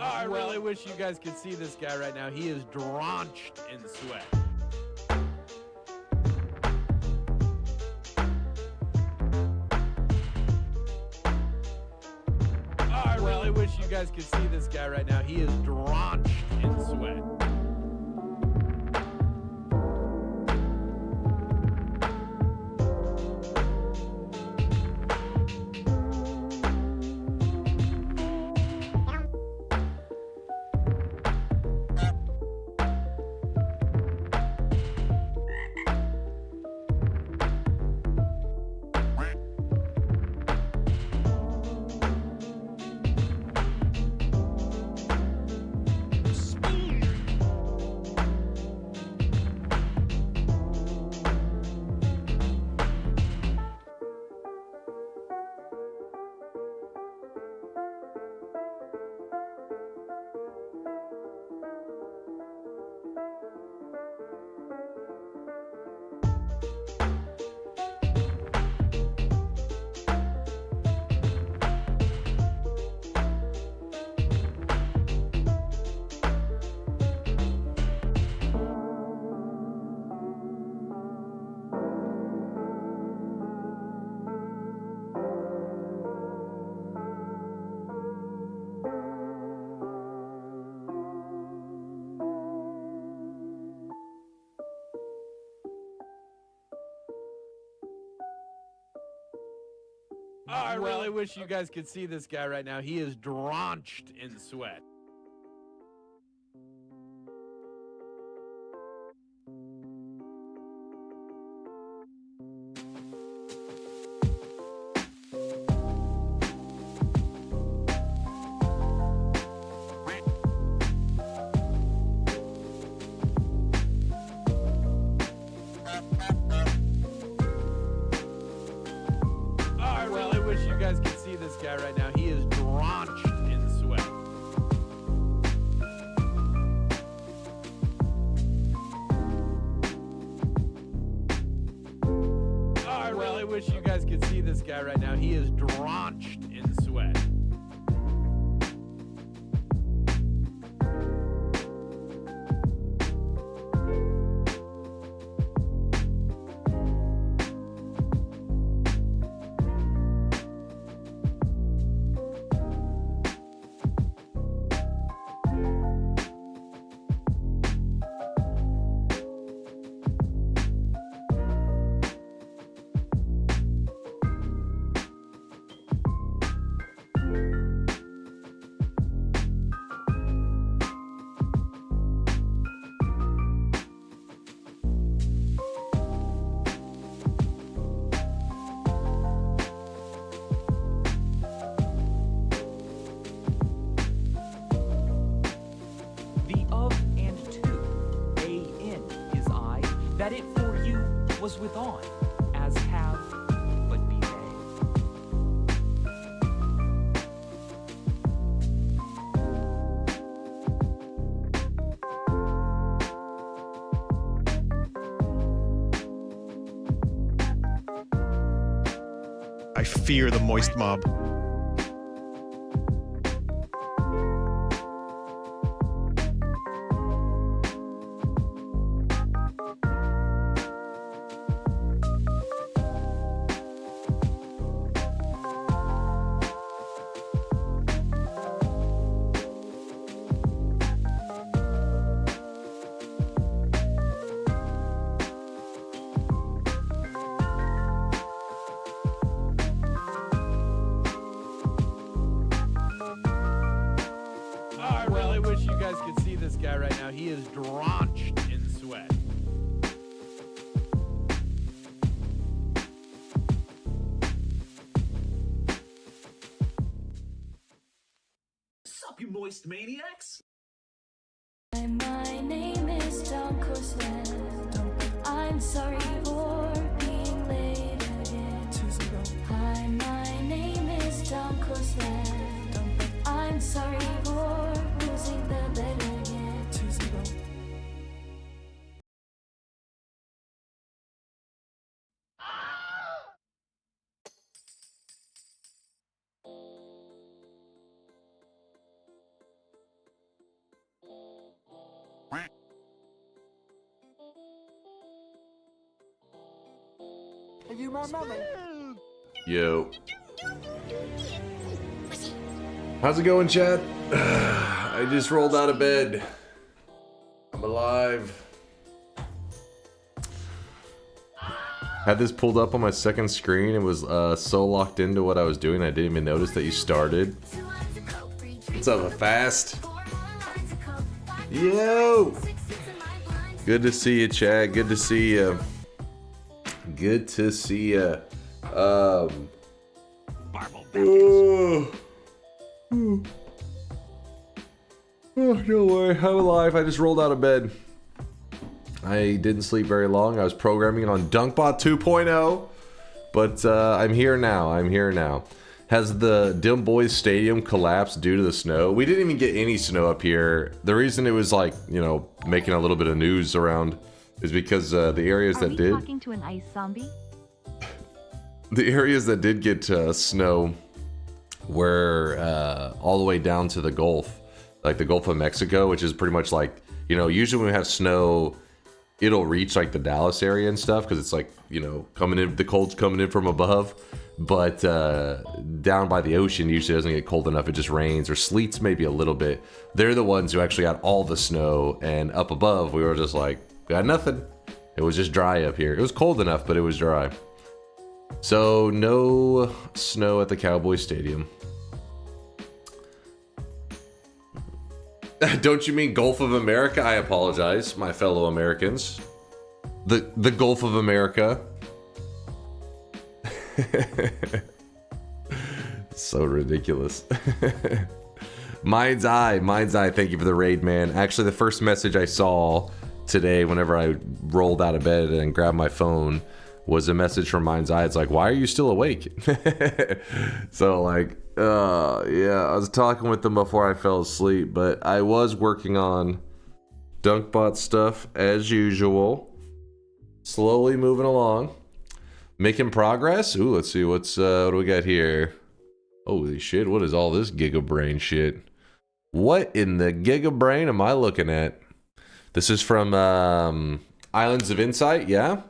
Oh, I really wish you guys could see this guy right now. He is drenched in sweat. Oh, I really wish you guys could see this guy right now. He is drenched in sweat. Oh, I really wish you guys could see this guy right now. He is drenched in sweat. Oh, I really wish you guys could see this guy right now. He is drenched in sweat. Oh, I really wish you guys could see this guy right now. He is drenched in sweat. The of and to, a in is I, that it for you was with on, as have, but be they. I fear the moist mob. Oh, I really wish you guys could see this guy right now. He is drenched in sweat. Sup, you moist maniacs? My name is DunkOrSlam. I'm sorry for being late again. Hi, my name is DunkOrSlam. I'm sorry for losing the bet again. you my mommy. Yo. How's it going, chat? I just rolled out of bed. I'm alive. Had this pulled up on my second screen. It was so locked into what I was doing, I didn't even notice that you started. What's up, Fast? Yo! Good to see you, Chad. Good to see you. Good to see you. Oh, don't worry, I'm alive. I just rolled out of bed. I didn't sleep very long. I was programming on DunkBot 2.0, but I'm here now. I'm here now. Has the Dim Boys Stadium collapsed due to the snow? We didn't even get any snow up here. The reason it was like, you know, making a little bit of news around is because the areas that did. Talking to an ice zombie? The areas that did get snow were all the way down to the Gulf, like the Gulf of Mexico, which is pretty much like, you know, usually when we have snow, it'll reach like the Dallas area and stuff because it's like, you know, coming in, the cold's coming in from above. But down by the ocean usually doesn't get cold enough. It just rains or sleets maybe a little bit. They're the ones who actually got all the snow, and up above we were just like, got nothing. It was just dry up here. It was cold enough, but it was dry. So no snow at the Cowboy Stadium. Don't you mean Gulf of America? I apologize, my fellow Americans. The Gulf of America. So ridiculous. Mind's Eye, thank you for the raid, man. Actually, the first message I saw today whenever I rolled out of bed and grabbed my phone was a message from Mind's Eye. It's like, why are you still awake? So like, yeah, I was talking with them before I fell asleep, but I was working on DunkBot stuff as usual. Slowly moving along. Making progress. Ooh, let's see, what do we got here? Holy shit, what is all this gigabrain shit? What in the gigabrain am I looking at? This is from Islands of Insight, yeah?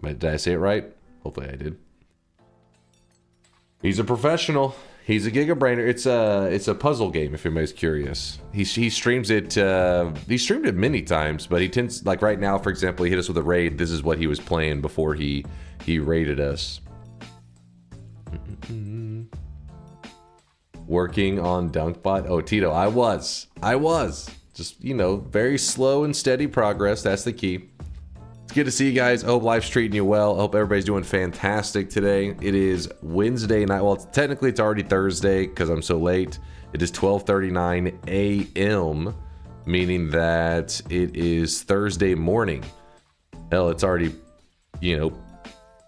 Did I say it right? Hopefully I did. He's a professional. He's a gigabrainer. It's a puzzle game if anybody's curious. He streams it. He streamed it many times, but he tends, like right now, for example, he hit us with a raid. This is what he was playing before he raided us. Working on DunkBot. Oh, Tito, I was just, you know, very slow and steady progress. That's the key. It's good to see you guys. I hope life's treating you well. I hope everybody's doing fantastic today. It is Wednesday night. Well, technically it's already Thursday because I'm so late. It is 12:39 a.m., meaning that it is Thursday morning. Hell, it's already, you know,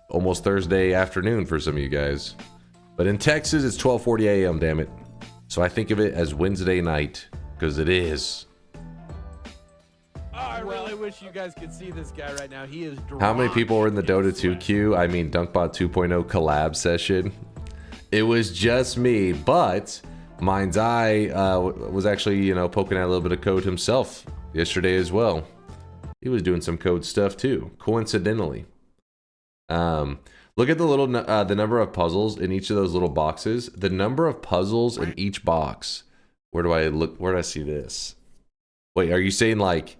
almost Thursday afternoon for some of you guys. But in Texas, it's 12:40 a.m., damn it. So I think of it as Wednesday night because it is. I really wish you guys could see this guy right now. He is How many people were in the Dota 2 queue? I mean, DunkBot 2.0 collab session. It was just me, but Mind's Eye was actually, you know, poking at a little bit of code himself yesterday as well. He was doing some code stuff too, coincidentally. Look at the little the number of puzzles in each of those little boxes. The number of puzzles in each box. Where do I look? Where do I see this? Wait, are you saying like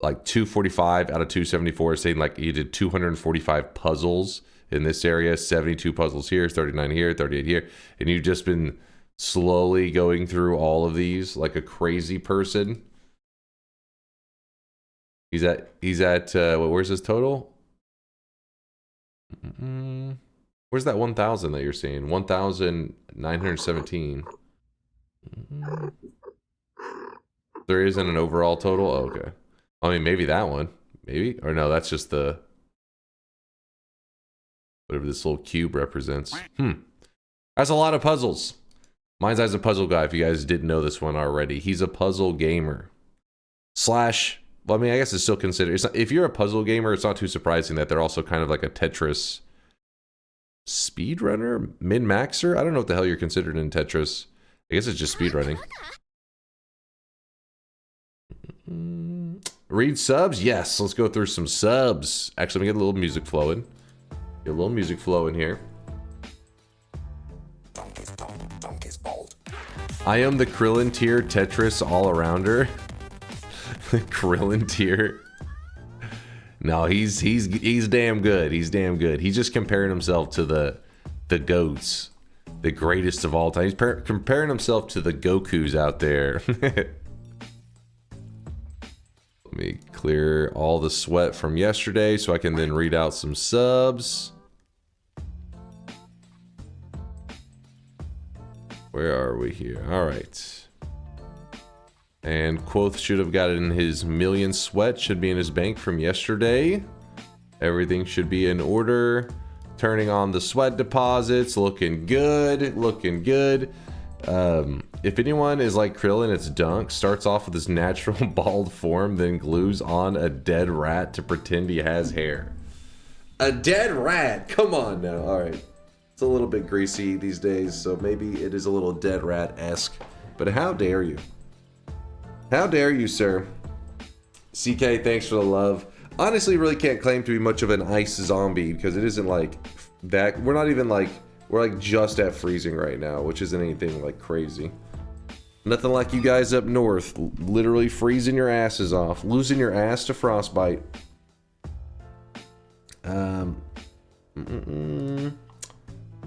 245 out of 274 is saying like you did 245 puzzles in this area, 72 puzzles here, 39 here, 38 here, and you've just been slowly going through all of these like a crazy person? He's at where's his total? Where's that 1,000 that you're seeing? 1,917. There isn't an overall total? Oh, okay. I mean, maybe that one. Maybe? Or no, that's just the... whatever this little cube represents. That's a lot of puzzles. Mind's Eye's a puzzle guy, if you guys didn't know this one already. He's a puzzle gamer. Slash... well, I mean, I guess it's still considered... it's not, if you're a puzzle gamer, it's not too surprising that they're also kind of like a Tetris... speedrunner? Min-maxer? I don't know what the hell you're considered in Tetris. I guess it's just speedrunning. Read subs? Yes, let's go through some subs. Actually, let me get a little music flowing. Get a little music flow in here. I am the Krillin tier Tetris all-arounder. Krillin tier. No, he's damn good. He's damn good. He's just comparing himself to the GOATs, the greatest of all time. He's comparing himself to the Gokus out there. Let me clear all the sweat from yesterday so I can then read out some subs. Where are we here? All right. And Quoth should have gotten his million sweat. Should be in his bank from yesterday. Everything should be in order. Turning on the sweat deposits. Looking good. Looking good. If anyone is like Krillin, it's Dunk. Starts off with his natural bald form, then glues on a dead rat to pretend he has hair. A dead rat? Come on now. All right. It's a little bit greasy these days, so maybe it is a little dead rat-esque. But how dare you? How dare you, sir? CK, thanks for the love. Honestly, really can't claim to be much of an ice zombie because it isn't like that. We're not even like, we're like just at freezing right now, which isn't anything like crazy. Nothing like you guys up north, literally freezing your asses off, losing your ass to frostbite.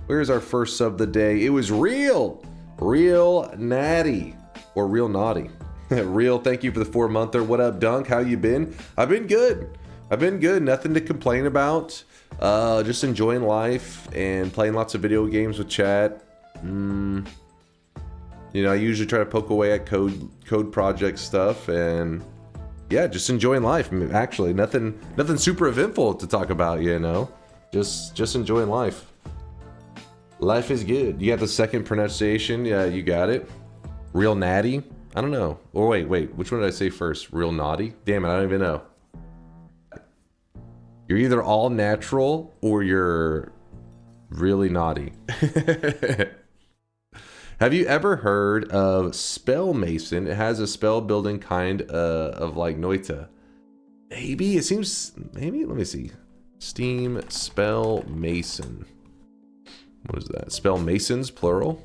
Where's our first sub of the day? It was Real Natty, or Real Naughty. Real, thank you for the 4-monther. What up, Dunk? How you been? I've been good. Nothing to complain about. Just enjoying life and playing lots of video games with chat. You know, I usually try to poke away at code project stuff, and yeah, just enjoying life. I mean, actually, nothing super eventful to talk about. You know, just enjoying life. Life is good. You got the second pronunciation. Yeah, you got it. Real Natty. I don't know. Or wait. Which one did I say first? Real Naughty? Damn it, I don't even know. You're either all natural or you're really naughty. Have you ever heard of Spell Mason? It has a spell building kind of like Noita. Maybe. It seems... Maybe? Let me see. Steam Spell Mason. What is that? Spell Masons, plural?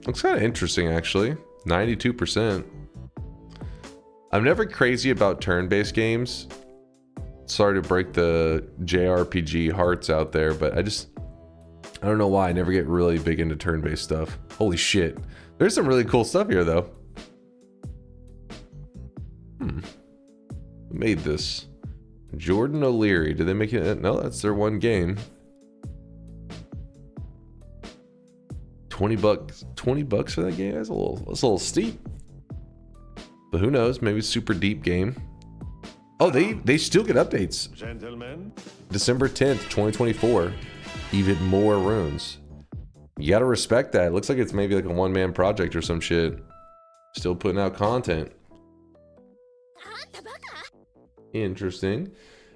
Looks kind of interesting, actually. 92%. I'm never crazy about turn-based games. Sorry to break the JRPG hearts out there, but I don't know why I never get really big into turn-based stuff. Holy shit. There's some really cool stuff here, though. Who made this? Jordan O'Leary. Did they make it? No, that's their one game. 20 bucks. 20 bucks for that game? That's a little steep. But who knows? Maybe it's a super deep game. Oh, they still get updates. Gentlemen. December 10th, 2024. Even more runes. You gotta respect that. It looks like it's maybe like a one-man project or some shit. Still putting out content. Interesting.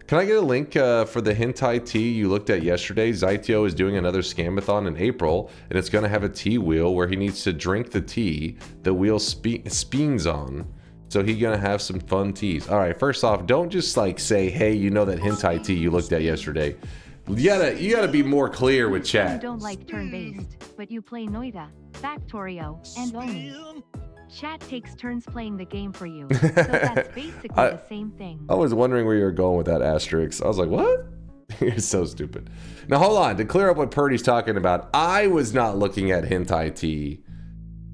Can I get a link for the hentai tea you looked at yesterday? Zytio is doing another scamathon in April, and it's going to have a tea wheel where he needs to drink the tea the wheel spins on. So he's going to have some fun teas. All right, first off, don't just like say, hey, you know that hentai tea you looked at yesterday. You gotta be more clear with chat. You don't like turn-based, but you play Noita, Factorio, and Oni. Chat takes turns playing the game for you, so that's basically the same thing. I was wondering where you were going with that asterisk. I was like, what? You're so stupid. Now hold on, to clear up what Purdy's talking about, I was not looking at hentai tea.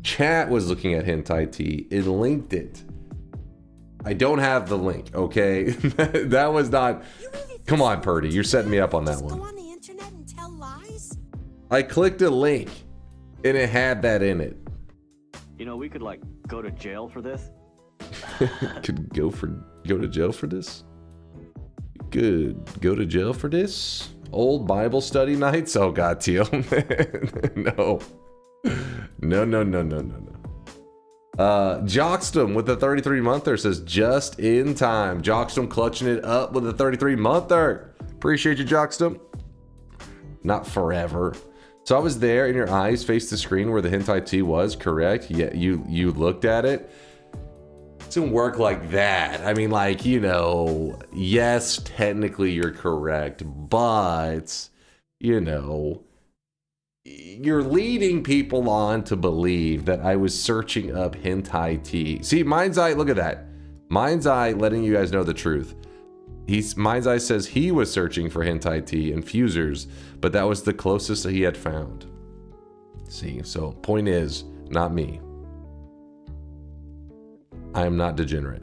Chat was looking at hentai tea and linked it. I don't have the link, okay? That was not... Come on, Purdy, you're setting me up on that one. Go on the internet and tell lies? I clicked a link and it had that in it. You know, we could like go to jail for this. Could go to jail for this? Good. Go to jail for this? Old Bible study nights? Oh god, Teal. No. No. Jockstum with the 33-monther says just in time. Jockstum clutching it up with a 33-monther. Appreciate you, Jockstum. Not forever. So I was there and your eyes faced the screen where the hentai T was, correct? Yeah, you looked at it. It doesn't work like that. I mean, like, you know, yes, technically you're correct, but, you know, you're leading people on to believe that I was searching up hentai T. See, Mind's Eye, look at that. Mind's Eye letting you guys know the truth. Mind's Eye says he was searching for hentai T and fusers, but that was the closest that he had found. See, so point is, not me. I am not degenerate.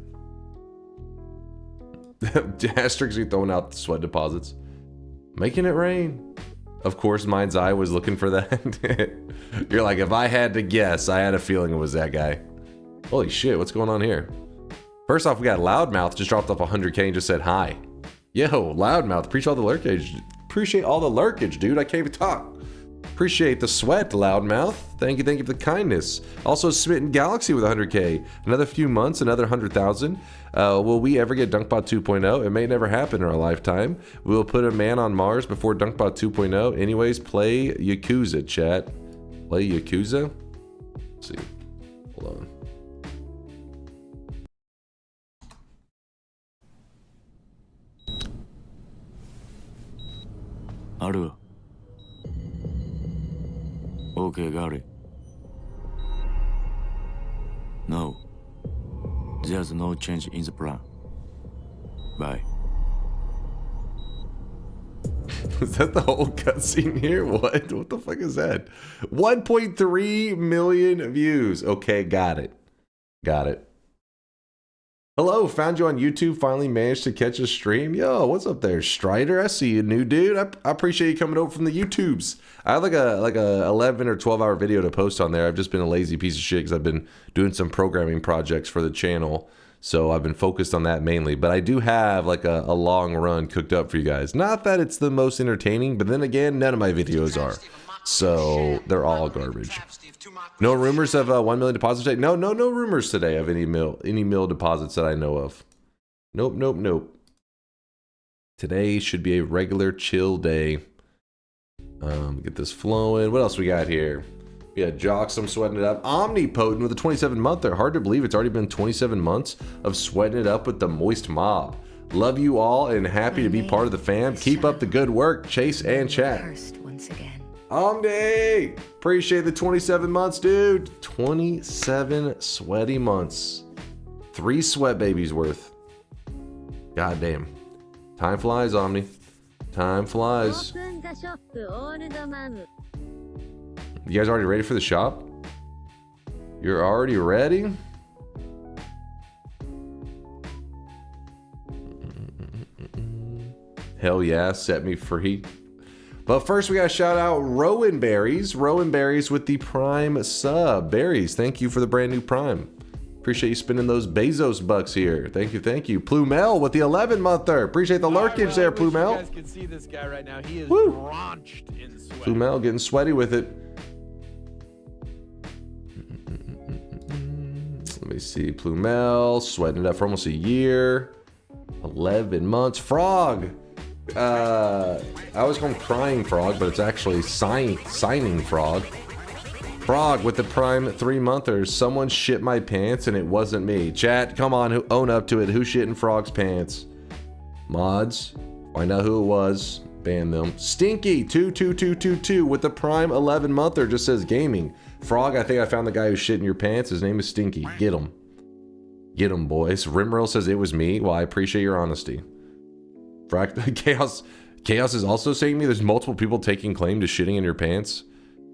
Asterix, you throwing out the sweat deposits. Making it rain. Of course, Mind's Eye was looking for that. You're like, if I had to guess, I had a feeling it was that guy. Holy shit, what's going on here? First off, we got Loudmouth, just dropped off 100K and just said hi. Yo, Loudmouth, appreciate all the lurkage. Appreciate all the lurkage, dude. I can't even talk. Appreciate the sweat, Loudmouth. Thank you for the kindness. Also, Smitten Galaxy with 100K. Another few months, another 100,000. Will we ever get Dunkbot 2.0? It may never happen in our lifetime. We will put a man on Mars before Dunkbot 2.0. Anyways, play Yakuza, chat. Play Yakuza? Let's see. Hold on. Aru. Okay, got it. No. There's no change in the plan. Bye. Is that the whole cutscene here? What? What the fuck is that? 1.3 million views. Okay, got it. Got it. Hello, found you on YouTube. Finally managed to catch a stream. Yo, what's up there, Strider? I see you, new dude. I appreciate you coming over from the YouTubes. I have like a 11 or 12 hour video to post on there. I've just been a lazy piece of shit because I've been doing some programming projects for the channel. So I've been focused on that mainly. But I do have like a long run cooked up for you guys. Not that it's the most entertaining, but then again, none of my videos are. So they're all garbage. No rumors of 1 million deposits today? No rumors today of any mill deposits that I know of. Nope. Today should be a regular chill day. Get this flowing. What else we got here? We got Jocks, I'm sweating it up. Omnipotent with a 27-monther. Hard to believe it's already been 27 months of sweating it up with the moist mob. Love you all and happy to be part of the fam. Keep up the good work, Chase and chat. Omni! Appreciate the 27 months, dude. 27 sweaty months. 3 sweat babies worth. God damn. Time flies, Omni. Time flies. You guys already ready for the shop? You're already ready? Hell yeah, set me free. But first we gotta shout out Rowan Berries. Rowan Berries with the Prime sub. Berries, thank you for the brand new Prime. Appreciate you spending those Bezos bucks here. Thank you. Plumel with the 11-monther. Appreciate the lurkage there, Plumel. You guys can see this guy right now. He is drenched in sweat. Plumel getting sweaty with it. Let me see. Plumel sweating it up for almost a year. 11 months. Frog. I always call him Crying Frog, but it's actually Signing Frog. Frog with the Prime 3-monthers. Someone shit my pants and it wasn't me. Chat, come on, own up to it. Who shit in Frog's pants? Mods, find out who it was. Ban them. Stinky 22222 with the Prime 11-monther just says gaming. Frog, I think I found the guy who shit in your pants. His name is Stinky. Get him. Get him, boys. Rimmerl says it was me. Well, I appreciate your honesty. Chaos is also saying to me there's multiple people taking claim to shitting in your pants.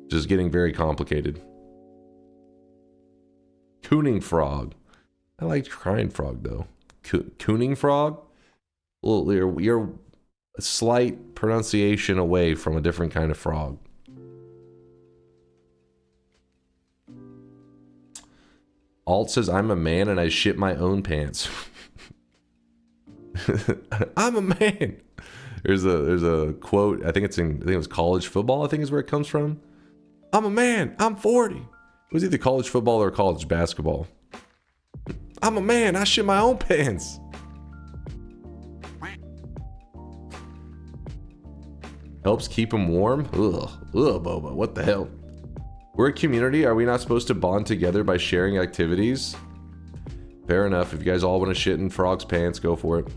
Just getting very complicated. Cooning Frog. I liked Crying Frog though. Cooning Frog? Well, you're a slight pronunciation away from a different kind of frog. Alt says I'm a man and I shit my own pants. I'm a man. There's a quote. I think it was college football. I think is where it comes from. I'm a man. I'm 40. It was either college football or college basketball. I'm a man. I shit my own pants. Helps keep him warm? Ugh, Boba, what the hell? We're a community. Are we not supposed to bond together by sharing activities? Fair enough. If you guys all want to shit in Frog's pants, go for it.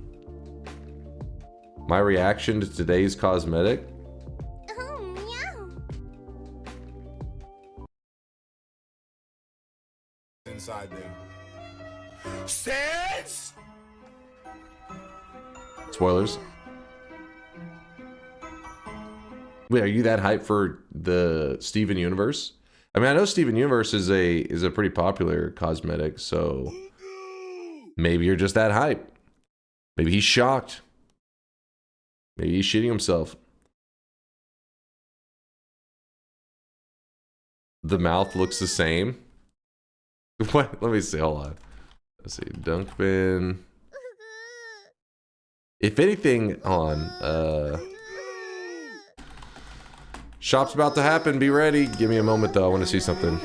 My reaction to today's cosmetic? Oh, meow. Inside there. Sense! Spoilers. Wait, are you that hyped for the Steven Universe? I mean, I know Steven Universe is a pretty popular cosmetic, so maybe you're just that hype. Maybe he's shocked. Maybe he's shitting himself. The mouth looks the same. What? Let me see. Hold on. Let's see. Dunkbin. If anything, shop's about to happen. Be ready. Give me a moment, though. I want to see something.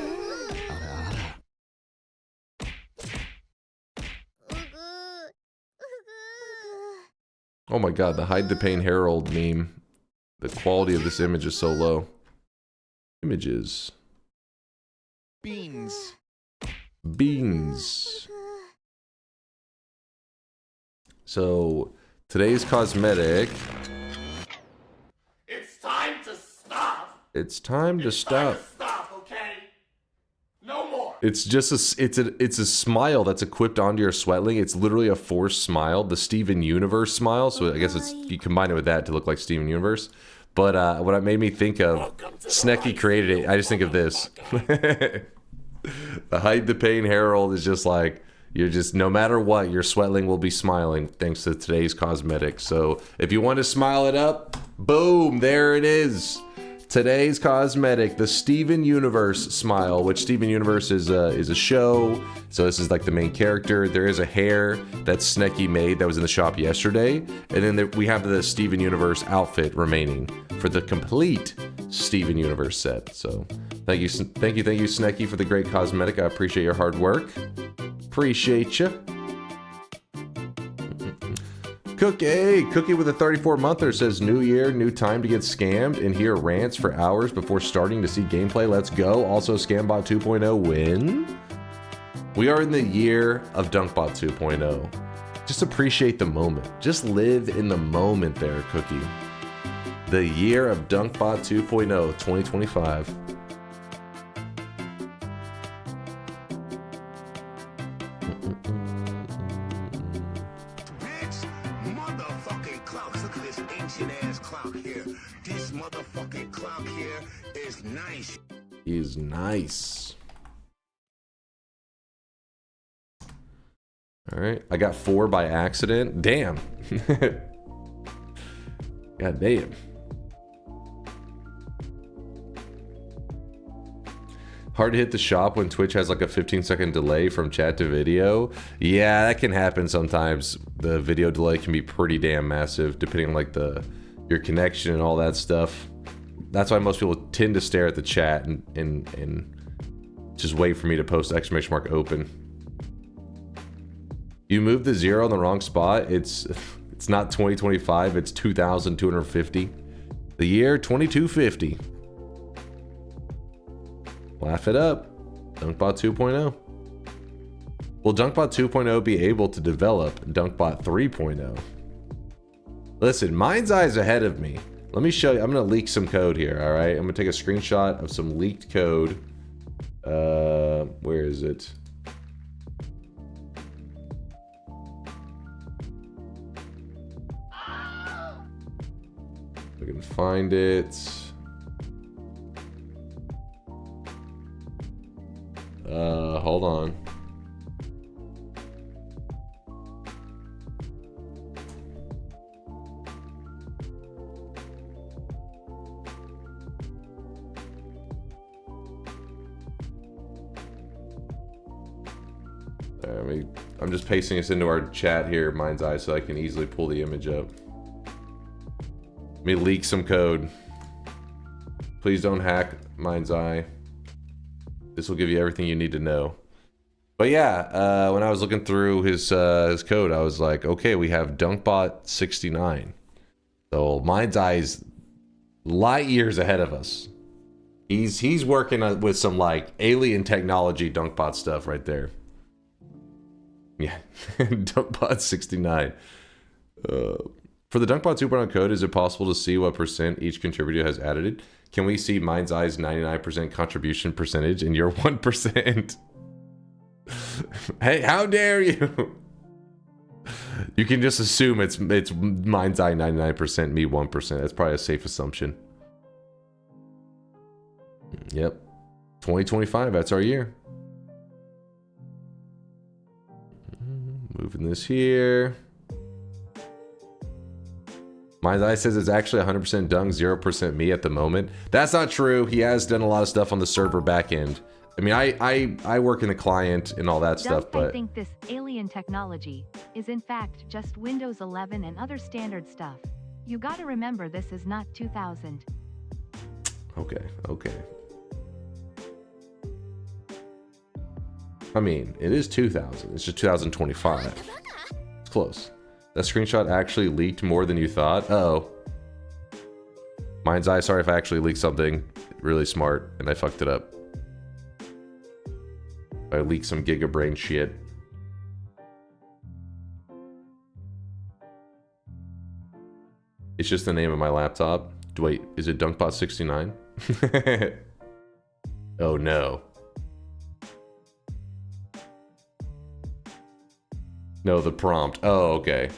Oh my god, the Hide the Pain Herald meme. The quality of this image is so low. Images. Beans. Beans. So, today's cosmetic. It's time to stop. It's time to stop. Stop, okay? No more. It's just it's a smile that's equipped onto your sweatling. It's literally a forced smile, the Steven Universe smile. So I guess it's you combine it with that to look like Steven Universe. But what it made me think of, Snecky created it. I just think of this. The Hide the Pain Herald is just like, you're just, no matter what, your sweatling will be smiling thanks to today's cosmetic. So if you want to smile it up, boom, there it is. Today's cosmetic, the Steven Universe smile, which Steven Universe is a show. So this is like the main character. There is a hair that Snecky made that was in the shop yesterday. And then we have the Steven Universe outfit remaining for the complete Steven Universe set. So thank you, Snecky, for the great cosmetic. I appreciate your hard work. Appreciate you. Cookie with a 34-monther says, new year, new time to get scammed and hear rants for hours before starting to see gameplay. Let's go. Also, Scambot 2.0 win. We are in the year of DunkBot 2.0. Just appreciate the moment. Just live in the moment there, Cookie. The year of DunkBot 2.0, 2025. Is nice. All right, I got 4 by accident. Damn. God damn. Hard to hit the shop when Twitch has like a 15-second delay from chat to video. Yeah, that can happen sometimes. The video delay can be pretty damn massive depending on like your connection and all that stuff. That's why most people tend to stare at the chat and just wait for me to post exclamation mark open. You moved the 0 in the wrong spot. It's not 2025, it's 2250. The year 2250. Laugh it up. DunkBot 2.0. Will DunkBot 2.0 be able to develop DunkBot 3.0? Listen, Mind's Eye's ahead of me. Let me show you. I'm going to leak some code here, all right? I'm going to take a screenshot of some leaked code. Where is it? I can find it. Hold on. I'm just pasting this into our chat here, Mind's Eye, so I can easily pull the image up. Let me leak some code. Please don't hack Mind's Eye. This will give you everything you need to know. But yeah, when I was looking through his code, I was like, okay, we have DunkBot 69. So Mind's Eye's light years ahead of us. He's working with some like alien technology DunkBot stuff right there. Yeah, DunkBot 69. For the DunkBot 2.0 code, is it possible to see what percent each contributor has added? Can we see Mind's Eye's 99% contribution percentage and your 1%? Hey, how dare you? You can just assume it's Mind's Eye 99%, me 1%. That's probably a safe assumption. Yep. 2025, that's our year. Moving this here. Mind's Eye says it's actually 100% Dunk, 0% me at the moment. That's not true. He has done a lot of stuff on the server back end. I mean, I work in the client and all that stuff, but I think this alien technology is in fact just Windows 11 and other standard stuff. You gotta remember this is not 2000. Okay. I mean, it is 2000. It's just 2025. It's close. That screenshot actually leaked more than you thought. Uh-oh. Mind's Eye, sorry if I actually leaked something really smart and I fucked it up. I leaked some gigabrain shit. It's just the name of my laptop. Wait, is it DunkBot 69? Oh no. No, the prompt. Oh, okay.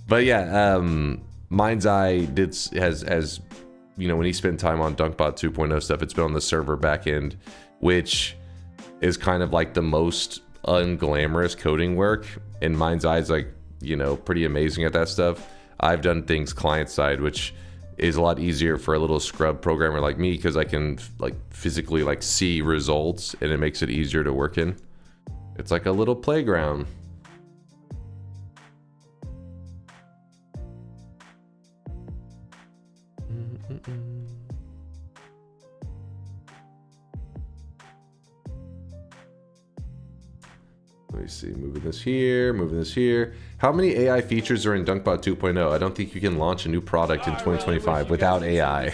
But yeah, Mind's Eye has you know, when he spent time on DunkBot 2.0 stuff, it's been on the server backend, which is kind of like the most unglamorous coding work. And Mind's Eye is like, you know, pretty amazing at that stuff. I've done things client side, which is a lot easier for a little scrub programmer like me because I can like physically like see results and it makes it easier to work in. It's like a little playground. Let me see, moving this here, moving this here. How many AI features are in DunkBot 2.0? I don't think you can launch a new product in 2025 without AI.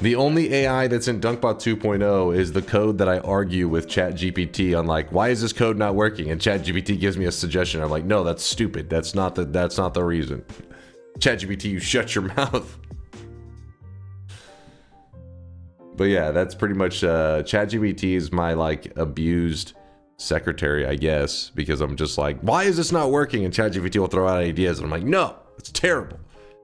The only AI that's in DunkBot 2.0 is the code that I argue with ChatGPT on, like, why is this code not working? And ChatGPT gives me a suggestion. I'm like, no, that's stupid. That's not the reason. ChatGPT, you shut your mouth. But yeah, that's pretty much ChatGPT is my like abused secretary, I guess, because I'm just like, why is this not working? And ChatGPT will throw out ideas, and I'm like, no, it's terrible.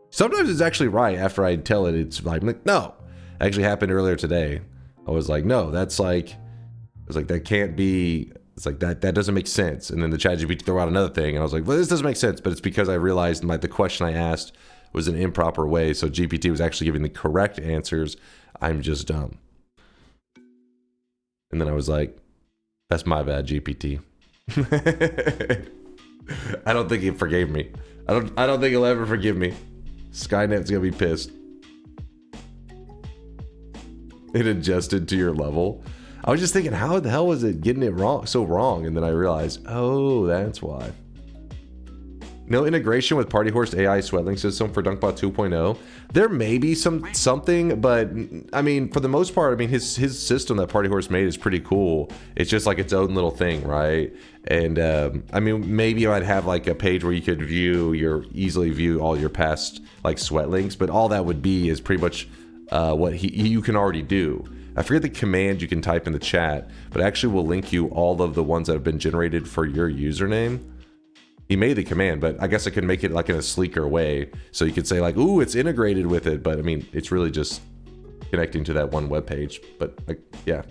Sometimes it's actually right after I tell it. It's like, no, it actually happened earlier today. I was like, no, that's like, it's like that can't be. It's like that doesn't make sense. And then the ChatGPT throw out another thing, and I was like, well, this doesn't make sense. But it's because I realized the question I asked was an improper way, so GPT was actually giving the correct answers. I'm just dumb. And then I was like, that's my bad, GPT. I don't think he forgave me. I don't think he'll ever forgive me. Skynet's gonna be pissed. It adjusted to your level. I was just thinking, how the hell was it getting it wrong, so wrong? And then I realized, oh, that's why. No integration with Party Horse AI sweating system for DunkBot 2.0. There may be something, but I mean, for the most part, I mean, his system that Party Horse made is pretty cool. It's just like its own little thing, right? And I mean, maybe I'd have like a page where you could easily view all your past like sweat links, but all that would be is pretty much what you can already do. I forget the command you can type in the chat, but actually will link you all of the ones that have been generated for your username. He made the command, but I guess I could make it like in a sleeker way. So you could say like, ooh, it's integrated with it. But I mean, it's really just connecting to that one web page. But like, yeah.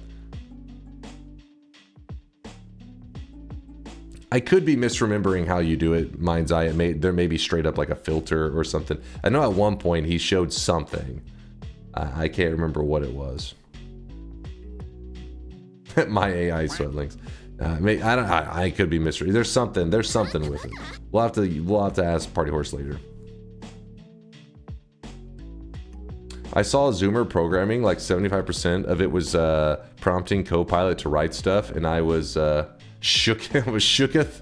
I could be misremembering how you do it, Mind's Eye. There may be straight up like a filter or something. I know at one point he showed something. I can't remember what it was. My AI sweat links. I could be misreading. There's something with it. We'll have to ask Party Horse later. I saw Zoomer programming, like 75% of it was prompting Copilot to write stuff, and I was shooketh.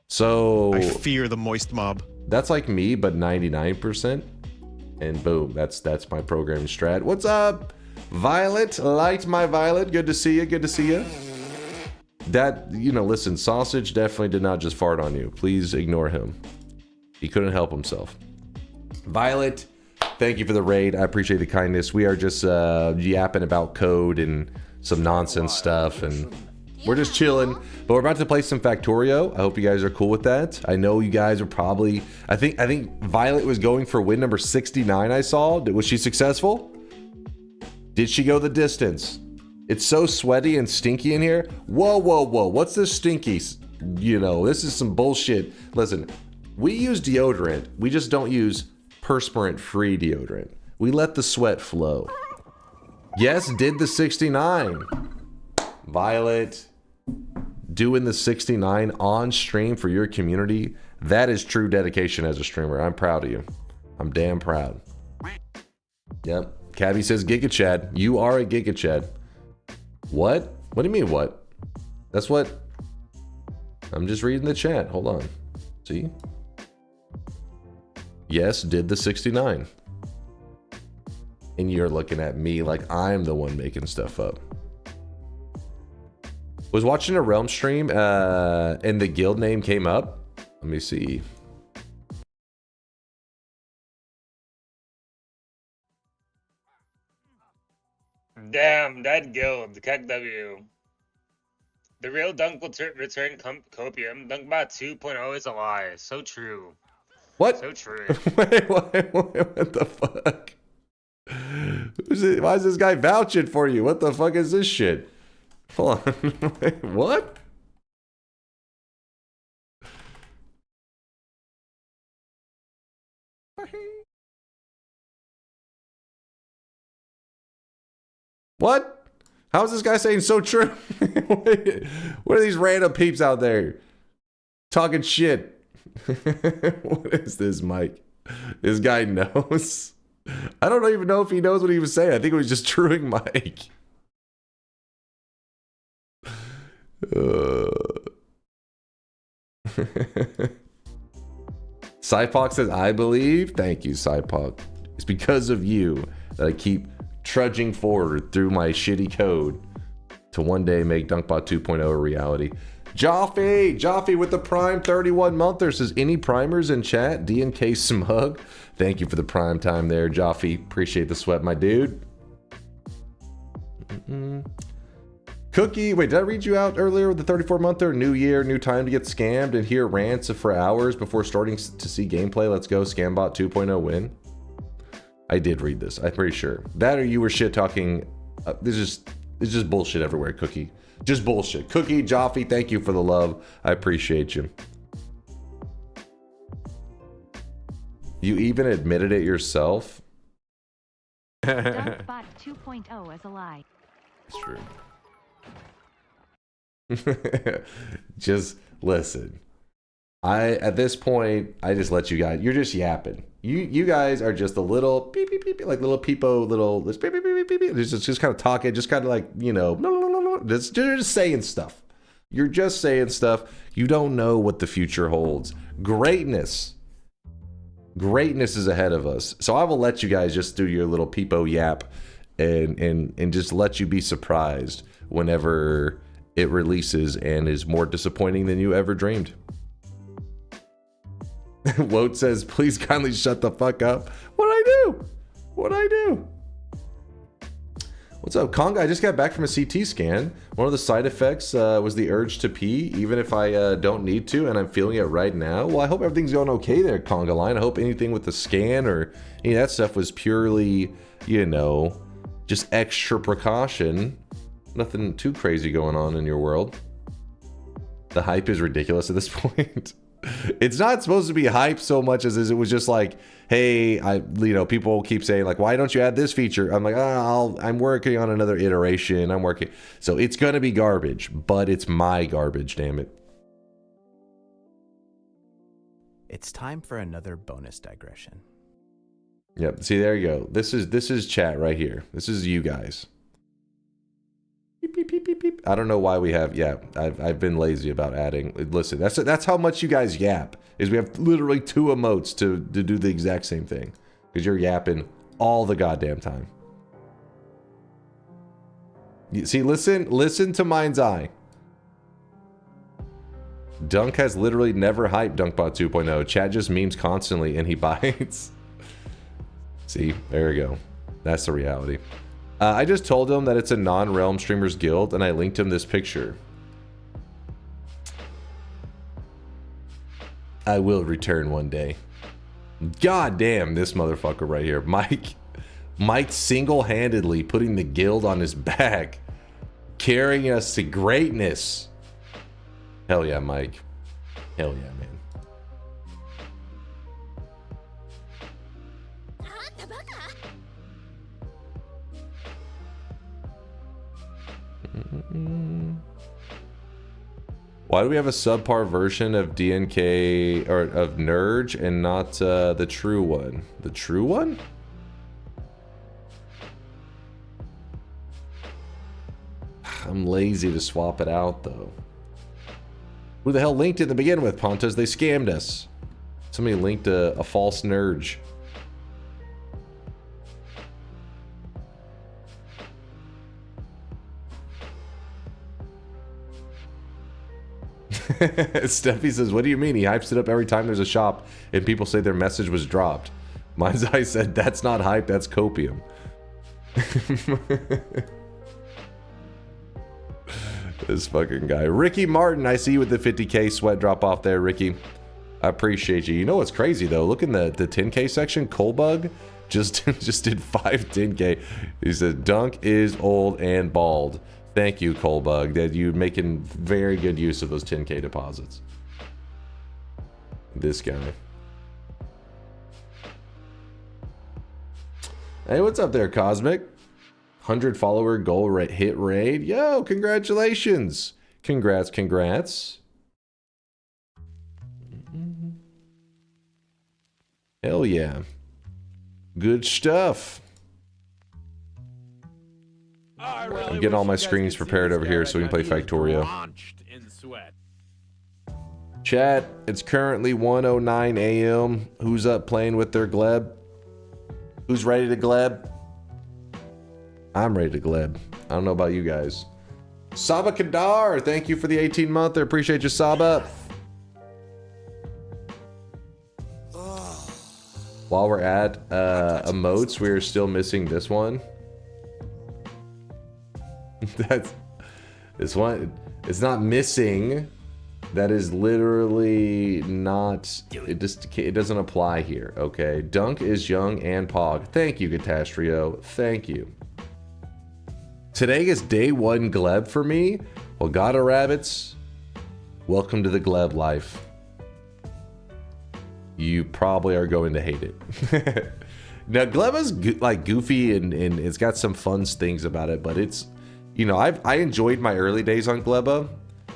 So I fear the moist mob. That's like me, but 99%. And boom, that's my programming strat. What's up, Violet? Light my Violet. Good to see you. Good to see you. That, you know, listen, Sausage definitely did not just fart on you. Please ignore him. He couldn't help himself. Violet, thank you for the raid. I appreciate the kindness. We are just yapping about code and some nonsense stuff, and we're just chilling. But we're about to play some Factorio. I hope you guys are cool with that. I know you guys are probably... I think Violet was going for win number 69, I saw. Was she successful? Did she go the distance? It's so sweaty and stinky in here. Whoa, whoa, whoa. What's this stinky? You know, this is some bullshit. Listen, we use deodorant. We just don't use perspirant-free deodorant. We let the sweat flow. Yes, did the 69. Violet, doing the 69 on stream for your community. That is true dedication as a streamer. I'm proud of you. I'm damn proud. Yep. Cabby says Giga Chad. You are a Giga Chad. What? What do you mean what? That's what... I'm just reading the chat. Hold on. See? Yes, did the 69. And you're looking at me like I'm the one making stuff up. Was watching a Realm stream and the guild name came up. Let me see. Damn, that guild, KW. The real Dunk will return copium. Dunkbot 2.0 is a lie. So true. What? So true. Wait, what the fuck? Why is this guy vouching for you? What the fuck is this shit? Hold on. Wait, what? What? How is this guy saying so true? What are these random peeps out there talking shit? What is this, Mike? This guy knows. I don't even know if he knows what he was saying. I think it was just truing Mike. Cypok says, I believe. Thank you, Cypok. It's because of you that I keep trudging forward through my shitty code to one day make Dunkbot 2.0 a reality. Jaffe with the Prime 31 monther says, any primers in chat? DNK Smug. Thank you for the prime time there, Jaffe. Appreciate the sweat, my dude. Cookie, wait, did I read you out earlier with the 34 monther? New year, new time to get scammed and hear rants for hours before starting to see gameplay. Let's go, Scambot 2.0 win. I did read this, I'm pretty sure. That or you were shit talking. It's just bullshit everywhere, Cookie. Just bullshit. Cookie, Jaffe, thank you for the love. I appreciate you. You even admitted it yourself? Dunkbot 2.0 is a lie. It's true. Just listen. At this point, I just let you guys. You're just yapping. You guys are just a little beep beep beep, like little peepo, little beep beep beep beep beep. Just kind of talking, just kind of like, you know, you're just saying stuff. You're just saying stuff. You don't know what the future holds. Greatness is ahead of us. So I will let you guys just do your little peepo yap, and just let you be surprised whenever it releases and is more disappointing than you ever dreamed. Wote says, please kindly shut the fuck up. What'd I do? What's up, Conga? I just got back from a CT scan. One of the side effects was the urge to pee, even if I don't need to, and I'm feeling it right now. Well, I hope everything's going okay there, Conga Line. I hope anything with the scan or any of that stuff was purely, you know, just extra precaution. Nothing too crazy going on in your world. The hype is ridiculous at this point. It's not supposed to be hype so much as it was just like, hey, people keep saying like, why don't you add this feature? I'm like, I'm working on another iteration. So it's gonna be garbage, but it's my garbage, damn it. It's time for another bonus digression. Yep. See, there you go. This is chat right here. This is you guys. Beep, beep, beep, beep, beep. I don't know why we have, yeah, I've been lazy about adding. Listen, that's how much you guys yap, is we have literally 2 emotes to do the exact same thing. Because you're yapping all the goddamn time. You see, listen to Mind's Eye. Dunk has literally never hyped Dunkbot 2.0. Chat just memes constantly and he bites. See, there we go. That's the reality. I just told him that it's a non-Realm Streamers Guild and I linked him this picture. I will return one day. God damn, this motherfucker right here. Mike single-handedly putting the guild on his back. Carrying us to greatness. Hell yeah, Mike. Hell yeah, man. Why do we have a subpar version of DNK or of Nurge and not the true one? The true one? I'm lazy to swap it out though. Who the hell linked it to begin with, Pontas? They scammed us. Somebody linked a false Nurge. Steffi says, what do you mean? He hypes it up every time there's a shop and people say their message was dropped. Mind's Eye said, that's not hype, that's copium. This fucking guy. Ricky Martin, I see you with the 50k sweat drop off there, Ricky. I appreciate you. You know what's crazy though? Look in the 10k section. Colebug just did 5 10k. He said, Dunk is old and bald. Thank you, Colebug. That you're making very good use of those 10k deposits. This guy. Hey, what's up there, Cosmic? 100 follower goal hit raid. Yo, congratulations. Congrats. Hell yeah. Good stuff. I'm getting all my screens prepared over here so we can play Factorio. Chat, it's currently 1:09 a.m. Who's up playing with their gleb? Who's ready to gleb? I'm ready to gleb. I don't know about you guys. Saba Kadar, thank you for the 18-monther. Appreciate you, Saba. While we're at emotes, we are still missing this one. That's this one. It's not missing. That is literally not. It doesn't apply here. Okay. Dunk is young and pog. Thank you, Catastrio. Thank you. Today is day 1 gleb for me. Well, Gotta Rabbits, welcome to the gleb life. You probably are going to hate it. Now, Gleba's like goofy and it's got some fun things about it, but it's, you know, I enjoyed my early days on Gleba.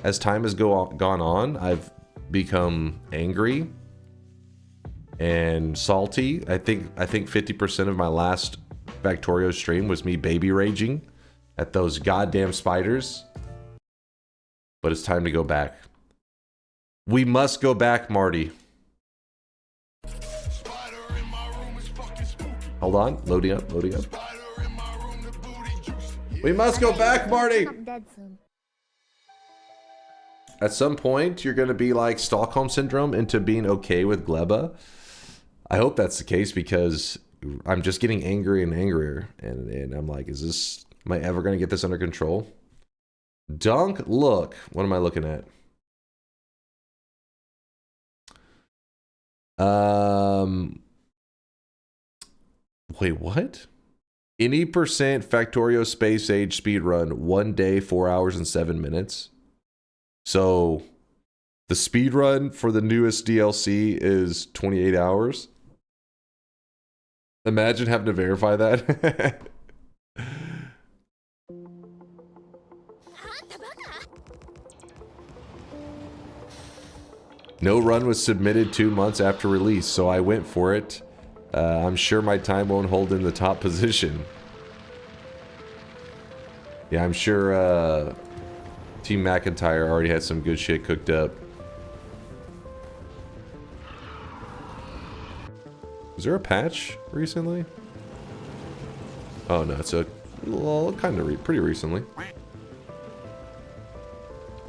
As time has gone on, I've become angry and salty. I think 50% of my last Factorio stream was me baby raging at those goddamn spiders. But it's time to go back. We must go back, Marty. Hold on, loading up. We must go back, Marty. I'm dead soon. At some point, you're gonna be like Stockholm Syndrome into being okay with Gleba. I hope that's the case because I'm just getting angry and angrier, and I'm like, am I ever gonna get this under control? Dunk, look, what am I looking at? Wait, what? Any percent Factorio Space Age speed run, 1 day, 4 hours and 7 minutes. So the speed run for the newest DLC is 28 hours. Imagine having to verify that. No run was submitted 2 months after release, so I went for it. I'm sure my time won't hold in the top position. Yeah, I'm sure Team McIntyre already had some good shit cooked up. Was there a patch recently? Oh no, it's a well, kind of pretty recently.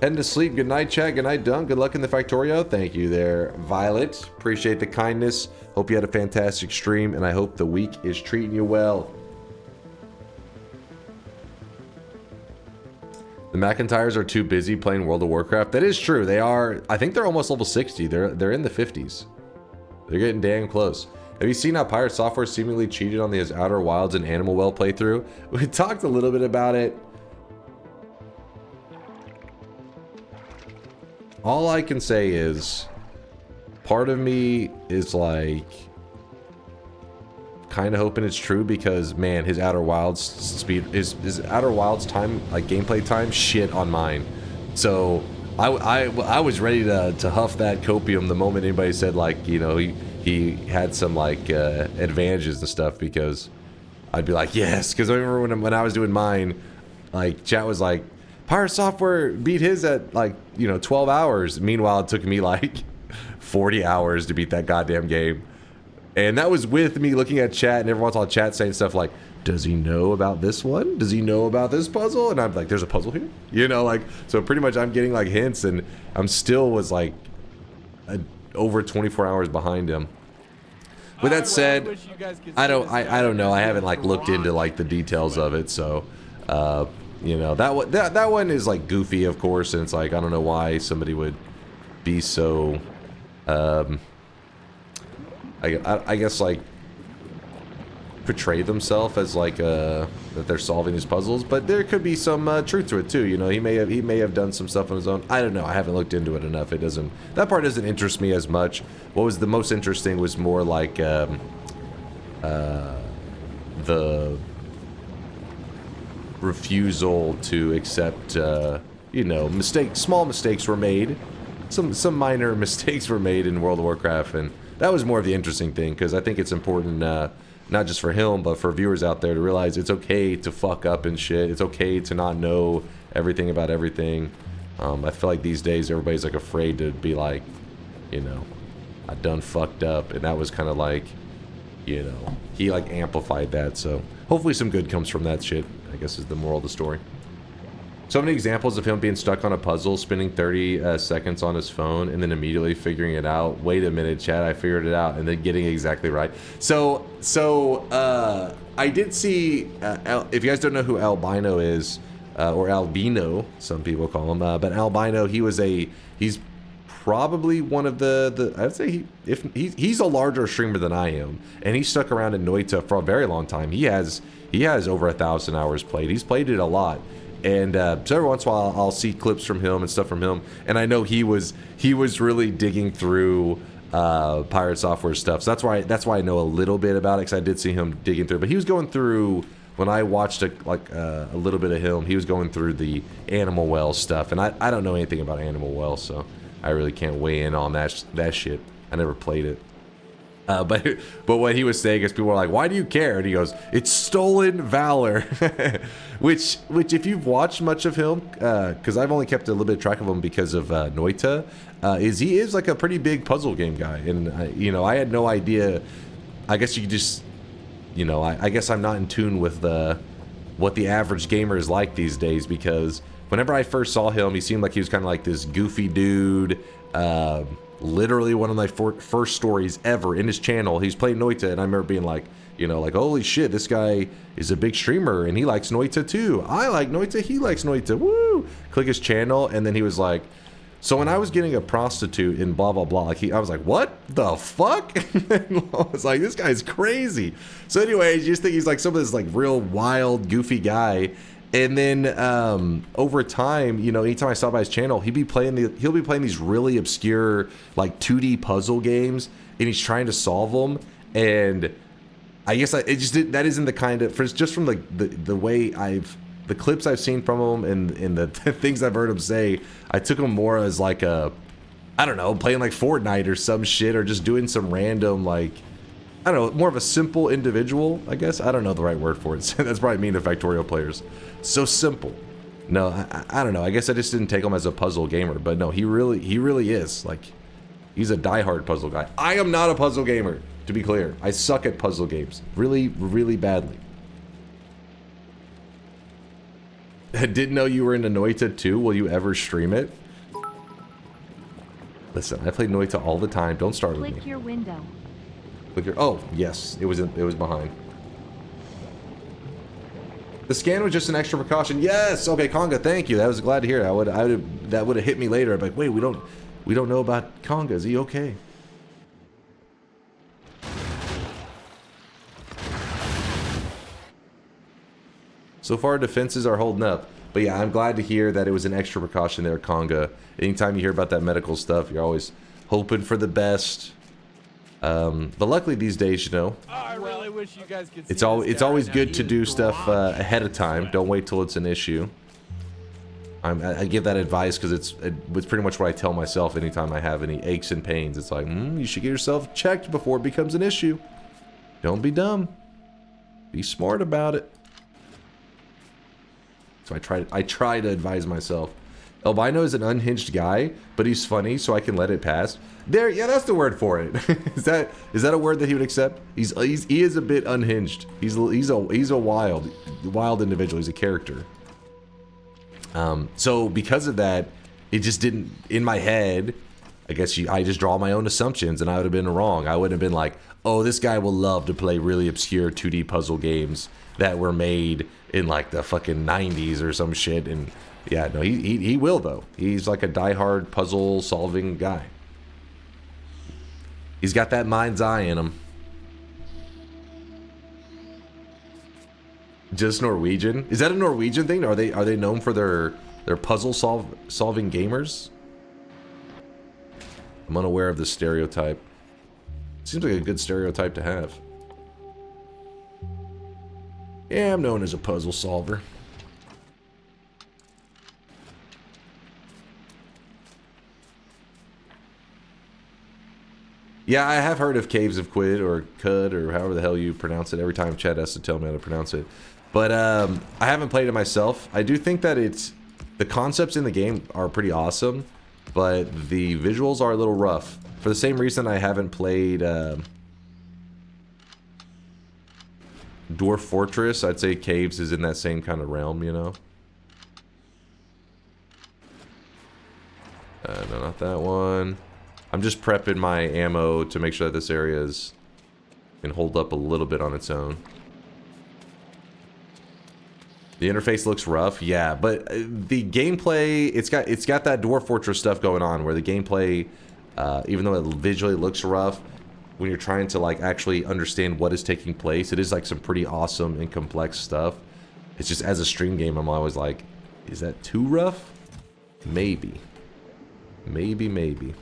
Heading to sleep. Good night, chat. Good night, Dunk. Good luck in the Factorio. Thank you there, Violet. Appreciate the kindness. Hope you had a fantastic stream, and I hope the week is treating you well. The McIntyres are too busy playing World of Warcraft. That is true. They are. I think they're almost level 60. They're in the 50s. They're getting damn close. Have you seen how Pirate Software seemingly cheated on his Outer Wilds and Animal Well playthrough? We talked a little bit about it. All I can say is, part of me is like, kind of hoping it's true because, man, his Outer Wilds speed, his Outer Wilds time, like gameplay time, shit on mine. So I was ready to huff that copium the moment anybody said, like, you know, he had some like advantages and stuff, because I'd be like, yes, because I remember when I was doing mine, like chat was like, Pirate Software beat his at like, you know, 12 hours. Meanwhile, it took me like 40 hours to beat that goddamn game. And that was with me looking at chat, and everyone's on chat saying stuff like, does he know about this one? Does he know about this puzzle? And I'm like, there's a puzzle here? You know, like, so pretty much I'm getting like hints, and I'm still was like over 24 hours behind him. With that said, I don't know. I haven't like looked into like the details of it, so you know, that one is like goofy, of course, and it's like, I don't know why somebody would be so I guess like portray themselves as like that they're solving these puzzles, but there could be some truth to it too. You know, he may have done some stuff on his own. I don't know. I haven't looked into it enough. That part doesn't interest me as much. What was the most interesting was more like the refusal to accept, you know, small mistakes were made. Some minor mistakes were made in World of Warcraft, and that was more of the interesting thing, because I think it's important, not just for him, but for viewers out there to realize it's okay to fuck up and shit. It's okay to not know everything about everything. I feel like these days everybody's like afraid to be like, you know, I done fucked up, and that was kind of like, you know, he like amplified that. So hopefully some good comes from that shit, I guess, is the moral of the story. So many examples of him being stuck on a puzzle, spending 30 seconds on his phone, and then immediately figuring it out. Wait a minute, chat, I figured it out, and then getting it exactly right. So I did see, if you guys don't know who Albino is, or Albino, some people call him, but Albino, he's probably one of I'd say he's a larger streamer than I am, and he stuck around in Noita for a very long time. He has over 1,000 hours played. He's played it a lot. And so every once in a while, I'll see clips from him and stuff from him, and I know he was really digging through Pirate Software stuff. So that's why I know a little bit about it, because I did see him digging through. But he was going through, when I watched a little bit of him, he was going through the Animal Well stuff, and I don't know anything about Animal Well, so I really can't weigh in on that shit. I never played it. But what he was saying is, people were like, why do you care? And he goes, it's stolen valor. which if you've watched much of him, because I've only kept a little bit of track of him because of Noita, he is like a pretty big puzzle game guy. And, you know, I had no idea. I guess you could just, you know, I guess I'm not in tune with what the average gamer is like these days, because whenever I first saw him, he seemed like he was kind of like this goofy dude. Literally one of my first stories ever in his channel, he's playing Noita, and I remember being like, you know, like, holy shit, this guy is a big streamer, and he likes Noita too. I like Noita, he likes Noita, woo! Click his channel, and then he was like, so when I was getting a prostitute in blah, blah, blah, like I was like, what the fuck? I was like, this guy's crazy. So anyways, you just think he's like some of this like real wild, goofy guy. And then over time, you know, anytime I saw by his channel, he'll be playing these really obscure like 2D puzzle games, and he's trying to solve them. And I guess that isn't the kind of, just from the way the clips I've seen from him and the things I've heard him say, I took him more as like I don't know, playing like Fortnite or some shit, or just doing some random like I don't know, more of a simple individual, I guess. I don't know the right word for it. That's probably mean to Factorio players. So simple. No, I don't know. I guess I just didn't take him as a puzzle gamer, but no, he really is. Like, he's a diehard puzzle guy. I am not a puzzle gamer, to be clear. I suck at puzzle games. Really, really badly. I didn't know you were into Noita too. Will you ever stream it? Listen, I play Noita all the time. Don't start with me. Click your window. Click your, oh, yes. It was behind. The scan was just an extra precaution. Yes. Okay, Conga, thank you. That was glad to hear. That would have hit me later. I'm like, wait, we don't know about Conga. Is he okay? So far, defenses are holding up. But yeah, I'm glad to hear that it was an extra precaution there, Conga. Anytime you hear about that medical stuff, you're always hoping for the best. But luckily these days, you know, I really wish you guys could see it's always good to do stuff dropped ahead of time. Don't wait till it's an issue. I give that advice because it's pretty much what I tell myself anytime I have any aches and pains. It's like, you should get yourself checked before it becomes an issue. Don't be dumb. Be smart about it. So I try to advise myself. Albino is an unhinged guy, but he's funny, so I can let it pass. There, yeah, that's the word for it. is that a word that he would accept? He is a bit unhinged. He's a wild individual. He's a character. So because of that, it just didn't, in my head, I guess I just draw my own assumptions, and I would have been wrong. I would have been like, oh, this guy will love to play really obscure 2D puzzle games that were made in like the fucking 90s or some shit. And yeah, no, he will though. He's like a diehard puzzle solving guy. He's got that mind's eye in him. Just Norwegian? Is that a Norwegian thing? Are they known for their puzzle solving gamers? I'm unaware of the stereotype. Seems like a good stereotype to have. Yeah, I'm known as a puzzle solver. Yeah, I have heard of Caves of Quid or Cud or however the hell you pronounce it. Every time Chad has to tell me how to pronounce it. But I haven't played it myself. I do think that the concepts in the game are pretty awesome, but the visuals are a little rough. For the same reason I haven't played Dwarf Fortress. I'd say Caves is in that same kind of realm, you know? No, not that one. I'm just prepping my ammo to make sure that this area can hold up a little bit on its own. The interface looks rough, yeah, but the gameplay, it's got that Dwarf Fortress stuff going on where the gameplay, even though it visually looks rough, when you're trying to like actually understand what is taking place, it is like some pretty awesome and complex stuff. It's just as a stream game, I'm always like, is that too rough? Maybe. Maybe.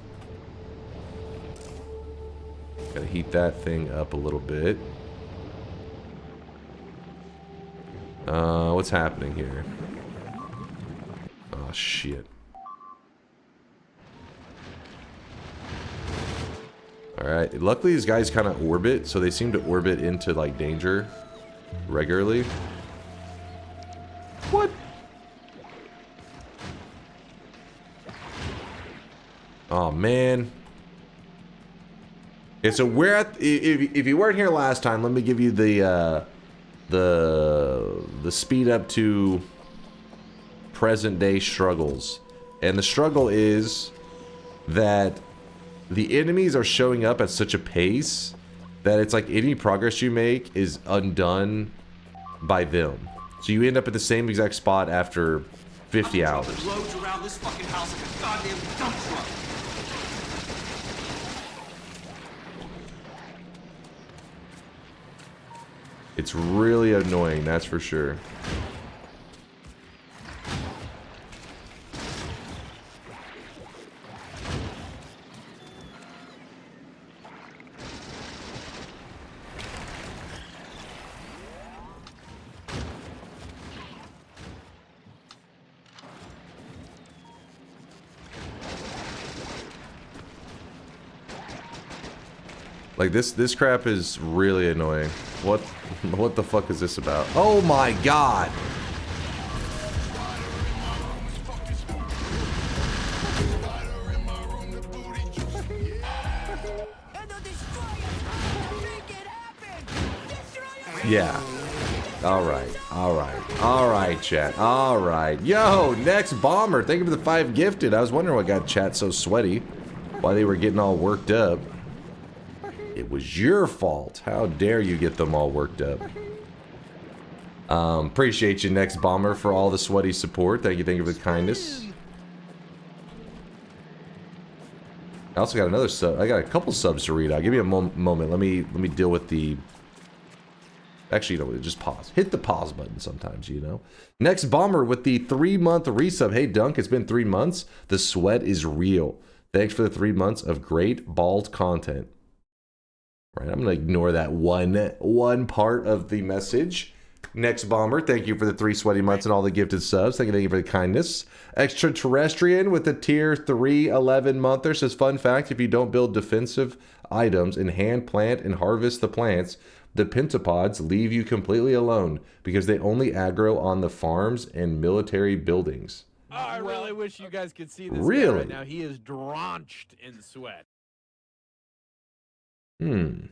Gotta heat that thing up a little bit. What's happening here? Oh, shit. Alright, luckily these guys kind of orbit, so they seem to orbit into, like, danger regularly. What? Oh, man. Okay, so we're at... If you weren't here last time, let me give you the speed up to present day struggles. And the struggle is that the enemies are showing up at such a pace that it's like any progress you make is undone by them. So you end up at the same exact spot after 50 hours. Loads around this fucking house like a goddamn dump truck. It's really annoying, that's for sure. Like this crap is really annoying. What the fuck is this about? Oh my god! Yeah. Alright, chat. Alright. Yo, next bomber. Thank you for the 5 gifted. I was wondering what got chat so sweaty. Why they were getting all worked up. It was your fault. How dare you get them all worked up. Appreciate you, next bomber, for all the sweaty support. Thank you for the kindness. I also got another sub. I got a couple subs to read out. Give me a moment. Let me deal with the... Actually, you know, just pause. Hit the pause button sometimes, you know. Next bomber with the 3-month resub. Hey, Dunk, it's been 3 months. The sweat is real. Thanks for the 3 months of great bald content. Right, I'm gonna ignore that one part of the message. Next bomber, thank you for the 3 sweaty months and all the gifted subs. Thank you for the kindness. Extraterrestrian with the tier 3 11-monther says, fun fact, if you don't build defensive items and hand plant and harvest the plants, the pentapods leave you completely alone because they only aggro on the farms and military buildings. Oh, I really wish you guys could see this guy Really? right now. He is drenched in sweat. Now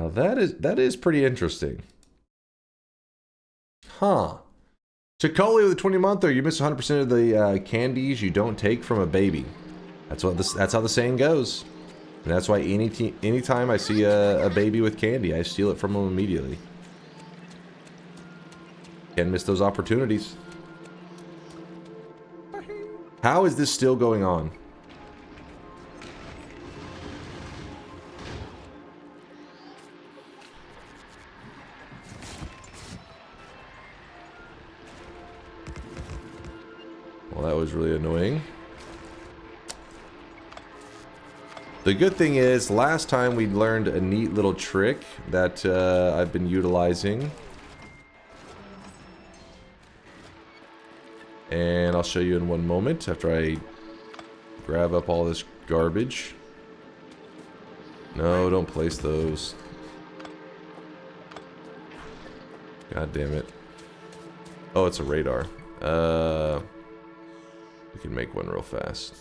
that is pretty interesting. Huh. Chicoli with the 20-monther, you miss 100% of the candies you don't take from a baby. That's how the saying goes. And that's why anytime I see a baby with candy, I steal it from them immediately. Can't miss those opportunities. How is this still going on? Well, that was really annoying. The good thing is, last time we learned a neat little trick that I've been utilizing. And I'll show you in one moment after I grab up all this garbage. No, don't place those. God damn it. Oh, it's a radar. We can make one real fast.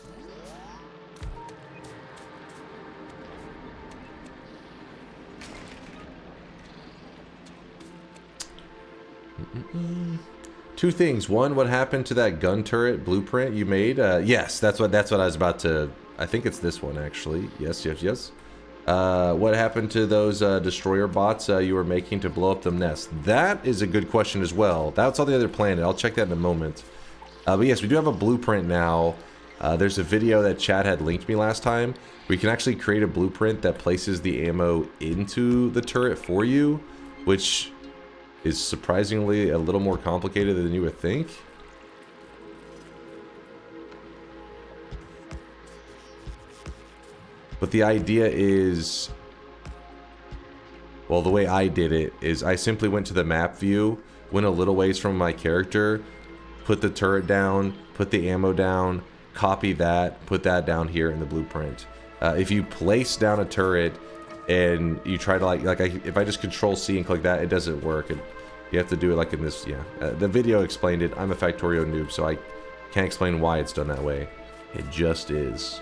Two things. One, what happened to that gun turret blueprint you made? Yes, that's what I was about to... I think it's this one, actually. Yes. What happened to those destroyer bots you were making to blow up them nests? That is a good question as well. That's on the other planet. I'll check that in a moment. But yes, we do have a blueprint now. There's a video that Chad had linked me last time. We can actually create a blueprint that places the ammo into the turret for you, which is surprisingly a little more complicated than you would think. But the idea is, well, the way I did it is I simply went to the map view, went a little ways from my character, put the turret down, put the ammo down, copy that, put that down here in the blueprint. If you place down a turret and you try to if I just control C and click that, it doesn't work. You have to do it like in this, yeah. The video explained it. I'm a Factorio noob, so I can't explain why it's done that way. It just is.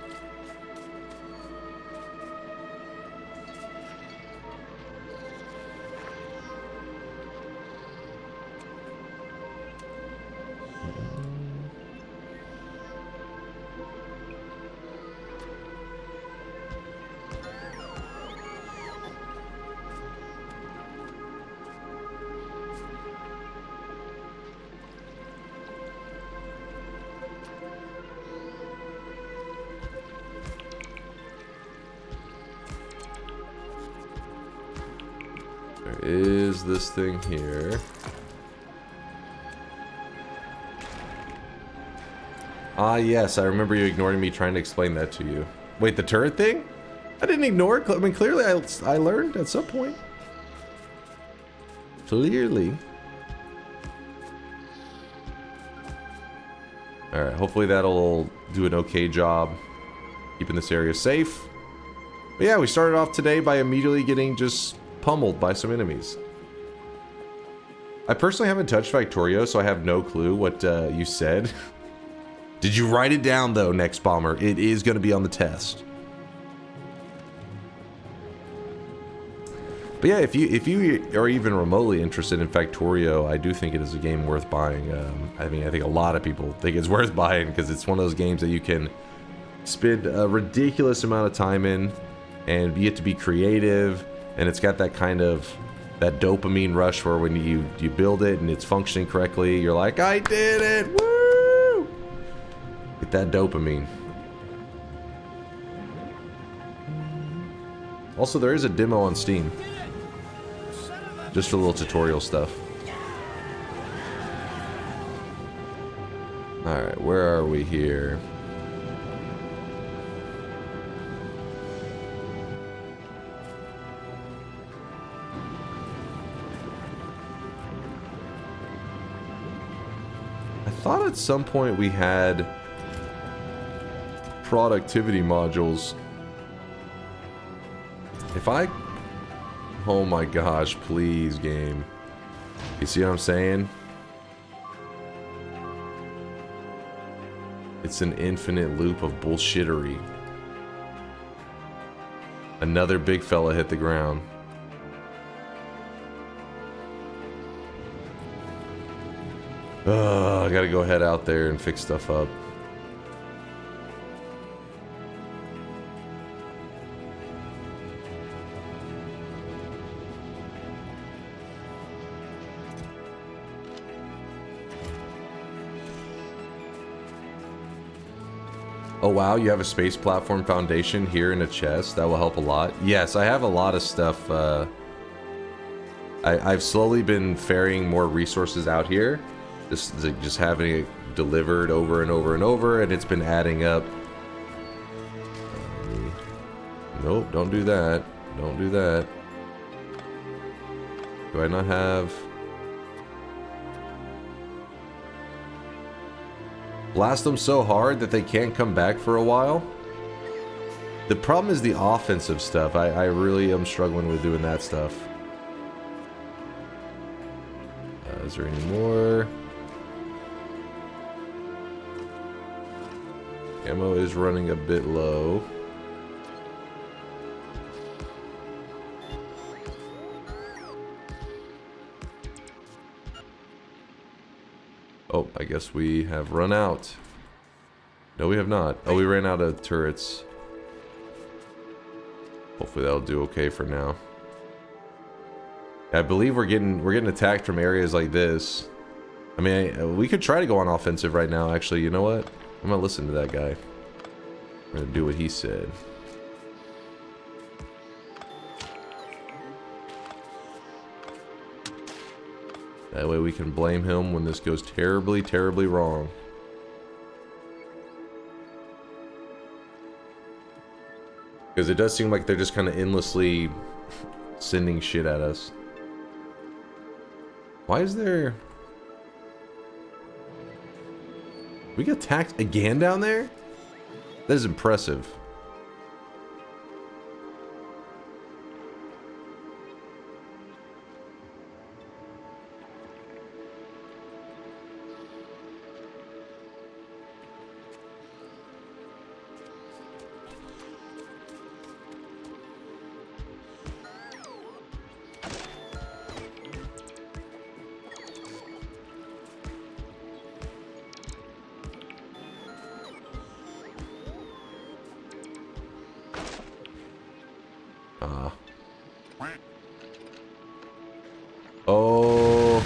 Is this thing here? Ah, yes, I remember you ignoring me trying to explain that to you. Wait, the turret thing? I didn't ignore it. I mean, clearly I learned at some point. Clearly. Alright, hopefully that'll do an okay job keeping this area safe. But yeah, we started off today by immediately getting just pummeled by some enemies. I personally haven't touched Factorio, so I have no clue what you said. Did you write it down though, Next Bomber? It is going to be on the test. But yeah, if you are even remotely interested in Factorio, I do think it is a game worth buying. I mean, I think a lot of people think it's worth buying because it's one of those games that you can spend a ridiculous amount of time in, and you get to be creative, and it's got that kind of that dopamine rush where when you build it and it's functioning correctly, you're like, I did it! Woo! Get that dopamine. Also, there is a demo on Steam. Just for little tutorial stuff. Alright, where are we here? I thought at some point we had productivity modules. If I... Oh my gosh, please, game. You see what I'm saying? It's an infinite loop of bullshittery. Another big fella hit the ground. I gotta go head out there and fix stuff up. Oh wow, you have a space platform foundation here in a chest. That will help a lot. Yes, I have a lot of stuff. I've slowly been ferrying more resources out here. Just having it delivered over and over and over, and it's been adding up. Nope, don't do that. Don't do that. Do I not have... Blast them so hard that they can't come back for a while? The problem is the offensive stuff. I really am struggling with doing that stuff. Is there any more? Ammo is running a bit low. Oh, I guess we have run out. No, we have not. Oh, we ran out of turrets. Hopefully that'll do okay for now. I believe we're getting attacked from areas like this. I mean, we could try to go on offensive right now. Actually, you know what? I'm gonna listen to that guy. I'm gonna do what he said. That way we can blame him when this goes terribly, terribly wrong. Because it does seem like they're just kind of endlessly sending shit at us. Why is there... We got attacked again down there? That is impressive. Oh.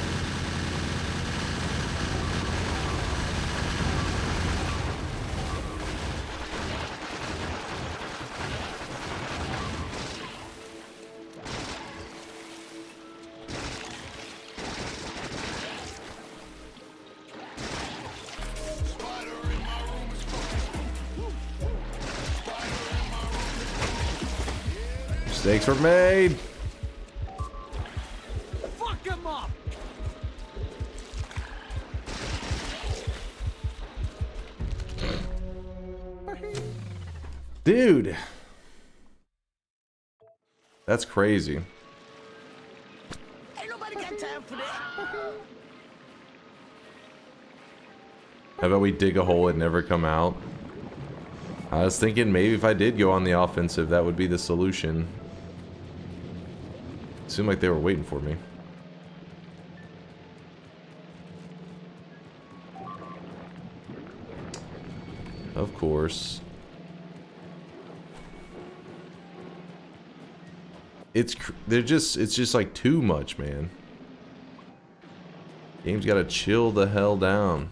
Mistakes were made. Fuck him up! Dude. That's crazy. Ain't nobody got time for that. How about we dig a hole and never come out? I was thinking maybe if I did go on the offensive, that would be the solution. Seemed like they were waiting for me. Of course. It's just like too much, man. Game's gotta chill the hell down.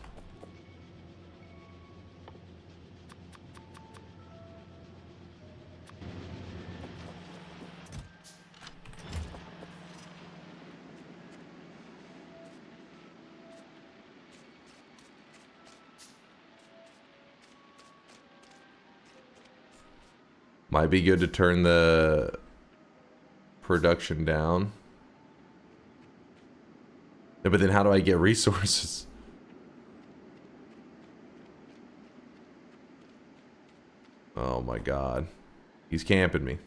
Might be good to turn the production down. Yeah, but then how do I get resources? Oh my god. He's camping me.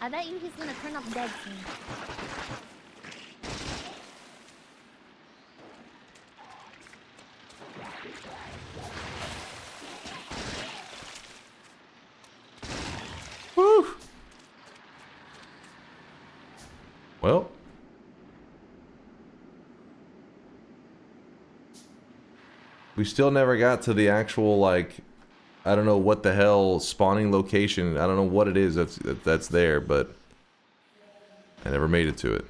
I bet you he's gonna turn up dead soon. Woo! Well. We still never got to the actual, like, I don't know what the hell spawning location. I don't know what it is that's there, but I never made it to it.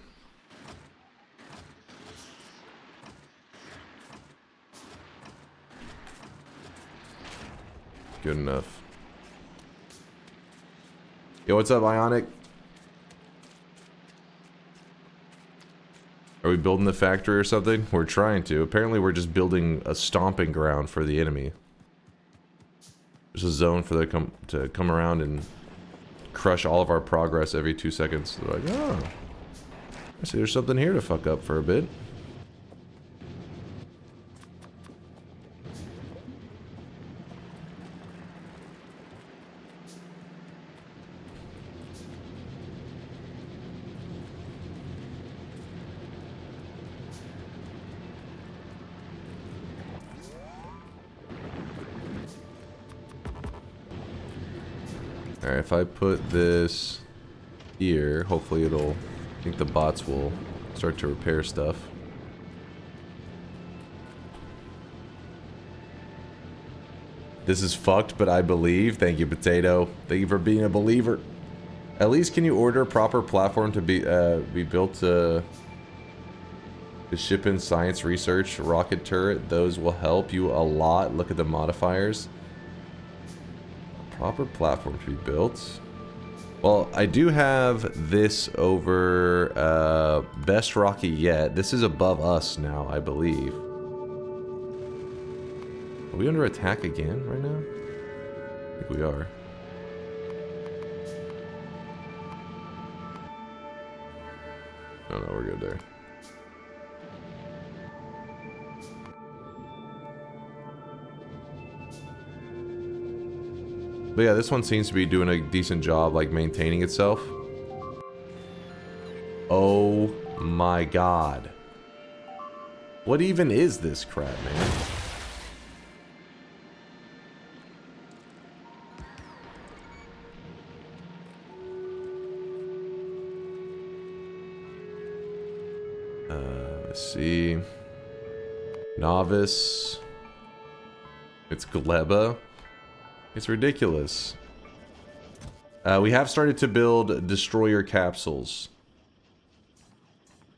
Good enough. Yo, what's up, Ionic? Are we building the factory or something? We're trying to. Apparently we're just building a stomping ground for the enemy. There's a zone for them to come around and crush all of our progress every 2 seconds. They're like, oh, I see there's something here to fuck up for a bit. Alright, if I put this here, hopefully it'll... I think the bots will start to repair stuff. This is fucked, but I believe. Thank you, Potato. Thank you for being a believer. At least can you order a proper platform to be built to ship in science research, rocket turret? Those will help you a lot. Look at the modifiers. Proper platform to be built. Well, I do have this over best Rocky yet. This is above us now, I believe. Are we under attack again right now? I think we are. Oh no, we're good there. But yeah, this one seems to be doing a decent job, like, maintaining itself. Oh my god. What even is this crap, man? Let's see. Novice. It's Gleba. It's ridiculous. We have started to build destroyer capsules.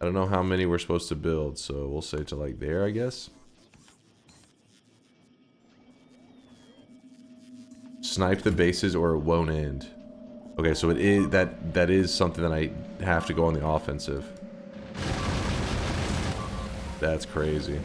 I don't know how many we're supposed to build, so we'll say to like there, I guess. Snipe the bases or it won't end. Okay, so it is that is something that I have to go on the offensive. That's crazy.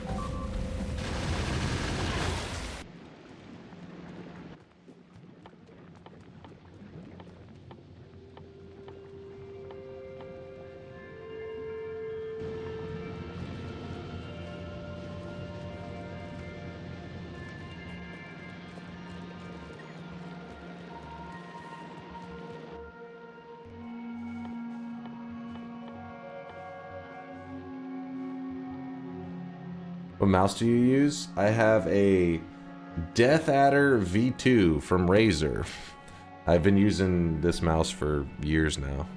What mouse do you use? I have a Death Adder V2 from Razer. I've been using this mouse for years now.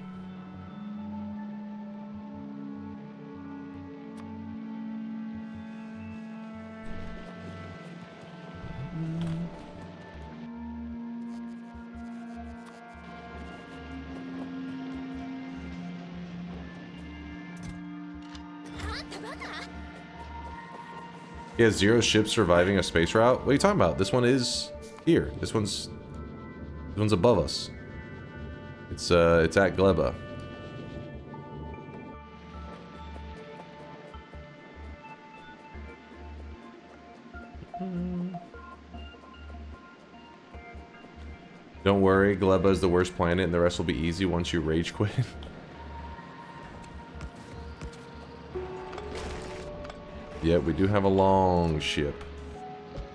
He has 0 ships surviving a space route? What are you talking about? This one is here. This one's above us. It's at Gleba. Don't worry, Gleba is the worst planet and the rest will be easy once you rage quit. Yeah, we do have a long ship.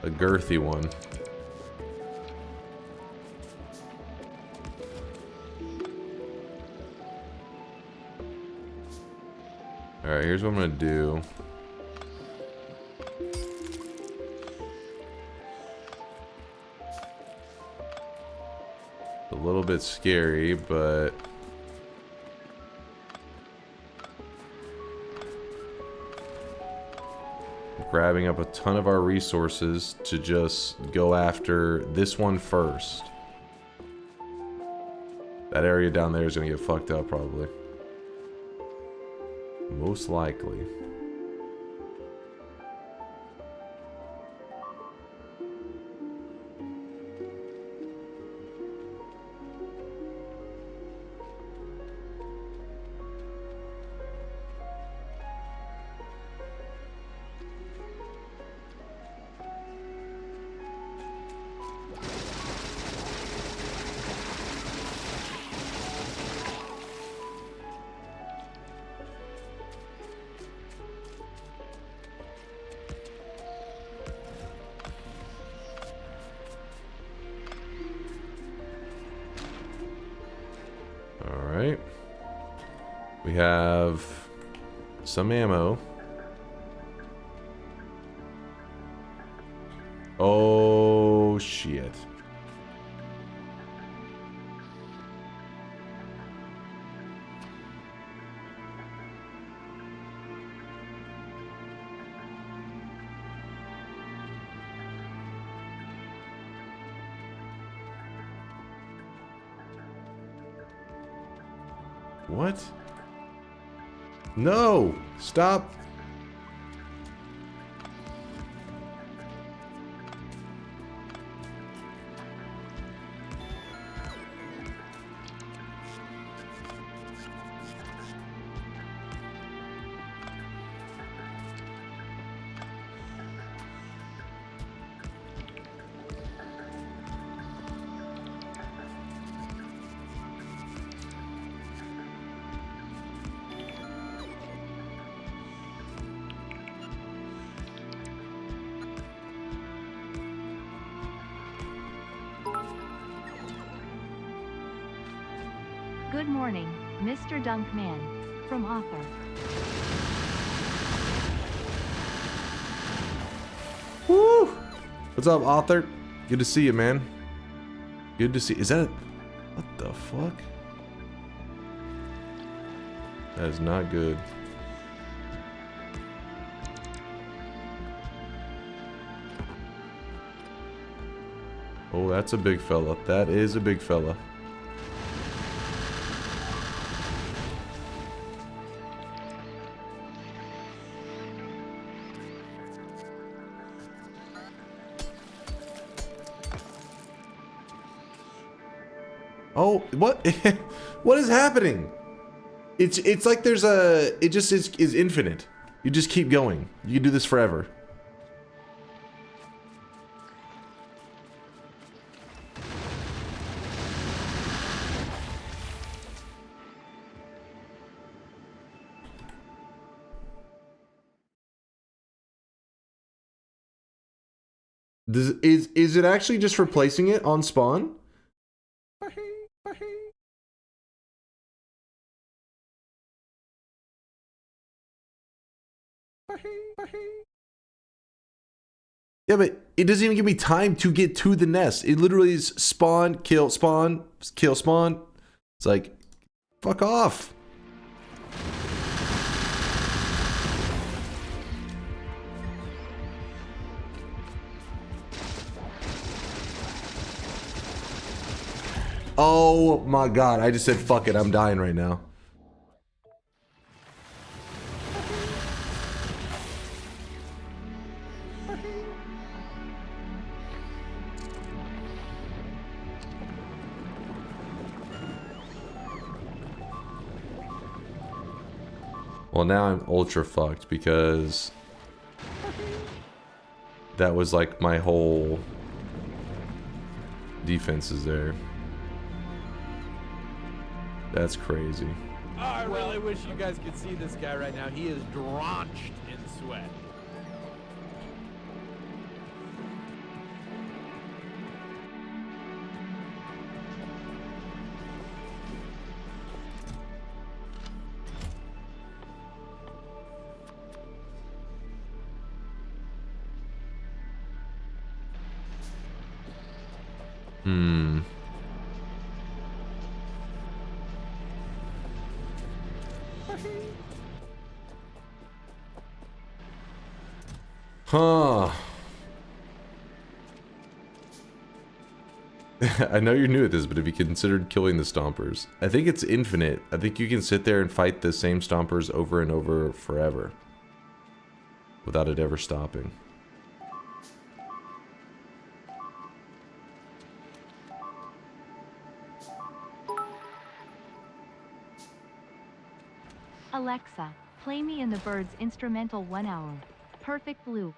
A girthy one. Alright, here's what I'm gonna do. A little bit scary, but... grabbing up a ton of our resources to just go after this one first. That area down there is gonna get fucked up probably. Most likely. Alright. We have some ammo. Oh, shit. What? No! Stop! Good morning, Mr. Dunkman. From author. Woo! What's up, author? Good to see you, man. Good to see. Is that? What the fuck? That is not good. Oh, that's a big fella. That is a big fella. Oh, what? What is happening? It's like there's a... It just is infinite. You just keep going. You can do this forever. Is it actually just replacing it on spawn? Yeah, but it doesn't even give me time to get to the nest. It literally is spawn, kill, spawn. It's like, fuck off. Oh my god, I just said fuck it, I'm dying right now. Well, now I'm ultra fucked because that was like my whole defense is there. That's crazy. Oh, I really wish you guys could see this guy right now. He is drenched in sweat. Huh. I know you're new at this, but have you considered killing the stompers? I think it's infinite. I think you can sit there and fight the same stompers over and over forever without it ever stopping. Alexa, play me and the Birds instrumental 1 hour. Perfect loop.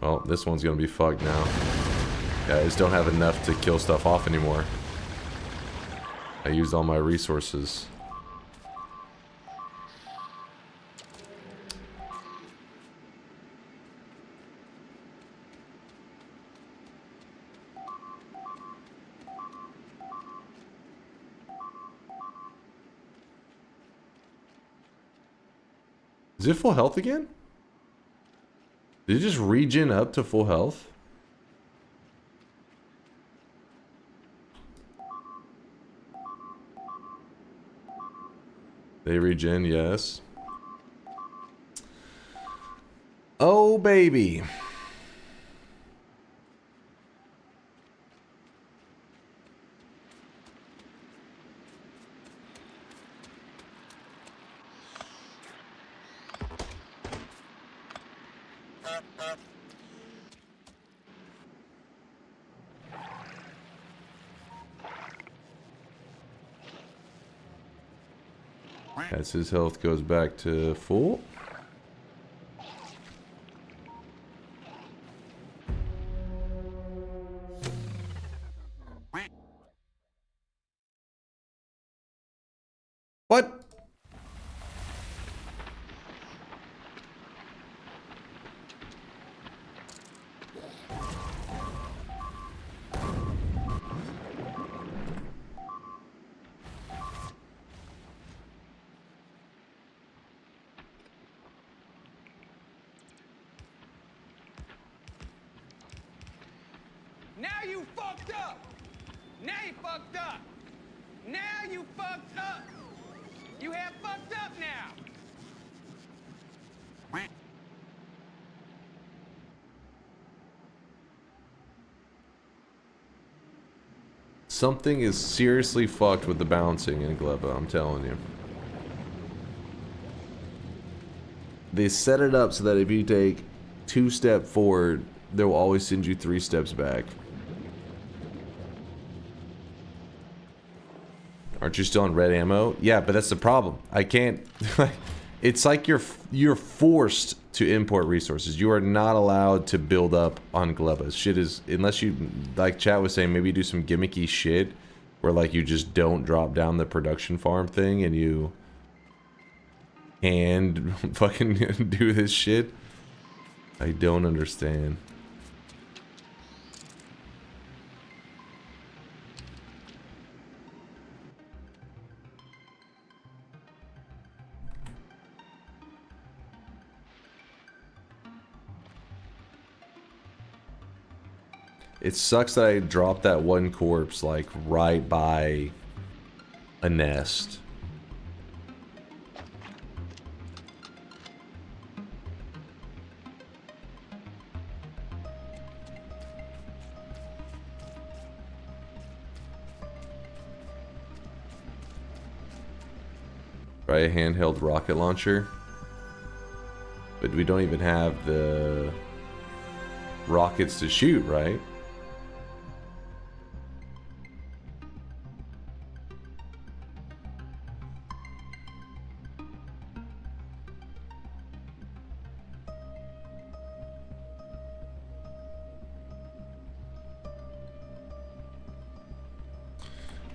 Well, this one's gonna be fucked now. Guys, don't have enough to kill stuff off anymore. I used all my resources. Is it full health again? Did it just regen up to full health? They regen, yes. Oh, baby. As his health goes back to full. What? Now you fucked up! Now you fucked up! Now you fucked up! You have fucked up now! Something is seriously fucked with the bouncing in Gleba, I'm telling you. They set it up so that if you take 2 steps forward, they'll always send you 3 steps back. Aren't you still on red ammo? Yeah, but that's the problem. I can't... It's like you're forced to import resources. You are not allowed to build up on Gleba. Shit is... Unless you... Like chat was saying, maybe do some gimmicky shit where like you just don't drop down the production farm thing and you... And fucking do this shit. I don't understand. It sucks that I dropped that one corpse like right by a nest. Right, a handheld rocket launcher. But we don't even have the rockets to shoot, right?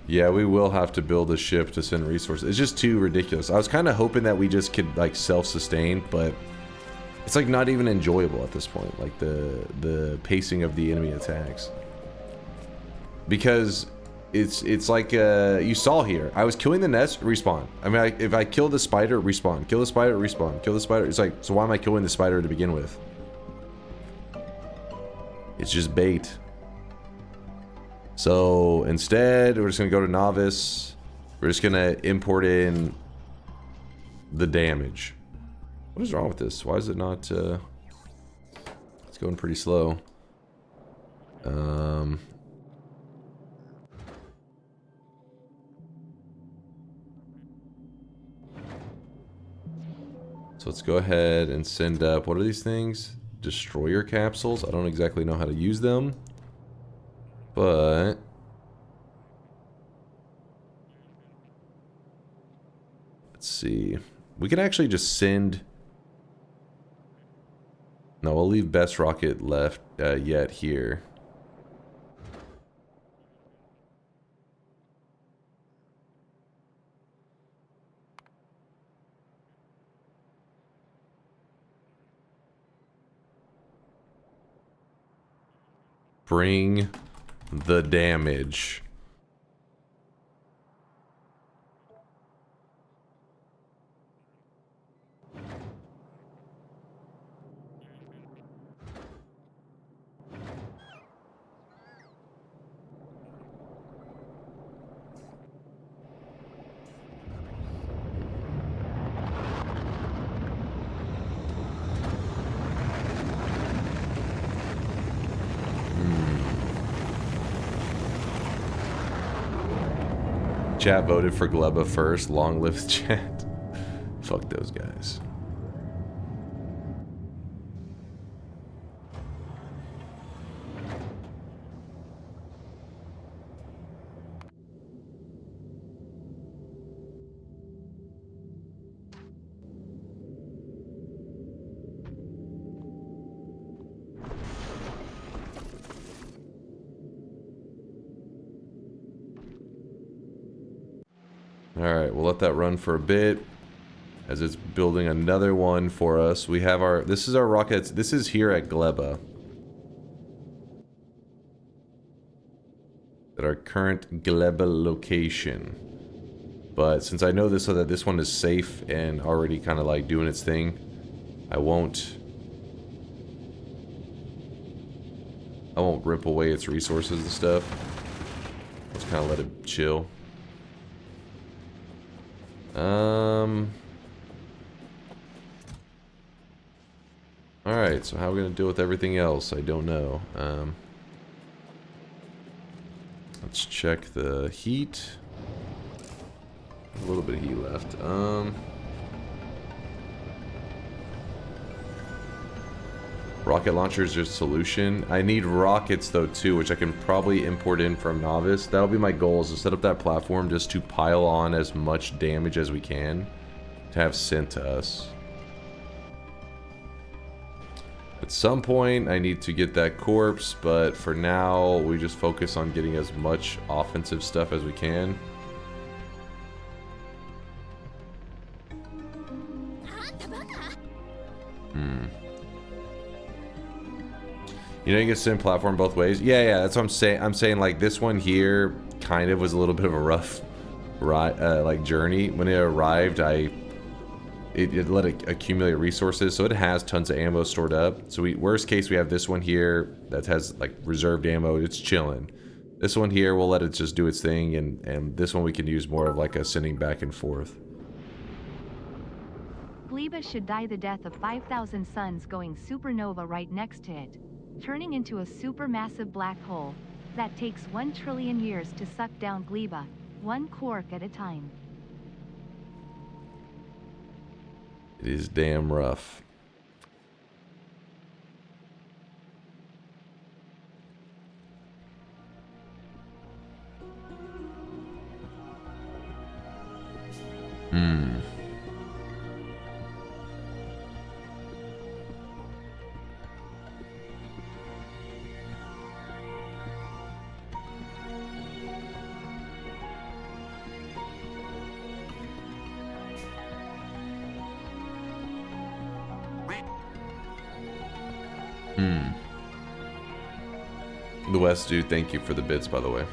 Yeah, we will have to build a ship to send resources. It's just too ridiculous. I was kind of hoping that we just could like self-sustain, but it's like not even enjoyable at this point. Like the pacing of the enemy attacks, because it's like you saw here. I was killing the nest, respawn. I mean, if I kill the spider, respawn. Kill the spider, respawn. Kill the spider. It's like, so why am I killing the spider to begin with? It's just bait. So instead, we're just gonna go to novice. We're just gonna import in the damage. What is wrong with this? Why is it not? It's going pretty slow. So let's go ahead and send up. What are these things? Destroyer capsules. I don't exactly know how to use them. But let's see. We can actually just send. No, we'll leave best rocket left yet here. Bring the damage. Chat voted for Gleba first. Long live chat. Fuck those guys. Alright, we'll let that run for a bit as it's building another one for us. We have our, this is our rockets, this is here at Gleba. At our current Gleba location. But since I know this so that this one is safe and already kind of like doing its thing, I won't rip away its resources and stuff. Just kind of let it chill. Alright, so how are we gonna deal with everything else? I don't know. Let's check the heat. A little bit of heat left. Rocket launcher is your solution. I need rockets though too, which I can probably import in from novice. That'll be my goal, is to set up that platform just to pile on as much damage as we can to have sent to us. At some point I need to get that corpse, but for now we just focus on getting as much offensive stuff as we can. You know, you can send platform both ways. Yeah, that's what I'm saying. I'm saying like this one here kind of was a little bit of a rough like journey. When it arrived, it it let it accumulate resources, so it has tons of ammo stored up. So worst case, we have this one here that has like reserved ammo. It's chilling. This one here, we'll let it just do its thing, and this one we can use more of like a sending back and forth. Gleba should die the death of 5,000 suns going supernova right next to it, turning into a supermassive black hole that takes 1 trillion years to suck down Gleba, one quark at a time. It is damn rough. The West dude, thank you for the bits, by the way.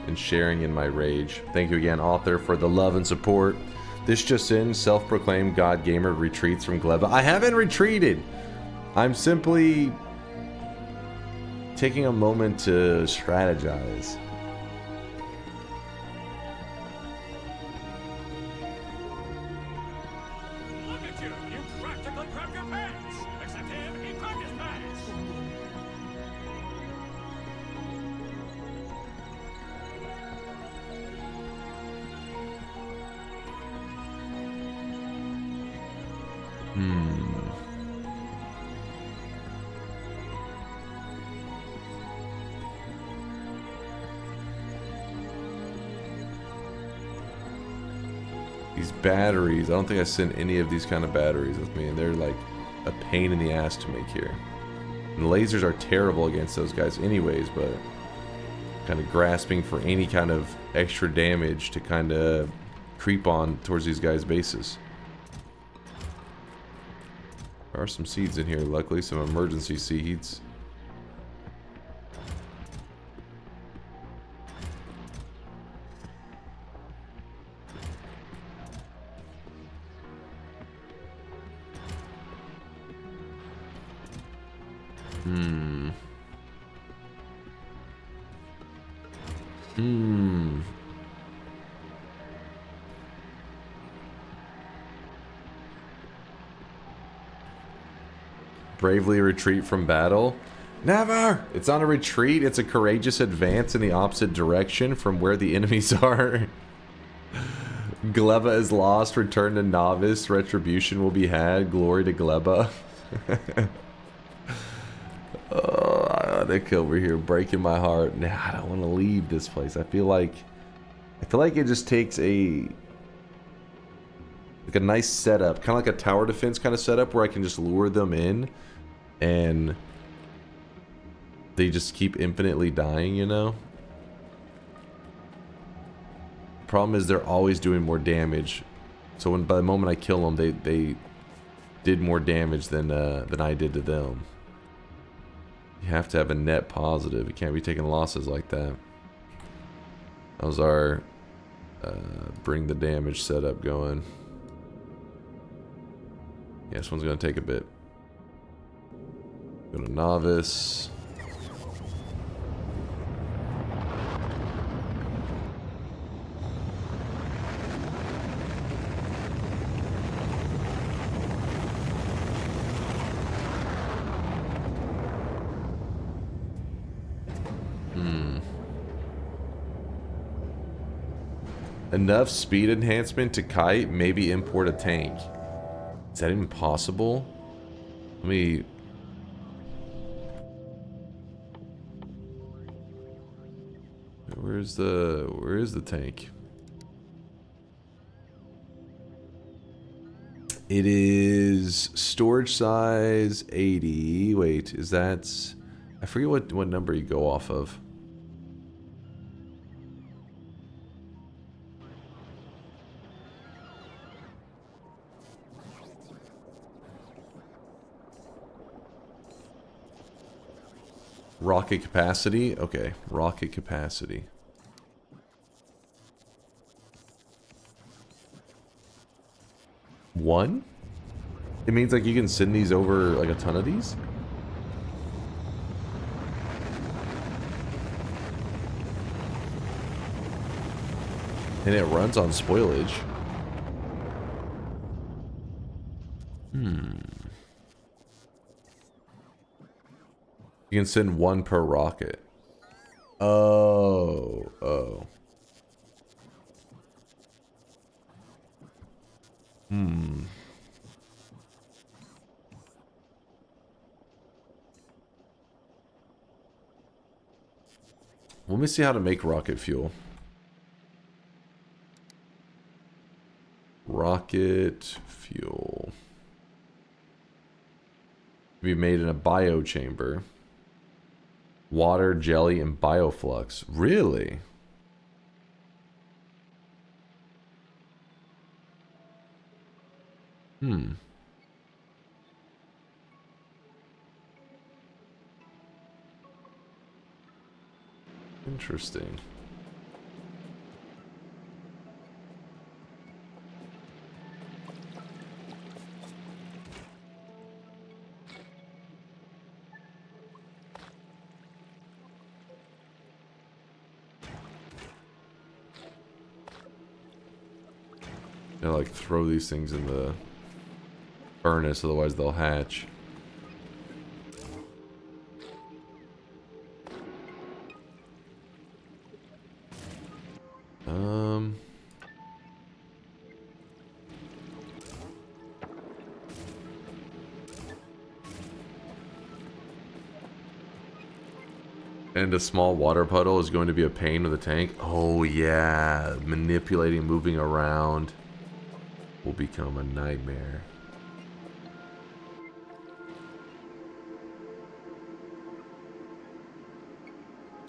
And sharing in my rage. Thank you again, author, for the love and support. This just in, self-proclaimed God Gamer retreats from Gleba. I haven't retreated! I'm simply taking a moment to strategize. Look at you! You practically crapped your pants! Except him, he crapped his pants! These batteries, I don't think I sent any of these kind of batteries with me, and they're like a pain in the ass to make here. And the lasers are terrible against those guys anyways, but kind of grasping for any kind of extra damage to kind of creep on towards these guys' bases. There are some seeds in here, luckily, some emergency seeds. Bravely retreat from battle? Never! It's not a retreat, it's a courageous advance in the opposite direction from where the enemies are. Gleba is lost, return to novice, retribution will be had, glory to Gleba. Oh, Nick over here breaking my heart. Nah, I don't want to leave this place. I feel like it just takes a nice setup, kind of like a tower defense kind of setup where I can just lure them in and they just keep infinitely dying, you know? Problem is they're always doing more damage. So by the moment I kill them, they did more damage than I did to them. You have to have a net positive. You can't be taking losses like that. How's our bring the damage setup going? Yeah, this one's gonna take a bit. Go to novice. Enough speed enhancement to kite, maybe import a tank. Is that even possible? Let me... Where is the tank? It is storage size 80. Wait, is that... I forget what number you go off of. Rocket capacity? Okay, rocket capacity. One? It means like you can send these over like a ton of these? And it runs on spoilage. You can send one per rocket. Oh. Let me see how to make rocket fuel. Rocket fuel. Be made in a biochamber. Water, jelly, and bioflux. Really? Interesting. Gotta like throw these things in the furnace, otherwise they'll hatch. And a small water puddle is going to be a pain with a tank. Oh yeah, manipulating, moving around will become a nightmare.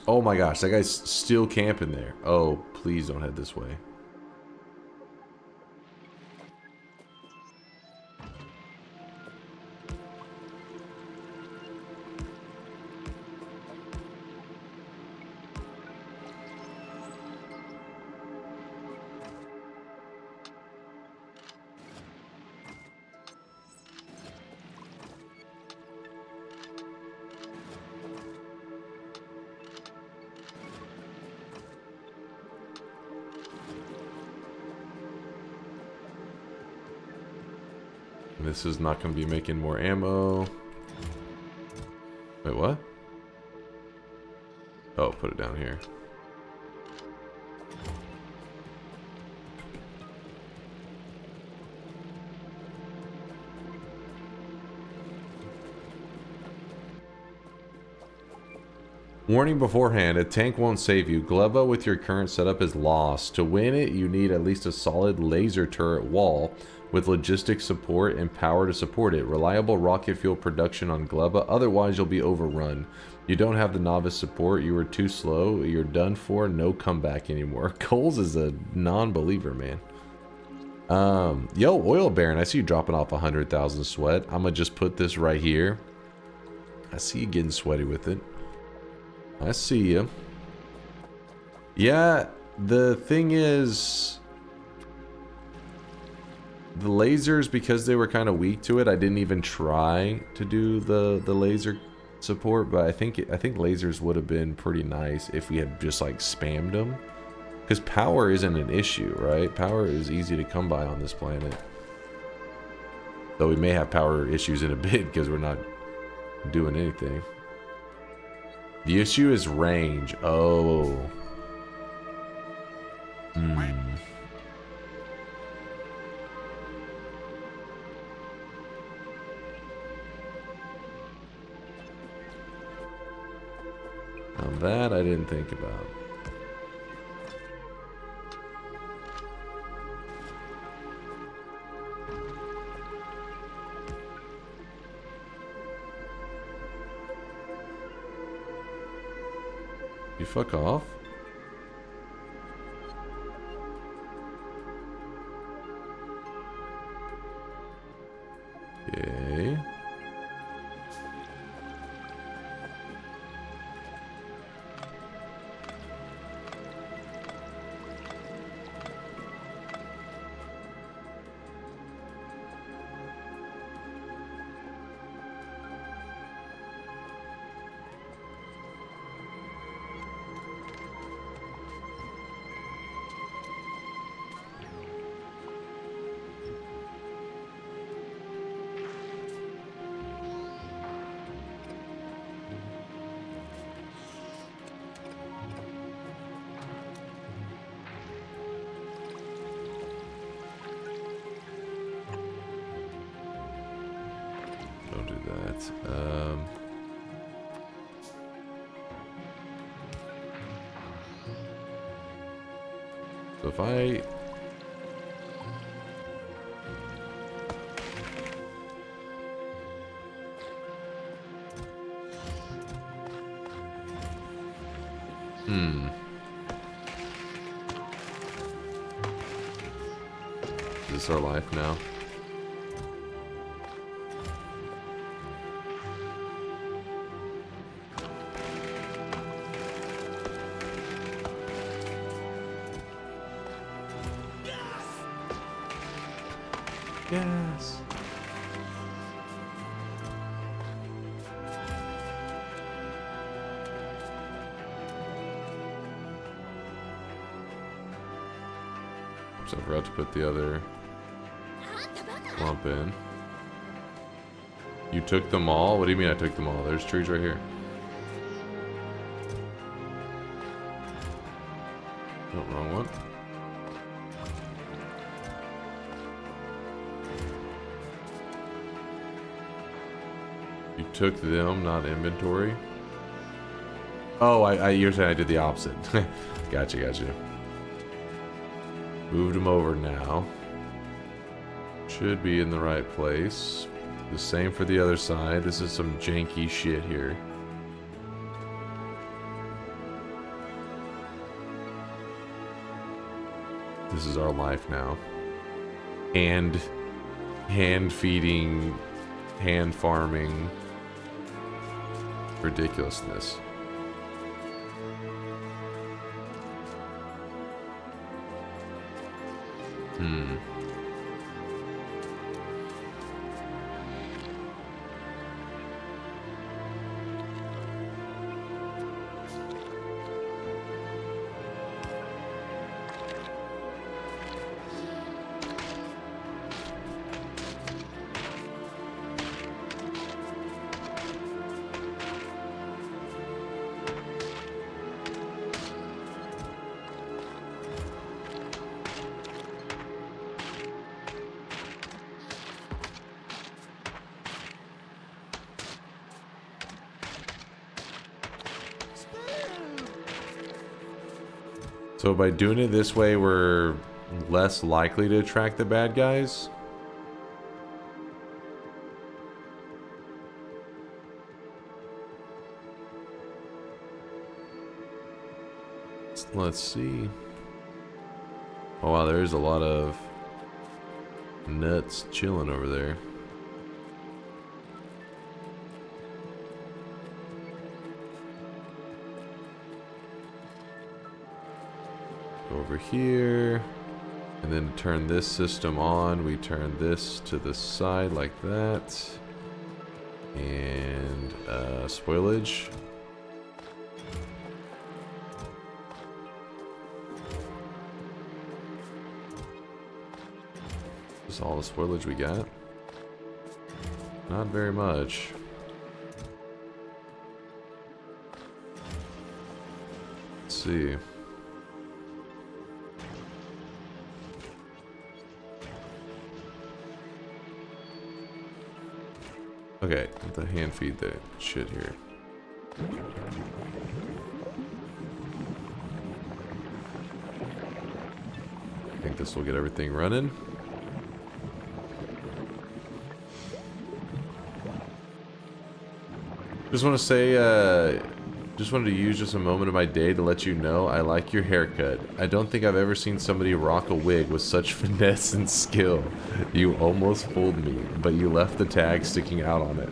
Oh my gosh, that guy's still camping there. Oh, please don't head this way. This is not going to be making more ammo. Wait, what? Oh, put it down here. Warning beforehand, a tank won't save you. Gleba with your current setup is lost. To win it, you need at least a solid laser turret wall with logistics support and power to support it. Reliable rocket fuel production on Gleba, otherwise you'll be overrun. You don't have the novice support, you were too slow, you're done for, no comeback anymore. Coles is a non-believer, man. Yo, Oil Baron, I see you dropping off 100,000 sweat. I'm gonna just put this right here. I see you getting sweaty with it. I see you. Yeah, the thing is, the lasers, because they were kind of weak to it, I didn't even try to do the laser support, but I think lasers would have been pretty nice if we had just like spammed them, because power isn't an issue, right? Power is easy to come by on this planet, though we may have power issues in a bit because we're not doing anything. The issue is range. Oh. Now that I didn't think about. You fuck off. Okay. that. So if I... Is this our life now? Yes. So I forgot to put the other lump in. You took them all? What do you mean I took them all? There's trees right here. Oh, wrong one. You took them, not inventory. Oh, you're saying I did the opposite. Gotcha. Moved them over now. Should be in the right place. The same for the other side. This is some janky shit here. This is our life now. Hand feeding, hand farming. Ridiculousness. So by doing it this way, we're less likely to attract the bad guys. Let's see. Oh wow, there's a lot of nuts chilling over there. Over here, and then to turn this system on, we turn this to the side like that, and spoilage. This is all the spoilage we got. Not very much. Let's see. Okay, the hand feed that shit here. I think this will get everything running. Just want to say, just wanted to use just a moment of my day to let you know I like your haircut. I don't think I've ever seen somebody rock a wig with such finesse and skill. You almost fooled me, but you left the tag sticking out on it.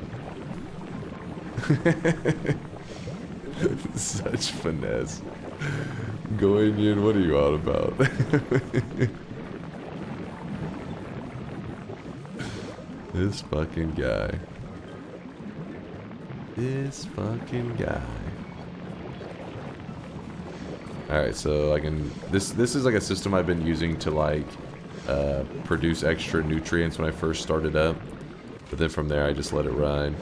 Such finesse. Going in, what are you on about? This fucking guy. This fucking guy. Alright, so I can... This is like a system I've been using to like produce extra nutrients when I first started up. But then from there I just let it ride.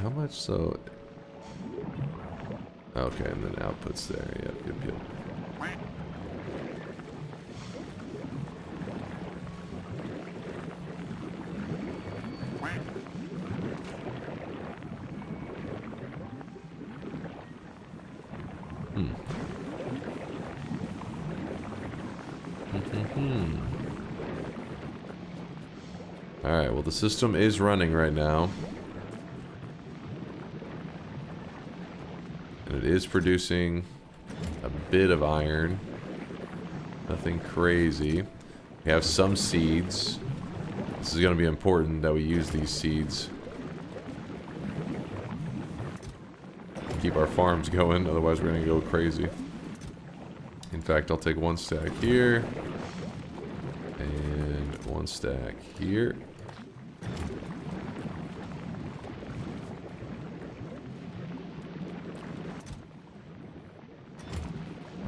How much so... Okay, and then outputs there. Yep. well, the system is running right now. And it is producing a bit of iron. Nothing crazy. We have some seeds. This is going to be important that we use these seeds. Keep our farms going, otherwise we're going to go crazy. In fact, I'll take 1 stack here. And 1 stack here.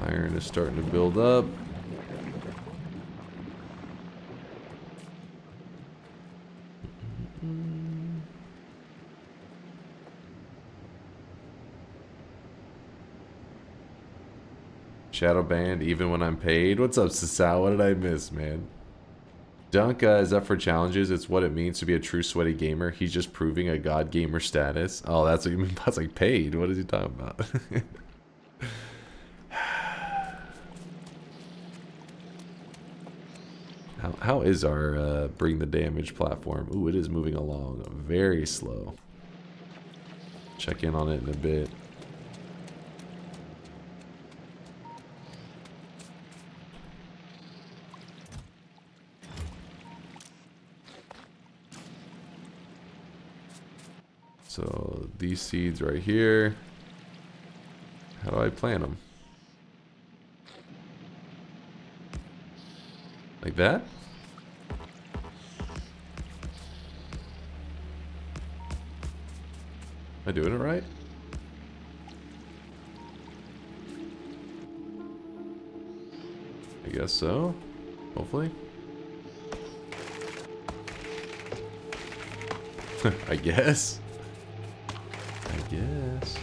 Iron is starting to build up. Shadow banned even when I'm paid. What's up, Sasao? What did I miss, man? Dunk is up for challenges. It's what it means to be a true sweaty gamer. He's just proving a god gamer status. Oh, that's what you mean. That's like paid. What is he talking about? How is our bring the damage platform? Ooh, it is moving along very slow. Check in on it in a bit. So these seeds right here, how do I plant them? Like that? Am I doing it right? I guess so. Hopefully. I guess. I guess.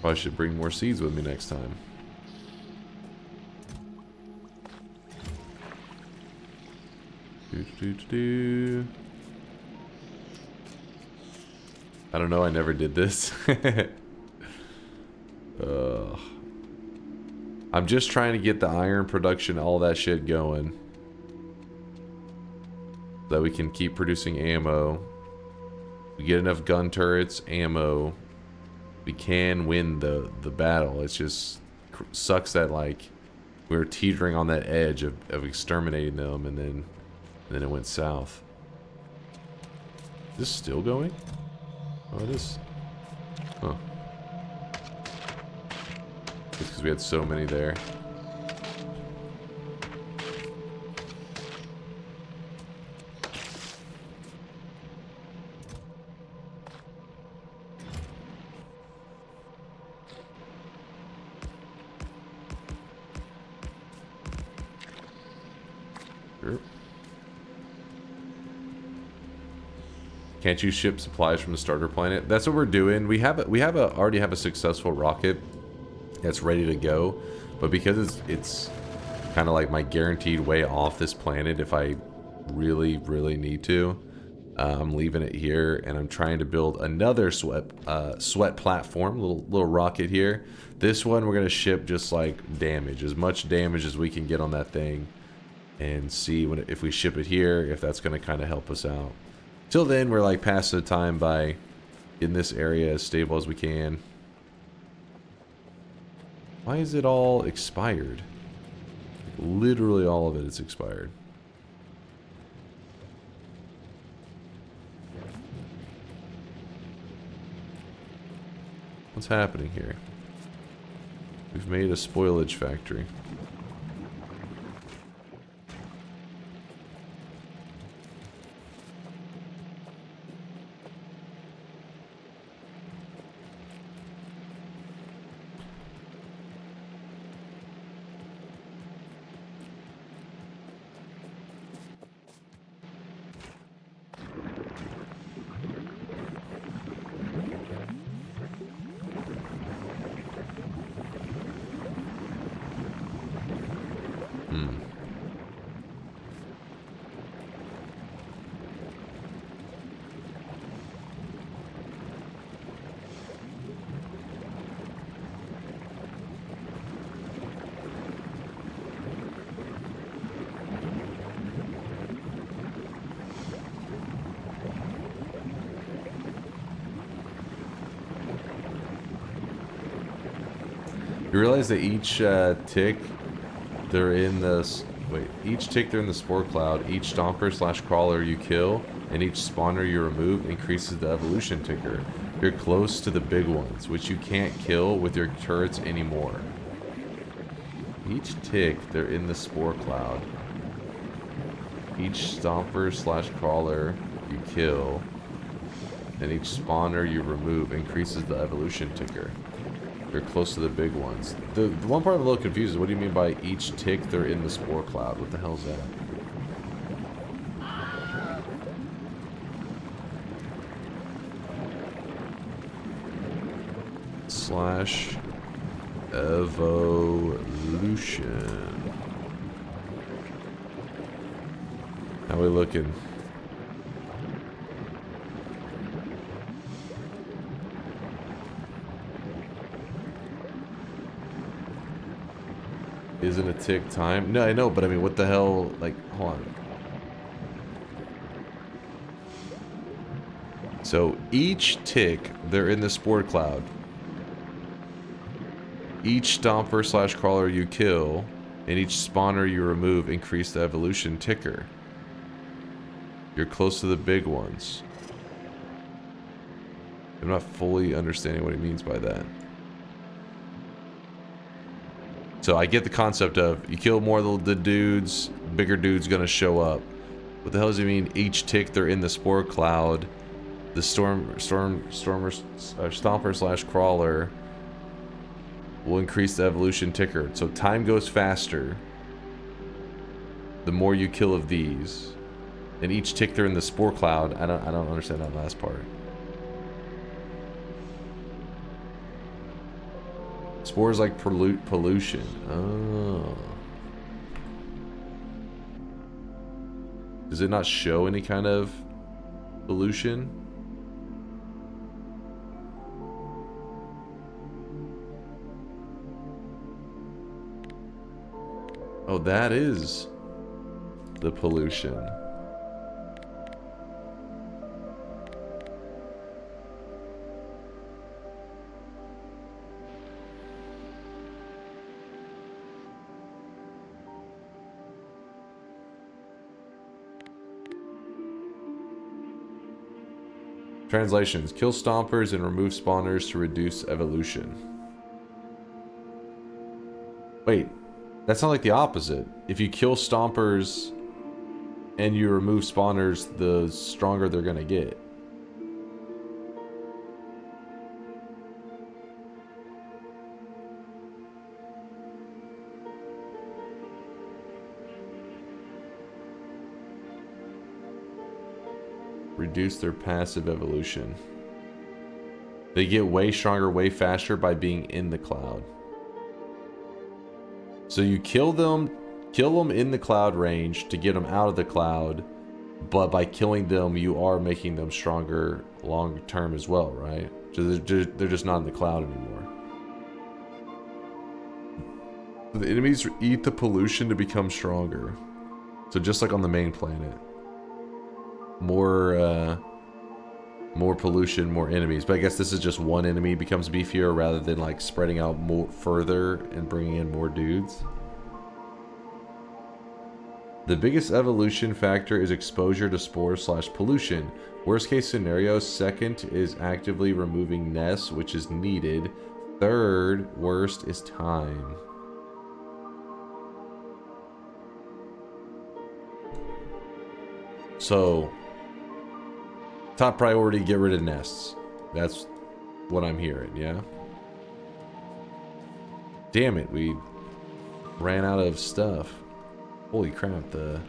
Probably should bring more seeds with me next time. I don't know, I never did this. I'm just trying to get the iron production, all that shit going. So that we can keep producing ammo. We get enough gun turrets, ammo. We can win the battle. It just sucks that like we're teetering on that edge of exterminating them, and then it went south. Is this still going? Oh, it is. Huh. Just because we had so many there. Sure. Can't you ship supplies from the starter planet? That's what we're doing. We already have a successful rocket that's ready to go, but because it's kind of like my guaranteed way off this planet if I really need to, I'm leaving it here, and I'm trying to build another sweat platform, little rocket here. This one we're gonna ship just like damage, as much damage as we can get on that thing, and see if we ship it here, if that's gonna kind of help us out. Till then, we're like passing the time by in this area as stable as we can. Why is it all expired? Literally all of it is expired. What's happening here? We've made a spoilage factory. You realize that each tick they're in this. Wait, each tick they're in the spore cloud, each stomper/crawler you kill, and each spawner you remove increases the evolution ticker. You're close to the big ones, which you can't kill with your turrets anymore. Each tick they're in the spore cloud, each stomper/crawler you kill, and each spawner you remove increases the evolution ticker. You're close to the big ones. The one part I'm a little confused is what do you mean by each tick they're in the spore cloud? What the hell is that? Slash evolution. How we looking? Isn't a tick time? No, I know, but I mean, what the hell? Like, hold on. So each tick, they're in the spore cloud. Each stomper/crawler you kill, and each spawner you remove increase the evolution ticker. You're close to the big ones. I'm not fully understanding what he means by that. So I get the concept of you kill more of the dudes, bigger dude's gonna show up. What the hell does he mean? Each tick they're in the spore cloud, the stomper/crawler will increase the evolution ticker. So time goes faster the more you kill of these, and each tick they're in the spore cloud. I don't understand that last part. Spores like pollution. Oh. Does it not show any kind of pollution? Oh, that is the pollution. Translations. Kill stompers and remove spawners to reduce evolution. Wait, that's not like the opposite. If you kill stompers and you remove spawners, the stronger they're gonna get. Reduce their passive evolution. They get way stronger, way faster by being in the cloud. So you kill them in the cloud range to get them out of the cloud, but by killing them, you are making them stronger long term as well, right? So they're just not in the cloud anymore. The enemies eat the pollution to become stronger. So just like on the main planet. More pollution, more enemies. But I guess this is just one enemy becomes beefier rather than like spreading out more further and bringing in more dudes. The biggest evolution factor is exposure to spores/pollution. Worst case scenario, second is actively removing nests, which is needed. Third worst is time. So top priority, get rid of nests. That's what I'm hearing, yeah? Damn it, we ran out of stuff. Holy crap, the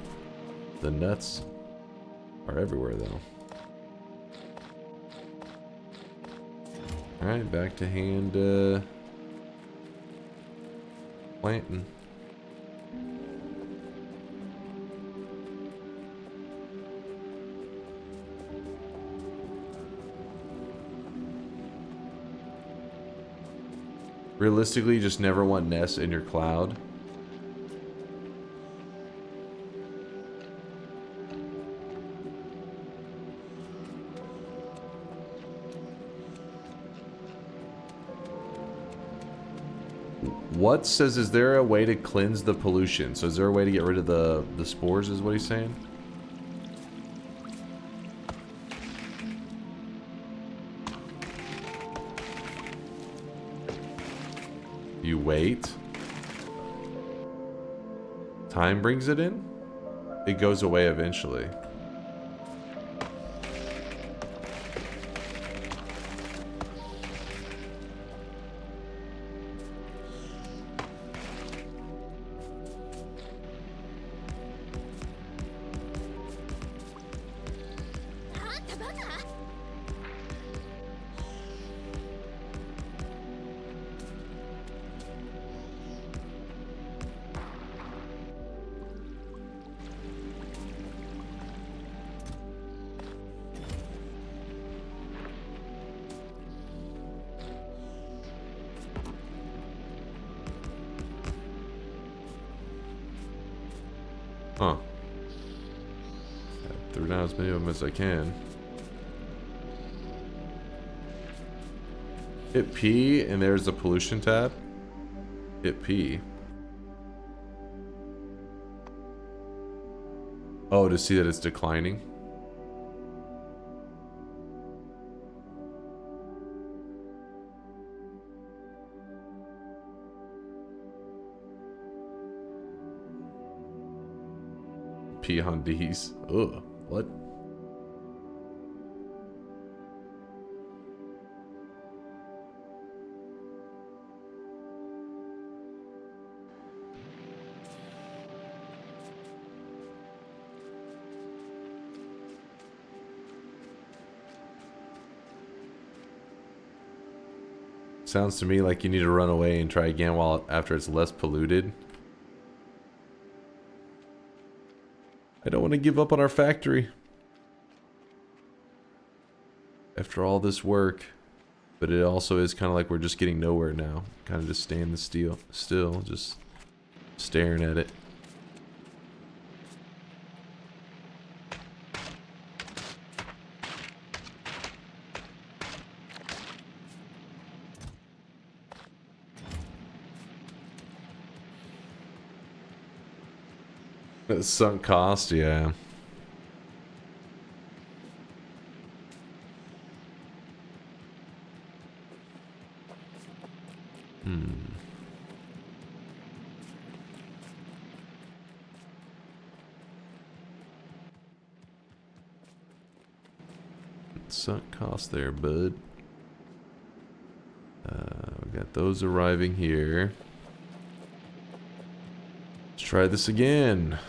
nuts are everywhere though. Alright, back to hand planting. Realistically, you just never want nests in your cloud. What says, is there a way to cleanse the pollution? So is there a way to get rid of the spores is what he's saying? You wait. Time brings it in? It goes away eventually. Huh. I threw down as many of them as I can. Hit P and there's the pollution tab. Hit P. Oh, to see that it's declining. P on D's. Ugh, what? Sounds to me like you need to run away and try again while after it's less polluted. I don't want to give up on our factory after all this work, but it also is kind of like we're just getting nowhere now. Kind of just standing still, just staring at it. Sunk cost, yeah. Sunk cost there, bud. We got those arriving here. Let's try this again.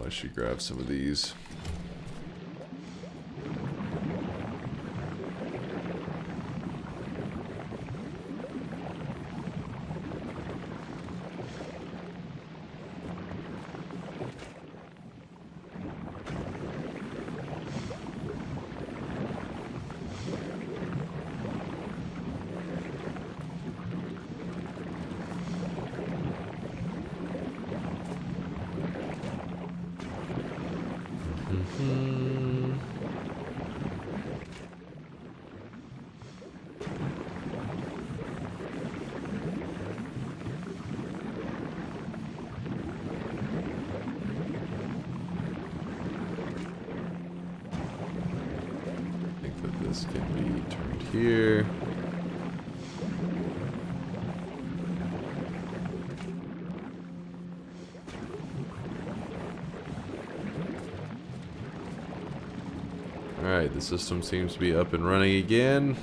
I should grab some of these. This can be turned here. Alright, the system seems to be up and running again.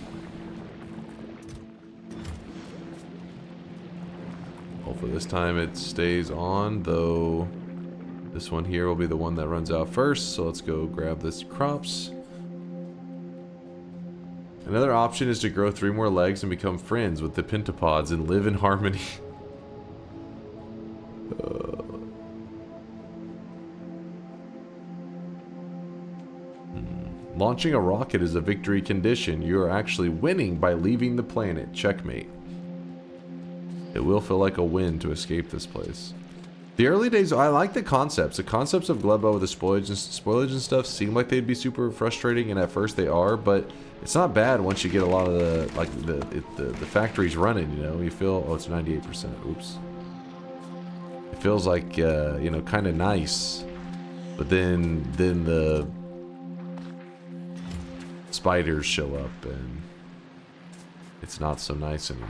Hopefully this time it stays on, though this one here will be the one that runs out first. So let's go grab this crops. Another option is to grow 3 more legs and become friends with the pentapods and live in harmony. Launching a rocket is a victory condition. You are actually winning by leaving the planet. Checkmate. It will feel like a win to escape this place. The early days, I like the concepts. The concepts of Gleba with the spoilage and stuff seem like they'd be super frustrating, and at first they are, but it's not bad once you get a lot of the, like, the factories running, you know? You feel, oh, it's 98%. Oops. It feels like, you know, kind of nice. But then the spiders show up, and it's not so nice anymore.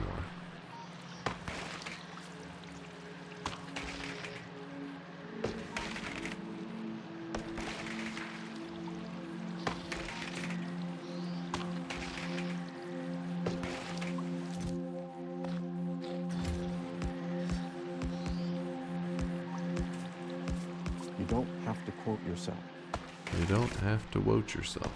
You don't have to quote yourself. You don't have to quote yourself.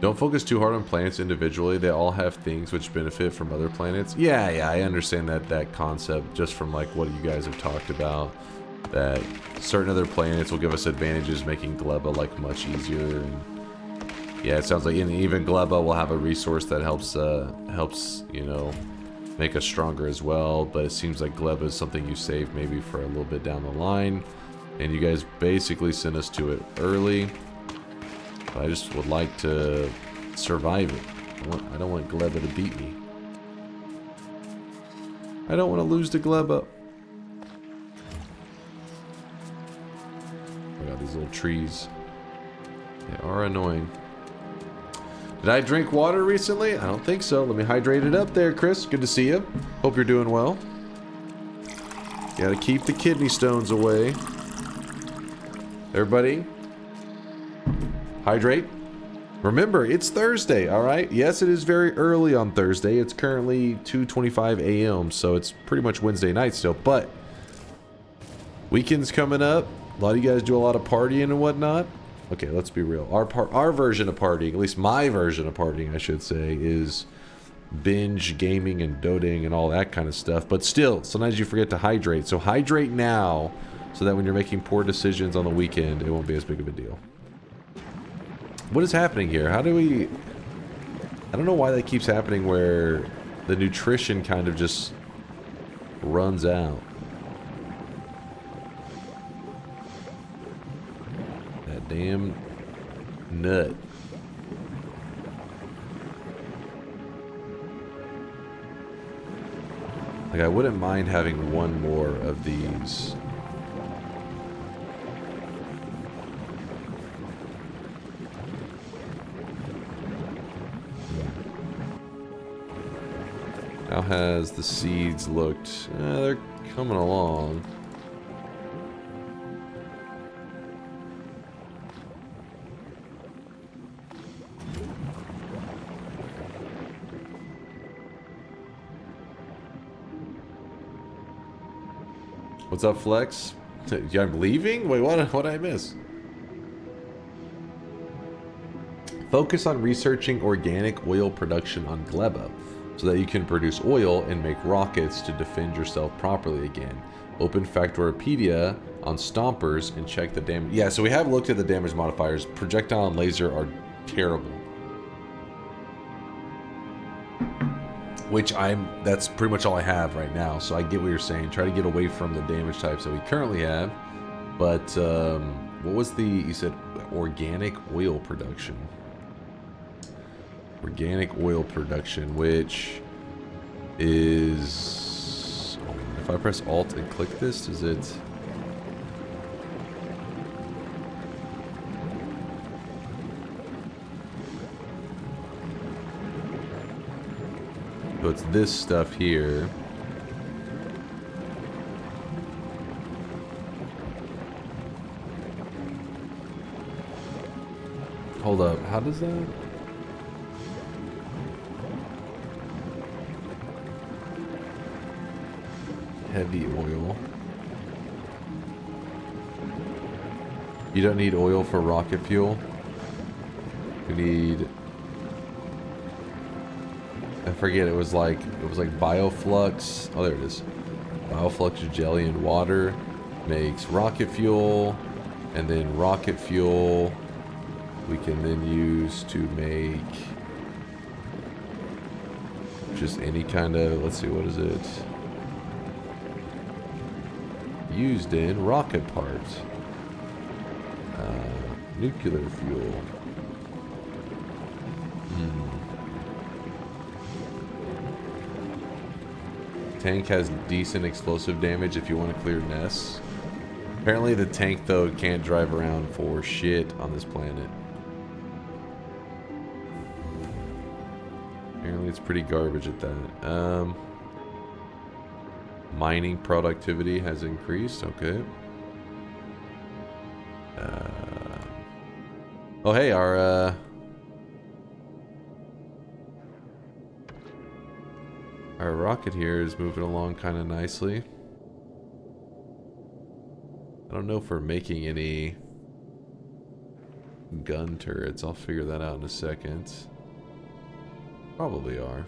Don't focus too hard on planets individually. They all have things which benefit from other planets. Yeah, I understand that concept just from like what you guys have talked about. That certain other planets will give us advantages, making Gleba like much easier. And yeah, it sounds like even Gleba will have a resource that helps you know, make us stronger as well. But it seems like Gleba is something you save maybe for a little bit down the line. And you guys basically sent us to it early. I just would like to survive it. I don't want Gleba to beat me. I don't want to lose to Gleba. I got these little trees. They are annoying. Did I drink water recently? I don't think so. Let me hydrate it up there, Chris. Good to see you. Hope you're doing well. Gotta keep the kidney stones away. Everybody, hydrate. Remember, it's Thursday, alright? Yes, it is very early on Thursday. It's currently 2:25 a.m., so it's pretty much Wednesday night still, but weekend's coming up. A lot of you guys do a lot of partying and whatnot. Okay, let's be real. Our version of partying, at least my version of partying, I should say, is binge gaming and doting and all that kind of stuff. But still, sometimes you forget to hydrate. So hydrate now so that when you're making poor decisions on the weekend, it won't be as big of a deal. What is happening here? How do we... I don't know why that keeps happening where the nutrition kind of just runs out. That damn nut. Like, I wouldn't mind having one more of these. How has the seeds looked? They're coming along. What's up, Flex? I'm leaving? Wait, what did I miss? Focus on researching organic oil production on Gleba, so that you can produce oil and make rockets to defend yourself properly again. Open Factoripedia on Stompers and check the damage. Yeah, so we have looked at the damage modifiers. Projectile and laser are terrible. Which that's pretty much all I have right now, so I get what you're saying. Try to get away from the damage types that we currently have. But, what was you said organic oil production. Organic oil production, which is... if I press Alt and click this, does it... so it's this stuff here. Hold up. How does that? Heavy oil. You don't need oil for rocket fuel. We need... I forget, it was like bioflux. Oh, there it is. Bioflux jelly and water makes rocket fuel, and then rocket fuel we can then use to make just any kind of, let's see, what is it? Used in rocket parts. Nuclear fuel. Tank has decent explosive damage if you want to clear nests. Apparently the tank, though, can't drive around for shit on this planet. Apparently it's pretty garbage at that. Mining productivity has increased. Okay. Oh, hey, our rocket here is moving along kind of nicely. I don't know if we're making any gun turrets. I'll figure that out in a second. Probably are.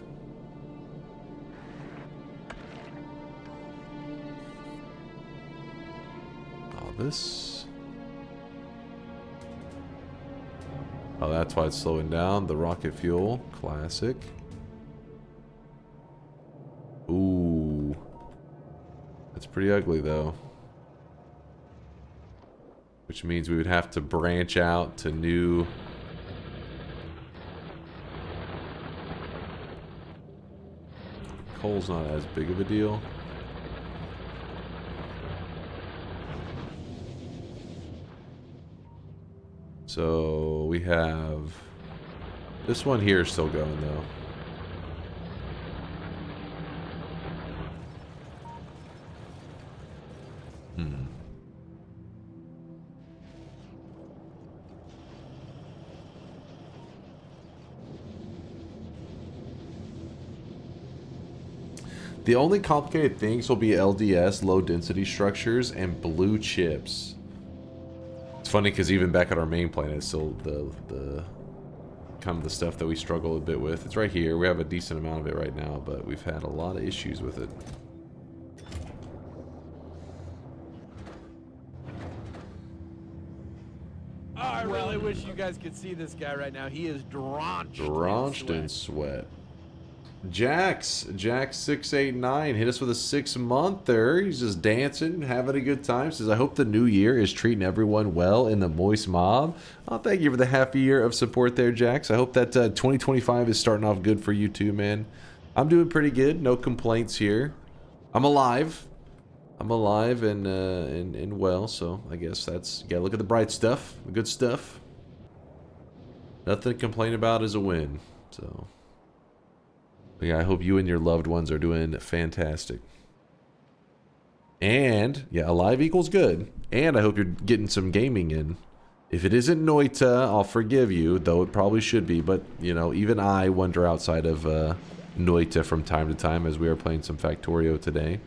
Oh, this... Oh, that's why it's slowing down. The rocket fuel. Classic. Ooh. That's pretty ugly, though. Which means we would have to branch out to new... Coal's not as big of a deal. So we have... This one here is still going, though. The only complicated things will be LDS, low density structures, and blue chips. It's funny because even back at our main planet, it's still the kind of the stuff that we struggle a bit with. It's right here. We have a decent amount of it right now, but we've had a lot of issues with it. Oh, I really wish you guys could see this guy right now. He is drenched in sweat. Jax689 hit us with a 6-monther. He's just dancing, having a good time. Says, I hope the new year is treating everyone well in the moist mob. Oh, thank you for the half a year of support there, Jax. I hope that 2025 is starting off good for you too, man. I'm doing pretty good. No complaints here. I'm alive. I'm alive and well, so I guess that's... You gotta look at the bright stuff, the good stuff. Nothing to complain about is a win, so... But yeah, I hope you and your loved ones are doing fantastic. And, yeah, alive equals good. And I hope you're getting some gaming in. If it isn't Noita, I'll forgive you, though it probably should be. But, you know, even I wander outside of Noita from time to time as we are playing some Factorio today.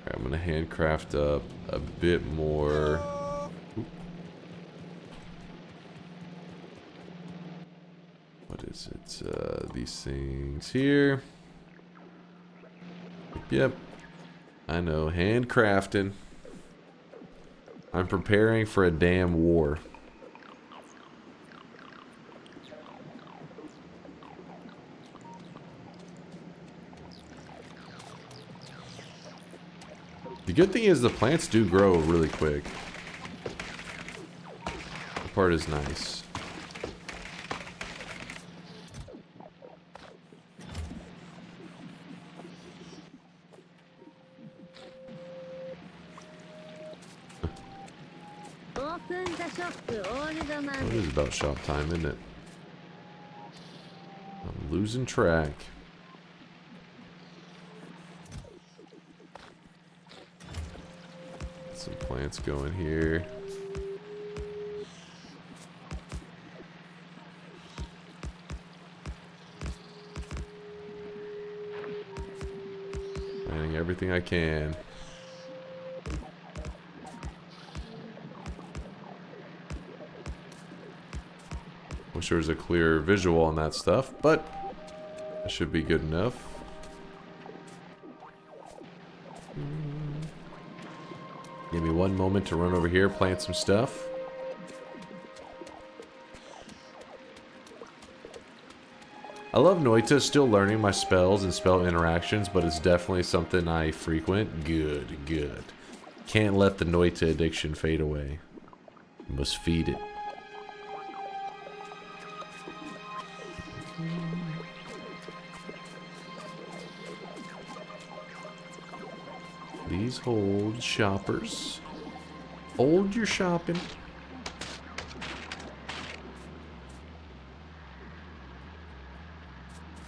I'm gonna handcraft up a bit more. Oop. What is it? These things here. Yep. I know. Handcrafting. I'm preparing for a damn war. The good thing is the plants do grow really quick. The part is nice. It is about shop time, isn't it? I'm Losing track. Some plants going here. Planting everything I can. Wish there was a clear visual on that stuff, but that should be good enough. Give me one moment to run over here, plant some stuff. I love Noita, still learning my spells and spell interactions, but it's definitely something I frequent. Good, good. Can't let the Noita addiction fade away. You must feed it. Please hold, shoppers. Hold your shopping.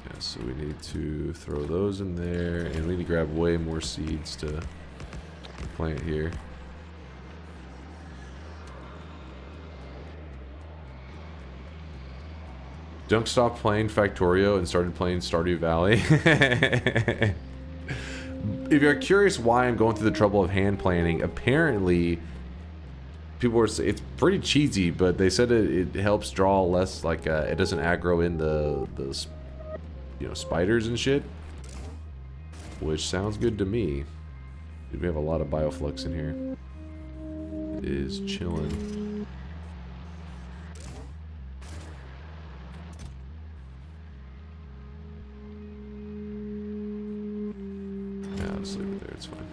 Yeah, so we need to throw those in there, and we need to grab way more seeds to plant here. Dunk stopped playing Factorio and started playing Stardew Valley. If you're curious why I'm going through the trouble of hand planting, apparently people were saying it's pretty cheesy, but they said it helps draw less, like it doesn't aggro in the you know, spiders and shit, which sounds good to me. We have a lot of bioflux in here. It is chilling. I'll just leave it there, it's fine.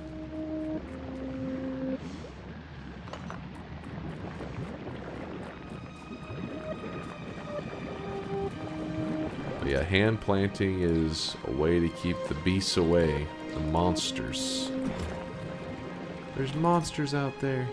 But yeah, hand planting is a way to keep the beasts away, the monsters. There's monsters out there.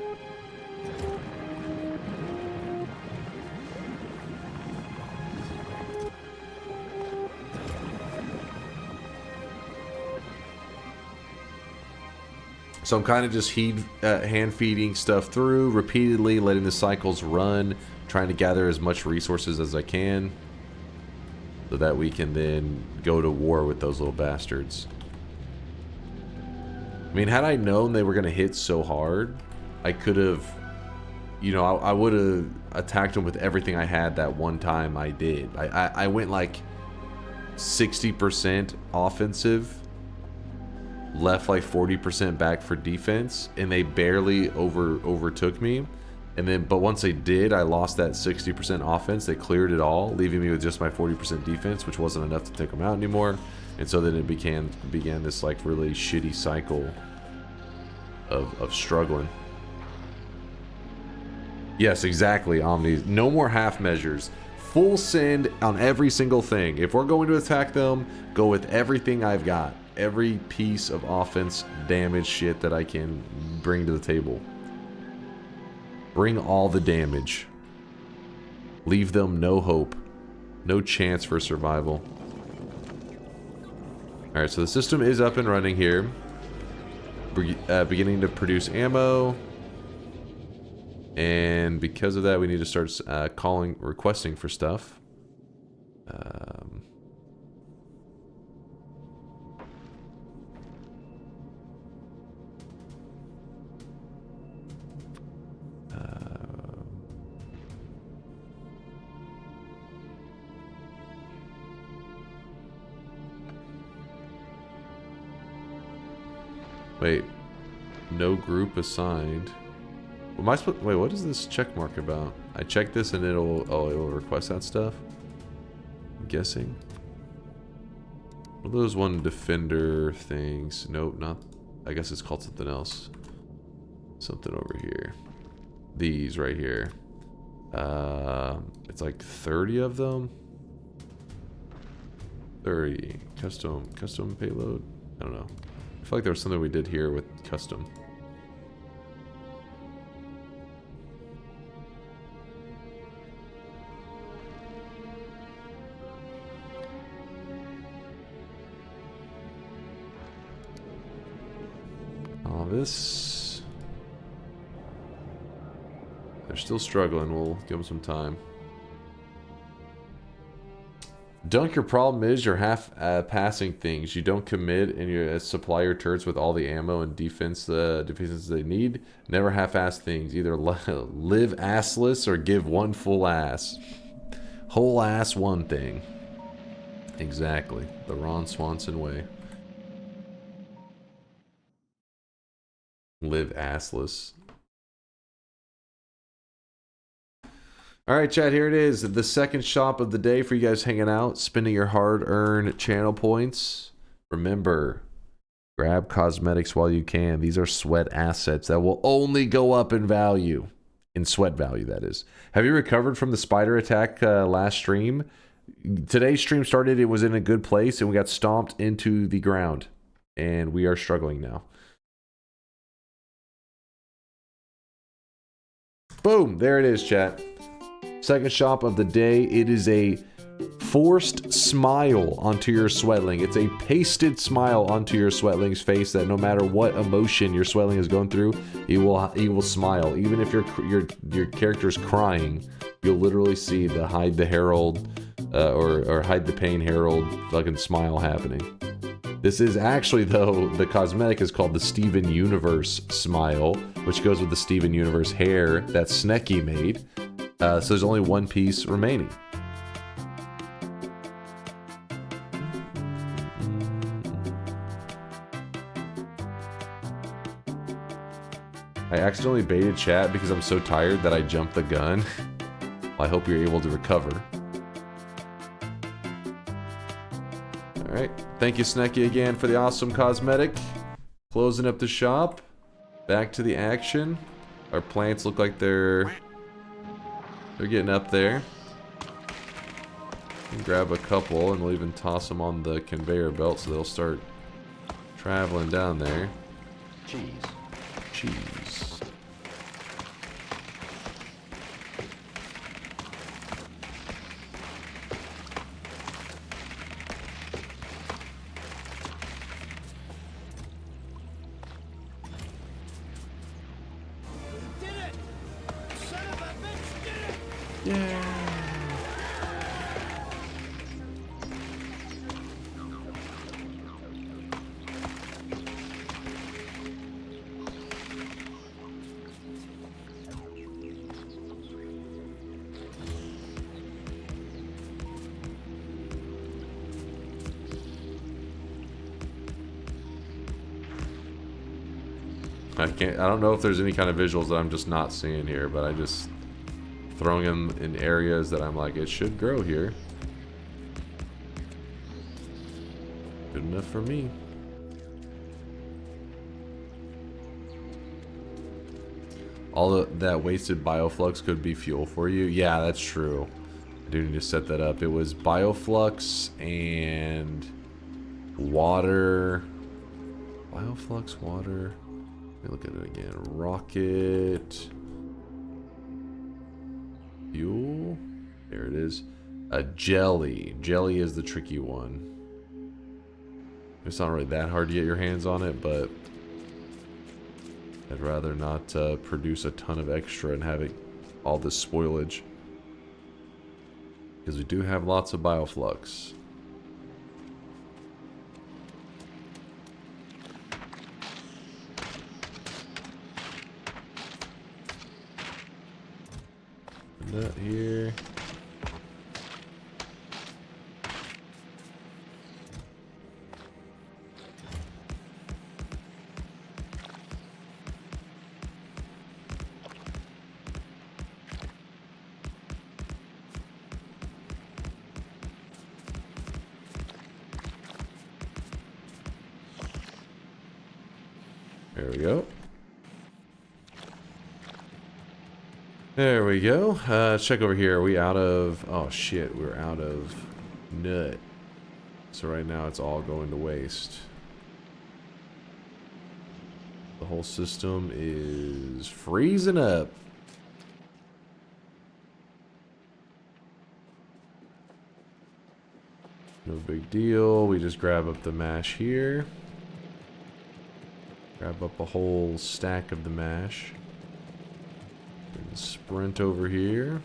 So I'm kind of just hand feeding stuff through repeatedly, letting the cycles run, trying to gather as much resources as I can so that we can then go to war with those little bastards. I mean, had I known they were going to hit so hard, I could have, you know, I would have attacked them with everything I had that one time I did. I went like 60% offensive, left like 40% back for defense, and they barely overtook me. And then, but once they did, I lost that 60% offense. They cleared it all, leaving me with just my 40% defense, which wasn't enough to take them out anymore. And so then it began this like really shitty cycle of struggling. Yes, exactly, Omni. No more half measures. Full send on every single thing. If we're going to attack them, go with everything I've got. Every piece of offense damage shit that I can bring to the table. Bring all the damage. Leave them no hope. No chance for survival. Alright, so the system is up and running here. Beginning to produce ammo. And because of that, we need to start requesting for stuff. Wait, no group assigned. Am I supposed? Wait, what is this check mark about? I check this and it'll request that stuff. I'm guessing. What are those one defender things? Nope, not. I guess it's called something else. Something over here. These right here. It's like 30 of them. 30 custom payload. I don't know. I feel like there was something we did here with custom. This... They're still struggling. We'll give them some time. Dunk, your problem is you're half passing things. You don't commit and you supply your turrets with all the ammo and defenses they need. Never half-ass things. Either live assless or give one full ass. Whole ass one thing. Exactly. The Ron Swanson way. Live assless. Alright, chat, here it is. The second shop of the day for you guys hanging out, spending your hard-earned channel points. Remember, grab cosmetics while you can. These are sweat assets that will only go up in value. In sweat value, that is. Have you recovered from the spider attack last stream? Today's stream started, it was in a good place, and we got stomped into the ground. And we are struggling now. Boom! There it is, chat. Second shop of the day. It is a forced smile onto your sweatling. It's a pasted smile onto your sweatling's face that no matter what emotion your sweatling is going through, he will smile. Even if your character's crying, you'll literally see the hide the herald or hide the pain herald fucking smile happening. This is actually, though, the cosmetic is called the Steven Universe Smile, which goes with the Steven Universe hair that Snecky made. So there's only one piece remaining. I accidentally baited chat because I'm so tired that I jumped the gun. Well, I hope you're able to recover. Alright, thank you Snecky again for the awesome cosmetic. Closing up the shop. Back to the action. Our plants look like they're getting up there. Can grab a couple and we'll even toss them on the conveyor belt so they'll start traveling down there. Cheese. I don't know if there's any kind of visuals that I'm just not seeing here, but I just throwing them in areas that I'm like, it should grow here. Good enough for me. All of that wasted bioflux could be fuel for you. Yeah, that's true. I do need to set that up. It was bioflux and water. Bioflux, water. Let me look at it again. Rocket. Fuel. There it is. A jelly. Jelly is the tricky one. It's not really that hard to get your hands on it, but I'd rather not produce a ton of extra and have it all this spoilage. Because we do have lots of bioflux. That here. There we go. There we go. Check over here. Are we out of... Oh, shit. We're out of nut. So right now it's all going to waste. The whole system is freezing up. No big deal. We just grab up the mash here. Grab up a whole stack of the mash. And sprint over here.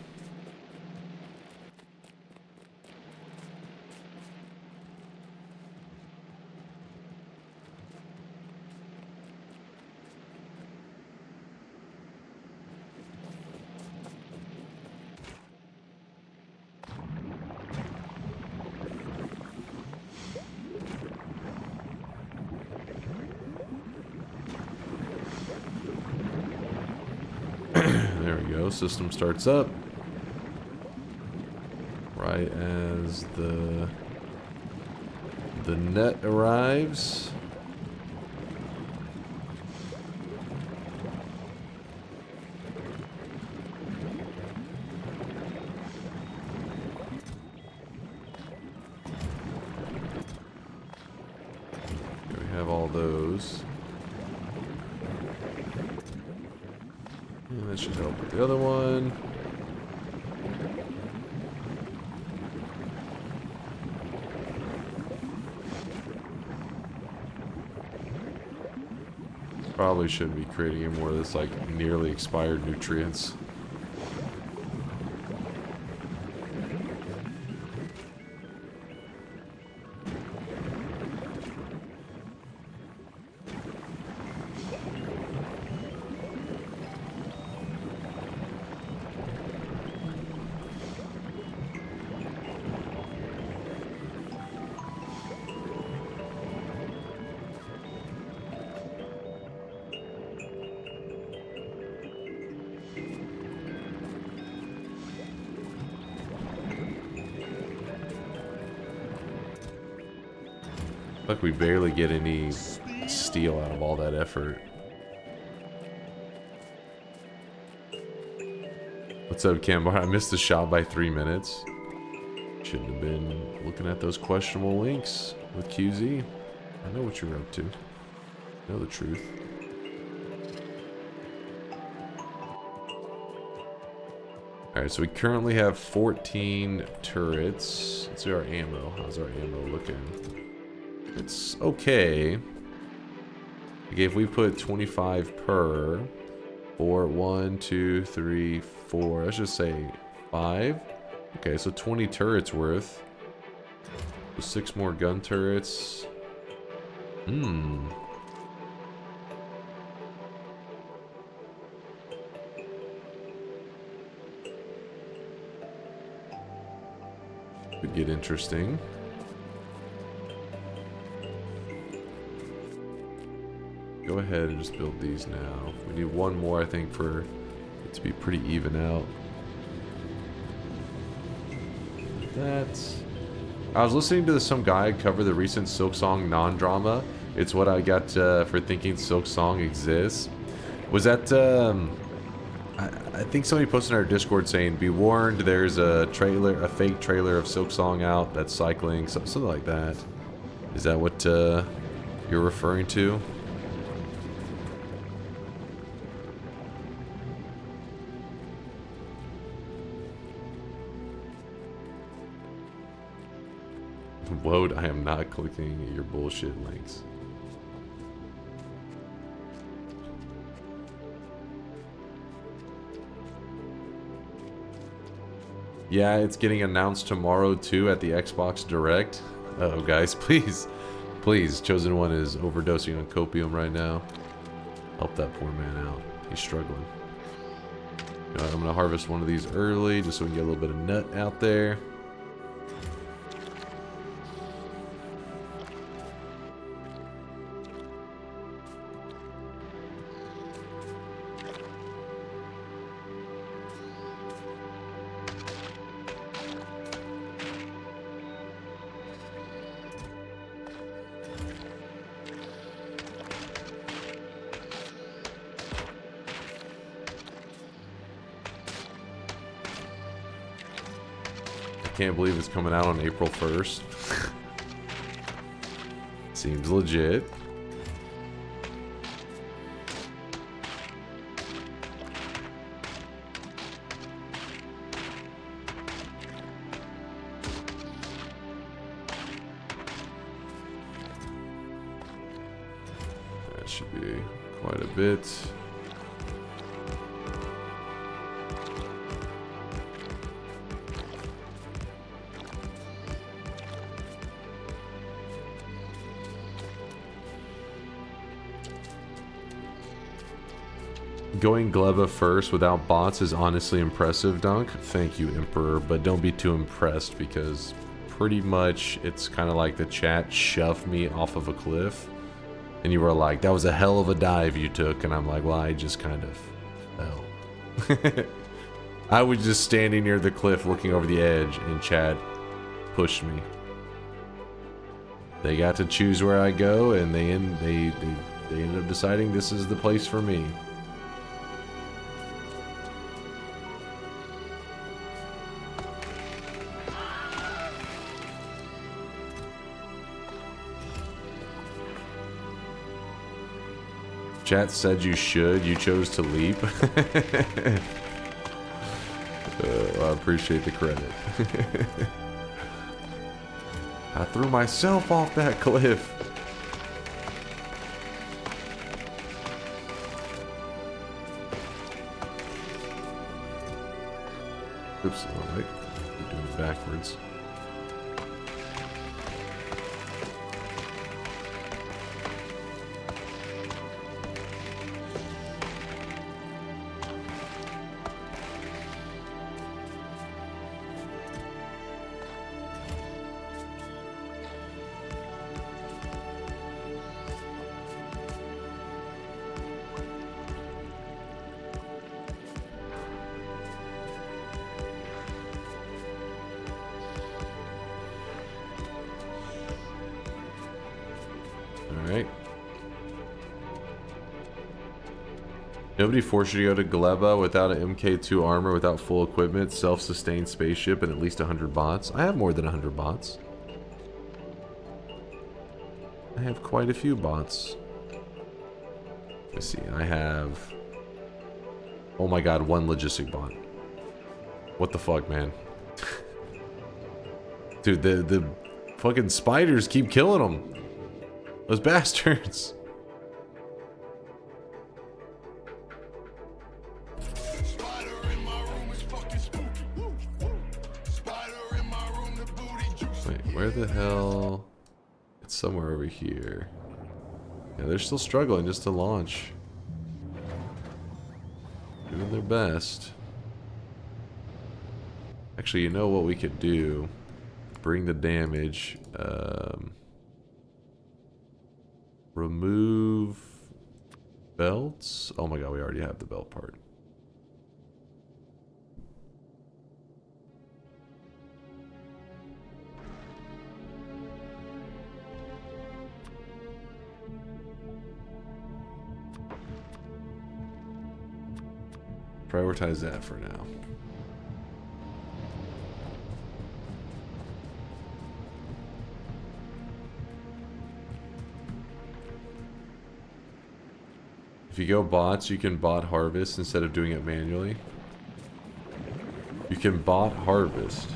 There we go. System starts up. Right as the net arrives. There we have all those. And that should help with the other one. Probably shouldn't be creating any more of this like nearly expired nutrients. Like we barely get any steel out of all that effort. What's up, Cambar? I missed the shot by 3 minutes. Shouldn't have been looking at those questionable links with QZ. I know what you're up to. I know the truth. Alright, so we currently have 14 turrets. Let's see our ammo. How's our ammo looking? It's okay. Okay, if we put 25 per, 1, 2, 3, 4, let's just say 5. Okay, so 20 turrets worth. So 6 more gun turrets. Could get interesting. Go ahead and just build these now. We need one more, I think, for it to be pretty even out. That's... I was listening to some guy cover the recent Silksong non-drama. It's what I got for thinking Silksong exists. Was that... I think somebody posted in our Discord saying, be warned, there's a fake trailer of Silksong out that's cycling, something like that. Is that what you're referring to? Woad, I am not clicking your bullshit links. Yeah, it's getting announced tomorrow too at the Xbox Direct. Uh-oh, guys, please. Please, Chosen One is overdosing on copium right now. Help that poor man out. He's struggling. You know, I'm gonna harvest one of these early just so we can get a little bit of nut out there. Can't believe it's coming out on April 1st. Seems legit. That should be quite a bit. Going Gleba first without bots is honestly impressive, Dunk. Thank you, Emperor, but don't be too impressed because pretty much it's kind of like the chat shoved me off of a cliff and you were like, that was a hell of a dive you took, and I'm like, well, I just kind of fell. I was just standing near the cliff looking over the edge and chat pushed me. They got to choose where I go, and they ended up deciding this is the place for me. Chat said you should. You chose to leap. I appreciate the credit. I threw myself off that cliff. Oops, alright. I'm doing it backwards. Alright. Nobody forced you to go to Gleba without an MK2 armor, without full equipment, self-sustained spaceship, and at least 100 bots. I have more than 100 bots. I have quite a few bots. Let's see, I have... Oh my god, one logistic bot. What the fuck, man? Dude, the fucking spiders keep killing them. Those bastards. Wait, where the hell? It's somewhere over here. Yeah, they're still struggling just to launch. Doing their best. Actually, you know what we could do? Bring the damage. Remove belts. Oh my god, we already have the belt part. Prioritize that for now. If you go bots, you can bot harvest instead of doing it manually. You can bot harvest.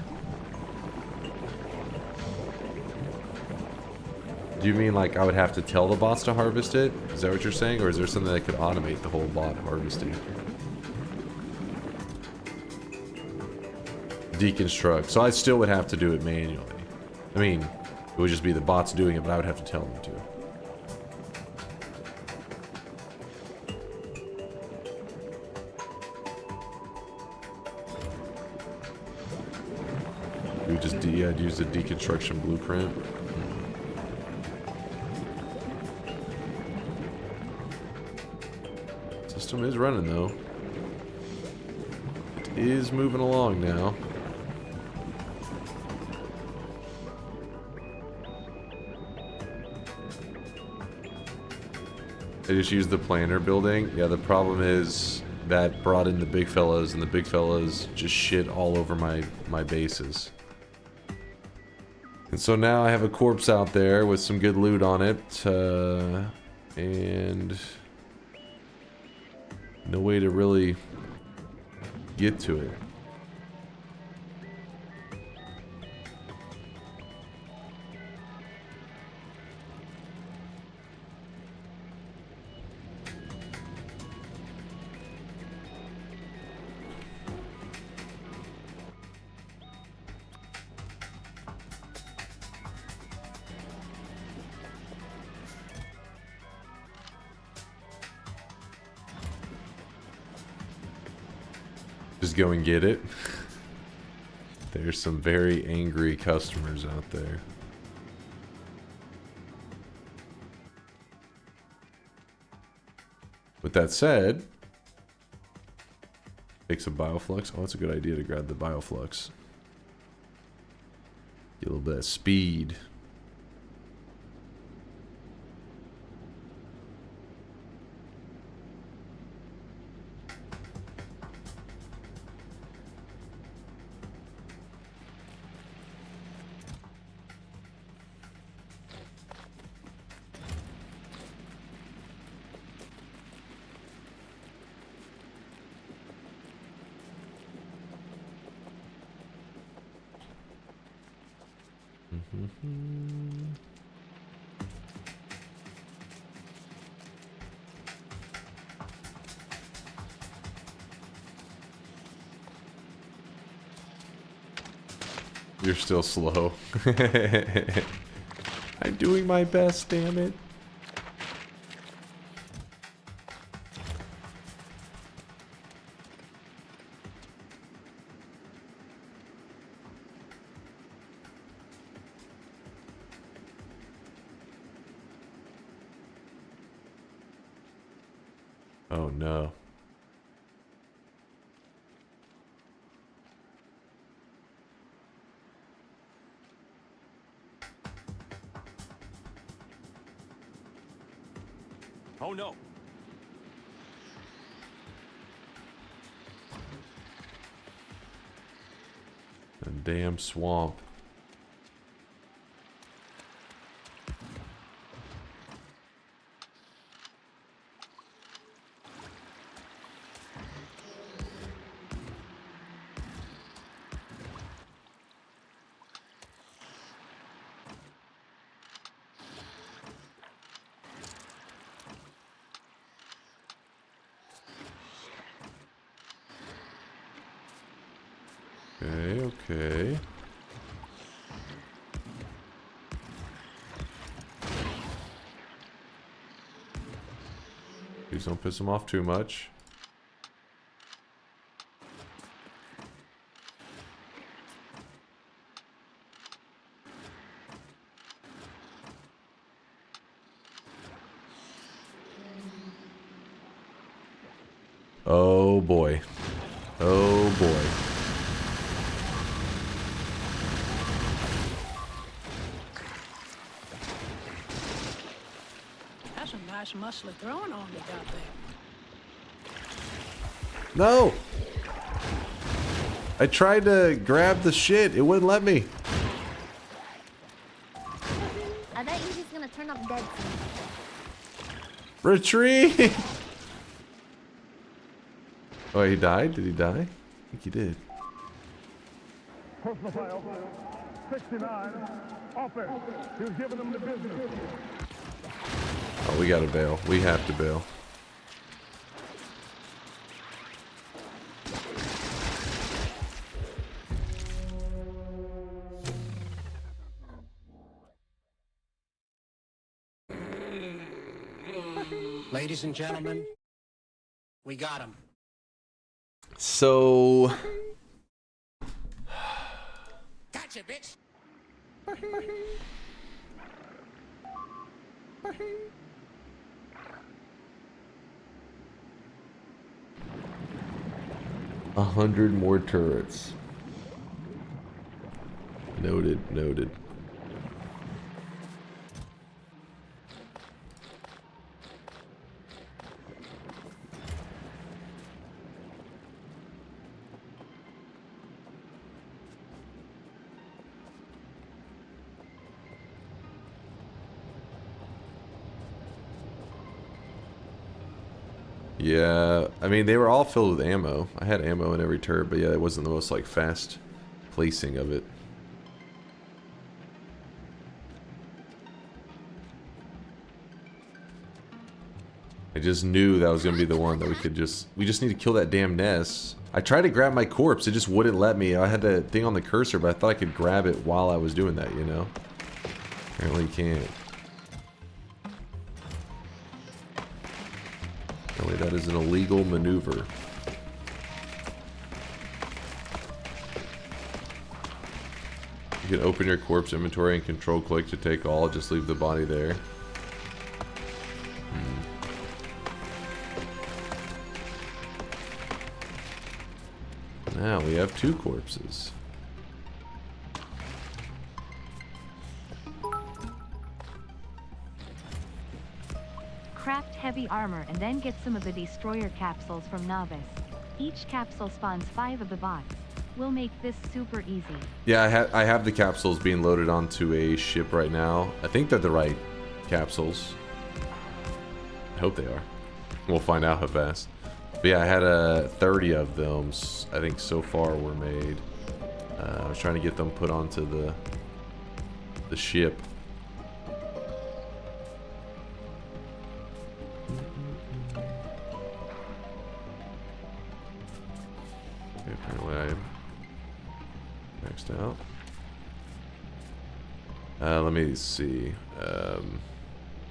Do you mean like I would have to tell the bots to harvest it? Is that what you're saying? Or is there something that could automate the whole bot harvesting? Deconstruct. So I still would have to do it manually. I mean, it would just be the bots doing it, but I would have to tell them to. We just use the deconstruction blueprint. System is running though. It is moving along now. I just used the planner building. Yeah, the problem is that brought in the big fellas, and the big fellas just shit all over my bases. And so now I have a corpse out there with some good loot on it, and no way to really get to it. Just go and get it. There's some very angry customers out there. With that said, take some bioflux. Oh, that's a good idea to grab the bioflux. Get a little bit of speed. You're still slow. I'm doing my best, damn it. Oh no. Oh no. A damn swamp. Okay. Please don't piss him off too much. Oh boy. Oh boy. That's a nice muscly throwing arm you got there. No! I tried to grab the shit. It wouldn't let me. I bet you he's gonna turn up dead soon. Retreat! Oh, he died? Did he die? I think he did. Personal file 69. Office. He was giving them the business. Oh, we gotta bail. We have to bail. Ladies and gentlemen, we got him. So... Gotcha, bitch. 100 more turrets. Noted, noted. Yeah, I mean, they were all filled with ammo. I had ammo in every turret, but yeah, it wasn't the most, like, fast placing of it. I just knew that was going to be the one that we just need to kill that damn nest. I tried to grab my corpse, it just wouldn't let me. I had the thing on the cursor, but I thought I could grab it while I was doing that, you know? Apparently you can't. Apparently that is an illegal maneuver. You can open your corpse inventory and control click to take all. Just leave the body there. Now we have 2 corpses. Craft heavy armor and then get some of the destroyer capsules from Novice. Each capsule spawns 5 of the bots. We'll make this super easy. Yeah, I have the capsules being loaded onto a ship right now. I think they're the right capsules. I hope they are. We'll find out how fast. But yeah, I had 30 of them, I think, so far were made. I was trying to get them put onto the ship. Okay, apparently I maxed out. Let me see.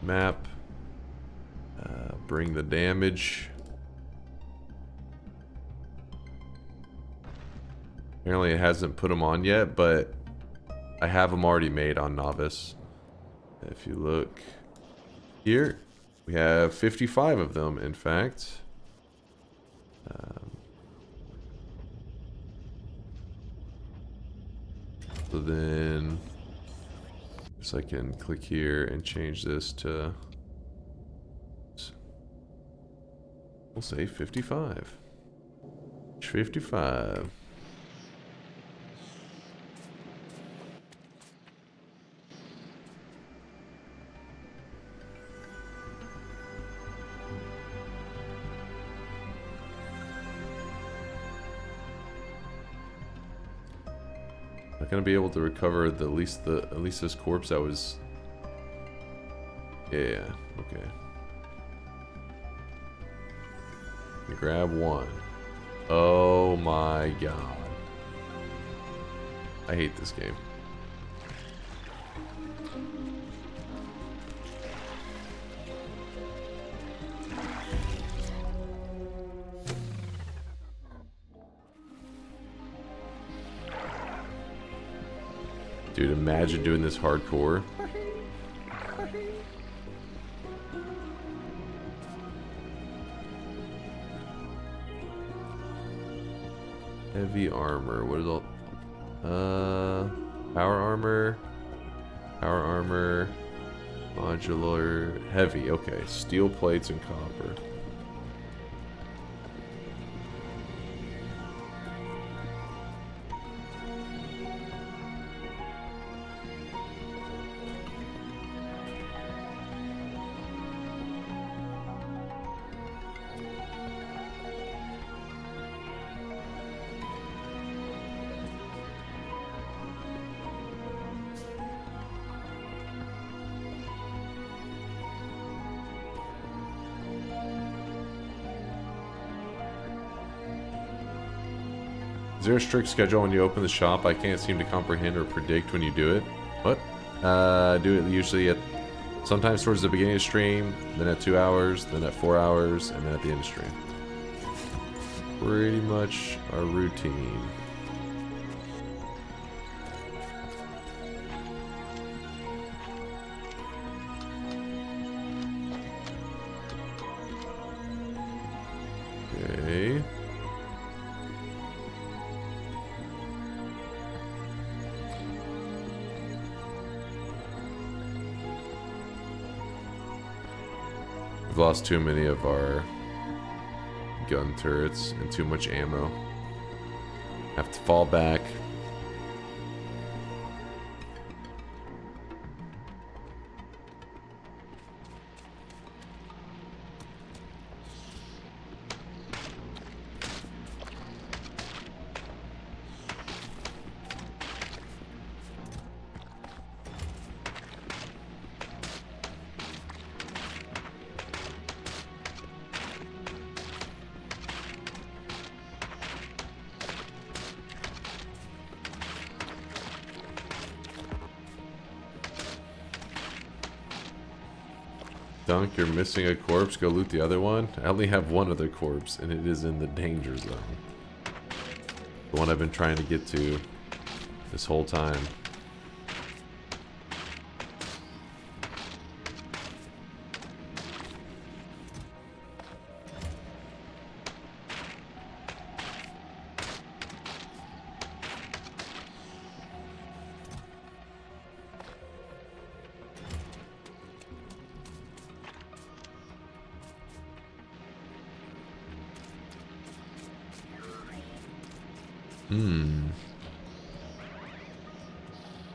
Map. Bring the damage. Apparently it hasn't put them on yet, but I have them already made on Novice. If you look here, we have 55 of them, in fact. So then, so I can click here and change this to, we'll say 55. 55. Not gonna be able to recover at least this corpse that was. Yeah, okay. Grab one. Oh my god. I hate this game. Dude, imagine doing this hardcore. Heavy armor. What is all? Power armor. Power armor. Modular. Heavy. Okay. Steel plates and copper. Is there a strict schedule when you open the shop? I can't seem to comprehend or predict when you do it. What? Do it usually at sometimes towards the beginning of stream, then at 2 hours, then at 4 hours, and then at the end of stream. Pretty much our routine. Okay. We've lost too many of our gun turrets and too much ammo. Have to fall back. Dunk, you're missing a corpse. Go loot the other one. I only have one other corpse, and it is in the danger zone. The one I've been trying to get to this whole time.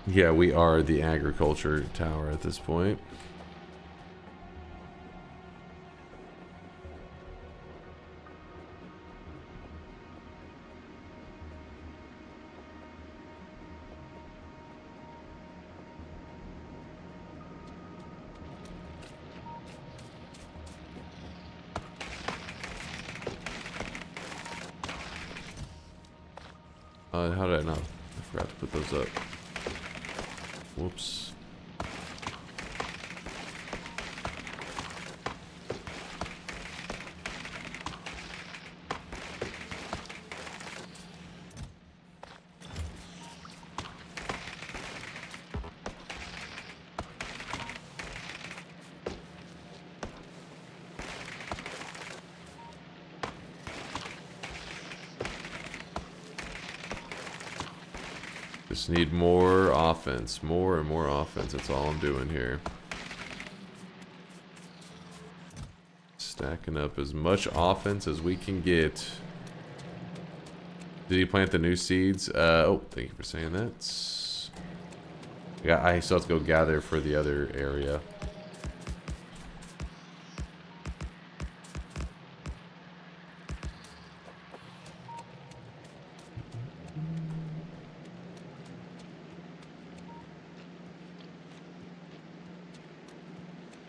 Yeah, we are the agriculture tower at this point. How did I not? I forgot to put those up. Whoops. Just need more offense. More and more offense. That's all I'm doing here. Stacking up as much offense as we can get. Did he plant the new seeds? Oh, thank you for saying that. Yeah, I still have to go gather for the other area.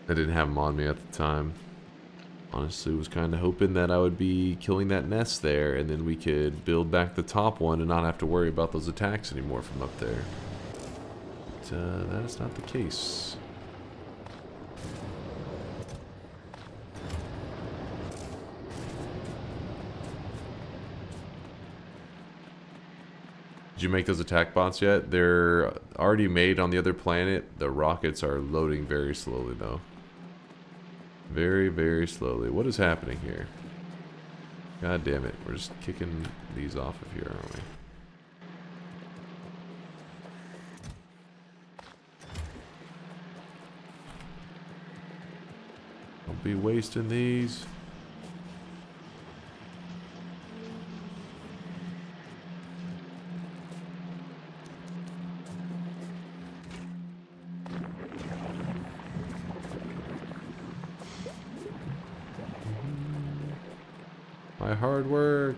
I didn't have them on me at the time. Honestly, was kind of hoping that I would be killing that nest there, and then we could build back the top one and not have to worry about those attacks anymore from up there. But that is not the case. Did you make those attack bots yet? They're already made on the other planet. The rockets are loading very slowly, though. Very, very slowly. What is happening here? God damn it. We're just kicking these off of here, aren't we? Don't be wasting these. My hard work.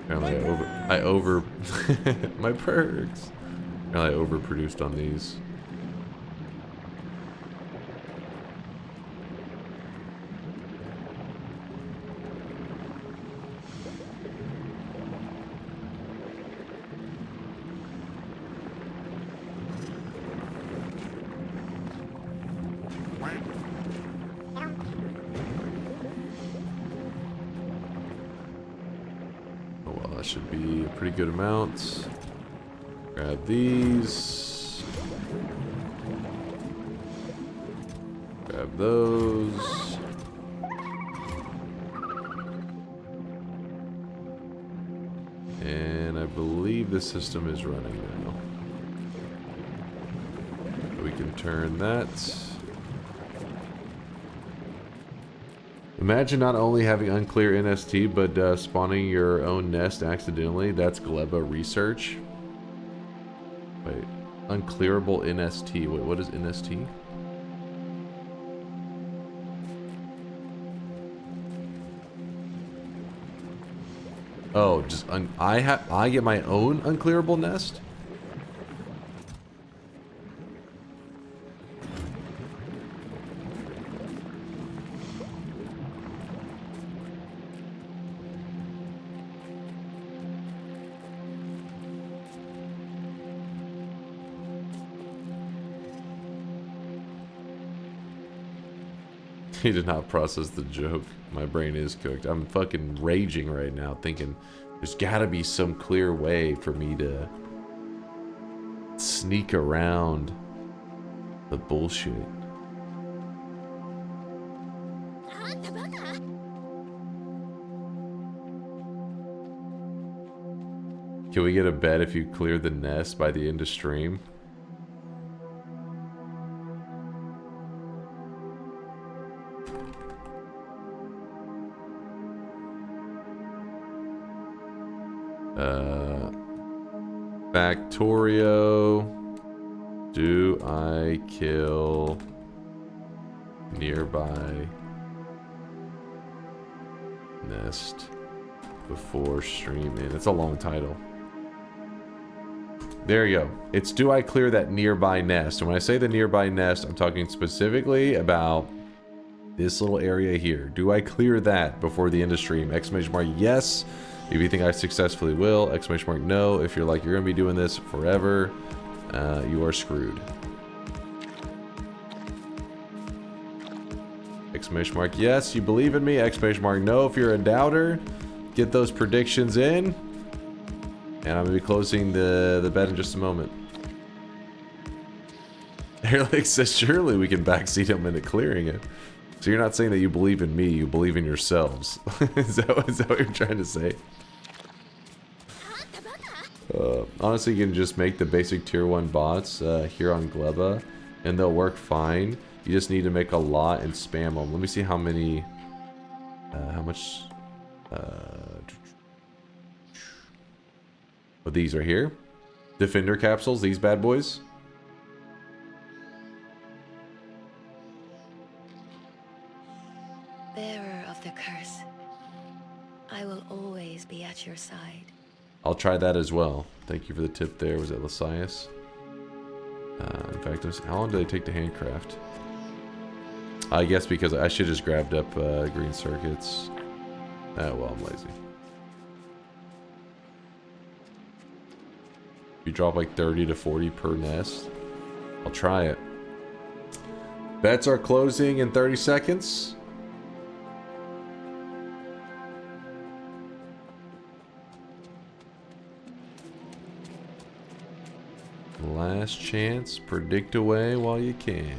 Apparently I over my perks. Apparently I overproduced on these. Should be a pretty good amount. Grab these. Grab those. And I believe the system is running now. We can turn that. Imagine not only having unclear NST, but spawning your own nest accidentally. That's Gleba research. Wait, unclearable NST. Wait, what is NST? Oh, just I get my own unclearable nest? He did not process the joke. My brain is cooked. I'm fucking raging right now, thinking there's gotta be some clear way for me to sneak around the bullshit. Can we get a bet if you clear the nest by the end of stream? Factorio. Do I kill nearby nest before streaming? It's a long title. There you go. It's do I clear that nearby nest? And when I say the nearby nest, I'm talking specifically about this little area here. Do I clear that before the end of stream? Exclamation mark yes. If you think I successfully will, exclamation mark no. If you're like, you're gonna be doing this forever, you are screwed. Exclamation mark yes, you believe in me. Exclamation mark no if you're a doubter. Get those predictions in. And I'm gonna be closing the bet in just a moment. Erlich says surely we can backseat him into clearing it. So you're not saying that you believe in me, you believe in yourselves. Is that what you're trying to say? Honestly, you can just make the basic tier 1 bots here on Gleba, and they'll work fine. You just need to make a lot and spam them. Let me see how many... how much... oh, these are here. Defender capsules, these bad boys. Bearer of the curse, I will always be at your side. I'll try that as well. Thank you for the tip there. Was it Lasias? In fact, how long do they take to handcraft? I guess because I should just grabbed up green circuits. Well, I'm lazy. You drop like 30 to 40 per nest. I'll try it. Bets are closing in 30 seconds. Last chance, predict away while you can.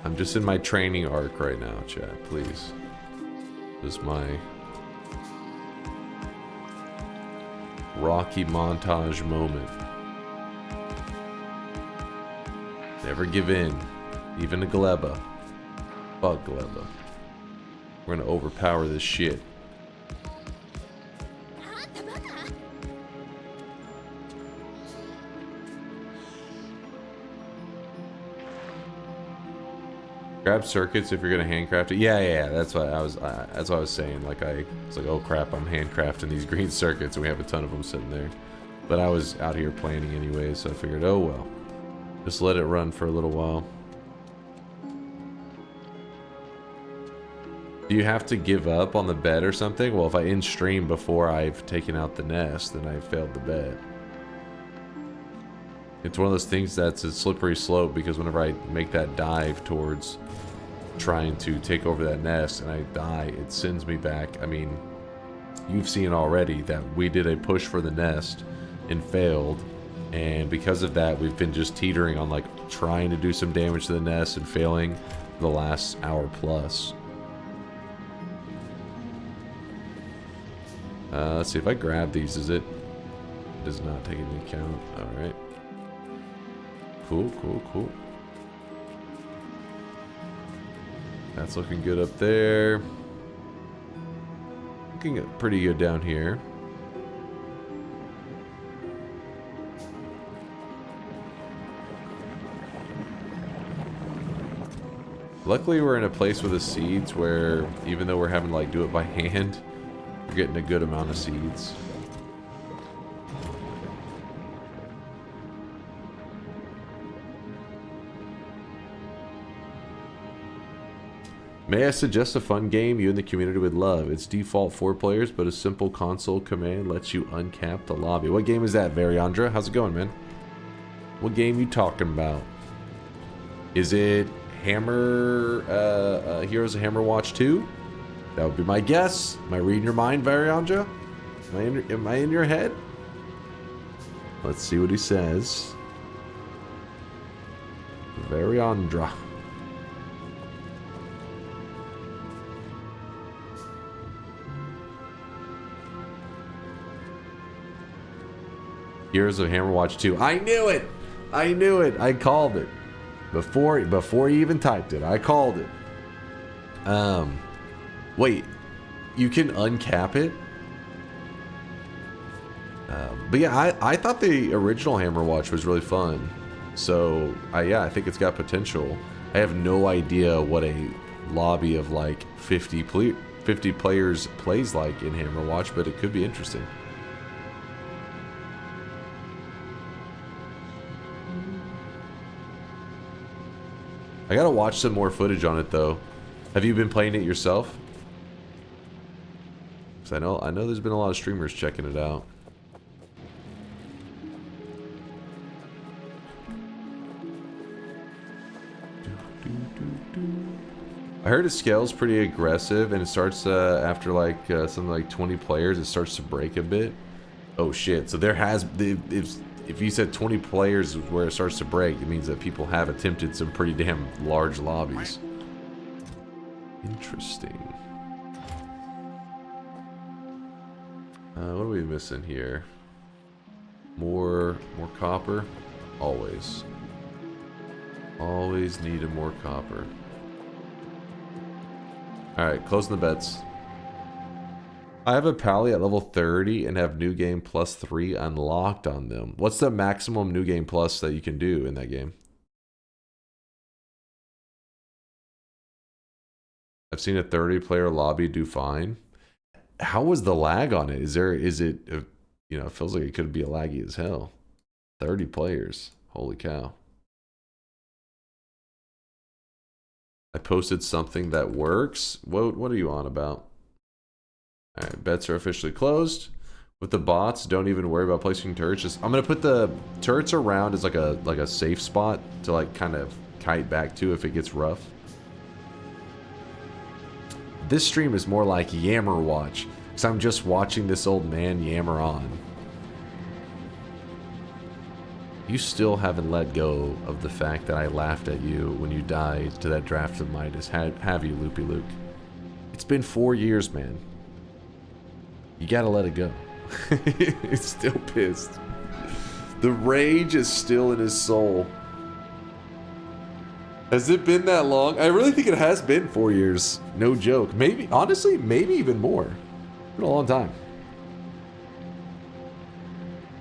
I'm just in my training arc right now, chat, please. This is my Rocky montage moment. Never give in, even to Gleba. Fuck Gleba. We're gonna overpower this shit. Grab circuits if you're gonna handcraft it. Yeah. That's what I was. That's what I was saying. Like I was like, oh crap, I'm handcrafting these green circuits, and we have a ton of them sitting there. But I was out here planning anyway, so I figured, oh well, just let it run for a little while. Do you have to give up on the bet or something? Well, if I end stream before I've taken out the nest, then I failed the bet. It's one of those things that's a slippery slope, because whenever I make that dive towards trying to take over that nest and I die, it sends me back. I mean, you've seen already that we did a push for the nest and failed, and because of that we've been just teetering on like trying to do some damage to the nest and failing the last hour plus. Let's see if I grab these. It does not take into account. All right. Cool. That's looking good up there. Looking pretty good down here. Luckily we're in a place with the seeds where even though we're having to like do it by hand, we're getting a good amount of seeds. May I suggest a fun game you and the community would love? It's default 4 players, but a simple console command lets you uncap the lobby. What game is that, Variandra? How's it going, man? What game you talking about? Is it Hammer, Heroes of Hammer Watch 2? That would be my guess. Am I reading your mind, Variandra? Am I in your head? Let's see what he says. Variandra. Years of Hammerwatch 2. I knew it! I knew it! I called it. Before you even typed it, I called it. Wait. You can uncap it? But yeah, I thought the original Hammerwatch was really fun. So, yeah, I think it's got potential. I have no idea what a lobby of like 50 players plays like in Hammerwatch, but it could be interesting. I gotta watch some more footage on it though. Have you been playing it yourself? Because I know there's been a lot of streamers checking it out. I heard it scales pretty aggressive and it starts after like something like 20 players, it starts to break a bit. Oh shit! So there has if you said 20 players is where it starts to break, it means that people have attempted some pretty damn large lobbies. Interesting. What are we missing here? More copper? Always. Always needed more copper. Alright, closing the bets. I have a pally at level 30 and have New Game Plus 3 unlocked on them. What's the maximum New Game Plus that you can do in that game? I've seen a 30-player lobby do fine. How was the lag on it? Is it, you know, it feels like it could be a laggy as hell. 30 players. Holy cow. I posted something that works. What are you on about? Alright, bets are officially closed. With the bots, don't even worry about placing turrets. Just I'm gonna put the turrets around as like a safe spot to like kind of kite back to if it gets rough. This stream is more like Yammer Watch, because I'm just watching this old man yammer on. You still haven't let go of the fact that I laughed at you when you died to that draft of Midas, have you, Loopy Luke? It's been 4 years, man. You gotta let it go. He's still pissed. The rage is still in his soul. Has it been that long? I really think it has been 4 years. No joke. Maybe, honestly, maybe even more. It's been a long time.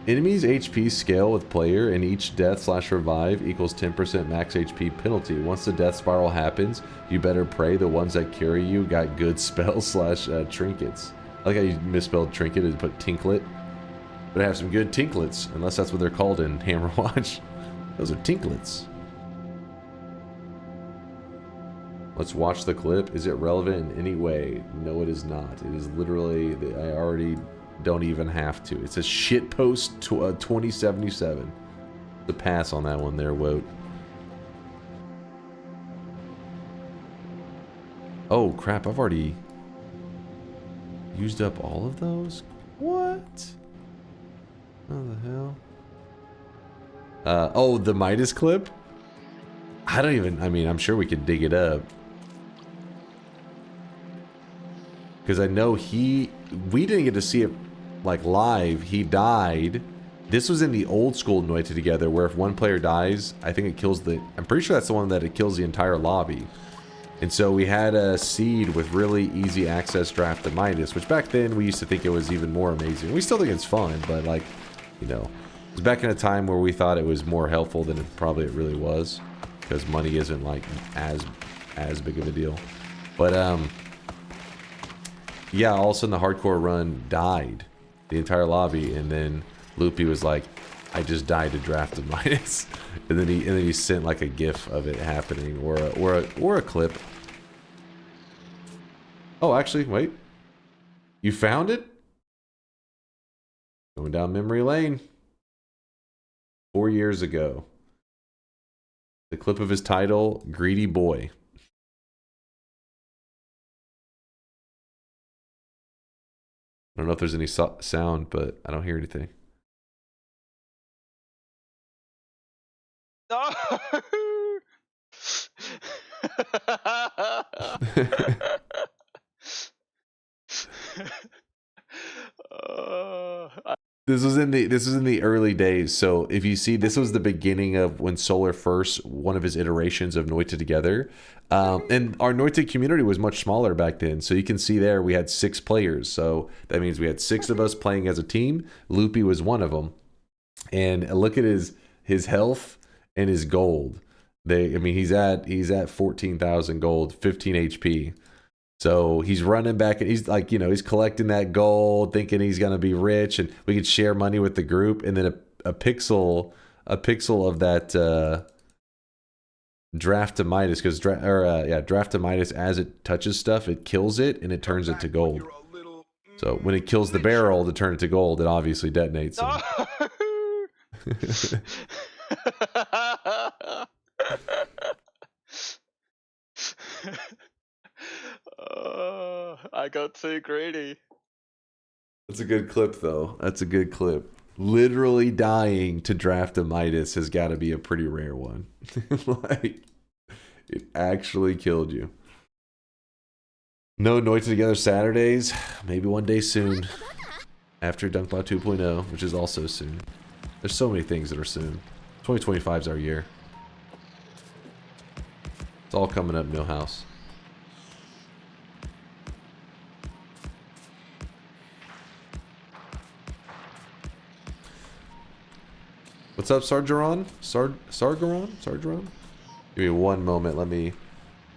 Enemies HP scale with player and each death/revive equals 10% max HP penalty. Once the death spiral happens, you better pray the ones that carry you got good spells/trinkets. I like how you misspelled trinket and put tinklet. But I have some good tinklets, unless that's what they're called in Hammerwatch. Those are tinklets. Let's watch the clip. Is it relevant in any way? No, it is not. It is literally, I already don't even have to. It says shitpost 2077. The pass on that one there, Woat. Oh crap, I've already used up all of those? What? How the hell? Oh, the Midas clip? I don't even, I mean, I'm sure we could dig it up. Because I know we didn't get to see it like live. He died. This was in the old school Noite Together, where if one player dies, I think it kills I'm pretty sure that's the one that it kills the entire lobby. And so we had a seed with really easy access draft to Midas, which back then we used to think it was even more amazing. We still think it's fun, but like, you know, it was back in a time where we thought it was more helpful than it really was, because money isn't like as big of a deal. But yeah, all of a sudden the hardcore run died, the entire lobby, and then Loopy was like, I just died to draft a Midas. And then he sent like a gif of it happening, or a clip. Oh, actually, wait. You found it? Going down memory lane. 4 years ago. The clip of his title, Greedy Boy. I don't know if there's any sound, but I don't hear anything. No. This was in the early days. So if you see, this was the beginning of when Solar first, one of his iterations of Noita together. And our Noita community was much smaller back then. So you can see there we had 6 players. So that means we had 6 of us playing as a team. Loopy was one of them. And look at his health and his gold. He's at 14,000 gold, 15 HP. So he's running back and he's like, he's collecting that gold, thinking he's gonna be rich, and we could share money with the group. And then a pixel of that Draftamitis, because Draftamitis, as it touches stuff, it kills it and it turns it to gold. So when it kills the barrel to turn it to gold, it obviously detonates him. I got too greedy. That's a good clip, though. That's a good clip. Literally dying to Draftamitis has got to be a pretty rare one. Like, it actually killed you. No Noita Together Saturdays. Maybe one day soon. After DunkBot 2.0, which is also soon. There's so many things that are soon. 2025 is our year. It's all coming up, Millhouse. What's up, Sargeron? Sargeron? Give me one moment. Let me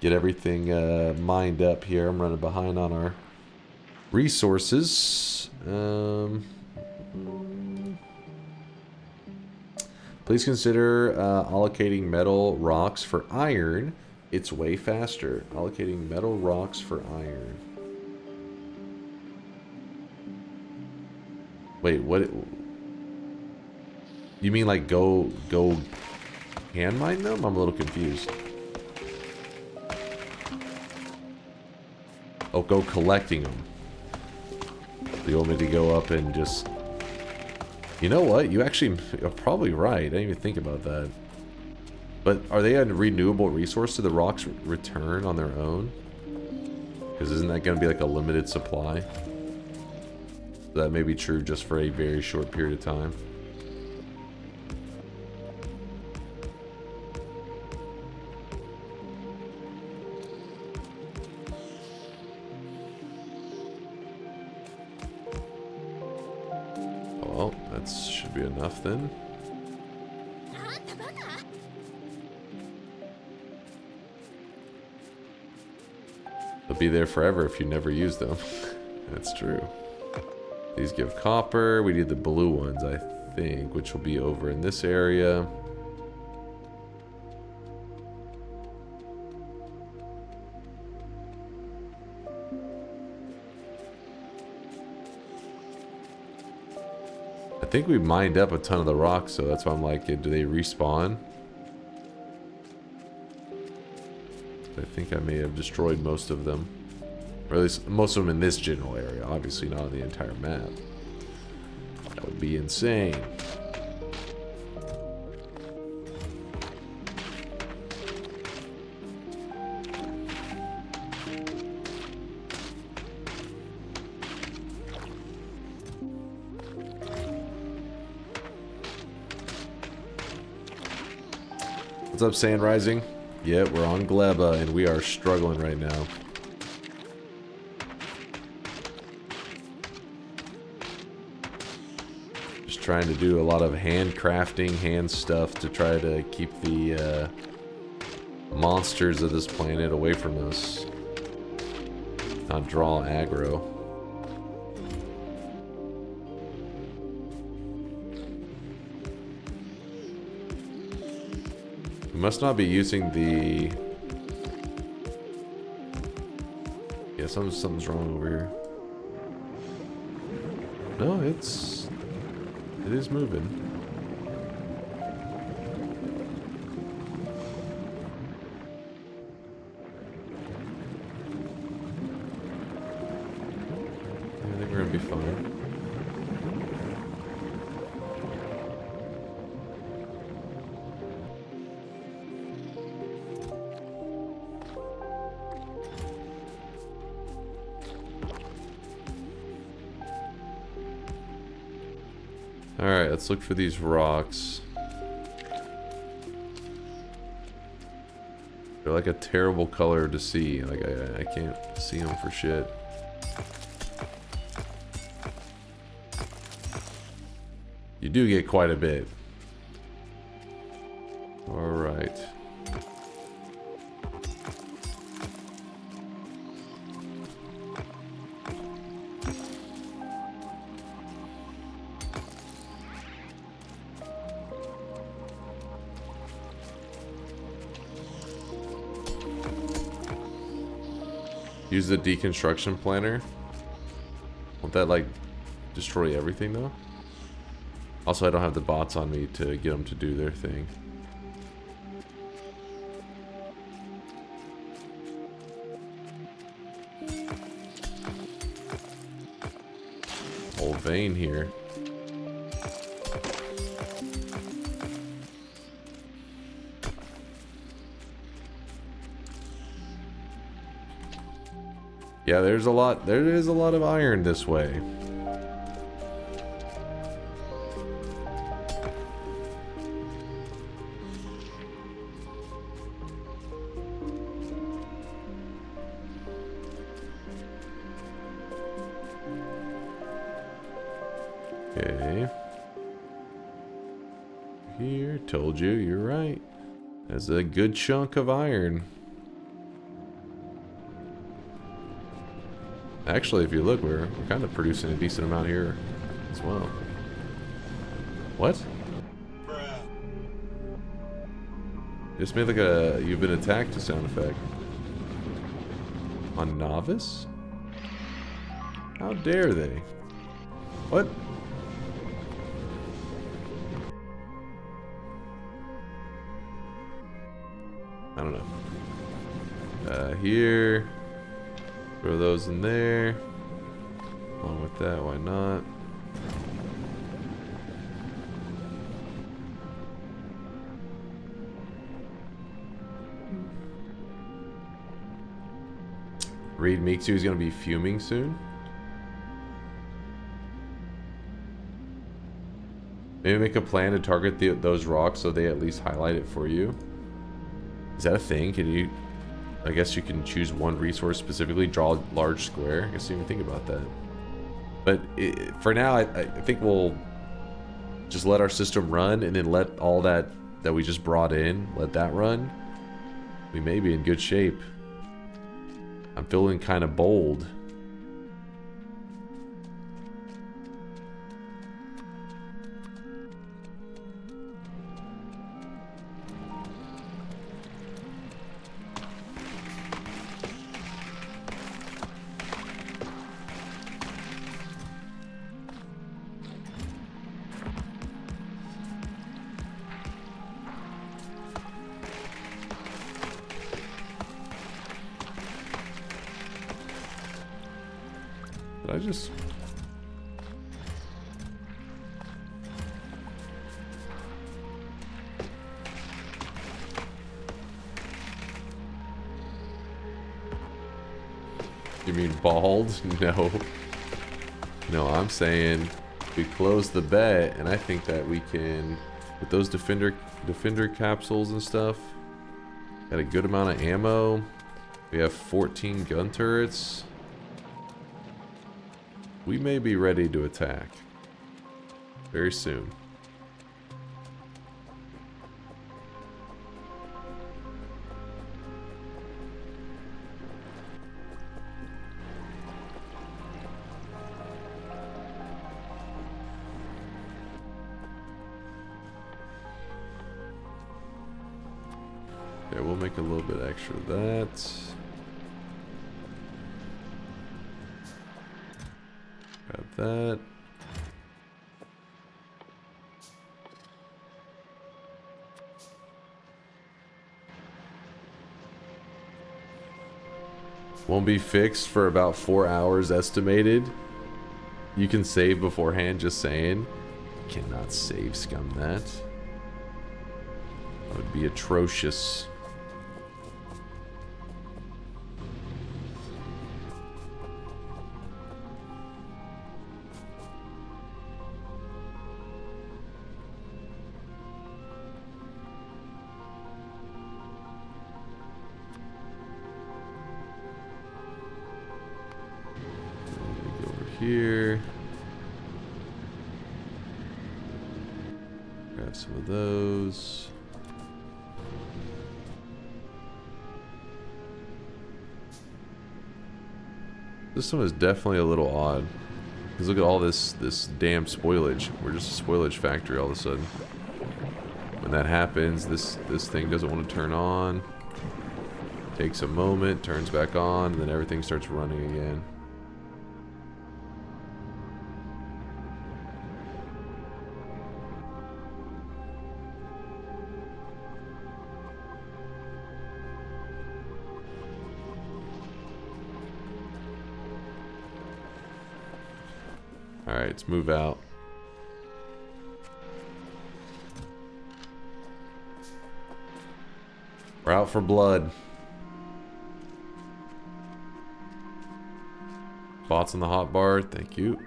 get everything mined up here. I'm running behind on our resources. Please consider allocating metal rocks for iron. It's way faster. Allocating metal rocks for iron. Wait, what? You mean like go hand mine them? I'm a little confused. Oh, go collecting them. You want me to go up and just... You know what? You actually are probably right. I didn't even think about that. But are they a renewable resource? Do the rocks return on their own? Because isn't that going to be like a limited supply? That may be true just for a very short period of time. Well, that should be enough then. They'll be there forever if you never use them. That's true. These give copper. We need the blue ones, I think, which will be over in this area. I think we mined up a ton of the rocks, so that's why I'm like, do they respawn? I think I may have destroyed most of them. Or at least most of them in this general area. Obviously not on the entire map. That would be insane. What's up, Sand Rising? Yeah, we're on Gleba, and we are struggling right now. Just trying to do a lot of handcrafting, hand stuff to try to keep the monsters of this planet away from us. Not draw aggro. We must not be using the... Yeah, something's wrong over here. No, it is moving. I think we're gonna be fine. Alright, let's look for these rocks. They're like a terrible color to see. Like, I can't see them for shit. You do get quite a bit. Alright. Use the deconstruction planner. Won't that like destroy everything though? Also, I don't have the bots on me to get them to do their thing. Old vein here. Yeah, there is a lot of iron this way. Okay. Here, told you, you're right. That's a good chunk of iron. Actually, if you look, we're kind of producing a decent amount here as well. What? Just made like a "you've been attacked" sound effect. On novice? How dare they? What? I don't know. Here. Throw those in there. Along with that, why not? Reed Meeksu is going to be fuming soon. Maybe make a plan to target those rocks so they at least highlight it for you. Is that a thing? Can you... I guess you can choose one resource specifically, draw a large square. I guess you didn't even think about that. But for now, I think we'll just let our system run and then let all that we just brought in, let that run. We may be in good shape. I'm feeling kind of bold. I just... You mean bald? No. No, I'm saying we close the bet, and I think that we can, with those defender capsules and stuff, got a good amount of ammo. We have 14 gun turrets. We may be ready to attack very soon. Okay, we'll make a little bit extra of that. Got that. Won't be fixed for about 4 hours estimated. You can save beforehand, just saying. Cannot save scum that. That would be atrocious. Go over here. Grab some of those. This one is definitely a little odd. Because look at all this damn spoilage. We're just a spoilage factory all of a sudden. When that happens, this thing doesn't want to turn on. Takes a moment, turns back on, and then everything starts running again. Alright, let's move out. We're out for blood. Spots on the hot bar, thank you.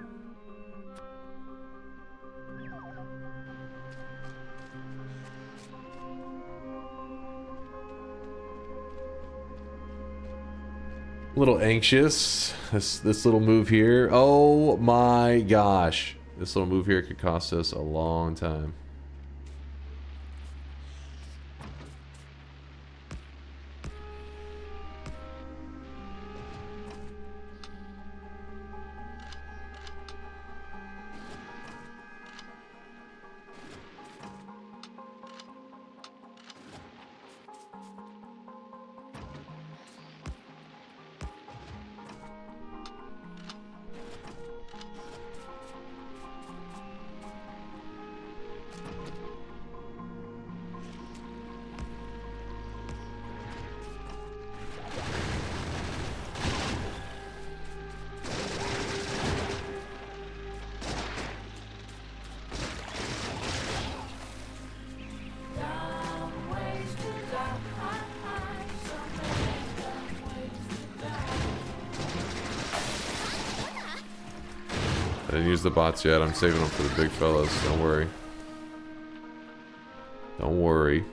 A little anxious. This little move here. Oh my gosh. This little move here could cost us a long time. I didn't use the bots yet. I'm saving them for the big fellas. Don't worry. Don't worry.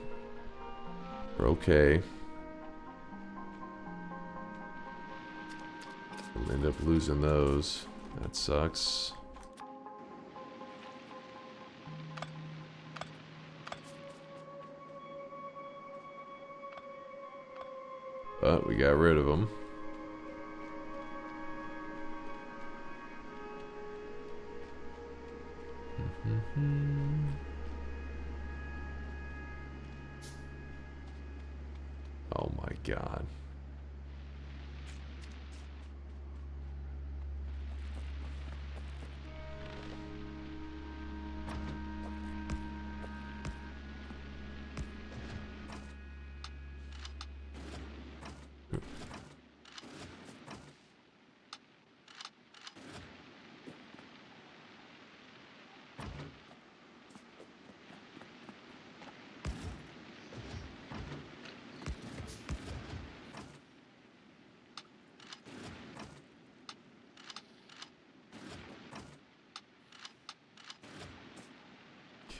We're okay. We'll end up losing those. That sucks. But we got rid of them. Oh my god.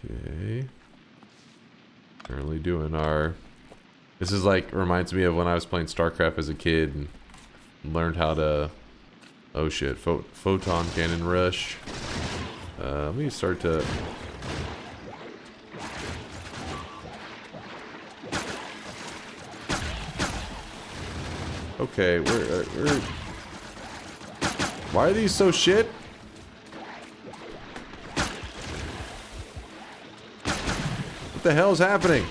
Okay. Currently doing our... This is like, reminds me of when I was playing StarCraft as a kid and learned how to... Oh shit, photon cannon rush. Let me start to... Okay, we're... Why are these so shit? What the hell is happening?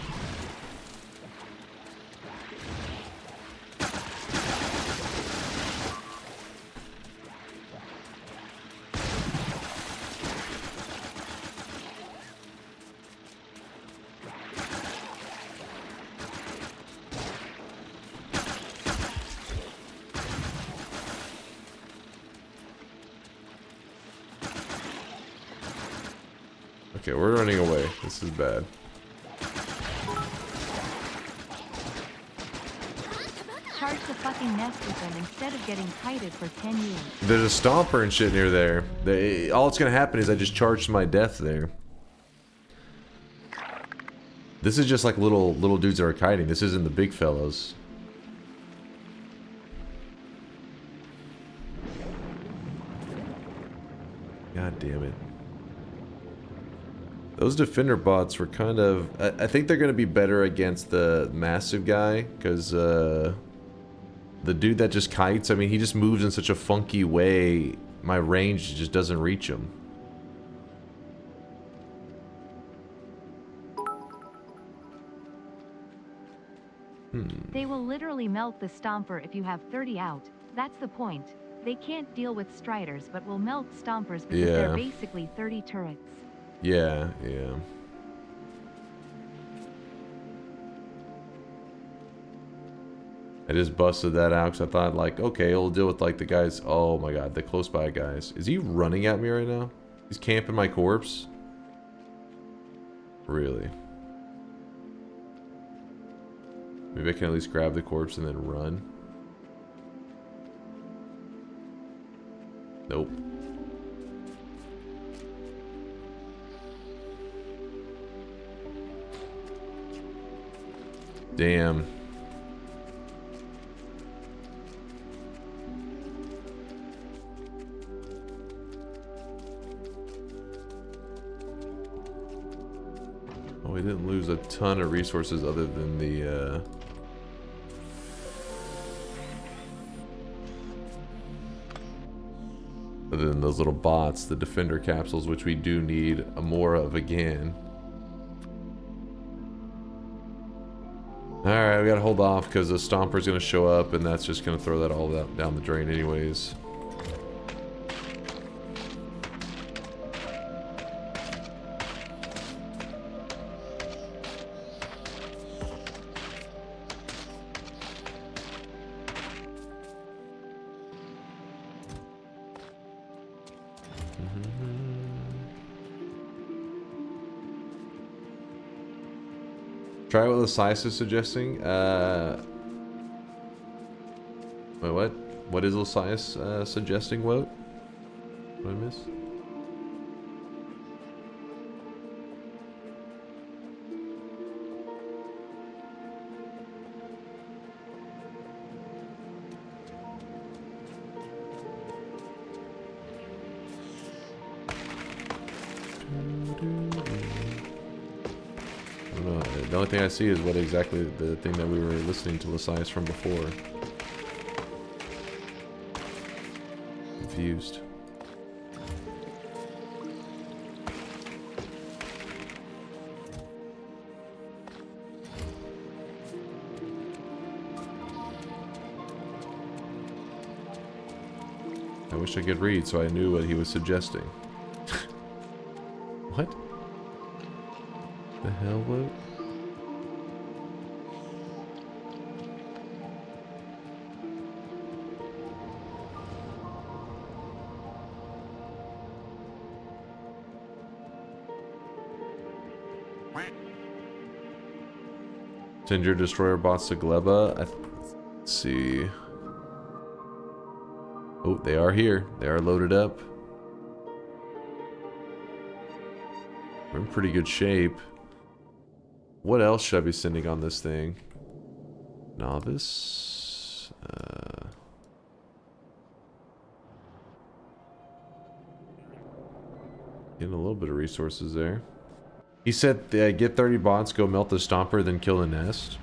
Okay, we're running away. This is bad. Charge the fucking nest with them instead of getting kited for 10 years. There's a stomper and shit near there. All that's gonna happen is I just charged my death there. This is just like little dudes that are kiting. This isn't the big fellows. God damn it. Those defender bots were kind of... I think they're going to be better against the massive guy, because the dude that just kites, I mean, he just moves in such a funky way, my range just doesn't reach him. They will literally melt the Stomper if you have 30 out. That's the point. They can't deal with Striders but will melt Stompers because they're basically 30 turrets. Yeah, yeah. I just busted that out because I thought, like, okay, it'll deal with, like, the guys. Oh my god, the close by guys. Is he running at me right now? He's camping my corpse? Really? Maybe I can at least grab the corpse and then run. Nope. Damn. Oh, we didn't lose a ton of resources other than the, other than those little bots, the defender capsules, which we do need more of again. Alright, we gotta hold off because the Stomper's gonna show up and that's just gonna throw that all down the drain anyways. Try what Lasias is suggesting. Wait, what? What is Lasias suggesting, Wout? What did I miss? The only thing I see is what exactly the thing that we were listening to Lasias from before. Confused. I wish I could read so I knew what he was suggesting. What? The hell, what? Send your destroyer bots to Gleba. Let's see. Oh, they are here. They are loaded up. We're in pretty good shape. What else should I be sending on this thing? Novice. Getting a little bit of resources there. He said, get 30 bots, go melt the Stomper, then kill the nest.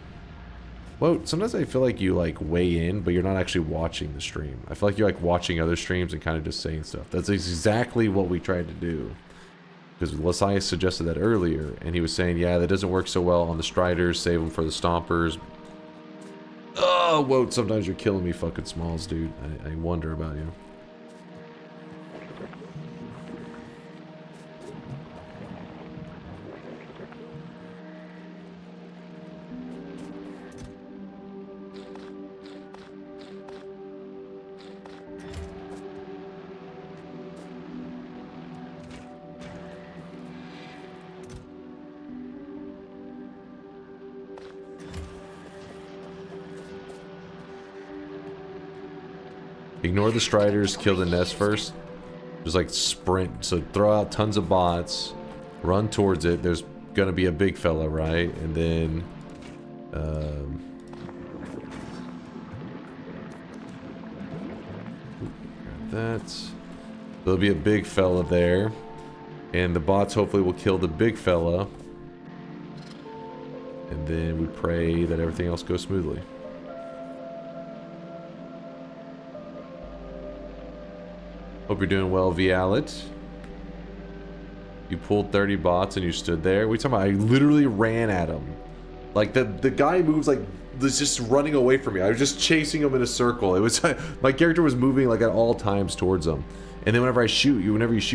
Well, sometimes I feel like you, like, weigh in, but you're not actually watching the stream. I feel like you're, like, watching other streams and kind of just saying stuff. That's exactly what we tried to do. Because Lasias suggested that earlier, and he was saying, yeah, that doesn't work so well on the Striders, save them for the Stompers. Oh, whoa, sometimes you're killing me fucking smalls, dude. I wonder about you. Ignore the striders, kill the nest first. Just like sprint. So throw out tons of bots. Run towards it. There's gonna be a big fella, right? And then... grab that. There'll be a big fella there. And the bots hopefully will kill the big fella. And then we pray that everything else goes smoothly. Hope you're doing well, Vialet. You pulled 30 bots and you stood there. What are you talking about? I literally ran at him. Like, the guy moves like, was just running away from me. I was just chasing him in a circle. It was, my character was moving like at all times towards him. And then whenever you shoot,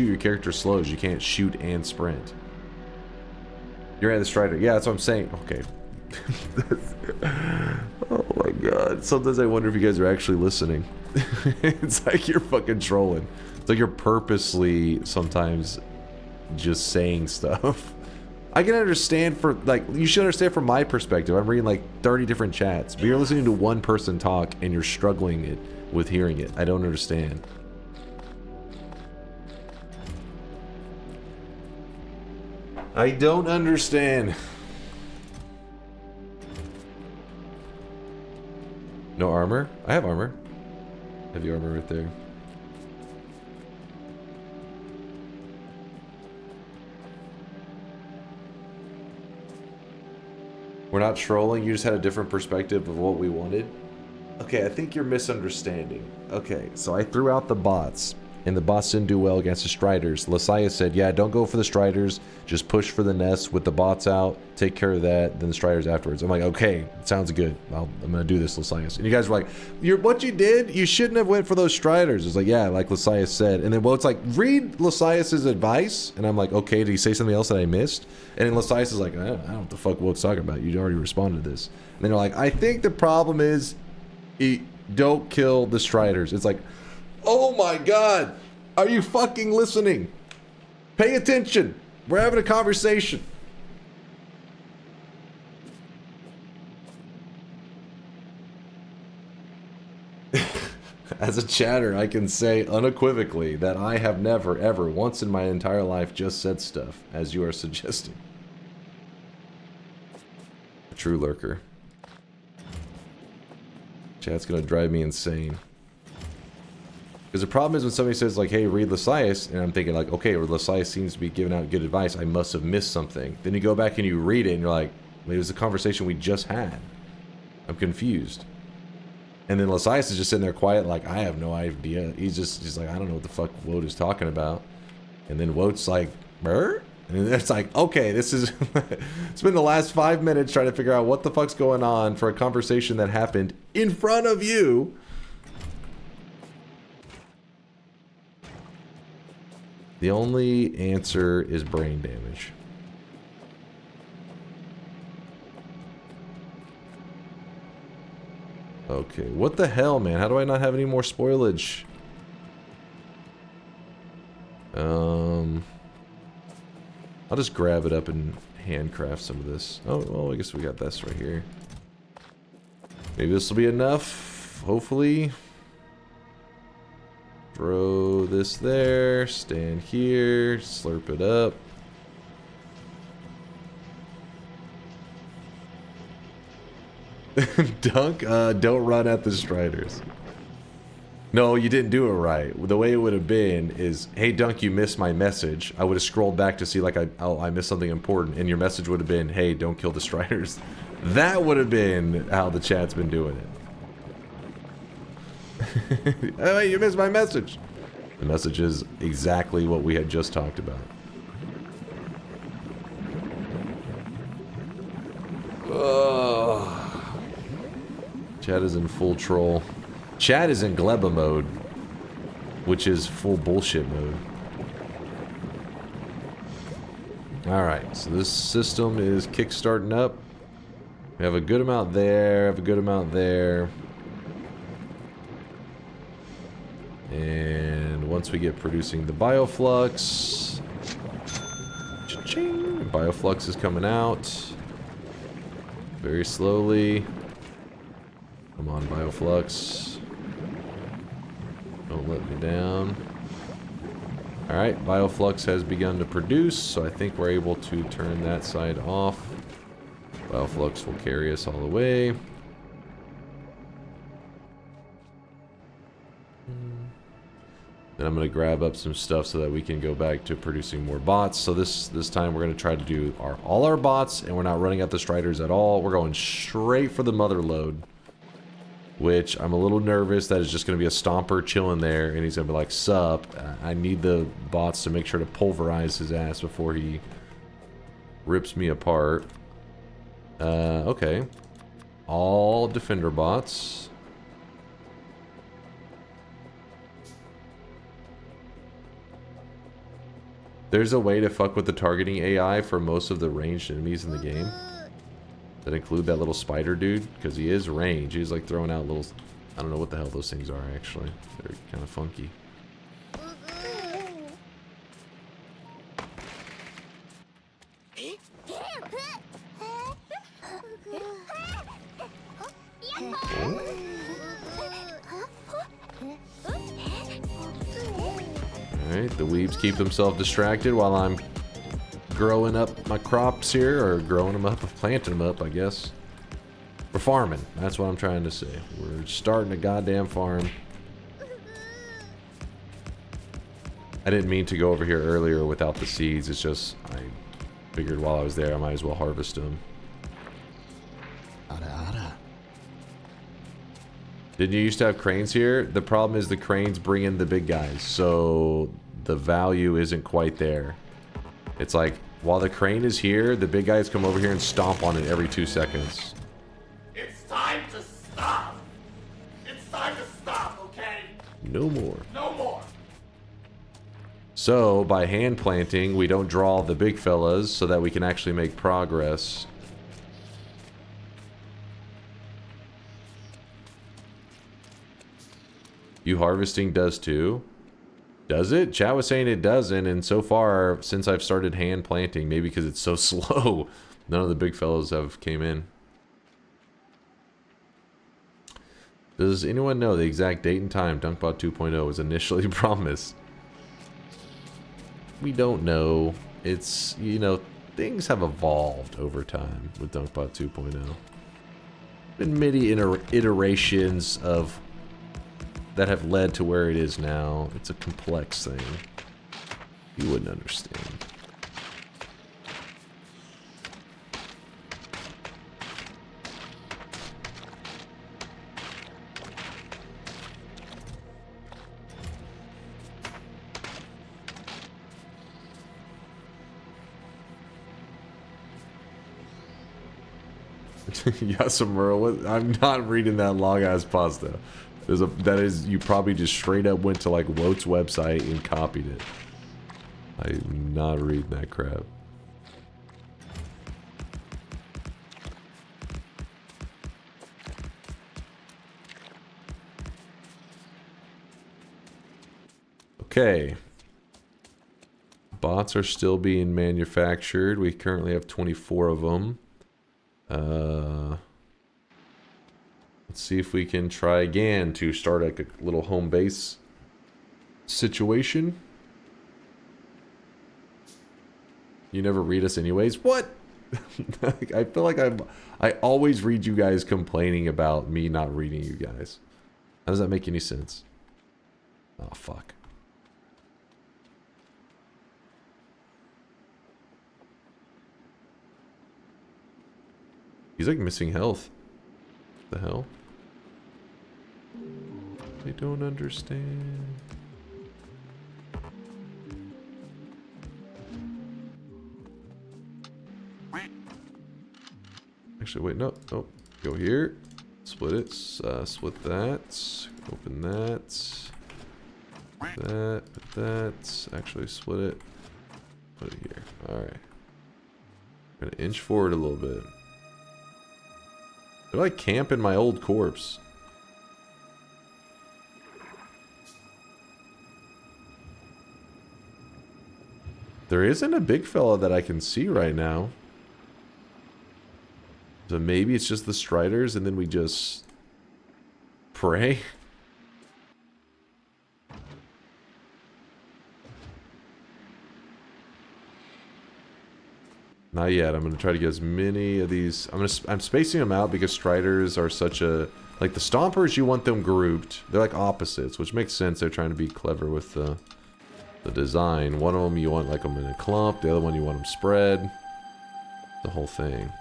your character slows. You can't shoot and sprint. You're at the strider. Yeah, that's what I'm saying. Okay. Oh my god. Sometimes I wonder if you guys are actually listening. It's like you're fucking trolling. It's like you're purposely sometimes just saying stuff. I can understand you should understand from my perspective. I'm reading like 30 different chats, but you're listening to one person talk and you're struggling with hearing it. I don't understand. I don't understand. No armor? I have armor. Heavy armor right there. We're not trolling, you just had a different perspective of what we wanted. Okay, I think you're misunderstanding. Okay, so I threw out the bots, and the bots didn't do well against the striders. Lasiah said, yeah, don't go for the striders, just push for the nest with the bots out, take care of that, then the striders afterwards. I'm like, okay, sounds good. I'm gonna do this, Lasiah. And you guys were like, what you did, you shouldn't have went for those striders. It's like, yeah, like Lasiah said. And then, well, it's like, read Lasiah's advice. And I'm like, okay, did he say something else that I missed? And then Lasiah is like, I don't know what the fuck Wolf's talking about. You already responded to this. And then they're like, I think the problem is, don't kill the striders. It's like, oh my god, are you fucking listening? Pay attention. We're having a conversation. As a chatter, I can say unequivocally that I have never, ever, once in my entire life just said stuff, as you are suggesting. A true lurker. Chat's gonna drive me insane. Because the problem is when somebody says like, hey, read Lasiah, and I'm thinking like, okay, well, Lasiah seems to be giving out good advice. I must have missed something. Then you go back and you read it and you're like, well, it was a conversation we just had. I'm confused. And then Lasiah is just sitting there quiet like, I have no idea. He's like, I don't know what the fuck Wout is talking about. And then Woat's like, Brr? And it's like, okay, this is... It's been the last 5 minutes trying to figure out what the fuck's going on for a conversation that happened in front of you. The only answer is brain damage. Okay, what the hell, man? How do I not have any more spoilage? I'll just grab it up and handcraft some of this. Oh, well, I guess we got this right here. Maybe this will be enough, hopefully. Throw this there, stand here, slurp it up. Dunk, don't run at the striders. No, you didn't do it right. The way it would have been is, hey Dunk, you missed my message. I would have scrolled back to see like I missed something important, and your message would have been, hey, don't kill the striders. That would have been how the chat's been doing it. Oh, you missed my message. The message is exactly what we had just talked about. Oh. Chat is in full troll. Chat is in Gleba mode, which is full bullshit mode. Alright, so this system is kickstarting up. We have a good amount there, have a good amount there. And once we get producing the bioflux, cha-ching, bioflux is coming out very slowly. Come on, bioflux. let me down. Alright, Bioflux has begun to produce, so I think we're able to turn that side off. Bioflux will carry us all the way. Then I'm going to grab up some stuff so that we can go back to producing more bots. So this time we're going to try to do all our bots, and we're not running out the Striders at all. We're going straight for the mother load, which I'm a little nervous that it's just going to be a Stomper chilling there, and he's going to be like, sup. I need the bots to make sure to pulverize his ass before he rips me apart. Okay. All Defender bots. There's a way to fuck with the targeting AI for most of the ranged enemies in the game. That include that little spider dude, because he is range. He's like throwing out little... I don't know what the hell those things are, actually. They're kind of funky. Alright, the weebs keep themselves distracted while I'm growing up my crops here, or growing them up, planting them up, I guess. We're farming, that's what I'm trying to say. We're starting a goddamn farm. I didn't mean to go over here earlier without the seeds, it's just, I figured while I was there I might as well harvest them. Didn't you used to have cranes here? The problem is the cranes bring in the big guys, so the value isn't quite there. It's like, while the crane is here, the big guys come over here and stomp on it every 2 seconds. It's time to stop. It's time to stop, okay? No more. No more. So, by hand planting, we don't draw the big fellas so that we can actually make progress. You harvesting does too? Does it? Chat was saying it doesn't, and so far, since I've started hand planting, maybe because it's so slow, none of the big fellows have came in. Does anyone know the exact date and time DunkBot 2.0 was initially promised? We don't know. It's, you know, things have evolved over time with DunkBot 2.0. Been many iterations of that have led to where it is now. It's a complex thing. You wouldn't understand. Yasamura, I'm not reading that long ass pasta. That is, you probably just straight up went to like Woat's website and copied it. I'm not reading that crap. Okay. Bots are still being manufactured. We currently have 24 of them. Let's see if we can try again to start like a little home base situation. You never read us anyways? What? I feel like I always read you guys complaining about me not reading you guys. How does that make any sense? Oh, fuck. He's like missing health. What the hell? I don't understand. Actually, wait, no. Go here. Split it. Split that. Open that. That. Put that. Actually, split it. Put it here. Alright. Gonna inch forward a little bit. They're like camping my old corpse. There isn't a big fella that I can see right now. So maybe it's just the Striders and then we just pray. Not yet. I'm gonna try to get as many of these. I'm spacing them out because Striders are such a like the Stompers. You want them grouped. They're like opposites, which makes sense. They're trying to be clever with the design. One of them you want like them in a clump. The other one you want them spread. The whole thing.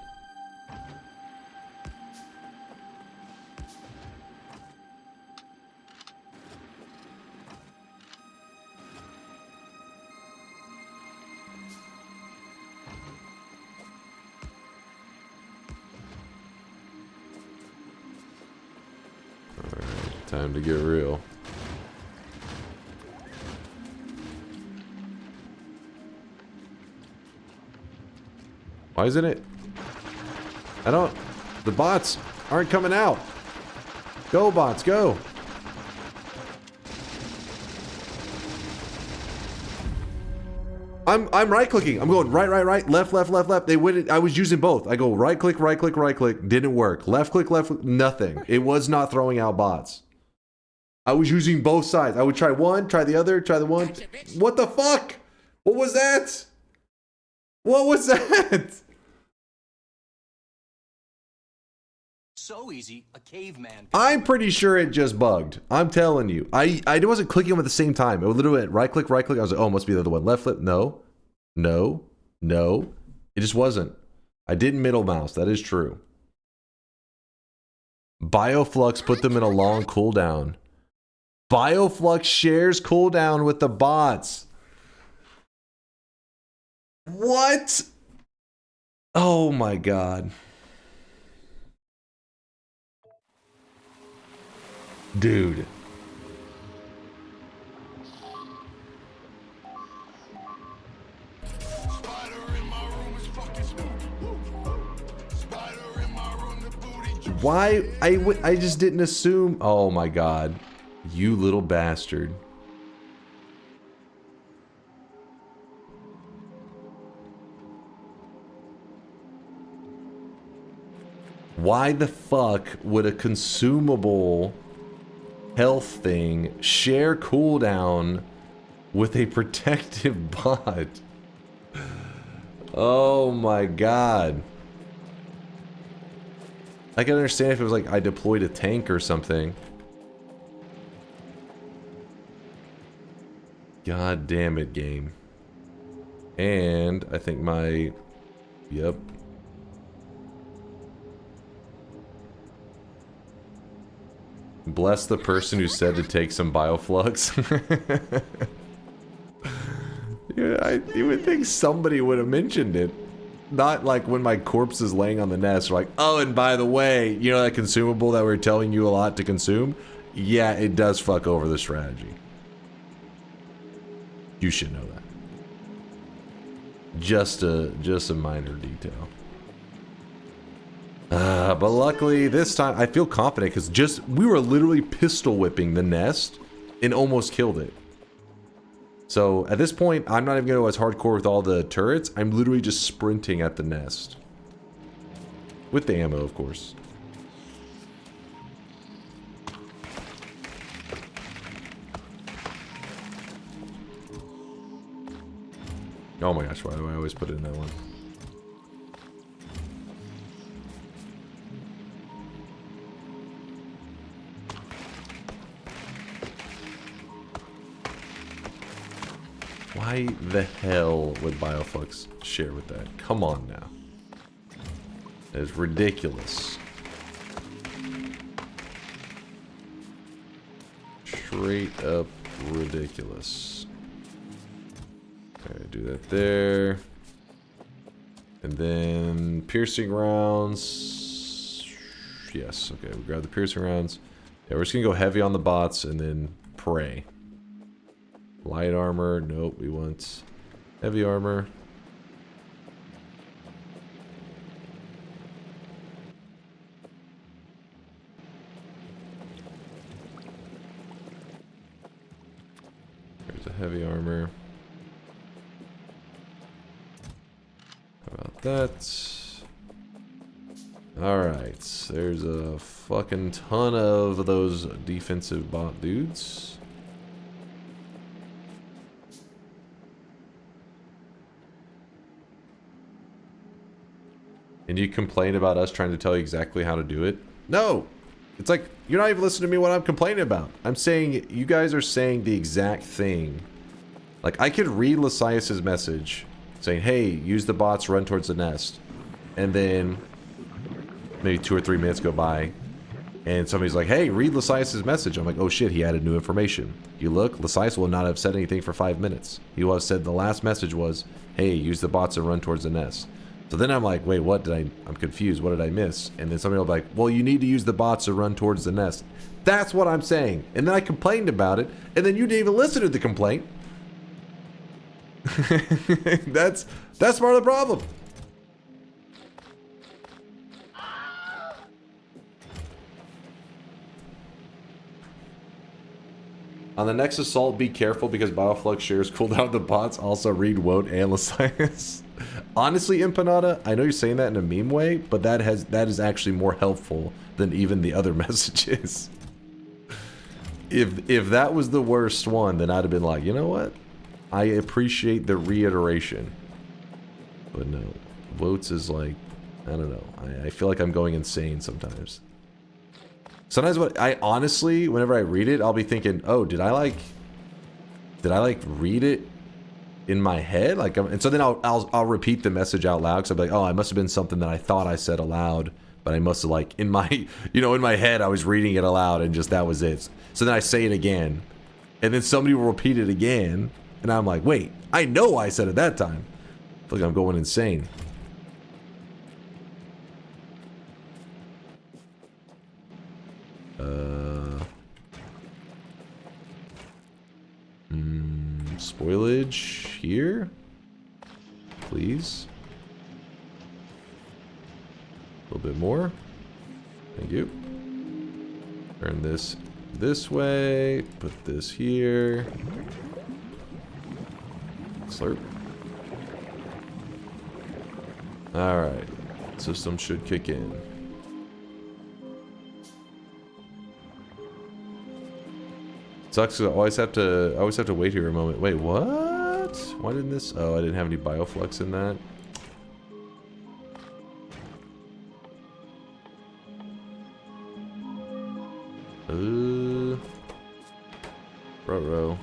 Alright, time to get real. Why isn't it? I don't... The bots aren't coming out. Go, bots, go. I'm right-clicking. I'm going right, left, left. They went. I was using both. I go right click. Didn't work. Left click, nothing. It was not throwing out bots. I was using both sides. I would try one, try the other, try the one. What the fuck? What was that? What was that? So easy, a caveman. I'm pretty sure it just bugged. I'm telling you. I wasn't clicking them at the same time. It would literally went right click. I was like, oh, it must be the other one. Left flip. No. It just wasn't. I didn't middle mouse. That is true. Bioflux put them in a long cooldown. Bioflux shares cooldown with the bots. What? Oh my god. Dude. Why? I just didn't assume. Oh my god. You little bastard. Why the fuck would a consumable health thing share cooldown with a protective bot? Oh my god. I can understand if it was like I deployed a tank or something. God damn it, game. And I think my... Yep. Bless the person who said to take some bioflux. Yeah, you would think somebody would have mentioned it. Not like when my corpse is laying on the nest, like, oh, and by the way, you know that consumable that we're telling you a lot to consume? Yeah, it does fuck over the strategy. You should know that. Just a minor detail. But luckily, this time, I feel confident, because we were literally pistol whipping the nest and almost killed it. So, at this point, I'm not even going to go as hardcore with all the turrets. I'm literally just sprinting at the nest. With the ammo, of course. Oh my gosh, why do I always put it in that one? Why the hell would Bioflux share with that? Come on now. That is ridiculous. Straight up ridiculous. Okay, do that there. And then piercing rounds. Yes, okay, we grab the piercing rounds. Yeah, we're just gonna go heavy on the bots and then pray. Light armor, nope, we want heavy armor. There's a heavy armor. How about that? Alright, there's a fucking ton of those defensive bot dudes. And you complain about us trying to tell you exactly how to do it? No! It's like, you're not even listening to me what I'm complaining about. I'm saying, you guys are saying the exact thing. Like, I could read Lasias's message saying, hey, use the bots, run towards the nest. And then maybe 2 or 3 minutes go by and somebody's like, hey, read Lasias's message. I'm like, oh shit, he added new information. You look, Lasias will not have said anything for 5 minutes. He will have said the last message was, hey, use the bots and run towards the nest. So then I'm like, wait, what did I'm confused. What did I miss? And then somebody will be like, well, you need to use the bots to run towards the nest. That's what I'm saying. And then I complained about it, and then you didn't even listen to the complaint. That's part of the problem. On the next assault, be careful because Bioflux shares cooldown of the bots. Also read Wote and Lasias. Honestly, Empanada, I know you're saying that in a meme way, but that is actually more helpful than even the other messages. If that was the worst one, then I'd have been like, you know what? I appreciate the reiteration. But no, Wotes is like, I don't know. I feel like I'm going insane sometimes. Sometimes what I honestly, whenever I read it, I'll be thinking, oh, did I like read it in my head? Like, and so then I'll repeat the message out loud because I'll be like, oh, I must have been something that I thought I said aloud, but I must have like in my, in my head I was reading it aloud and just that was it. So then I say it again, and then somebody will repeat it again, and I'm like, wait, I know I said it that time. I feel like I'm going insane. Spoilage here, please. A little bit more. Thank you. Turn this way. Put this here. Slurp. All right. System should kick in. Sucks 'cause I always have to wait here a moment. Wait, what? Why didn't this? Oh, I didn't have any bioflux in that. Bro.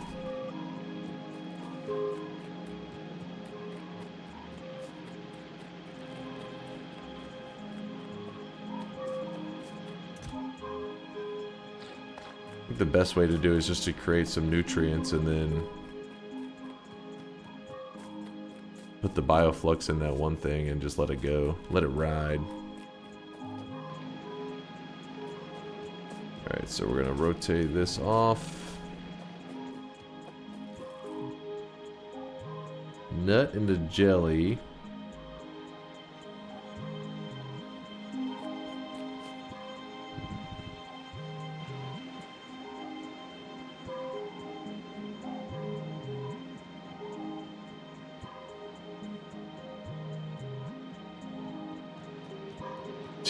I think the best way to do is just to create some nutrients and then put the bioflux in that one thing and just let it go. Let it ride. Alright, so we're going to rotate this off. Nut into jelly.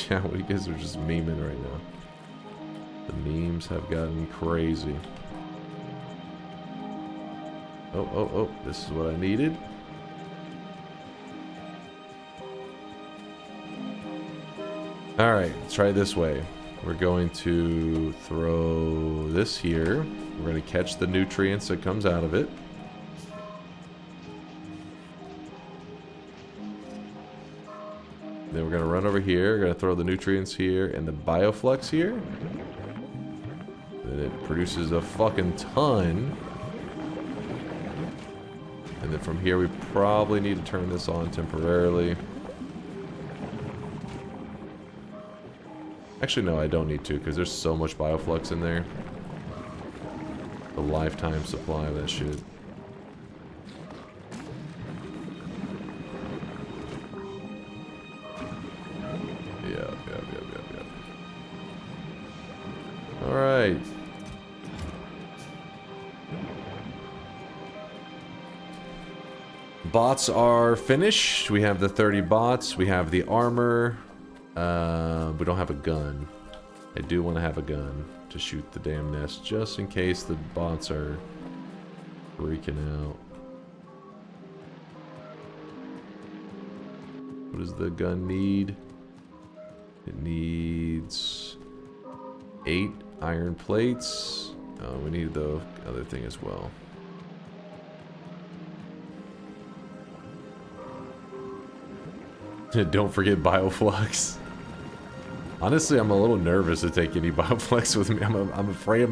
Yeah, you guys are just memeing right now. The memes have gotten crazy. Oh, this is what I needed. Alright, let's try it this way. We're going to throw this here. We're going to catch the nutrients that comes out of it. Then we're going to run over here. We're going to throw the nutrients here and the bioflux here. Then it produces a fucking ton. And then from here we probably need to turn this on temporarily. Actually, no, I don't need to because there's so much bioflux in there. A lifetime supply of that shit. Yep. Alright. Bots are finished. We have the 30 bots. We have the armor. We don't have a gun. I do want to have a gun to shoot the damn nest just in case the bots are freaking out. What does the gun need? It needs 8 iron plates. We need the other thing as well. Don't forget Bioflux. Honestly, I'm a little nervous to take any Bioflux with me. I'm afraid I'm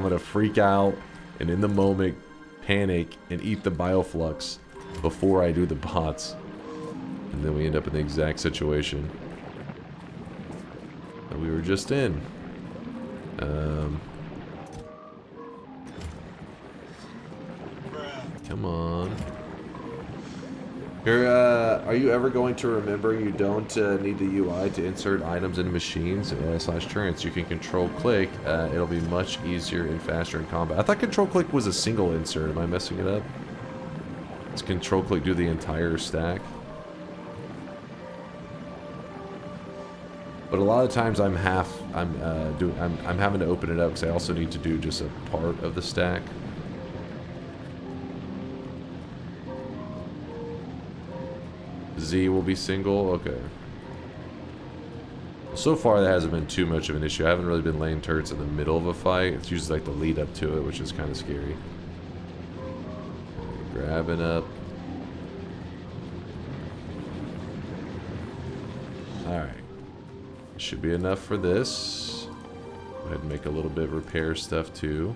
gonna freak out and in the moment panic and eat the Bioflux before I do the bots. And then we end up in the exact situation that we were just in. Come on. Are you ever going to remember you don't need the UI to insert items into machines / turrets? You can control click. It'll be much easier and faster in combat. I thought control click was a single insert. Am I messing it up? Does control click do the entire stack? But a lot of times I'm having to open it up because I also need to do just a part of the stack. Z will be single? Okay. So far that hasn't been too much of an issue. I haven't really been laying turrets in the middle of a fight. It's usually like the lead up to it, which is kind of scary. Grabbing up. Alright. Should be enough for this. Go ahead and make a little bit of repair stuff too.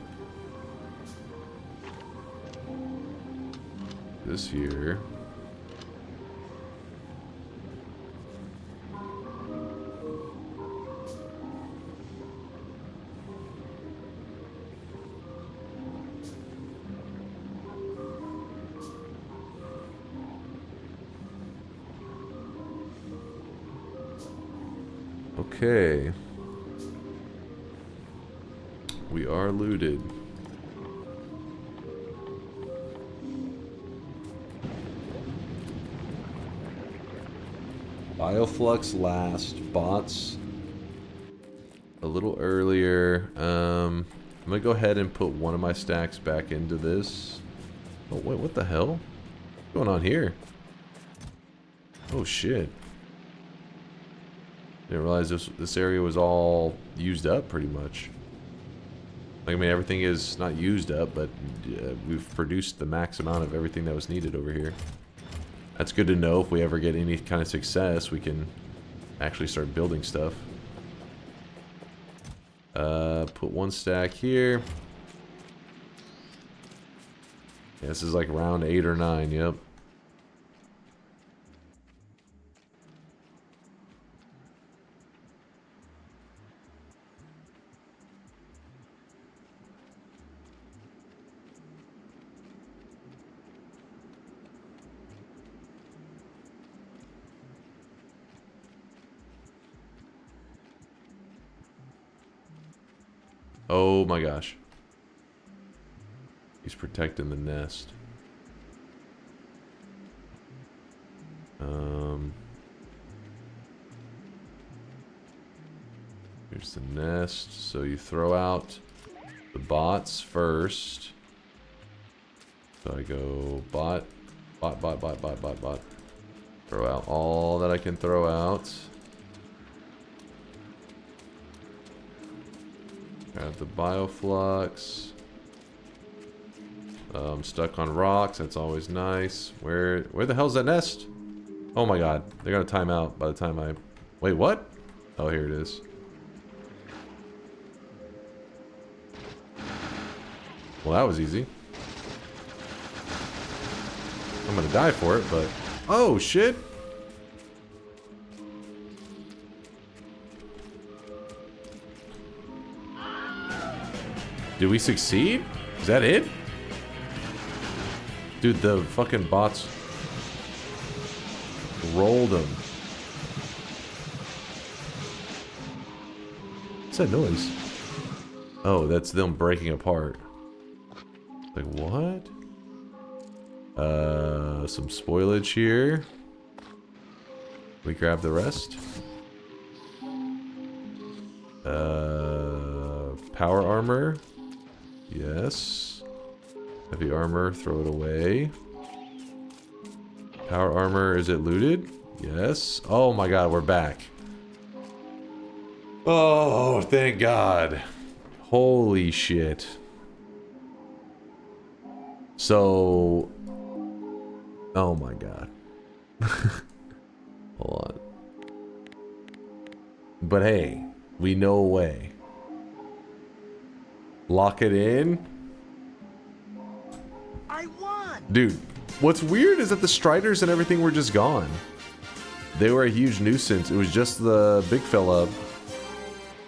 This here. Okay. We are looted. Bioflux last. Bots a little earlier. I'm gonna go ahead and put one of my stacks back into this. Oh wait, what the hell? What's going on here? Oh shit. Didn't realize this area was all used up pretty much. Like, I mean, everything is not used up, but we've produced the max amount of everything that was needed over here. That's good to know. If we ever get any kind of success, we can actually start building stuff. Put one stack here. Yeah, this is like round 8 or 9, yep. Oh my gosh. He's protecting the nest. Here's the nest. So you throw out the bots first. So I go bot. Throw out all that I can throw out. Grab the Bioflux. I'm stuck on rocks. That's always nice. Where the hell's that nest? Oh my god. They're gonna time out by the time I... Wait, what? Oh, here it is. Well, that was easy. I'm gonna die for it, but... Oh, shit! Did we succeed? Is that it? Dude, the fucking bots rolled them. What's that noise? Oh, that's them breaking apart. Like, what? Some spoilage here. We grab the rest. Power armor. Yes. Heavy armor, throw it away. Power armor, is it looted? Yes. Oh my god, we're back. Oh, thank God. Holy shit. So... Oh my god. Hold on. But hey, we know a way. Lock it in. I won! Dude, what's weird is that the Striders and everything were just gone. They were a huge nuisance. It was just the big fella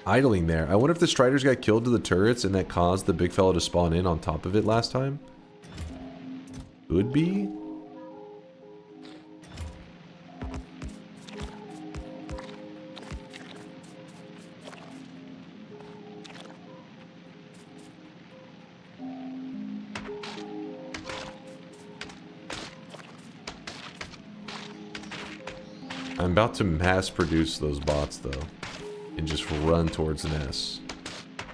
idling there. I wonder if the Striders got killed to the turrets and that caused the big fella to spawn in on top of it last time? Could be? I'm about to mass produce those bots though, and just run towards Ness.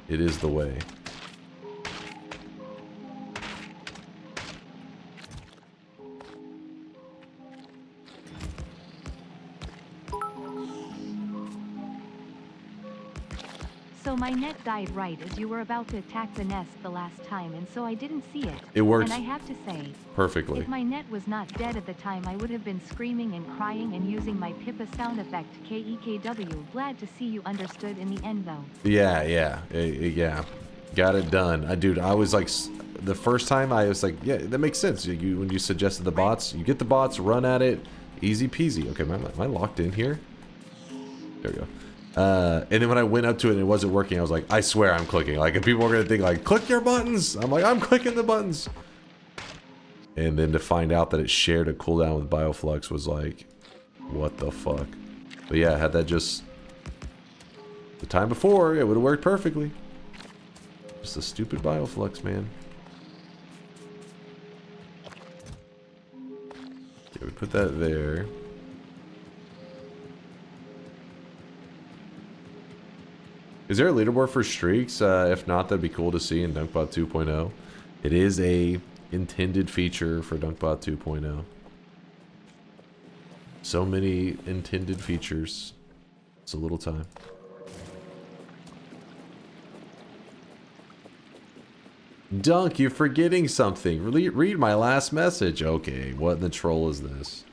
It is the way. So my net died right as you were about to attack the nest the last time, and so I didn't see it. It worked And I have to say, perfectly. if my net was not dead at the time, I would have been screaming and crying and using my Pippa sound effect KEKW. Glad to see you understood in the end though. Yeah. Got it done. Dude, I was like, the first time I was like, yeah, that makes sense. When you suggested the bots, you get the bots, run at it, easy peasy. Okay, am I locked in here? There we go. And then when I went up to it and it wasn't working, I was like, I swear I'm clicking. Like, if people are gonna think like, click your buttons, I'm like, I'm clicking the buttons. And then to find out that it shared a cooldown with Bioflux was like, what the fuck? But yeah, had that just the time before, it would have worked perfectly. Just a stupid Bioflux, man. Okay, we put that there. Is there a leaderboard for streaks? If not, that'd be cool to see in Dunkbot 2.0. It is a intended feature for Dunkbot 2.0. So many intended features. It's a little time. Dunk, you're forgetting something. Read my last message. Okay, what in the troll is this?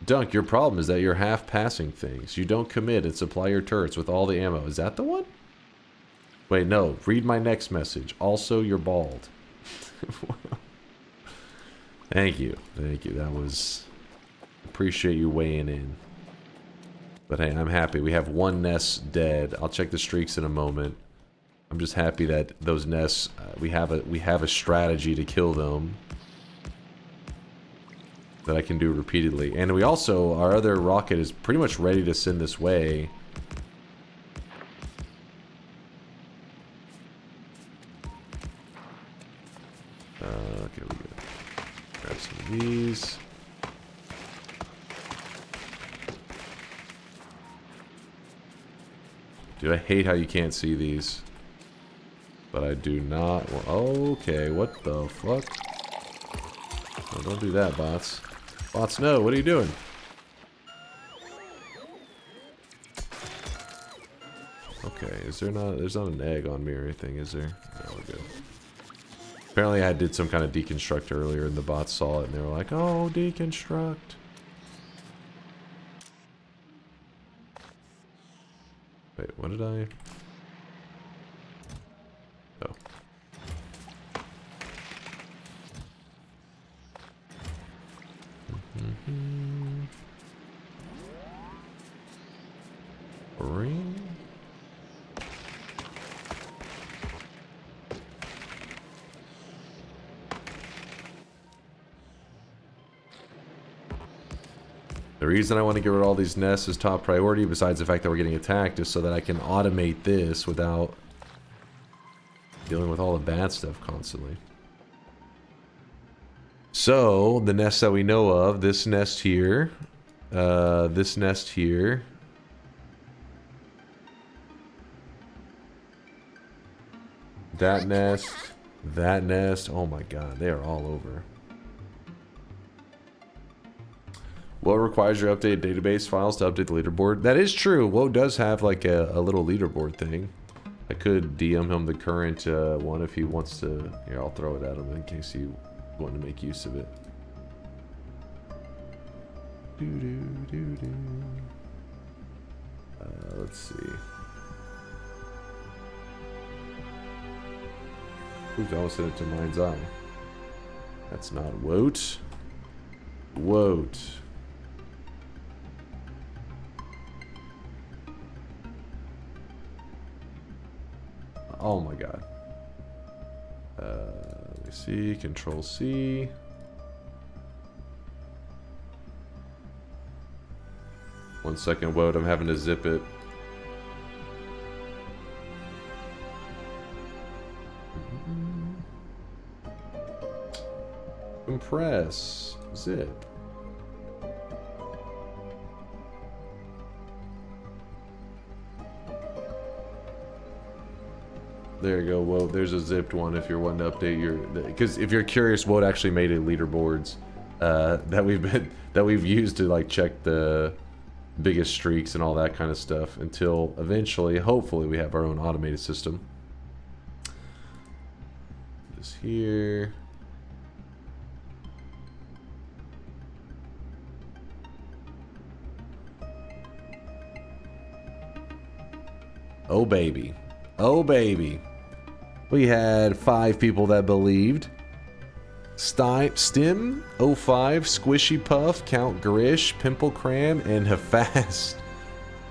Dunk, your problem is that you're half passing things. You don't commit and supply your turrets with all the ammo. Is that the one? Wait, no. Read my next message. Also, you're bald. Thank you. Thank you. That was... Appreciate you weighing in. But hey, I'm happy. We have one nest dead. I'll check the streaks in a moment. I'm just happy that those nests, we have a strategy to kill them. That I can do repeatedly. And we also, our other rocket is pretty much ready to send this way. Okay, we go. Grab some of these. Dude, I hate how you can't see these. But I do not. Okay, what the fuck? Oh, don't do that, bots. Bots, no. What are you doing? Okay, there's not an egg on me or anything, is there? No, we're good. Apparently I did some kind of deconstruct earlier and the bots saw it and they were like, oh, deconstruct. Wait, what did I... Oh. Ring. The reason I want to get rid of all these nests as top priority, besides the fact that we're getting attacked, is so that I can automate this without dealing with all the bad stuff constantly. So, the nests that we know of, this nest here, this nest here, that nest, oh my god, they are all over. WoW requires your updated database files to update the leaderboard. That is true. WoW does have like a little leaderboard thing. I could DM him the current one if he wants to. Here, I'll throw it at him in case you want to make use of it. Let's see. Ooh, I almost sent it to Mind's Eye. That's not Woat. Woat. Oh my god. Let me see. Control C. One second, Woat. I'm having to zip it. Compress. Zip. There you go, Woat. There's a zipped one if you're wanting to update your. Because if you're curious, Woat actually made a leaderboards that we've used to like check the biggest streaks and all that kind of stuff until eventually, hopefully, we have our own automated system. This here. Oh baby. Oh baby. We had 5 people that believed. Stim, 05, Squishy Puff, Count Grish, Pimple Cram, and Hafast.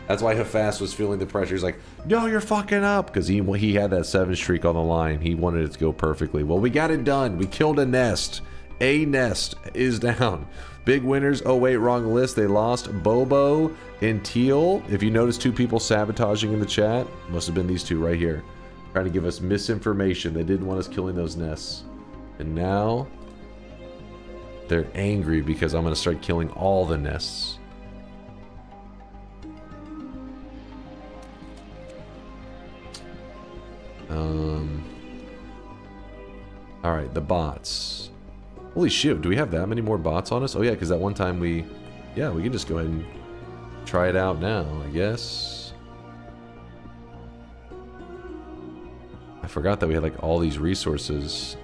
That's why Hafast was feeling the pressure. He's like, no, you're fucking up. Because he had that 7 streak on the line. He wanted it to go perfectly. Well, we got it done. We killed a nest. A nest is down. Big winners. Oh, wait, wrong list. They lost Bobo and Teal. If you notice 2 people sabotaging in the chat, must have been these 2 right here. Trying to give us misinformation. They didn't want us killing those nests. And now they're angry because I'm going to start killing all the nests. Alright, the bots. Holy shit, do we have that many more bots on us? Oh yeah, because that one time we... Yeah, we can just go ahead and try it out now, I guess. I forgot that we had like all these resources.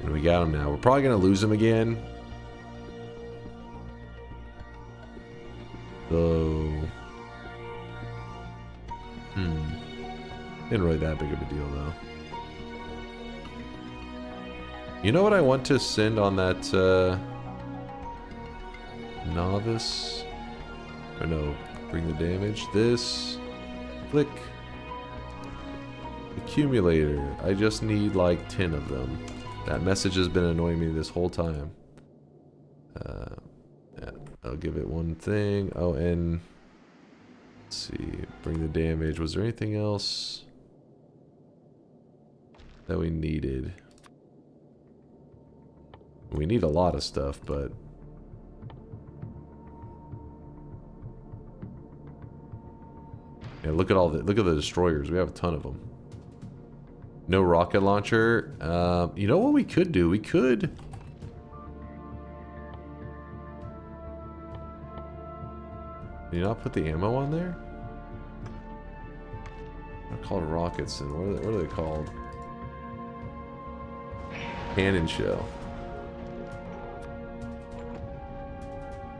And we got them now. We're probably going to lose them again. So... Isn't really that big of a deal though. You know what I want to send on that novice? Or no, bring the damage. This. Click. Accumulator. I just need like 10 of them. That message has been annoying me this whole time. Yeah, I'll give it one thing. Oh, and let's see. Bring the damage. Was there anything else that we needed? We need a lot of stuff, but yeah, look at the destroyers. We have a ton of them. No rocket launcher. You know what we could do? We could. Can you not put the ammo on there? They're called rockets, and what are they called? Cannon shell.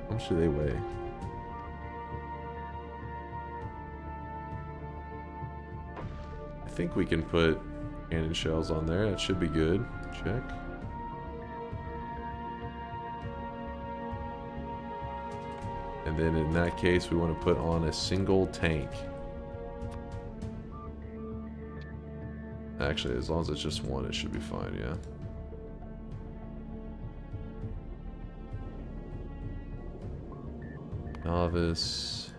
How much do they weigh? I think we can put cannon shells on there. That should be good. Check. And then in that case, we want to put on a single tank. Actually, as long as it's just one, it should be fine, yeah. Novice.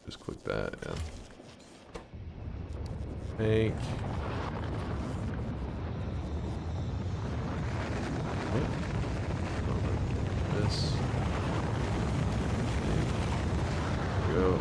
Just click that, yeah. Tank. This. There we go.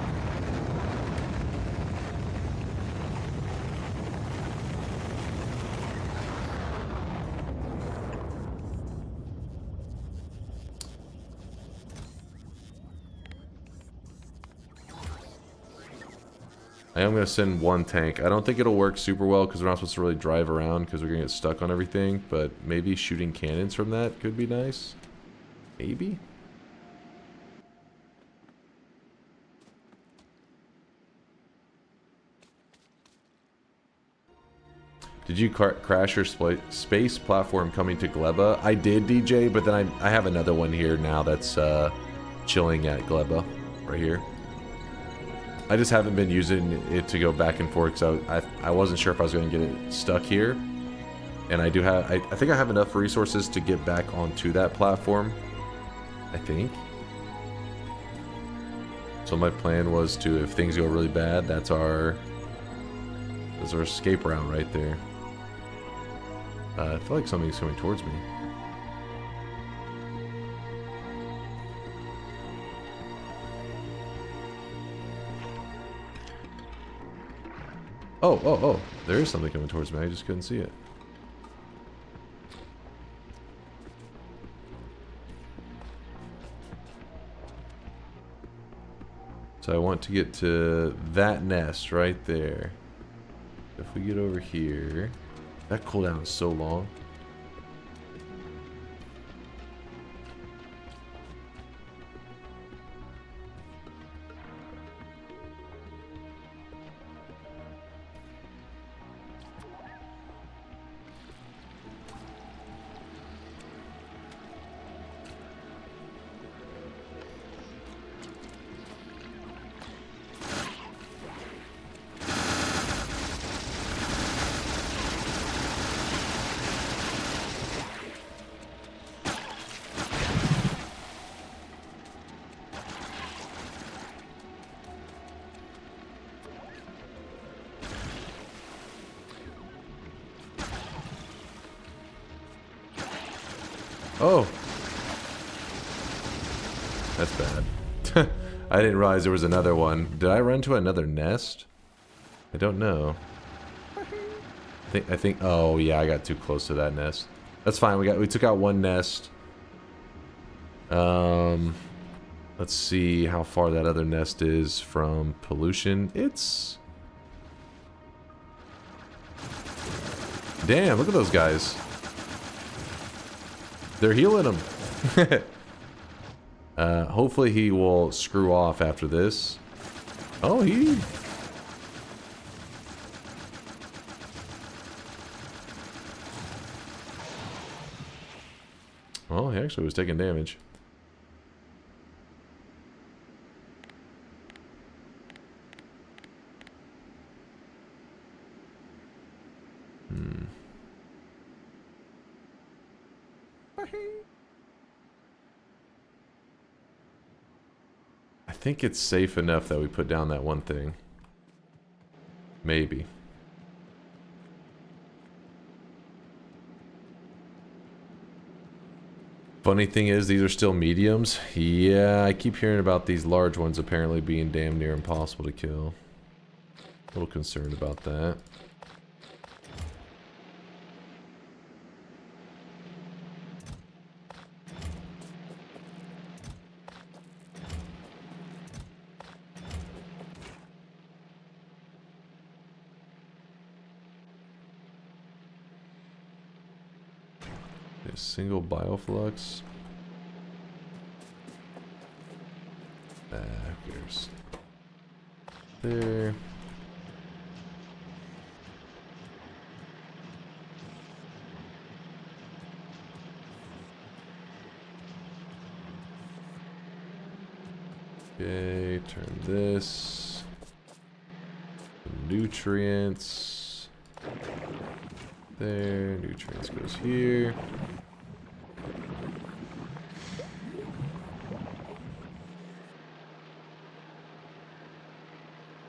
I am going to send one tank. I don't think it'll work super well because we're not supposed to really drive around because we're going to get stuck on everything. But maybe shooting cannons from that could be nice. Maybe? Did you crash your space platform coming to Gleba? I did, DJ, but then I have another one here now that's chilling at Gleba, right here. I just haven't been using it to go back and forth because I wasn't sure if I was going to get it stuck here. And I do have, I think I have enough resources to get back onto that platform, I think. So my plan was to, if things go really bad, that's our escape route right there. I feel like something's coming towards me. Oh, there is something coming towards me. I just couldn't see it. So I want to get to that nest right there. If we get over here... That cooldown is so long. Oh! That's bad. I didn't realize there was another one. Did I run to another nest? I don't know. I think oh yeah, I got too close to that nest. That's fine, we took out one nest. Let's see how far that other nest is from pollution. It's... Damn, look at those guys. They're healing him. Hopefully he will screw off after this. Oh, he... Oh, he actually was taking damage. I think it's safe enough that we put down that one thing. Maybe. Funny thing is, these are still mediums. Yeah, I keep hearing about these large ones apparently being damn near impossible to kill. A little concerned about that. Single bioflux. Who cares? There. Okay, turn this. Nutrients. There, nutrients goes here.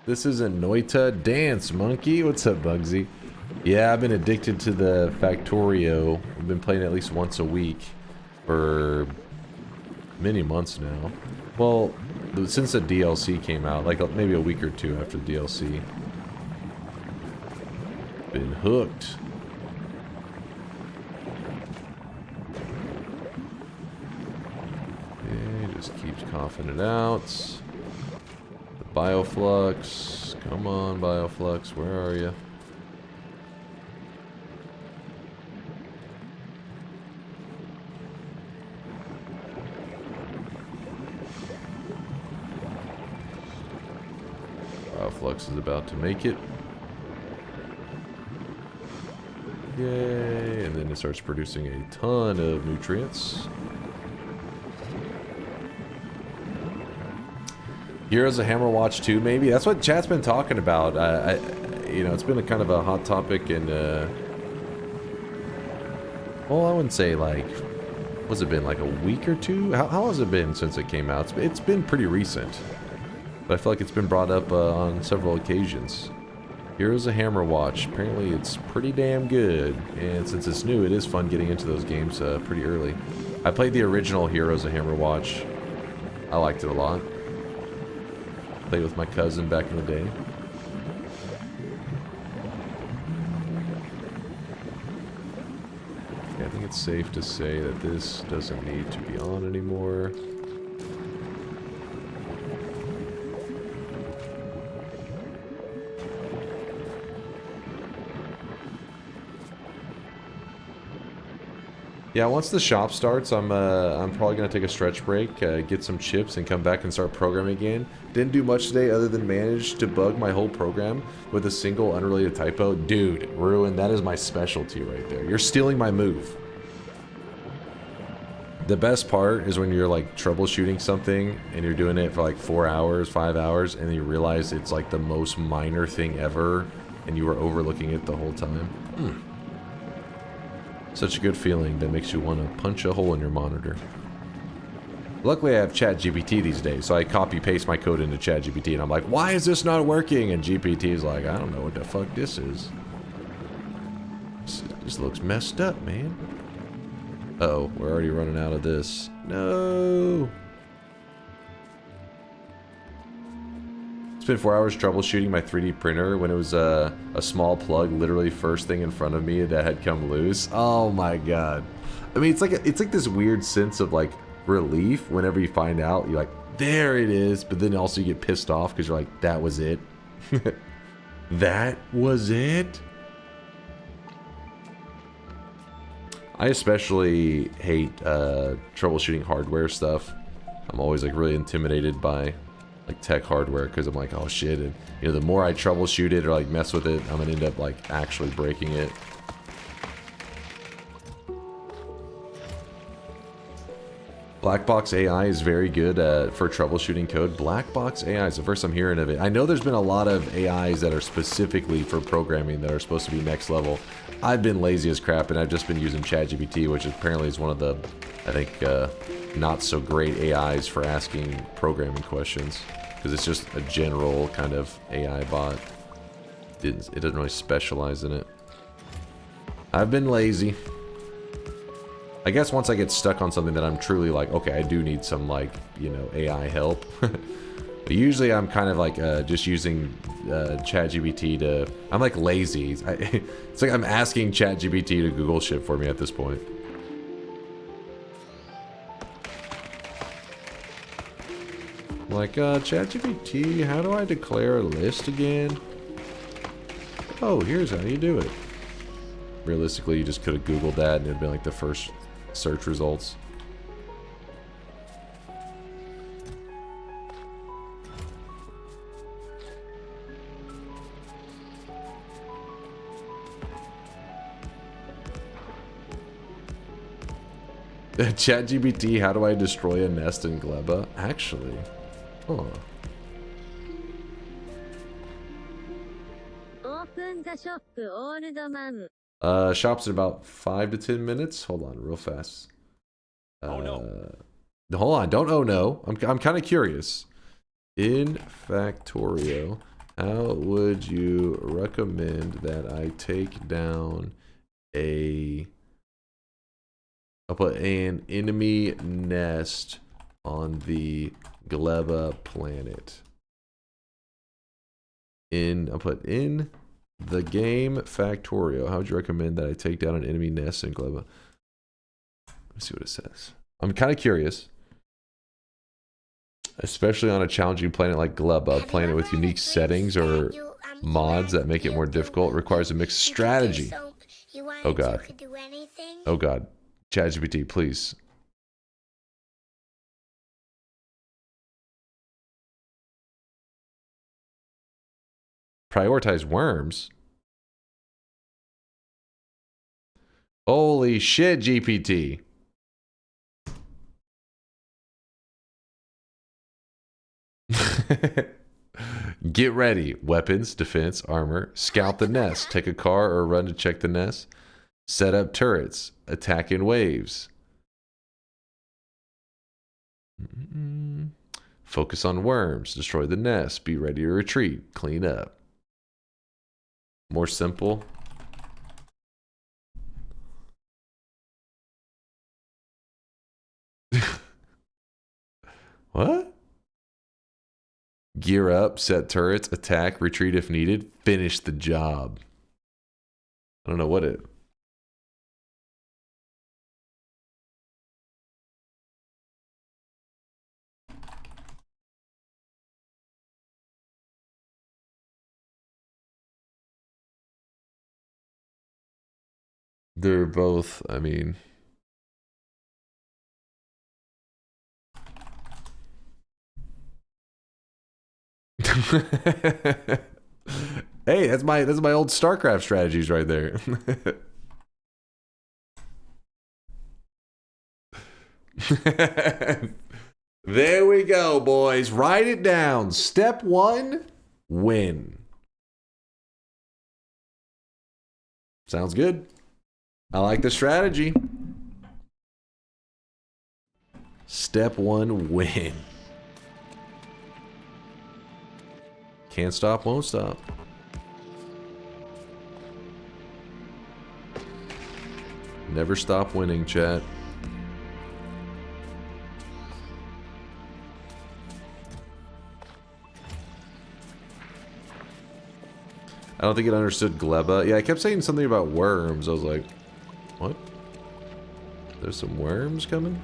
This is a Noita Dance Monkey. What's up, Bugsy? Yeah, I've been addicted to the Factorio. I've been playing at least once a week for many months now. Well, since the DLC came out, like maybe a week or two after the DLC. Been hooked. Okay, just keeps coughing it out. Bioflux. Come on, Bioflux. Where are you? Bioflux is about to make it. Yay. And then it starts producing a ton of nutrients. Heroes of Hammer Watch 2, maybe? That's what chat's been talking about. You know, it's been a kind of a hot topic in, well, I wouldn't say, like, what's it been, like a week or two? How has it been since it came out? It's been pretty recent. But I feel like it's been brought up on several occasions. Heroes of Hammer Watch. Apparently it's pretty damn good. And since it's new, it is fun getting into those games pretty early. I played the original Heroes of Hammer Watch. I liked it a lot. Played with my cousin back in the day. Yeah, I think it's safe to say that this doesn't need to be on anymore. Yeah, once the shop starts, I'm probably gonna take a stretch break, get some chips, and come back and start programming again. Didn't do much today other than manage to bug my whole program with a single unrelated typo. Dude, Ruin, that is my specialty right there. You're stealing my move. The best part is when you're like troubleshooting something and you're doing it for like 4 hours, 5 hours, and you realize it's like the most minor thing ever, and you were overlooking it the whole time. Such a good feeling that makes you want to punch a hole in your monitor. Luckily, I have ChatGPT these days, so I copy-paste my code into ChatGPT, and I'm like, why is this not working? And GPT is like, I don't know what the fuck this is. This looks messed up, man. Uh-oh, we're already running out of this. No! Spent 4 hours troubleshooting my 3D printer when it was a small plug literally first thing in front of me that had come loose. Oh my god. I mean, it's like this weird sense of like relief whenever you find out. You're like, there it is, but then also you get pissed off because you're like, that was it. That was it? I especially hate troubleshooting hardware stuff. I'm always like really intimidated by like tech hardware because I'm like, oh shit, and you know, the more I troubleshoot it or like mess with it, I'm gonna end up like actually breaking it. Black box AI is very good for troubleshooting code. Black box AI is the first I'm hearing of it. I know there's been a lot of AIs that are specifically for programming that are supposed to be next level. I've been lazy as crap and I've just been using ChatGPT, which apparently is one of the, I think, not so great AIs for asking programming questions. Because it's just a general kind of AI bot. It doesn't really specialize in it. I've been lazy. I guess once I get stuck on something that I'm truly like, okay, I do need some, like, you know, AI help. But usually I'm kind of like just using ChatGPT to... I'm like lazy. It's like I'm asking ChatGPT to Google shit for me at this point. Like, ChatGPT, how do I declare a list again? Oh, here's how you do it. Realistically, you just could have Googled that and it'd been like the first search results. ChatGPT, how do I destroy a nest in Gleba? Actually. Huh. Open the shop, old man. Shop's in about 5 to 10 minutes. Hold on, real fast. Oh no. Hold on, don't oh no. I'm kind of curious. In Factorio, how would you recommend that I take down a... I'll put an enemy nest on the Gleba planet. I'll put in the game Factorio. How would you recommend that I take down an enemy nest in Gleba? Let's see what it says. I'm kind of curious. Especially on a challenging planet like Gleba, playing it with unique settings or mods that make it more difficult requires a mixed strategy. Oh god. Oh god. ChatGPT, please. Prioritize worms? Holy shit, GPT. Get ready. Weapons, defense, armor. Scout the nest. Take a car or run to check the nest. Set up turrets. Attack in waves. Focus on worms. Destroy the nest. Be ready to retreat. Clean up. More simple. What? Gear up, set turrets, attack, retreat if needed, finish the job. I don't know what it... They're both, I mean... Hey, that's my old StarCraft strategies right there. There we go, boys. Write it down. Step 1, win. Sounds good. I like the strategy. Step 1, win. Can't stop, won't stop. Never stop winning, chat. I don't think it understood Gleba. Yeah, I kept saying something about worms. I was like, what? There's some worms coming?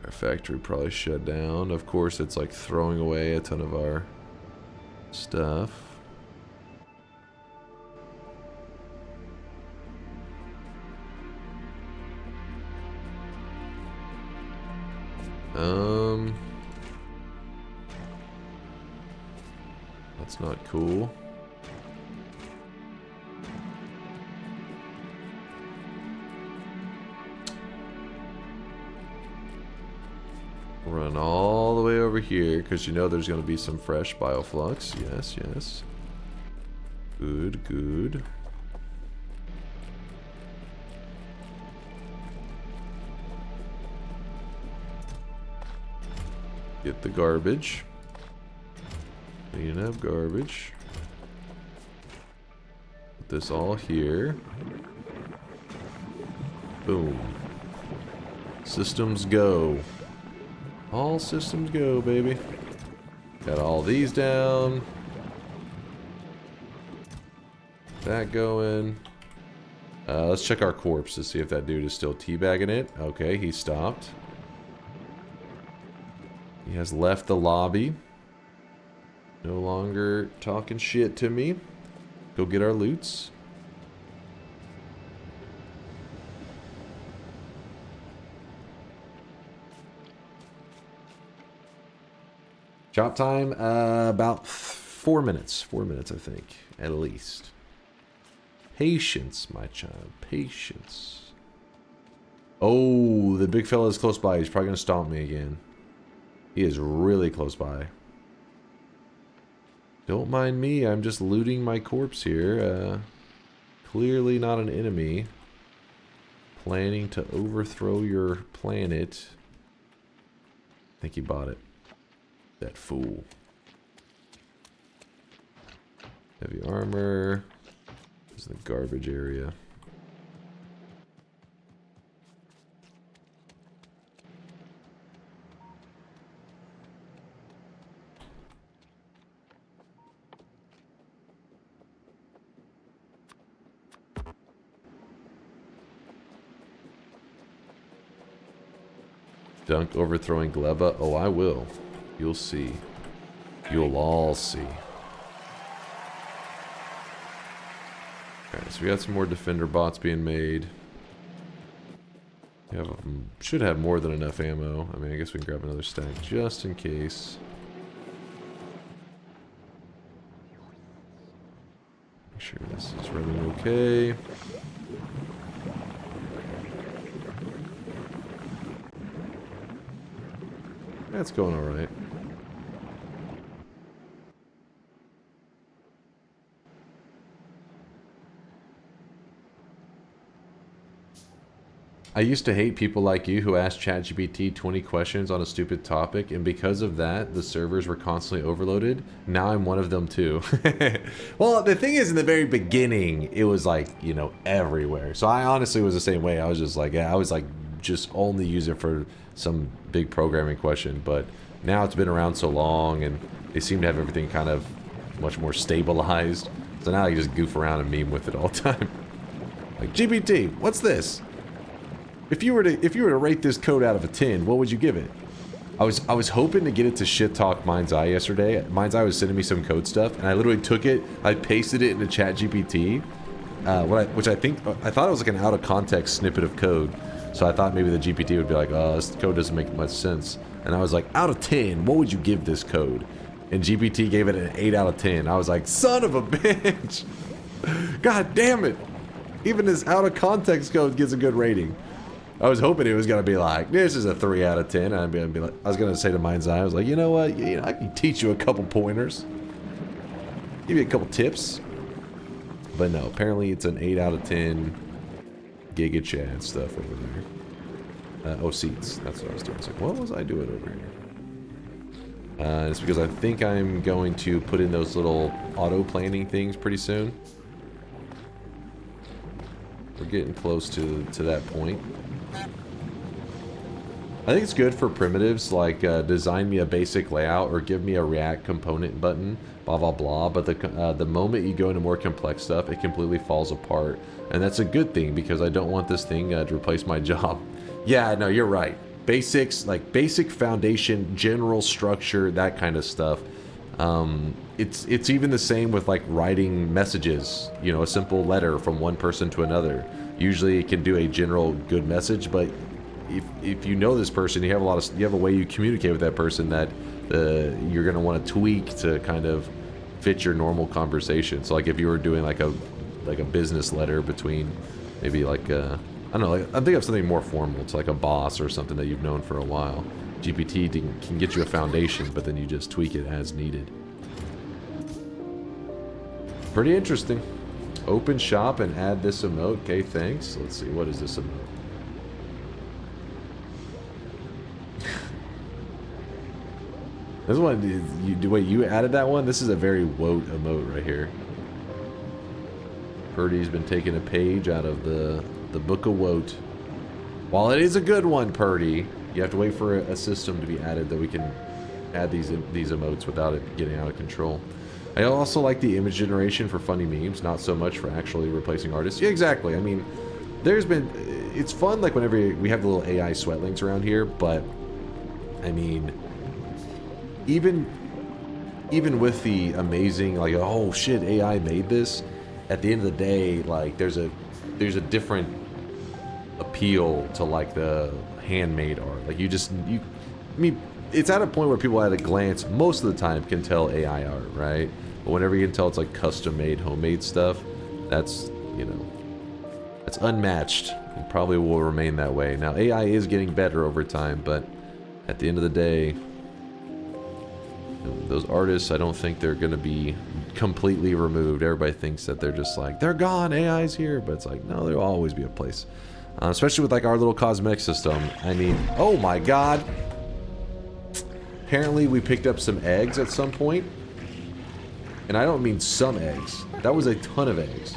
Our factory probably shut down. Of course, it's like throwing away a ton of our stuff. That's not cool. Run all the way over here, because you know there's going to be some fresh bioflux. Yes, yes. Good, good. Get the garbage. Clean up garbage. Put this all here. Boom. Systems go. All systems go, baby. Got all these down. That going. Let's check our corpse to see if that dude is still teabagging it. Okay, he stopped. He has left the lobby. No longer talking shit to me. Go get our loots. Chop time, about 4 minutes. 4 minutes, I think, at least. Patience, my child. Patience. Oh, the big fella is close by. He's probably going to stomp me again. He is really close by. Don't mind me. I'm just looting my corpse here. Clearly not an enemy. Planning to overthrow your planet. I think he bought it. That fool. Heavy armor. This is the garbage area. Dunk overthrowing Gleba? Oh, I will. You'll see. You'll all see. Alright, so we got some more defender bots being made. We have, should have more than enough ammo. I mean, I guess we can grab another stack just in case. Make sure this is running okay. That's going alright. I used to hate people like you who asked ChatGPT 20 questions on a stupid topic, and because of that, the servers were constantly overloaded. Now I'm one of them too. Well, the thing is, in the very beginning, it was like, you know, everywhere. So I honestly was the same way. I was just like, yeah, I was like, just only use it for some big programming question. But now it's been around so long, and they seem to have everything kind of much more stabilized. So now I just goof around and meme with it all the time. Like, GPT, what's this? If you were to rate this code out of a 10, what would you give it? I was hoping to get it to shit talk Mind's Eye yesterday. Mind's Eye was sending me some code stuff, and I literally took it, I pasted it into ChatGPT, which I thought it was like an out of context snippet of code. So I thought maybe the GPT would be like, oh, this code doesn't make much sense. And I was like, out of 10, what would you give this code? And GPT gave it an 8 out of 10. I was like, son of a bitch! God damn it! Even this out of context code gets a good rating. I was hoping it was gonna be like, this is a 3 out of 10. I'd be like, I was gonna say to Mind's Eye, I was like, you know what? You know, I can teach you a couple pointers, give you a couple tips. But no, apparently it's an 8 out of 10. Giga Chad stuff over there. Oh, seats. That's what I was doing. It's like, what was I doing over here? It's because I think I'm going to put in those little auto planning things pretty soon. We're getting close to that point. I think it's good for primitives, like design me a basic layout or give me a React component button, blah blah blah. But the moment you go into more complex stuff, it completely falls apart, and that's a good thing because I don't want this thing to replace my job. Yeah, no, you're right. Basics, like basic foundation, general structure, that kind of stuff. It's even the same with like writing messages. You know, a simple letter from one person to another. Usually, it can do a general good message, but if you know this person, you have a way you communicate with that person that you're gonna want to tweak to kind of fit your normal conversation. So like if you were doing like a business letter between maybe like I don't know, like I'm thinking of something more formal. It's like a boss or something that you've known for a while. GPT can get you a foundation, but then you just tweak it as needed. Pretty interesting. Open shop and add this emote. Okay, thanks. Let's see, what is this emote? This one, wait, you added that one? This is a very woat emote right here. Purdy's been taking a page out of the book of woat. While it is a good one, Purdy, you have to wait for a system to be added that we can add these emotes without it getting out of control. I also like the image generation for funny memes, not so much for actually replacing artists. Yeah, exactly. I mean, it's fun like whenever we have the little AI sweatlings around here, but I mean, even with the amazing, like, oh shit, AI made this, at the end of the day, like, there's a different appeal to like the handmade art. Like I mean, it's at a point where people at a glance most of the time can tell AI art, right? But whenever you can tell it's like custom made, homemade stuff, that's, you know, that's unmatched and probably will remain that way. Now AI is getting better over time, but at the end of the day, those artists, I don't think they're gonna be completely removed. Everybody thinks that they're just like, they're gone, AI's here, but it's like, no, there'll always be a place. Especially with like our little cosmetic system. I mean, oh my god. Apparently we picked up some eggs at some point. And I don't mean some eggs. That was a ton of eggs.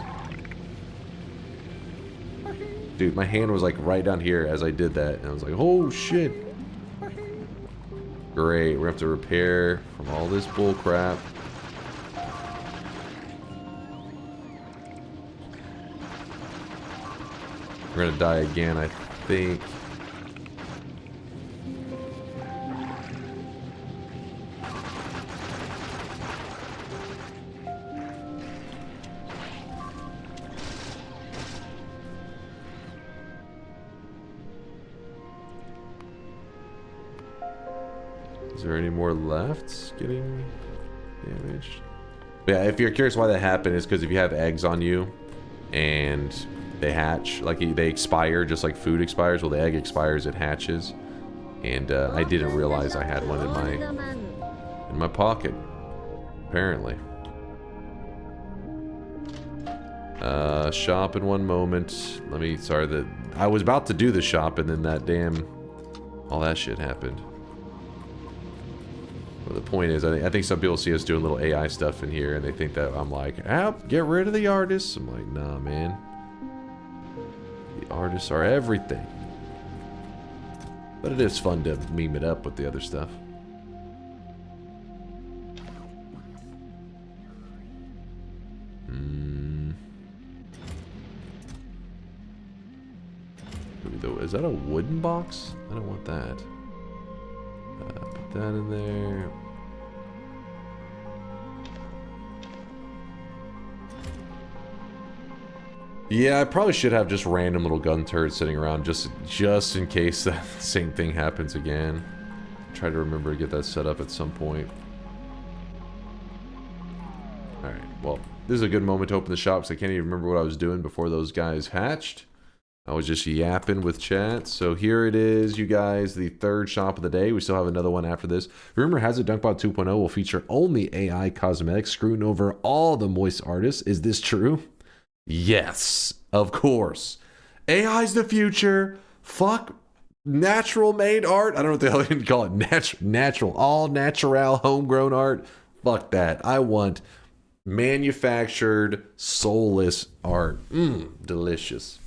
Dude, my hand was like right down here as I did that. And I was like, oh shit. Great, we're gonna have to repair from all this bull crap. We're gonna die again, I think. there any more left getting damaged? Yeah, if you're curious why that happened, is because if you have eggs on you and they hatch, like they expire just like food expires. Well, the egg expires, it hatches, and I didn't realize I had one in my pocket. Apparently. Shop in one moment. Let me. Sorry, that I was about to do the shop, and then that damn all that shit happened. Well, the point is, I think some people see us doing little AI stuff in here, and they think that I'm like, get rid of the artists. I'm like, nah, man. The artists are everything. But it is fun to meme it up with the other stuff. Is that a wooden box? I don't want that. Put that in there. Yeah, I probably should have just random little gun turrets sitting around just in case that same thing happens again. Try to remember to get that set up at some point. Alright, well, this is a good moment to open the shop because I can't even remember what I was doing before those guys hatched. I was just yapping with chat. So here it is, you guys, the third shop of the day. We still have another one after this. Rumor has it DunkBot 2.0 will feature only AI cosmetics, screwing over all the moist artists. Is this true? Yes, of course. AI's the future. Fuck natural made art. I don't know what the hell you can call it. Natural, all natural, homegrown art. Fuck that. I want manufactured, soulless art. Delicious.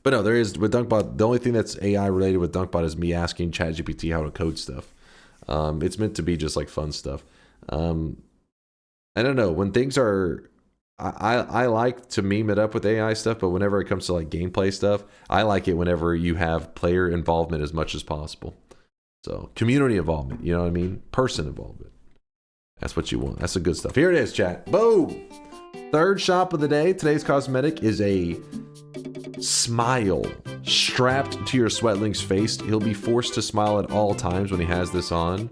But no, there is with DunkBot. The only thing that's AI related with DunkBot is me asking ChatGPT how to code stuff. It's meant to be just like fun stuff. I don't know, when things are. I like to meme it up with AI stuff, but whenever it comes to like gameplay stuff, I like it whenever you have player involvement as much as possible. So community involvement, you know what I mean? Person involvement. That's what you want. That's the good stuff. Here it is, chat. Boom! Third shop of the day. Today's cosmetic is a smile strapped to your sweatling's face. He'll be forced to smile at all times when he has this on.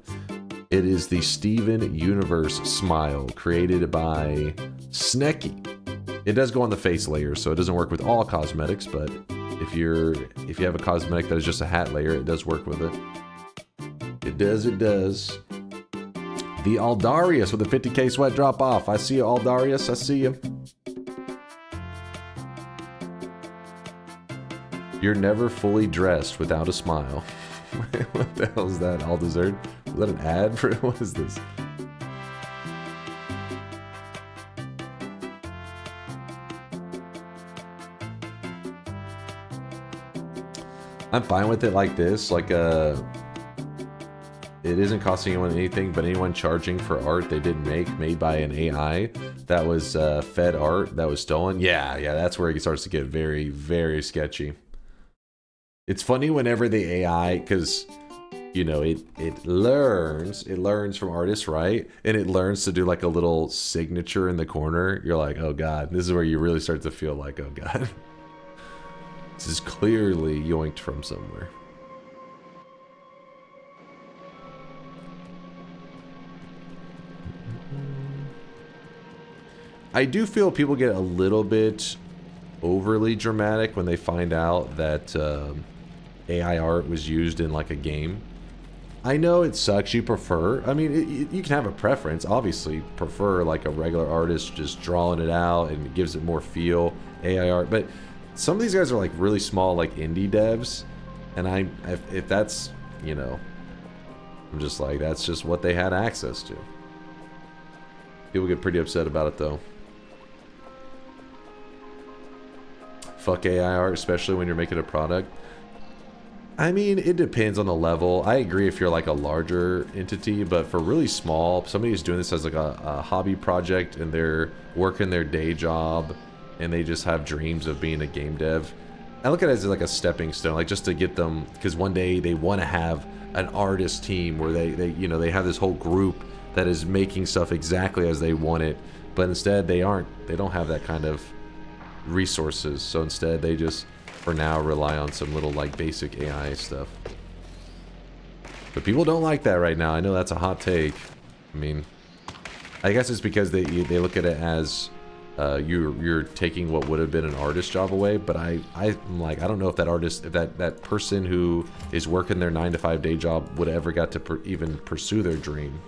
It is the Steven Universe smile created by Snecky. It does go on the face layer, so it doesn't work with all cosmetics, but if you have a cosmetic that is just a hat layer, it does work with it. It does. The Aldarius with a 50k sweat drop off. I see you, Aldarius. I see you. You're never fully dressed without a smile. What the hell is that? All dessert? Is that an ad for what is this? I'm fine with it like this. Like it isn't costing anyone anything, but anyone charging for art they didn't make, made by an AI that was fed art that was stolen. Yeah, that's where it starts to get very, very sketchy. It's funny whenever the AI, because you know it learns from artists, right? And it learns to do like a little signature in the corner. You're like, oh god, this is where you really start to feel like, oh god, this is clearly yoinked from somewhere. I do feel people get a little bit overly dramatic when they find out that AI art was used in like a game. I know it sucks. You prefer, I mean, you can have a preference. Obviously, prefer like a regular artist just drawing it out and it gives it more feel. AI art, but some of these guys are like really small, like indie devs, and if that's, you know, I'm just like, that's just what they had access to. People get pretty upset about it though. Fuck AI art, especially when you're making a product. I mean, it depends on the level. I agree if you're like a larger entity, but for really small, somebody who's doing this as like a hobby project and they're working their day job and they just have dreams of being a game dev, I look at it as like a stepping stone, like just to get them, because one day they want to have an artist team where they you know, they have this whole group that is making stuff exactly as they want it, but instead they don't have that kind of resources, so instead they just for now rely on some little like basic AI stuff. But people don't like that right now. I know that's a hot take. I mean, I guess it's because they look at it as you're taking what would have been an artist job away. But I'm like, I don't know if that artist, if that person who is working their 9-to-5 day job would have ever got to even pursue their dream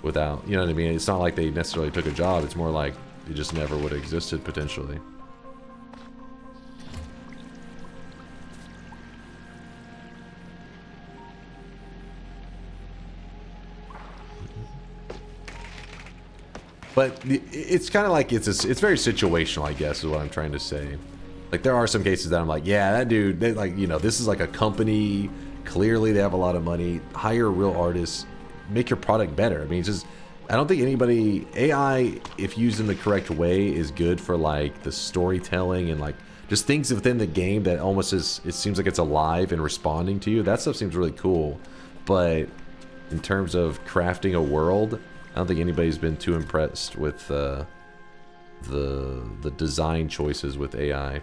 without, you know what I mean? It's not like they necessarily took a job. It's more like it just never would have existed potentially. But it's kind of like it's very situational, I guess, is what I'm trying to say. Like, there are some cases that I'm like, yeah, that dude, they, like, you know, this is like a company. Clearly, they have a lot of money. Hire real artists. Make your product better. I mean, it's just, I don't think anybody, AI, if used in the correct way, is good for like the storytelling and like just things within the game that almost is, it seems like it's alive and responding to you. That stuff seems really cool. But in terms of crafting a world, I don't think anybody's been too impressed with the design choices with AI.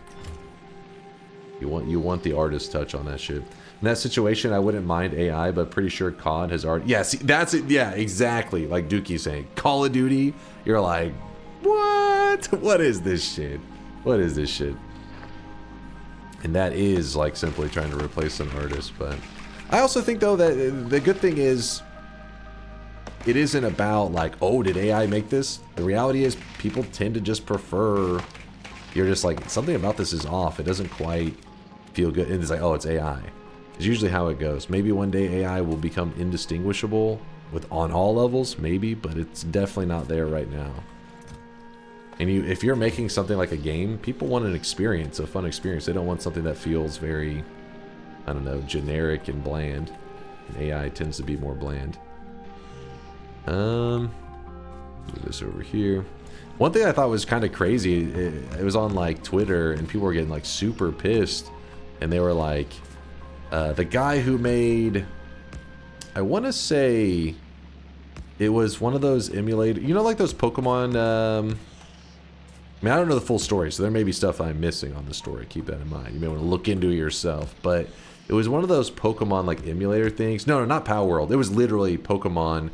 You want the artist touch on that shit. In that situation, I wouldn't mind AI, but pretty sure COD has already... Yeah, see, that's it. Yeah, exactly. Like Dookie's saying. Call of Duty, you're like, what? What is this shit? What is this shit? And that is like simply trying to replace an artist. But I also think, though, that the good thing is it isn't about like, oh, did AI make this? The reality is people tend to just prefer... You're just like, something about this is off. It doesn't quite feel good. And it's like, oh, it's AI. It's usually how it goes. Maybe one day AI will become indistinguishable on all levels, maybe, but it's definitely not there right now. And if you're making something like a game, people want an experience, a fun experience. They don't want something that feels very, I don't know, generic and bland. And AI tends to be more bland. Move this over here. One thing I thought was kind of crazy, it was on like Twitter, and people were getting like super pissed, and they were like, the guy who made, I want to say it was one of those emulators, you know, like those Pokemon, I mean, I don't know the full story, so there may be stuff I'm missing on the story. Keep that in mind. You may want to look into it yourself, but it was one of those Pokemon like emulator things. No, not Power World. It was literally Pokemon,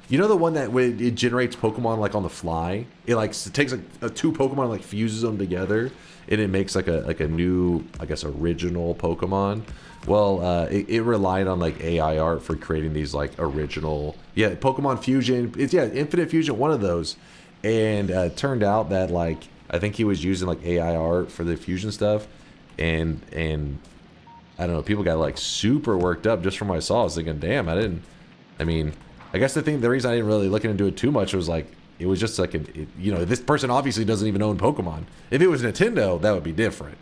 you know, the one that when it generates Pokemon like on the fly, it like takes like two Pokemon, like fuses them together, and it makes like a new, I guess, original Pokemon. Well, it relied on like AI art for creating these like original, yeah, Pokemon Fusion. It's, yeah, Infinite Fusion, one of those. And it turned out that like I think he was using like AI art for the fusion stuff, and I don't know, people got like super worked up just from what I saw. I was thinking, damn, I mean, I guess the reason I didn't really look into it too much was like, it was just like, you know, this person obviously doesn't even own Pokemon. If it was Nintendo, that would be different.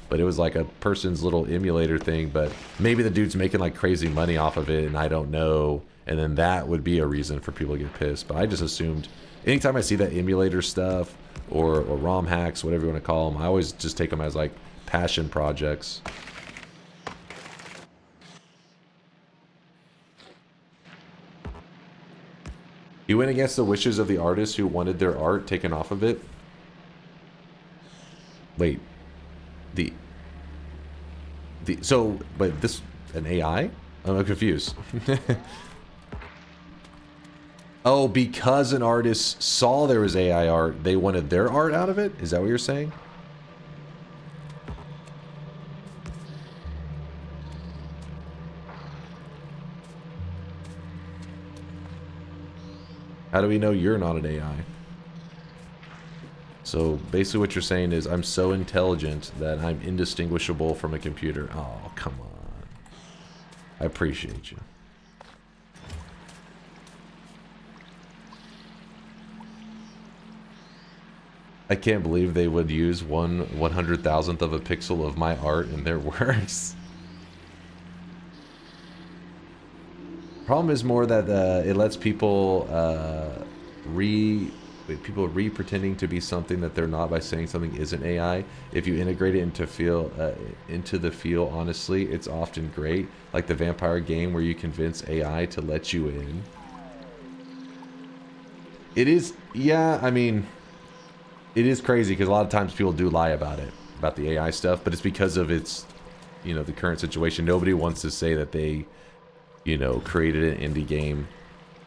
But it was like a person's little emulator thing, but maybe the dude's making like crazy money off of it, and I don't know. And then that would be a reason for people to get pissed. But I just assumed, anytime I see that emulator stuff, or ROM hacks, whatever you want to call them, I always just take them as like passion projects. He went against the wishes of the artists who wanted their art taken off of it. Wait. So, but this, an AI? I'm confused. Oh, because an artist saw there was AI art, they wanted their art out of it? Is that what you're saying? How do we know you're not an AI? So basically what you're saying is I'm so intelligent that I'm indistinguishable from a computer. Oh, come on. I appreciate you. I can't believe they would use 1/100,000th of a pixel of my art in their works. Problem is more that it lets people pretending to be something that they're not by saying something isn't AI. If you integrate it into the feel, honestly, it's often great. Like the vampire game where you convince AI to let you in. It is, yeah, I mean, it is crazy because a lot of times people do lie about it, about the AI stuff, but it's because of its, you know, the current situation. Nobody wants to say that they you know, created an indie game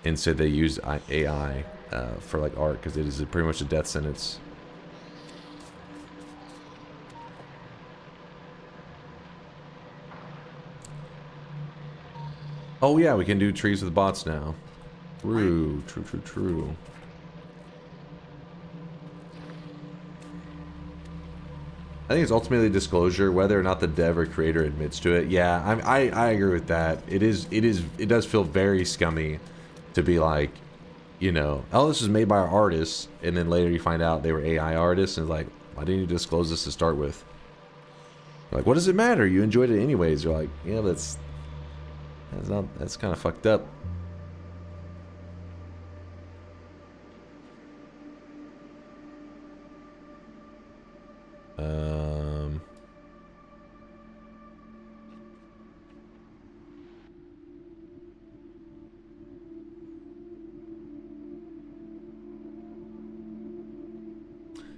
and said they used AI for like art because it is pretty much a death sentence. Oh yeah, we can do trees with bots now. True. I think it's ultimately disclosure, whether or not the dev or creator admits to it. Yeah, I agree with that. It does feel very scummy to be like, you know, oh, this was made by our artists, and then later you find out they were AI artists, and it's like, why didn't you disclose this to start with? Like, what does it matter? You enjoyed it anyways. You're like, yeah, that's kind of fucked up.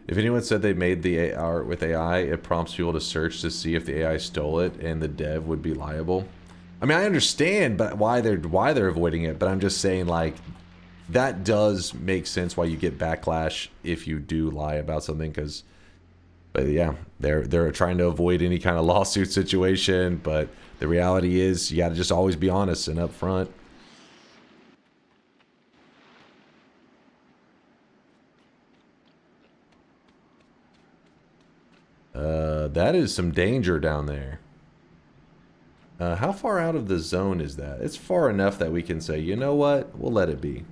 If anyone said they made the art with AI, it prompts people to search to see if the AI stole it, and the dev would be liable. I mean, I understand, but why they're avoiding it. But I'm just saying, like, that does make sense why you get backlash if you do lie about something. But yeah, they're trying to avoid any kind of lawsuit situation. But the reality is, you got to just always be honest and upfront. That is some danger down there. How far out of the zone is that? It's far enough that we can say, you know what? We'll let it be.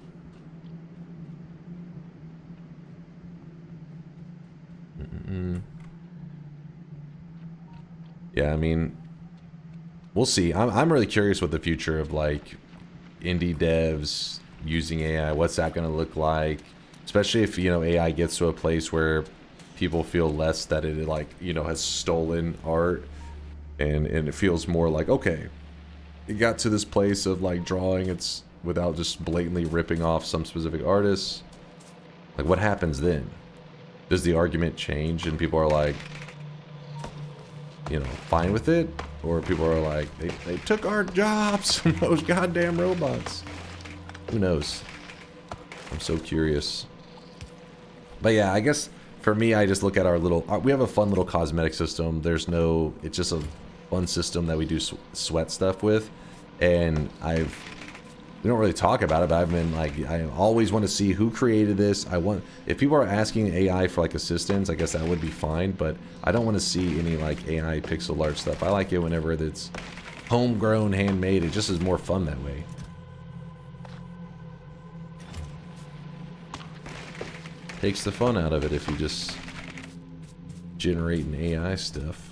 Yeah, I mean, we'll see. I'm really curious what the future of, like, indie devs using AI, what's that going to look like? Especially if, you know, AI gets to a place where people feel less that it, like, you know, has stolen art, and it feels more like, okay, it got to this place of, like, drawing it's without just blatantly ripping off some specific artists. Like, what happens then? Does the argument change and people are like, you know, fine with it? Or people are like, they took our jobs from those goddamn robots. Who knows? I'm so curious. But yeah, I guess for me, I just look at our little, we have a fun little cosmetic system. There's no, it's just a fun system that we do sweat stuff with. And we don't really talk about it, but I've been like, I always want to see who created this. If people are asking AI for like assistance, I guess that would be fine, but I don't want to see any like AI pixel art stuff. I like it whenever it's homegrown, handmade. It just is more fun that way. Takes the fun out of it if you just generate an AI stuff.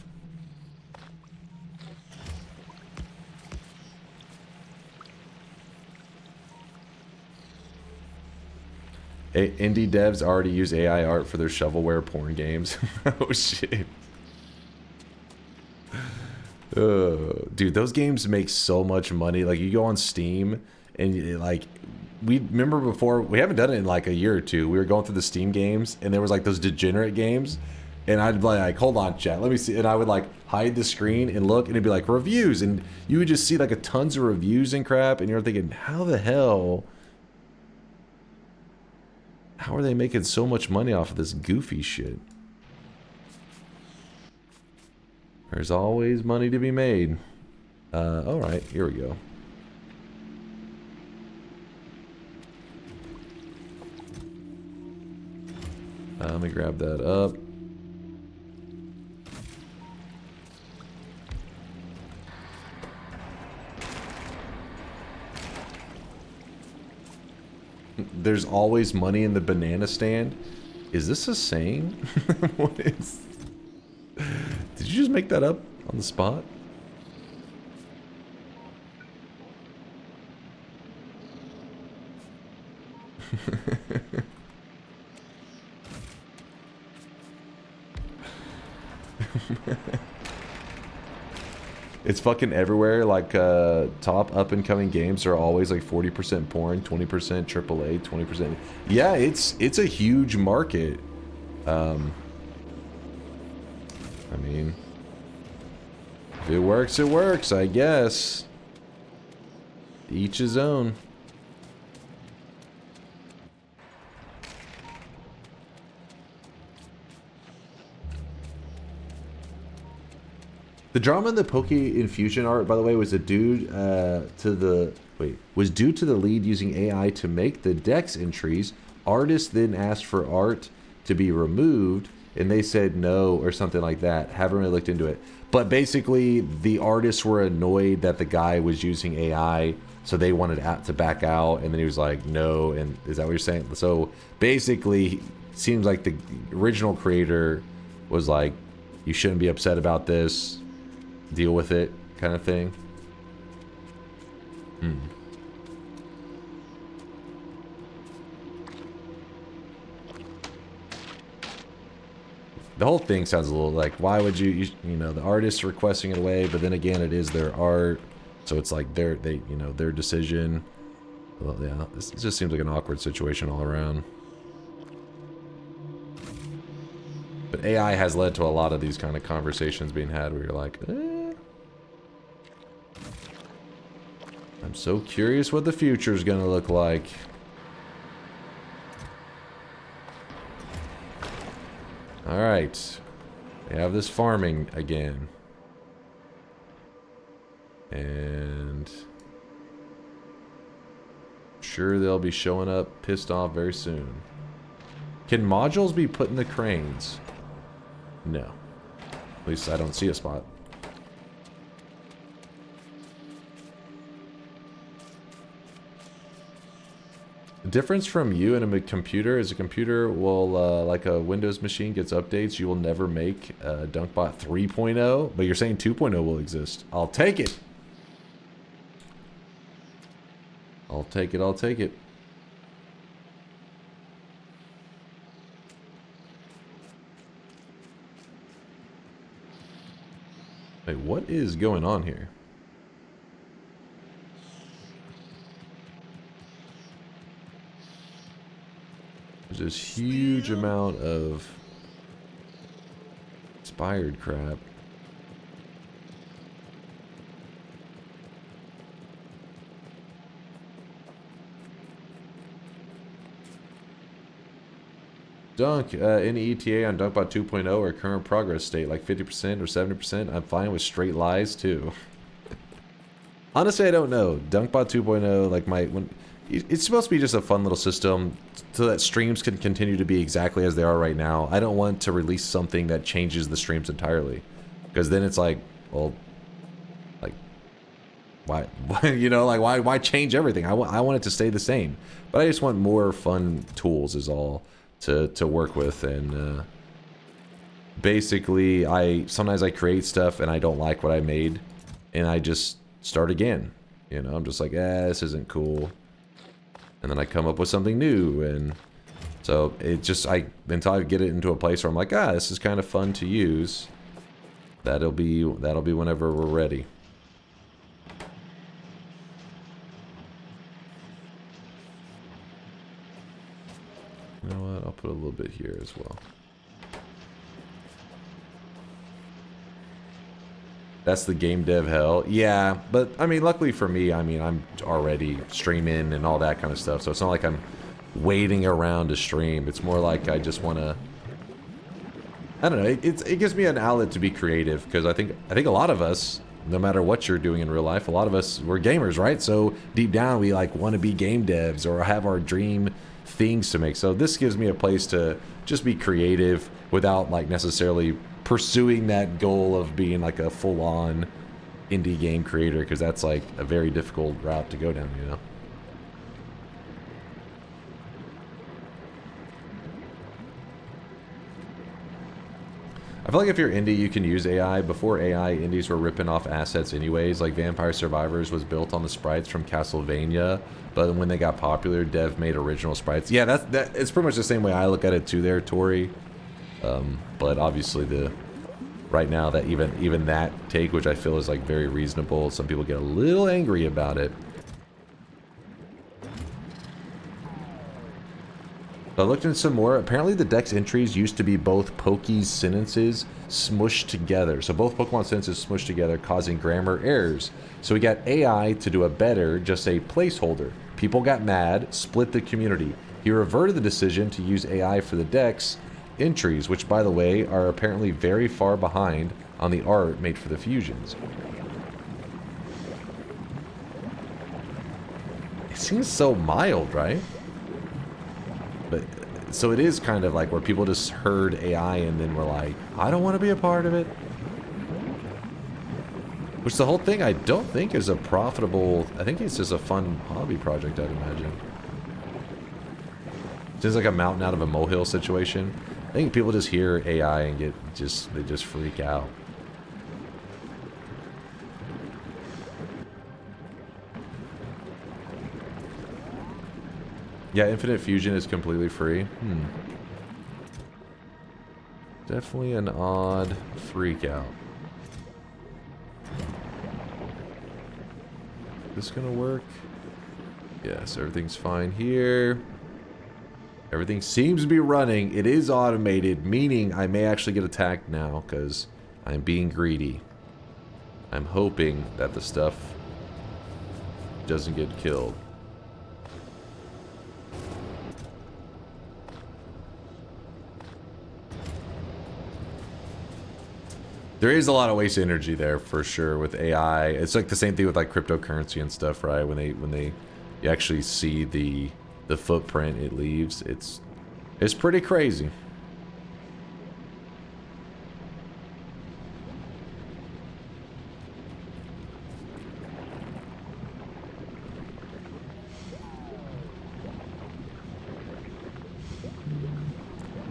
Indie devs already use AI art for their shovelware porn games. Oh shit. Dude, those games make so much money. Like, you go on Steam and like, we remember before, we haven't done it in like a year or two. We were going through the Steam games and there was like those degenerate games, and I'd be like, hold on, chat, let me see. And I would like hide the screen and look, and it'd be like reviews, and you would just see like tons of reviews and crap, and you're thinking, how the hell, how are they making so much money off of this goofy shit? There's always money to be made. Alright, here we go. Let me grab that up. There's always money in the banana stand. Is this a saying? What is... Did you just make that up on the spot? It's fucking everywhere. Like, top up-and-coming games are always like 40% porn, 20% AAA, 20%. Yeah, it's a huge market. I mean, if it works, it works, I guess. Each his own. The drama in the Poke Infusion art, by the way, was due to the lead using AI to make the Dex entries. Artists then asked for art to be removed, and they said no or something like that. Haven't really looked into it. But basically, the artists were annoyed that the guy was using AI, so they wanted to back out, and then he was like, no, and is that what you're saying? So basically, seems like the original creator was like, you shouldn't be upset about this, deal with it, kind of thing. The whole thing sounds a little like, why would you know, the artist's requesting it away, but then again, it is their art, so it's like their decision. Well, yeah, it just seems like an awkward situation all around. But AI has led to a lot of these kind of conversations being had where you're like, I'm so curious what the future is going to look like. Alright. We have this farming again. And sure they'll be showing up pissed off very soon. Can modules be put in the cranes? No. At least I don't see a spot. The difference from you and a computer is a computer will, like a Windows machine gets updates, you will never make DunkBot 3.0, but you're saying 2.0 will exist. I'll take it. I'll take it, I'll take it. Wait, what is going on here? There's this huge amount of inspired crap. Dunk, any ETA on DunkBot 2.0 or current progress state, like 50% or 70%? I'm fine with straight lies too. Honestly, I don't know. DunkBot 2.0, like it's supposed to be just a fun little system so that streams can continue to be exactly as they are right now. I don't want to release something that changes the streams entirely, because then it's like, well, like, why you know, like why change everything? I want it to stay the same, but I just want more fun tools is all to work with. And basically sometimes I create stuff and I don't like what I made and I just start again, you know. I'm just like, this isn't cool, and then I come up with something new. And so it just, until I get it into a place where I'm like, this is kind of fun to use, that'll be whenever we're ready. You know what, I'll put a little bit here as well. That's the game dev hell. Yeah, but I mean, luckily for me, I mean, I'm already streaming and all that kind of stuff, so it's not like I'm waiting around to stream. It's more like I just want to, I don't know, it gives me an outlet to be creative, because I think a lot of us, no matter what you're doing in real life, a lot of us, we're gamers, right? So deep down, we like want to be game devs or have our dream things to make. So this gives me a place to just be creative without like necessarily pursuing that goal of being like a full-on indie game creator, because that's like a very difficult route to go down, you know. I feel like if you're indie, you can use AI. Before AI, indies were ripping off assets anyways. Like Vampire Survivors was built on the sprites from Castlevania, but when they got popular, dev made original sprites. Yeah, it's pretty much the same way I look at it too there, Tori. But obviously right now that even that take, which I feel is like very reasonable, some people get a little angry about it. I looked into some more. Apparently the dex entries used to be both Poke's sentences smushed together. So both Pokemon sentences smushed together, causing grammar errors. So we got AI to do a better, just a placeholder. People got mad, split the community. He reverted the decision to use AI for the dex entries, which by the way are apparently very far behind on the art made for the fusions. It seems so mild, right? But so it is kind of like where people just heard AI and then were like, I don't want to be a part of it. Which the whole thing I don't think is a profitable, I think it's just a fun hobby project, I'd imagine. Seems like a mountain out of a molehill situation. I think people just hear AI and they just freak out. Yeah, Infinite Fusion is completely free. Definitely an odd freak out. This gonna work? Yes, everything's fine here. Everything seems to be running. It is automated, meaning I may actually get attacked now because I'm being greedy. I'm hoping that the stuff doesn't get killed. There is a lot of waste energy there for sure with AI. It's like the same thing with like cryptocurrency and stuff, right? When you actually see the footprint it leaves, it's pretty crazy.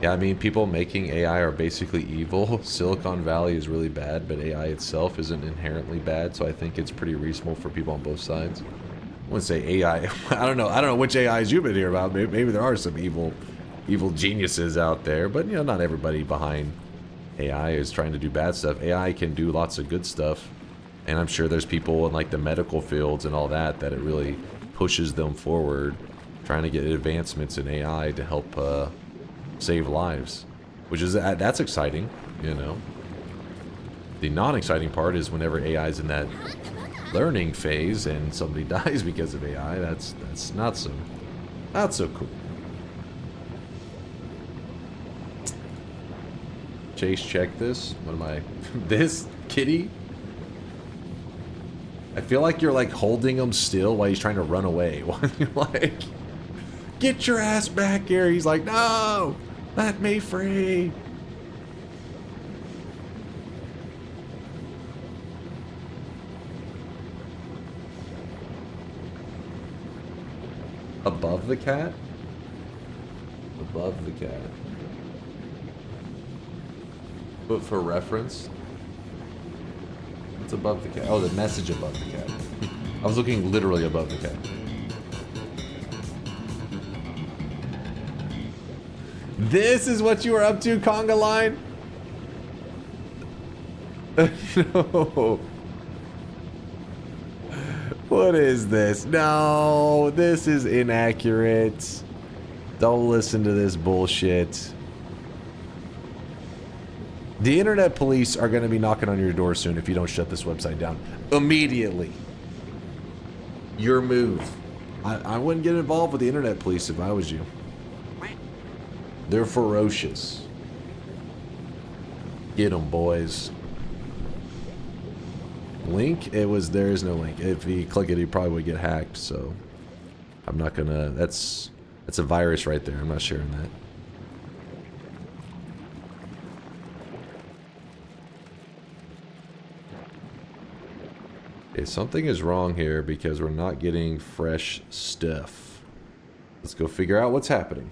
Yeah, I mean, people making AI are basically evil. Silicon Valley is really bad, but AI itself isn't inherently bad, so I think it's pretty reasonable for people on both sides. I wouldn't say AI. I don't know which AIs you've been hearing about. Maybe there are some evil geniuses out there, but you know, not everybody behind AI is trying to do bad stuff. AI can do lots of good stuff, and I'm sure there's people in like the medical fields and all that it really pushes them forward, trying to get advancements in AI to help save lives, which is that's exciting, you know. The non-exciting part is whenever AI is in that learning phase and somebody dies because of AI. That's not so cool. Chase, check this. What am I? This kitty? I feel like you're like holding him still while he's trying to run away. While you're like, get your ass back here. He's like, no, let me free. Above the cat? Above the cat. But for reference, what's above the cat? Oh, the message above the cat. I was looking literally above the cat. This is what you were up to, Conga Line? No. What is this? No, this is inaccurate. Don't listen to this bullshit. The internet police are going to be knocking on your door soon if you don't shut this website down. Immediately. Your move. I wouldn't get involved with the internet police if I was you. They're ferocious. Get them, boys. Link? There is no link. If he click it, he probably would get hacked, so I'm not gonna, that's a virus right there. I'm not sharing that. Okay, something is wrong here because we're not getting fresh stuff. Let's go figure out what's happening.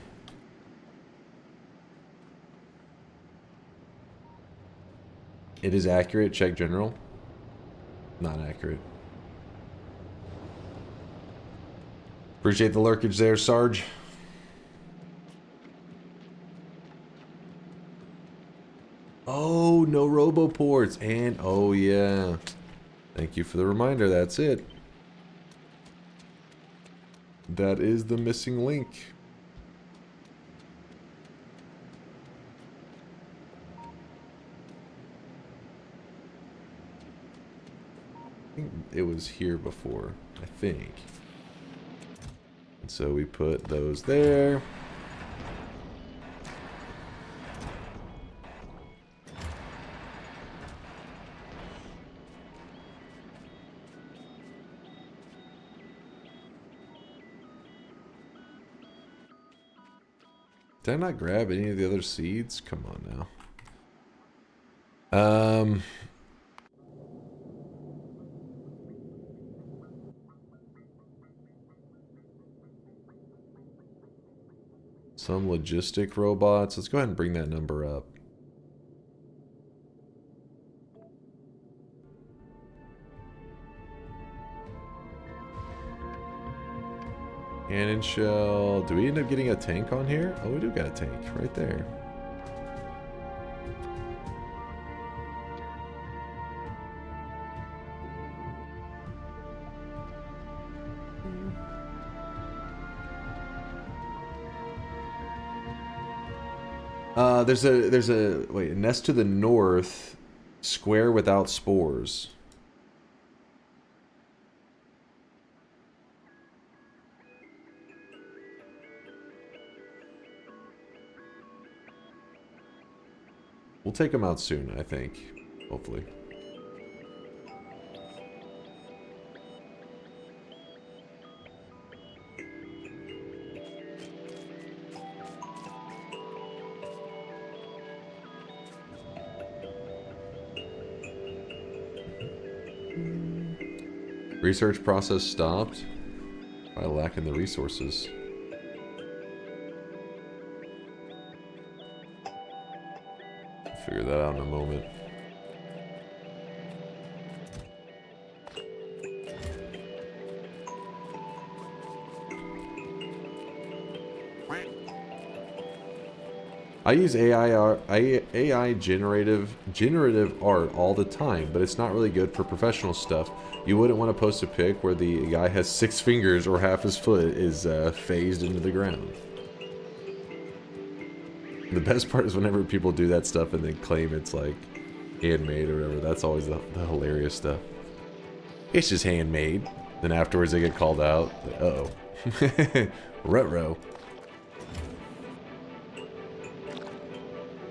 It is accurate. Check general. Not accurate. Appreciate the lurkage there, Sarge. Oh, no roboports. And, oh yeah. Thank you for the reminder. That's it. That is the missing link. I think it was here before, I think. And so we put those there. Did I not grab any of the other seeds? Come on now. Some logistic robots. Let's go ahead and bring that number up. Cannon shell. Do we end up getting a tank on here? Oh, we do got a tank right there. There's a wait, nest to the north, square without spores. We'll take them out soon, I think. Hopefully. Research process stopped by lacking the resources. Figure that out in a moment. I use AI generative art all the time, but it's not really good for professional stuff. You wouldn't want to post a pic where the guy has 6 fingers or half his foot is phased into the ground. The best part is whenever people do that stuff and then claim it's like handmade or whatever. That's always the hilarious stuff. It's just handmade. Then afterwards they get called out. Like, uh-oh. Ruh-roh.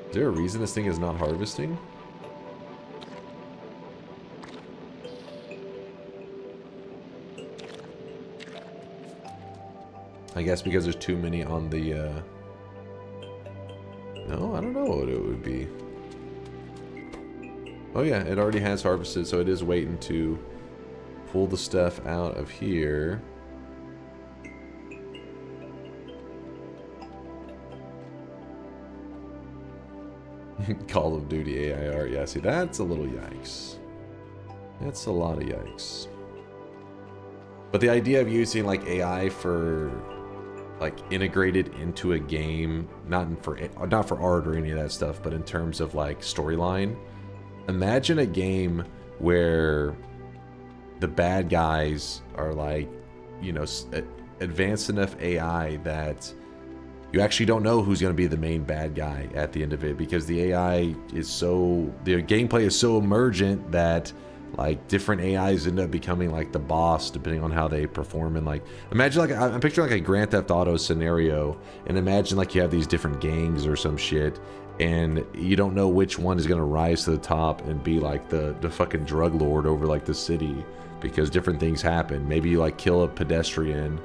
Is there a reason this thing is not harvesting? I guess because there's too many on the, No, I don't know what it would be. Oh yeah, it already has harvested, so it is waiting to pull the stuff out of here. Call of Duty AI art. Yeah, see, that's a little yikes. That's a lot of yikes. But the idea of using like AI for like integrated into a game, not for art or any of that stuff, but in terms of like storyline. Imagine a game where the bad guys are like, you know, advanced enough AI that you actually don't know who's going to be the main bad guy at the end of it, because the AI is so, the gameplay is so emergent that like different AIs end up becoming like the boss depending on how they perform. And like, imagine like, I'm picturing like a Grand Theft Auto scenario, and imagine like you have these different gangs or some shit, and you don't know which one is going to rise to the top and be like the fucking drug lord over like the city, because different things happen. Maybe you like kill a pedestrian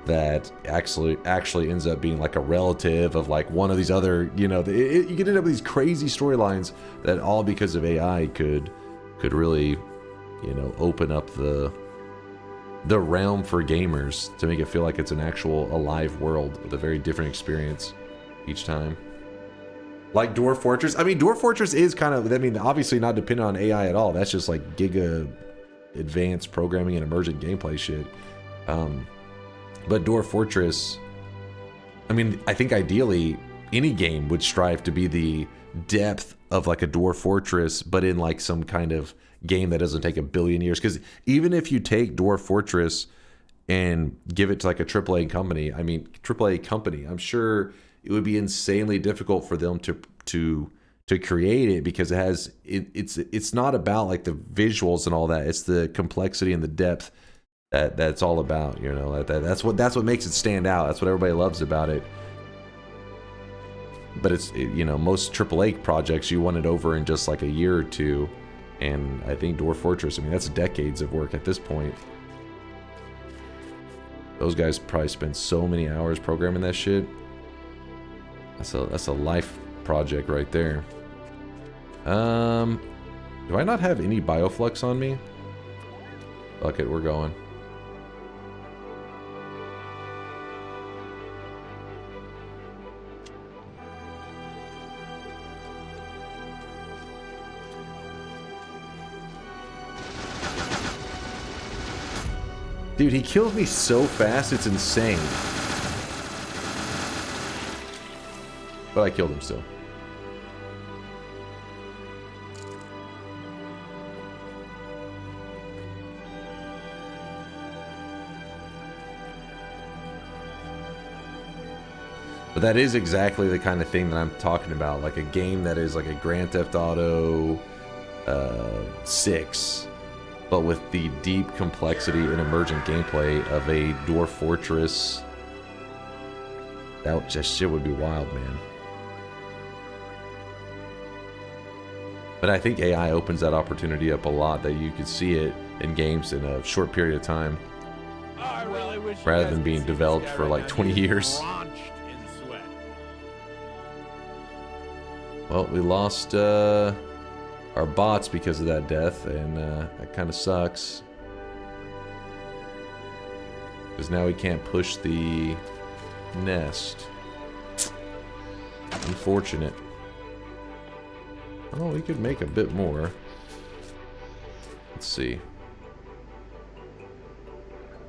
that actually ends up being like a relative of like one of these other, you know, you can end up with these crazy storylines that all because of AI could really, you know, open up the realm for gamers to make it feel like it's an actual alive world with a very different experience each time. Like Dwarf Fortress. I mean, Dwarf Fortress is kind of, I mean, obviously not dependent on AI at all. That's just like giga advanced programming and emergent gameplay shit. But Dwarf Fortress, I mean, I think ideally any game would strive to be the depth of like a Dwarf Fortress, but in like some kind of game that doesn't take a billion years. Because even if you take Dwarf Fortress and give it to like a AAA company, I'm sure it would be insanely difficult for them to to create it because it has it's not about like the visuals and all that. It's the complexity and the depth that's all about, you know. That's what makes it stand out. That's what everybody loves about it. But it's, you know, most AAA projects you want it over in just like a year or two, and I think Dwarf Fortress, I mean, that's decades of work at this point. Those guys probably spent so many hours programming that shit. That's a life project right there. Do I not have any bioflux on me? Fuck it, we're going. Dude, he killed me so fast, it's insane. But I killed him still. But that is exactly the kind of thing that I'm talking about. Like a game that is like a Grand Theft Auto 6. But with the deep complexity and emergent gameplay of a Dwarf Fortress. That just shit would be wild, man. But I think AI opens that opportunity up a lot, that you could see it in games in a short period of time. Oh, I really wish rather than being developed for like 20 years. Well, we lost our bots because of that death, and that kind of sucks. Because now we can't push the nest. Unfortunate. Oh, we could make a bit more. Let's see.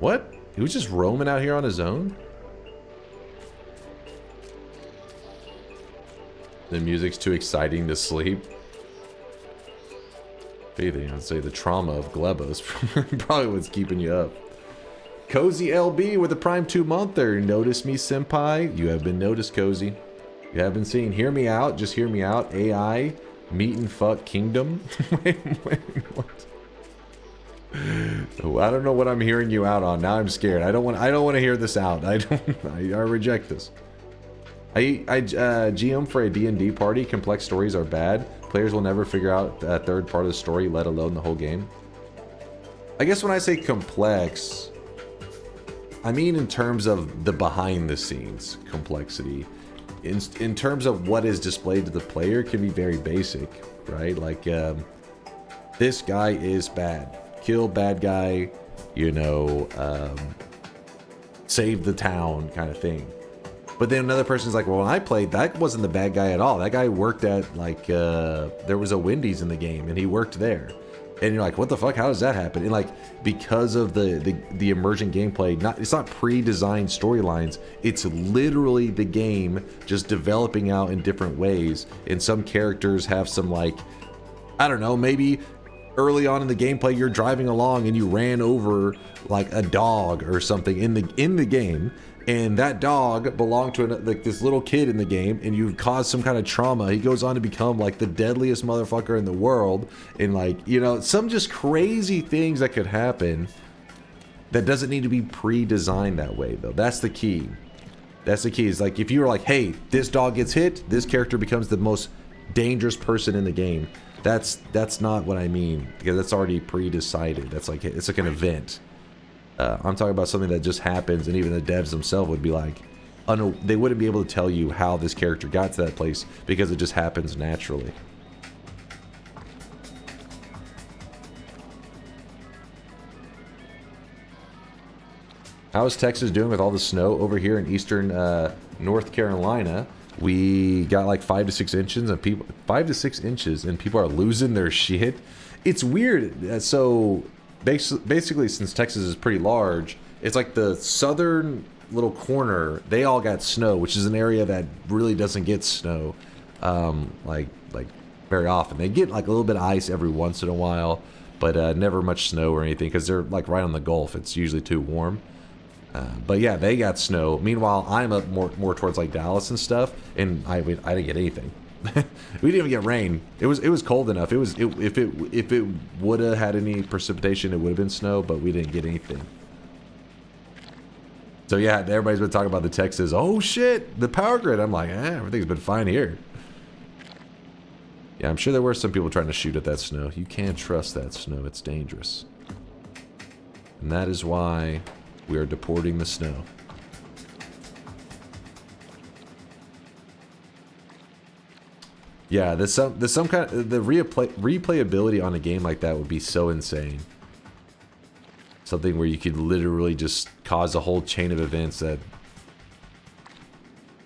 What? He was just roaming out here on his own? The music's too exciting to sleep. If anything, I'd say the trauma of Glebos probably what's keeping you up. Cozy LB with a Prime 2-monther. Notice me, senpai. You have been noticed, Cozy. You have been seen. Hear me out. Just hear me out. AI, meat and fuck kingdom. wait, what? Oh, I don't know what I'm hearing you out on. Now I'm scared. I don't want to hear this out. I reject this. I GM for a D&D party. Complex stories are bad. Players will never figure out a third part of the story, let alone the whole game. I guess when I say complex, I mean in terms of the behind the scenes complexity. In terms of what is displayed to the player, can be very basic, right? Like, this guy is bad. Kill bad guy, you know, save the town kind of thing. But then another person's like, well, when I played, that wasn't the bad guy at all. That guy worked at, like, there was a Wendy's in the game, and he worked there. And you're like, what the fuck? How does that happen? And, like, because of the emergent gameplay, it's not pre-designed storylines. It's literally the game just developing out in different ways. And some characters have some, like, I don't know, maybe early on in the gameplay, you're driving along and you ran over, like, a dog or something in the game. And that dog belonged to like this little kid in the game, and you caused some kind of trauma. He goes on to become like the deadliest motherfucker in the world, and like, you know, some just crazy things that could happen that doesn't need to be pre-designed that way, though. That's the key. That's the key. Is like, if you were like, hey, this dog gets hit, this character becomes the most dangerous person in the game. That's not what I mean, because that's already pre-decided. That's like, it's like an event. I'm talking about something that just happens, and even the devs themselves would be like, they wouldn't be able to tell you how this character got to that place because it just happens naturally. How is Texas doing with all the snow? Over here in eastern North Carolina, we got like 5 to 6 inches, and 5 to 6 inches, and people are losing their shit. It's weird. So basically, since Texas is pretty large, it's like the southern little corner, they all got snow, which is an area that really doesn't get snow like very often. They get like a little bit of ice every once in a while, but never much snow or anything, because they're like right on the Gulf. It's usually too warm. But yeah, they got snow. Meanwhile, I'm up more towards like Dallas and stuff, and I didn't get anything. We didn't even get rain. It was cold enough. If it would have had any precipitation, it would have been snow, but we didn't get anything. So yeah, everybody's been talking about the Texas. Oh shit, the power grid. I'm like, everything's been fine here. Yeah, I'm sure there were some people trying to shoot at that snow. You can't trust that snow. It's dangerous. And that is why we are deporting the snow. Yeah, there's some kind of, the replayability on a game like that would be so insane. Something where you could literally just cause a whole chain of events that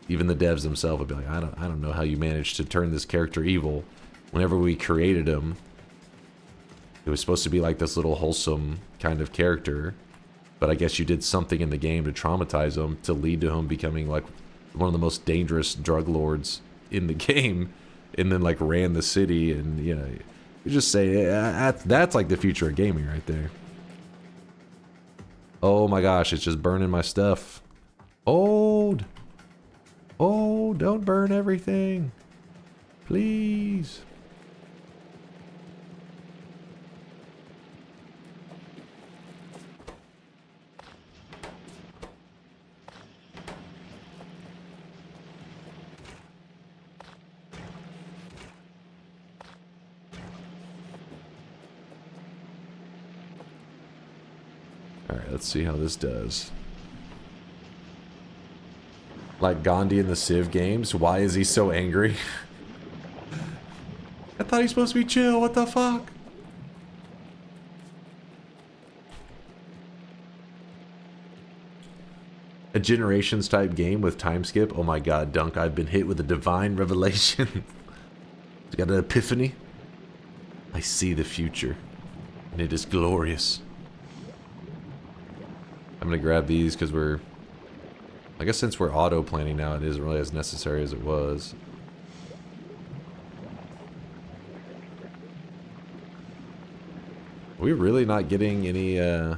even the devs themselves would be like, I don't know how you managed to turn this character evil. Whenever we created him, it was supposed to be like this little wholesome kind of character, but I guess you did something in the game to traumatize him to lead to him becoming like one of the most dangerous drug lords in the game, and then like ran the city. And you know, you just say that's like the future of gaming right there. Oh my gosh, it's just burning my stuff. Oh, don't burn everything, please. Alright, let's see how this does. Like Gandhi in the Civ games, why is he so angry? I thought he's supposed to be chill, what the fuck? A Generations type game with time skip? Oh my god, Dunk, I've been hit with a divine revelation. Got an epiphany? I see the future, and it is glorious. I'm gonna grab these because I guess since we're auto planning now, it isn't really as necessary as it was. Are we really not getting any, okay,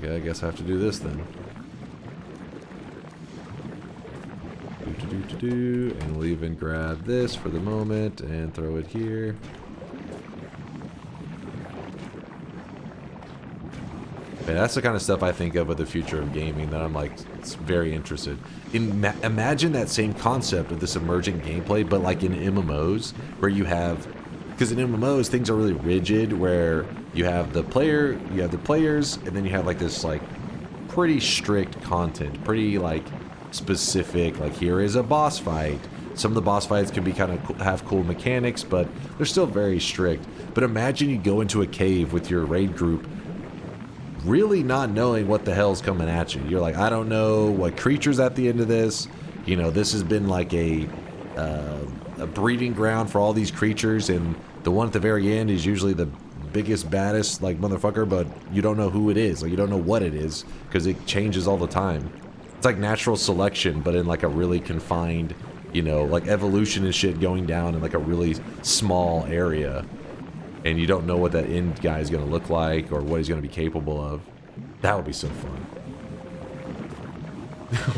I guess I have to do this then. And we'll even grab this for the moment and throw it here. And that's the kind of stuff I think of with the future of gaming that I'm like, it's very interested in. Imagine that same concept of this emerging gameplay, but like in MMOs, where you have, because in MMOs things are really rigid, where you have the player, you have the players, and then you have like this like pretty strict content, pretty like specific. Like here is a boss fight. Some of the boss fights can be kind of have cool mechanics, but they're still very strict. But imagine you go into a cave with your raid group, really not knowing what the hell's coming at you. You're like, I don't know what creature's at the end of this. You know, this has been like a breeding ground for all these creatures, and the one at the very end is usually the biggest, baddest, like, motherfucker, but you don't know who it is. Like, you don't know what it is, because it changes all the time. It's like natural selection, but in like a really confined, you know, like evolution and shit going down in like a really small area. And you don't know what that end guy is going to look like or what he's going to be capable of. That would be so fun.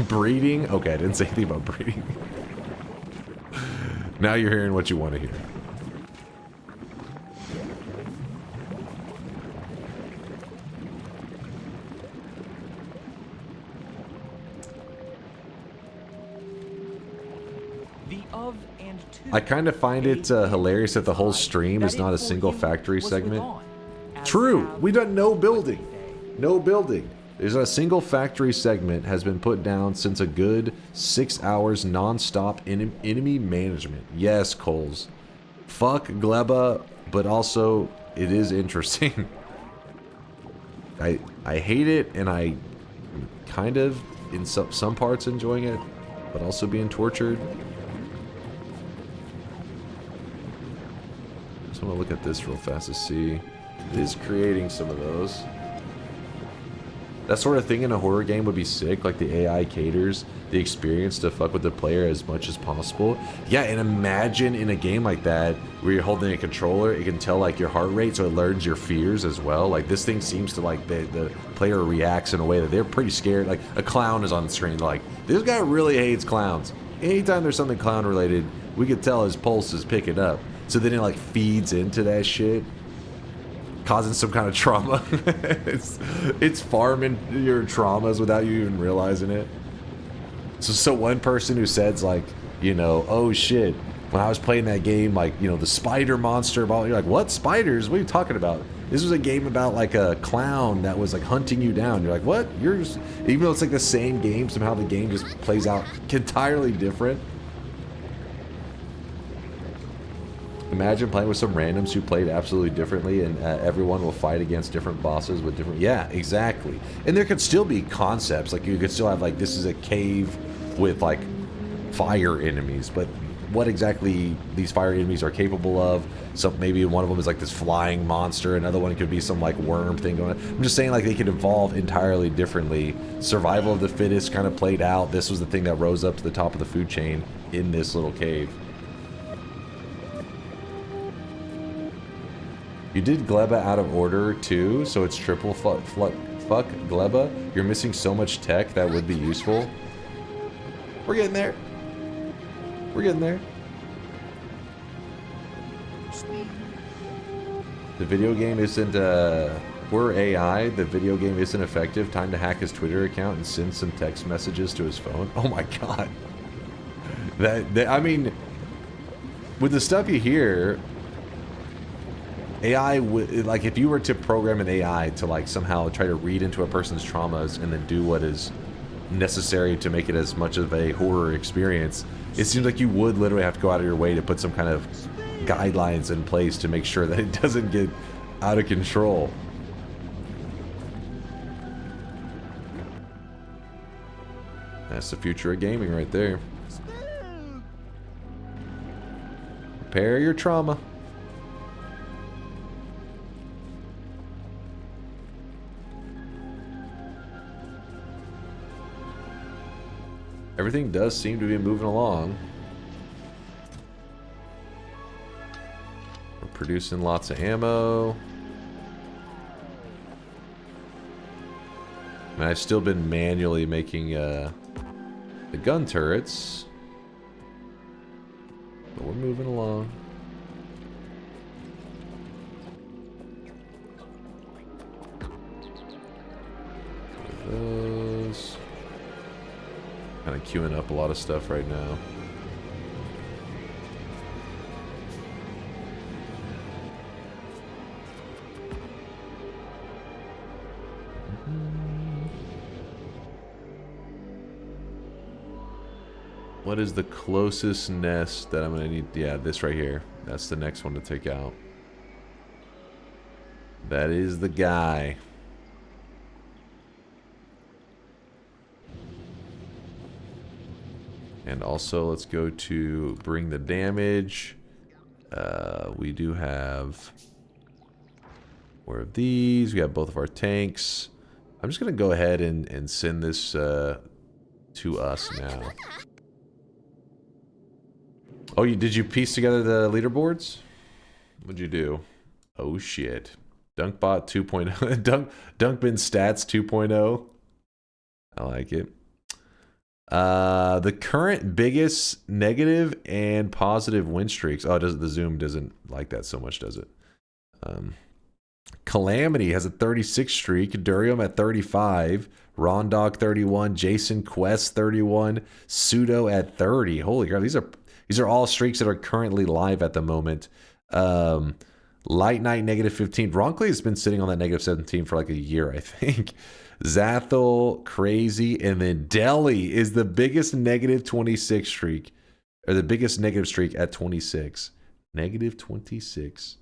Breeding? Okay, I didn't say anything about breeding. Now you're hearing what you want to hear. I kind of find it hilarious that the whole stream is not a single factory segment. True, we done no building. No building. There's a single factory segment has been put down since a good 6 hours non-stop enemy management. Yes, Coles. Fuck Gleba, but also it is interesting. I hate it, and I kind of in some parts enjoying it, but also being tortured. Just want to look at this real fast to see. It is creating some of those. That sort of thing in a horror game would be sick, like the AI caters the experience to fuck with the player as much as possible. Yeah, and imagine in a game like that, where you're holding a controller, it can tell like your heart rate, so it learns your fears as well. Like this thing seems to like, the player reacts in a way that they're pretty scared. Like a clown is on the screen, like, this guy really hates clowns. Anytime there's something clown related, We could tell his pulse is picking up. So then it like feeds into that shit, causing some kind of trauma. it's farming your traumas without you even realizing it. So one person who says like, you know, oh shit, when I was playing that game, like, you know, the spider monster, you're like, what, spiders? What are you talking about? This was a game about like a clown that was like hunting you down. You're like, what? You're just, even though it's like the same game, somehow the game just plays out entirely different. Imagine playing with some randoms who played absolutely differently, and everyone will fight against different bosses with different... Yeah, exactly. And there could still be concepts. Like, you could still have, like, this is a cave with, like, fire enemies. But what exactly these fire enemies are capable of... Some, maybe one of them is, like, this flying monster. Another one could be some, like, worm thing going on. I'm just saying, like, they could evolve entirely differently. Survival of the fittest kind of played out. This was the thing that rose up to the top of the food chain in this little cave. You did Gleba out of order too, so it's triple fuck Gleba. You're missing so much tech that would be useful. We're getting there. We're getting there. The video game isn't, we're AI. The video game isn't effective. Time to hack his Twitter account and send some text messages to his phone. Oh my god. That I mean, with the stuff you hear, AI would, like, if you were to program an AI to, like, somehow try to read into a person's traumas and then do what is necessary to make it as much of a horror experience, it seems like you would literally have to go out of your way to put some kind of guidelines in place to make sure that it doesn't get out of control. That's the future of gaming right there. Prepare your trauma. Everything does seem to be moving along. We're producing lots of ammo. I mean, I've still been manually making the gun turrets. But we're moving along. Those. Kind of queuing up a lot of stuff right now. What is the closest nest that I'm gonna need? Yeah, this right here. That's the next one to take out. That is the guy. And also, let's go to bring the damage. We do have more of these. We have both of our tanks. I'm just going to go ahead and send this to us now. Oh, did you piece together the leaderboards? What'd you do? Oh, shit. Dunkbot 2.0. Dunkbin stats 2.0. I like it. The current biggest negative and positive win streaks. Oh, the Zoom doesn't like that so much, does it? Calamity has a 36 streak. Durium at 35. Rondog 31. Jason Quest 31. Pseudo at 30. Holy crap! These are all streaks that are currently live at the moment. Light Knight negative 15. Ronkley has been sitting on that negative 17 for like a year, I think. Zathel, crazy, and then Delhi is the biggest negative 26 streak, or the biggest negative streak at 26. Negative 26.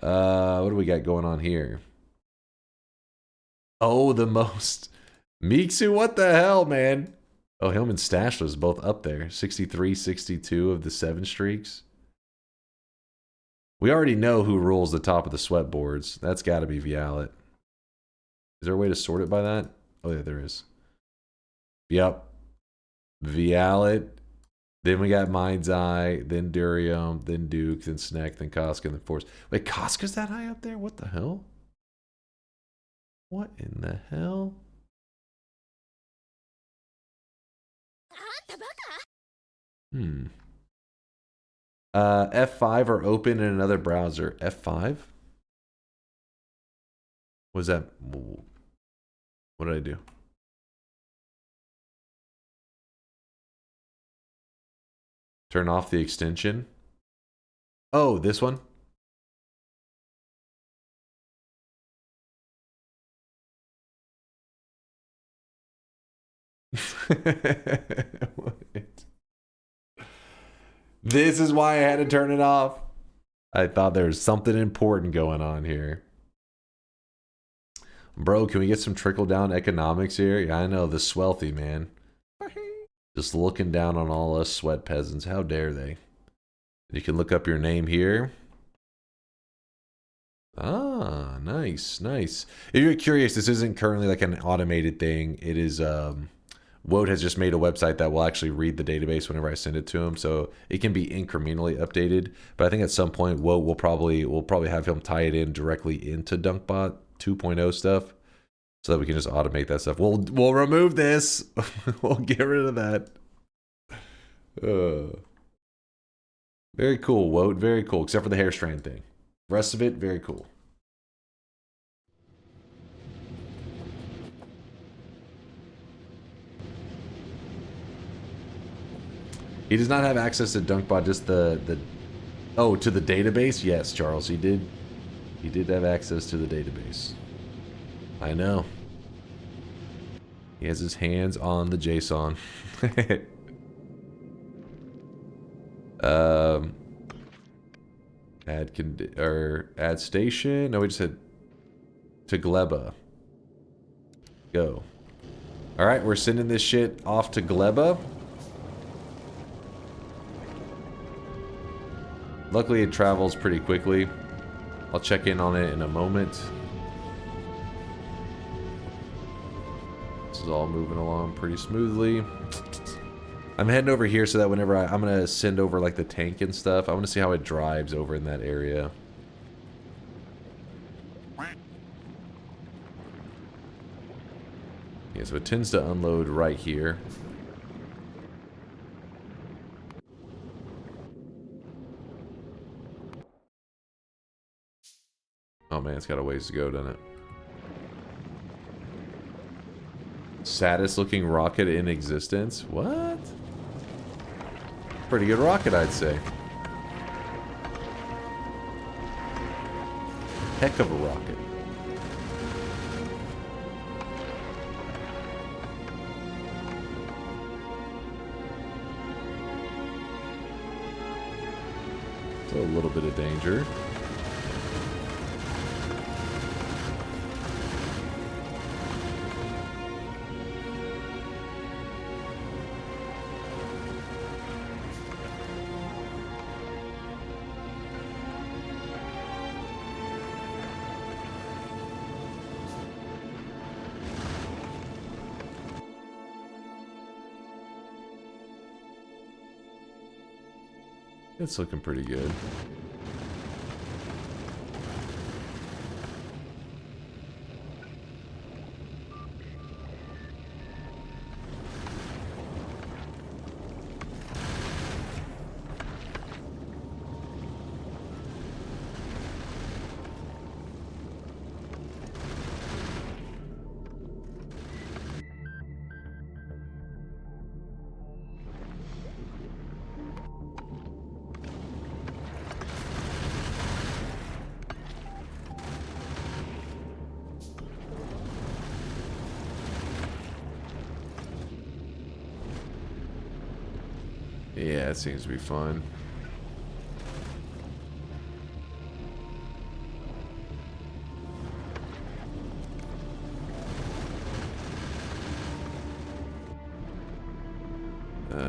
What do we got going on here? Oh, the most. Miksu, what the hell, man? Oh, him and Stashler's both up there. 63, 62 of the 7 streaks. We already know who rules the top of the sweat boards. That's got to be Vialet. Is there a way to sort it by that? Oh, yeah, there is. Yep. Vialet. Then we got Mind's Eye. Then Durium. Then Duke. Then Sneck. Then Koska. Then Force. Wait, Koska's that high up there? What the hell? What in the hell? F5 or open in another browser. F5? Was that? What did I do? Turn off the extension. Oh, this one? This is why I had to turn it off. I thought there was something important going on here. Bro, can we get some trickle down economics here? Yeah, I know, the swelthy, man. Just looking down on all us sweat peasants. How dare they? You can look up your name here. Ah, nice, nice. If you're curious, this isn't currently like an automated thing. It is, Woad has just made a website that will actually read the database whenever I send it to him, so it can be incrementally updated. But I think at some point, Woad will probably have him tie it in directly into Dunkbot 2.0 stuff, so that we can just automate that stuff. We'll remove this. We'll get rid of that. Very cool, Woad. Very cool, except for the hair strand thing. The rest of it, very cool. He does not have access to Dunkbot, just the oh, to the database? Yes, Charles, he did. He did have access to the database. I know. He has his hands on the JSON. Add station. No, we just said to Gleba. Go. All right, we're sending this shit off to Gleba. Luckily, it travels pretty quickly. I'll check in on it in a moment. This is all moving along pretty smoothly. I'm heading over here so that whenever I'm gonna send over like the tank and stuff, I want to see how it drives over in that area. Yeah, so it tends to unload right here. Oh man, it's got a ways to go, doesn't it? Saddest looking rocket in existence? What? Pretty good rocket, I'd say. Heck of a rocket. So a little bit of danger. It's looking pretty good. Yeah, it seems to be fun.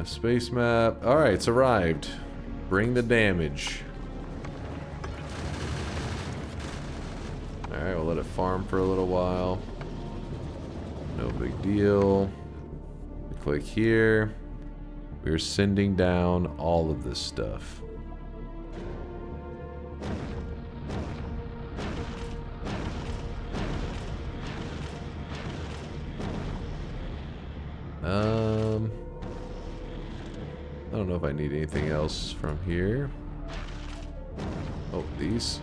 Space map. Alright, it's arrived. Bring the damage. Alright, we'll let it farm for a little while. No big deal. Click here. We're sending down all of this stuff. I don't know if I need anything else from here. Oh, these.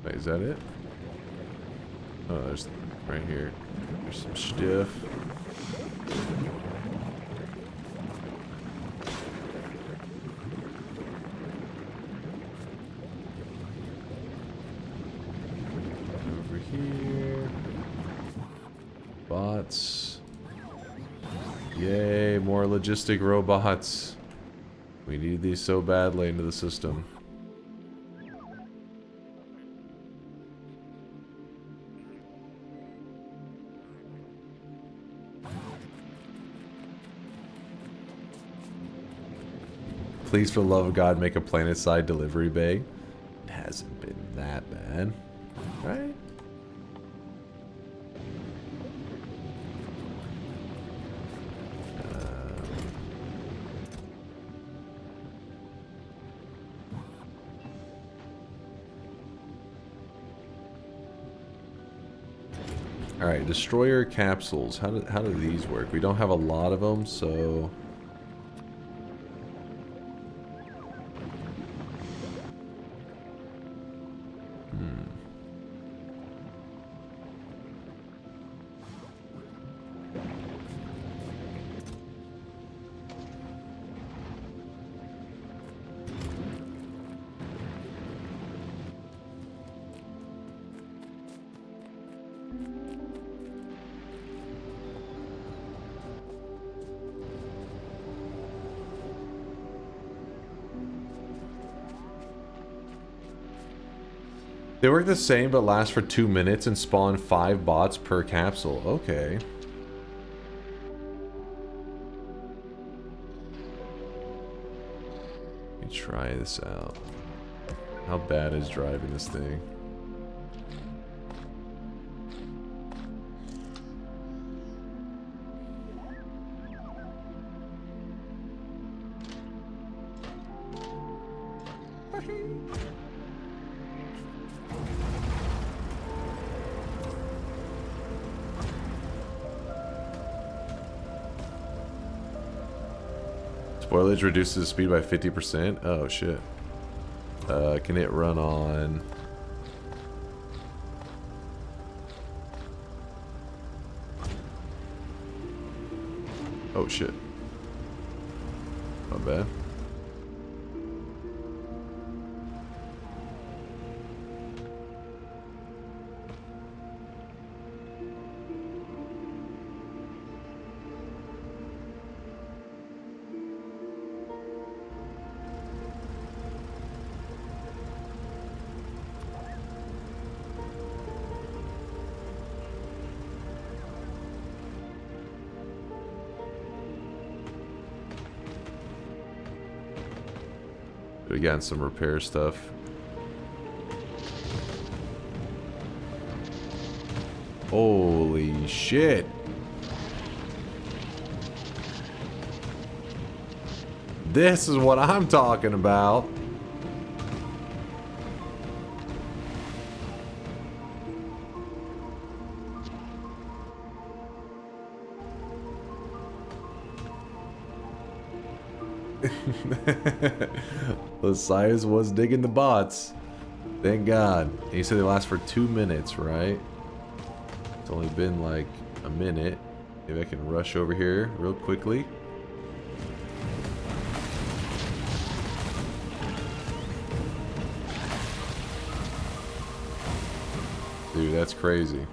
Wait, is that it? Oh, there's right here. There's some stuff. Over here. Bots. Yay, more logistic robots. We need these so badly into the system. Please, for the love of God, make a planet-side delivery bay. It hasn't been that bad, right? All right, destroyer capsules. How do these work? We don't have a lot of them, so. They work the same but last for 2 minutes and spawn 5 bots per capsule. Okay. Let me try this out. How bad is driving this thing? Spoilage reduces the speed by 50%. Oh shit. Can it run on? Oh shit. Not bad. We got some repair stuff. Holy shit. This is what I'm talking about. Lasias was digging the bots. Thank God. And you said they last for 2 minutes, right? It's only been like a minute. Maybe I can rush over here real quickly. Dude, that's crazy.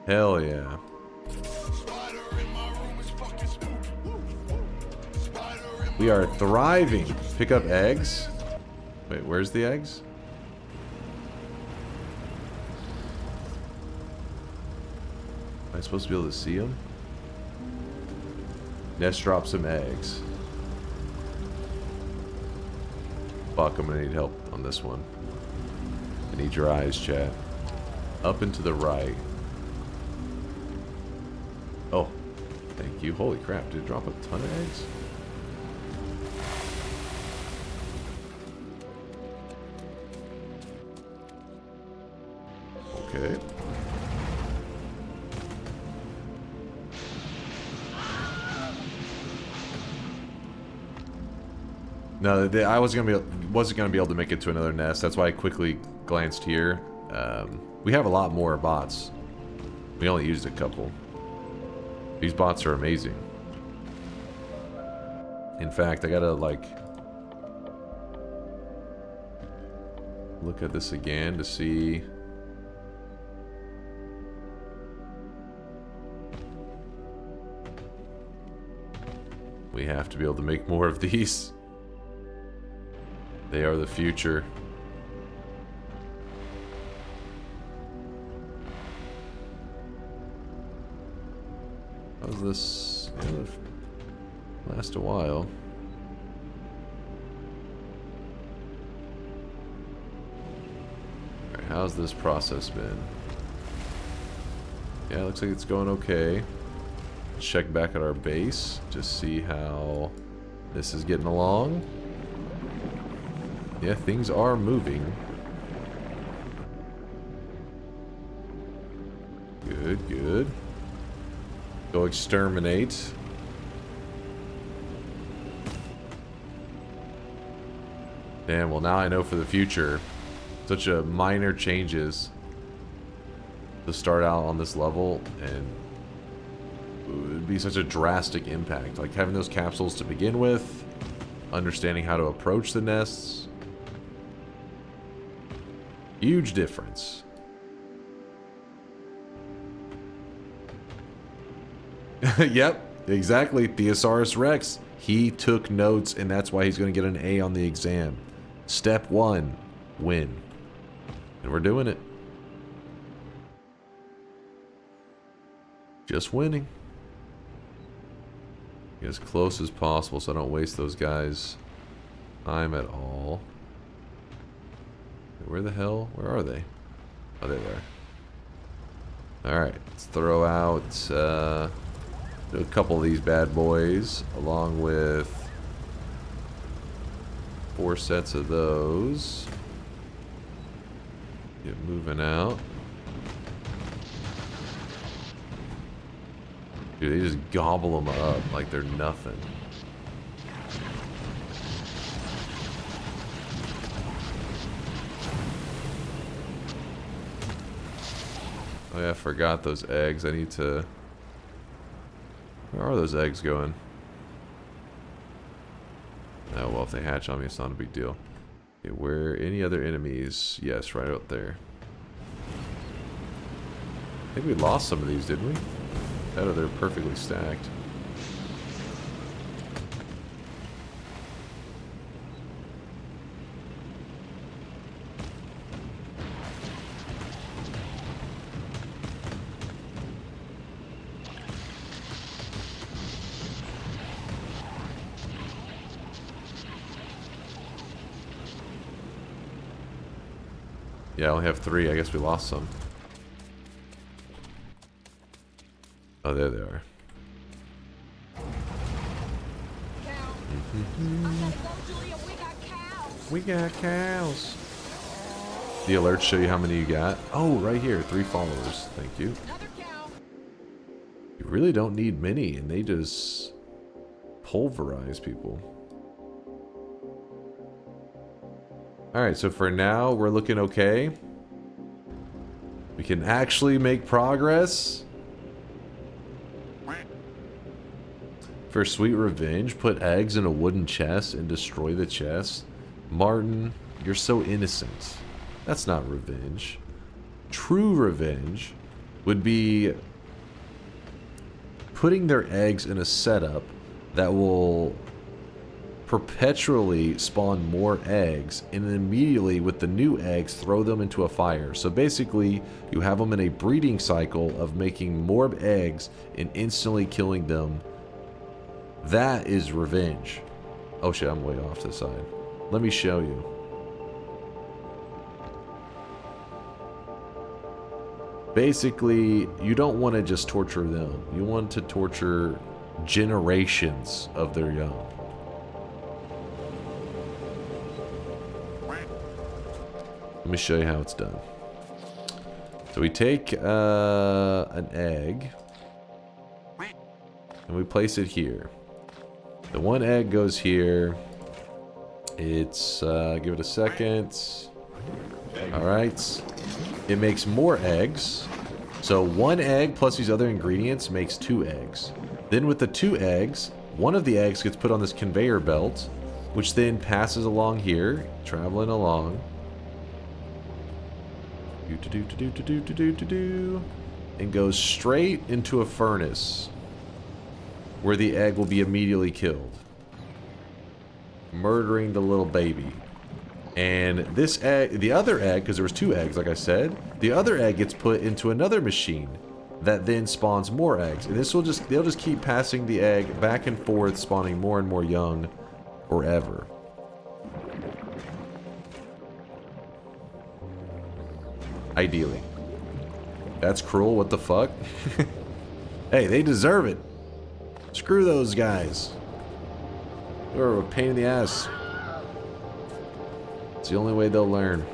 Hell yeah. We are thriving. Pick up eggs. Wait, where's the eggs? Am I supposed to be able to see them? Nest drop some eggs. Fuck, I'm gonna need help on this one. I need your eyes, chat. Up and to the right. Oh, thank you. Holy crap, did it drop a ton of eggs? Okay. No, I wasn't gonna be able to make it to another nest. That's why I quickly glanced here. We have a lot more bots. We only used a couple. These bots are amazing. In fact, I gotta like look at this again to see. We have to be able to make more of these. They are the future. How's this? Yeah, it'll last a while. Alright, how's this process been? Yeah, it looks like it's going okay. Let's check back at our base to see how this is getting along. Yeah, things are moving. Good, good. Go exterminate. Damn, well now I know for the future. Such a minor changes to start out on this level, and it would be such a drastic impact. Like having those capsules to begin with, understanding how to approach the nests. Huge difference. Yep, exactly. Theosaurus Rex. He took notes, and that's why he's going to get an A on the exam. Step 1, win. And we're doing it. Just winning. Get as close as possible so I don't waste those guys' time at all. Where the hell? Where are they? Oh, there they are. Alright, let's throw out a couple of these bad boys, along with 4 sets of those. Get moving out. Dude, they just gobble them up like they're nothing. Oh yeah, I forgot those eggs. I need to... Where are those eggs going? Oh, well, if they hatch on me, it's not a big deal. Okay, where any other enemies? Yes, right out there. I think we lost some of these, didn't we? Oh, they're perfectly stacked. Yeah, I only have 3. I guess we lost some. Oh, there they are. We got cows. The alerts show you how many you got. Oh, right here. 3 followers. Thank you. You really don't need many, and they just pulverize people. Alright, so for now, we're looking okay. We can actually make progress. For sweet revenge, put eggs in a wooden chest and destroy the chest. Martin, you're so innocent. That's not revenge. True revenge would be putting their eggs in a setup that will perpetually spawn more eggs, and then immediately with the new eggs throw them into a fire. So basically you have them in a breeding cycle of making more eggs and instantly killing them That is revenge. Oh shit, I'm way off to the side. Let me show you. Basically, you don't want to just torture them. You want to torture generations of their young. Let me show you how it's done. So we take an egg and we place it here. The one egg goes here. It's give it a second. All right. It makes more eggs. So one egg plus these other ingredients makes 2 eggs. Then with the 2 eggs, one of the eggs gets put on this conveyor belt, which then passes along here, traveling along. And goes straight into a furnace where the egg will be immediately killed, murdering the little baby. And this egg, the other egg, because there was 2 eggs like I said, the other egg gets put into another machine that then spawns more eggs. And this will just, they'll just keep passing the egg back and forth, spawning more and more young forever. Ideally. That's cruel, what the fuck? Hey, they deserve it. Screw those guys. They're a pain in the ass. It's the only way they'll learn.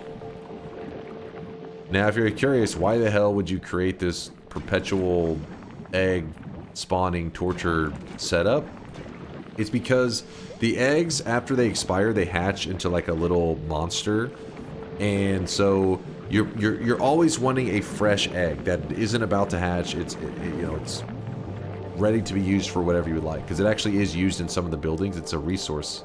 Now, if you're curious, why the hell would you create this perpetual egg spawning torture setup? It's because the eggs, after they expire, they hatch into like a little monster. And so you're always wanting a fresh egg that isn't about to hatch. It's ready to be used for whatever you would like, because it actually is used in some of the buildings. It's a resource.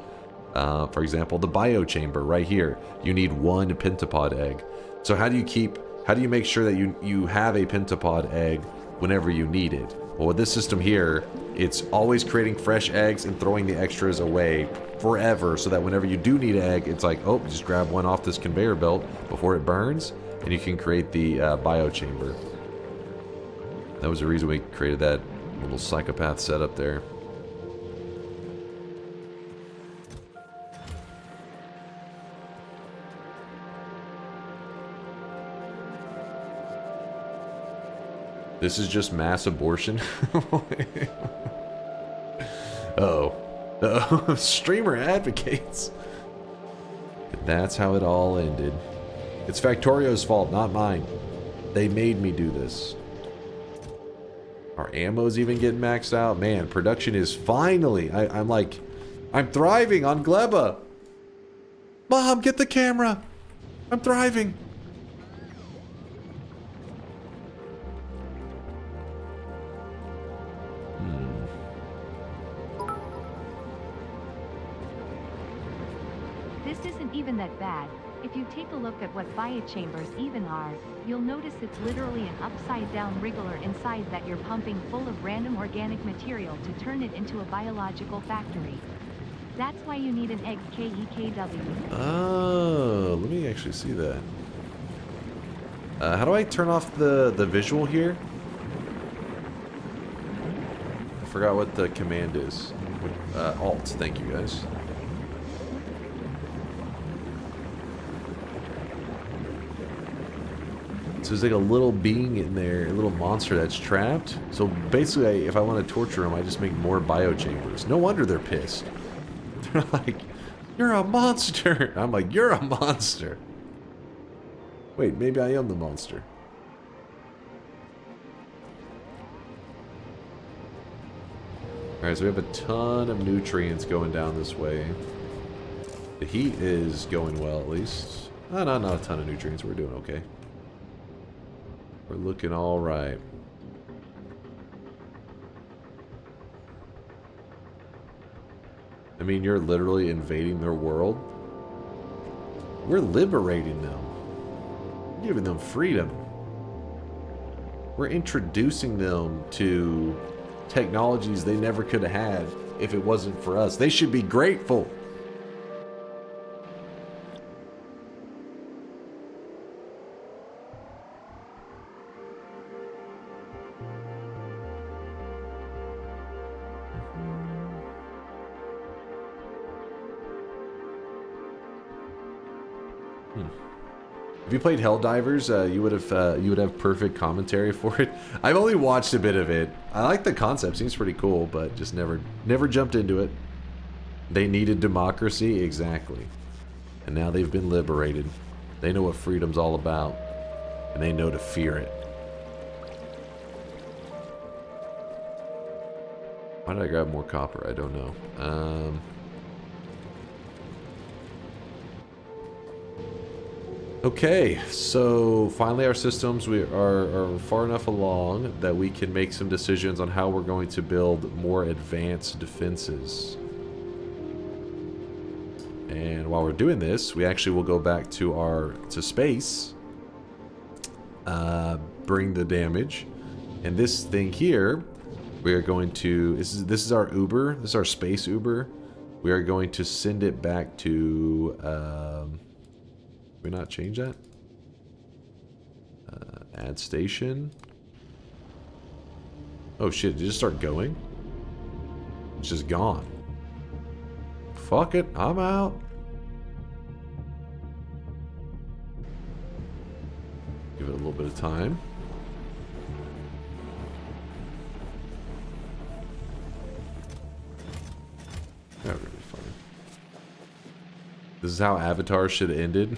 For example, the biochamber right here. You need 1 pentapod egg. So how do you make sure that you have a pentapod egg whenever you need it? Well, with this system here, it's always creating fresh eggs and throwing the extras away forever, so that whenever you do need an egg, it's like, oh, just grab one off this conveyor belt before it burns, and you can create the biochamber. That was the reason we created that little psychopath setup there. This is just mass abortion. Uh-oh. Streamer advocates. That's how it all ended. It's Factorio's fault, not mine. They made me do this. Our ammo's even getting maxed out. Man, production is finally... I'm thriving on Gleba. Mom, get the camera. I'm thriving. This isn't even that bad. If you take a look at what biochambers even are, you'll notice it's literally an upside-down wriggler inside that you're pumping full of random organic material to turn it into a biological factory. That's why you need an egg KEKW. Oh, let me actually see that. How do I turn off the visual here? I forgot what the command is. Alt, thank you guys. So there's like a little being in there, a little monster that's trapped. So basically, if I want to torture them, I just make more biochambers. No wonder they're pissed. They're like, you're a monster. I'm like, you're a monster. Wait, maybe I am the monster. Alright, so we have a ton of nutrients going down this way. The heat is going well, at least. No, not a ton of nutrients. We're doing okay. We're looking all right. I mean, you're literally invading their world. We're liberating them. We're giving them freedom. We're introducing them to technologies they never could have had if it wasn't for us. They should be grateful. If you played Helldivers, you would have perfect commentary for it. I've only watched a bit of it. I like the concept; seems pretty cool, but just never jumped into it. They needed democracy, exactly, and now they've been liberated. They know what freedom's all about, and they know to fear it. Why did I grab more copper? I don't know. Okay, so finally our systems are far enough along that we can make some decisions on how we're going to build more advanced defenses. And while we're doing this, we actually will go back to space, bring the damage, and this thing here, we are going to, this is our Uber, this is our space Uber. We are going to send it back to, we not change that? Add station. Oh shit, did it just start going? It's just gone. Fuck it, I'm out. Give it a little bit of time. That would be fun. This is how Avatar should have ended.